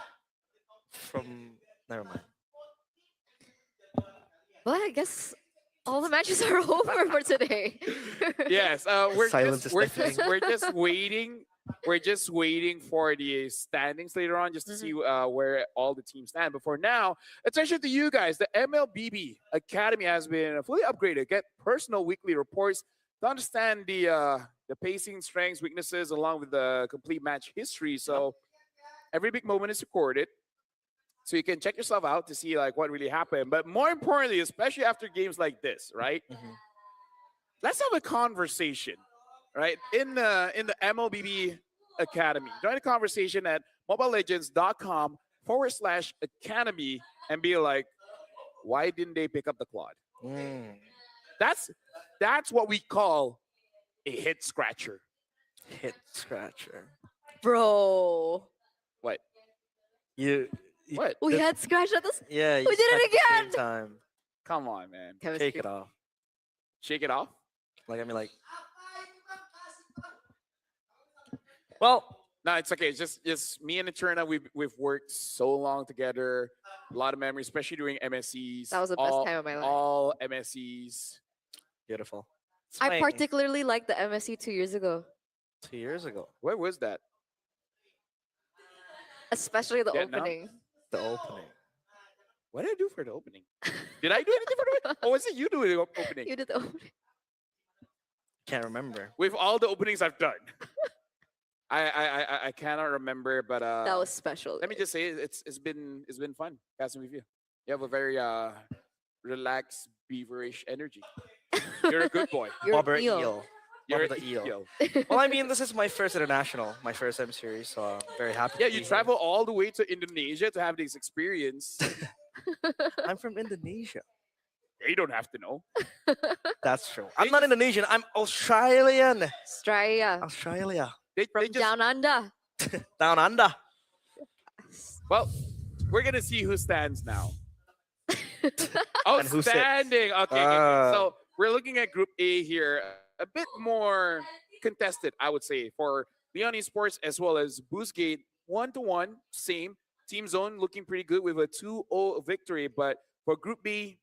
from never mind. But I guess all the matches are over for today. Yes, we're Silence just is we're deafening. just we're just waiting. We're just waiting for the standings later on, just to see where all the teams stand. But for now, attention to you guys. The MLBB Academy has been fully upgraded. Get personal weekly reports to understand the pacing, strengths, weaknesses, along with the complete match history. So every big moment is recorded, so you can check yourself out to see like what really happened. But more importantly, especially after games like this, right? Let's have a conversation, right? In the MLBB Academy. Join the conversation at mobilelegends.com/academy and be like, why didn't they pick up the quad? Mm, That's what we call a hit scratcher. hit scratcher. Bro. What? You What? We had scratch at this. yeah. You We did it scratched at the again! same time. Come on, man. Take it off. Shake it off. Like I mean, like. Well, No, it's okay. It's just me and Eterna. We've worked so long together. A lot of memories, especially during MSCs. That was the best time of my life. All MSCs. beautiful. I Swing. particularly liked the MSC 2 years ago, 2 years ago. Where was that? especially the Vietnam? opening. The opening. What did I do for the opening? Did I do anything for the opening? Or was it you doing the opening? You did the opening. Can't remember. With all the openings I've done. I cannot remember, but That was special. let me just say it's been fun casting with you. You have a very relaxed, beaverish energy. You're a good boy. You're Bobber an eel. Eel. You're Bobber an the eel. eel. Well, I mean, this is my first international, my first M series, so I'm very happy. Yeah, to you be travel all the way to Indonesia to have this experience. Here. I'm from Indonesia. They don't have to know. That's true. I'm not Indonesian. I'm Australian. Australia. Australia. They From just down under. Down under. well, we're gonna see who stands now. And who sits. Outstanding. Okay, Ah. so we're looking at Group A here, a bit more contested, I would say, for Leon Esports as well as Boostgate. 1-1, same. Team Zone looking pretty good with a 2-0 victory, but for Group B,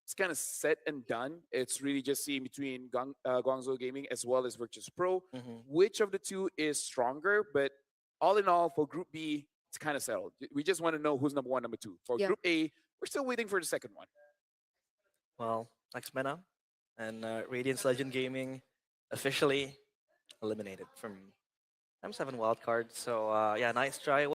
it's kind of set and done. It's really just seeing between Guangzhou Gaming as well as Virtus Pro, which of the two is stronger. But all in all, for Group B, it's kind of settled. We just want to know who's number one, number two. For Yeah. Group A, we're still waiting for the second one. Well, X-Mena and Radiance Legend Gaming officially eliminated from M7 wildcard. So yeah, nice try.